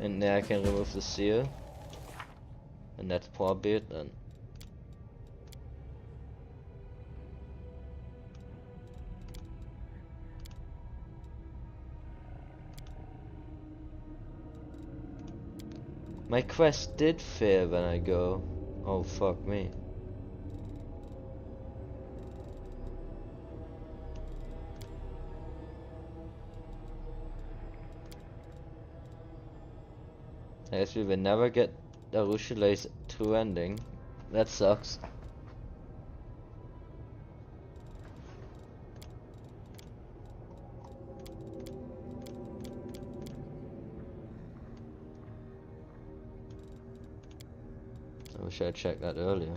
And now I can remove the seal. And that's probably it then. My quest did fail when I go. Oh fuck me. I guess we will never get the Rushilei's true ending. That sucks. Wish I'd checked that earlier.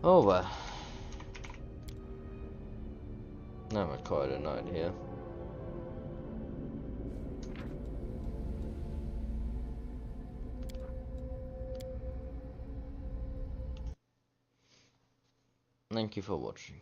Oh well. Never quite a night here. Thank you for watching.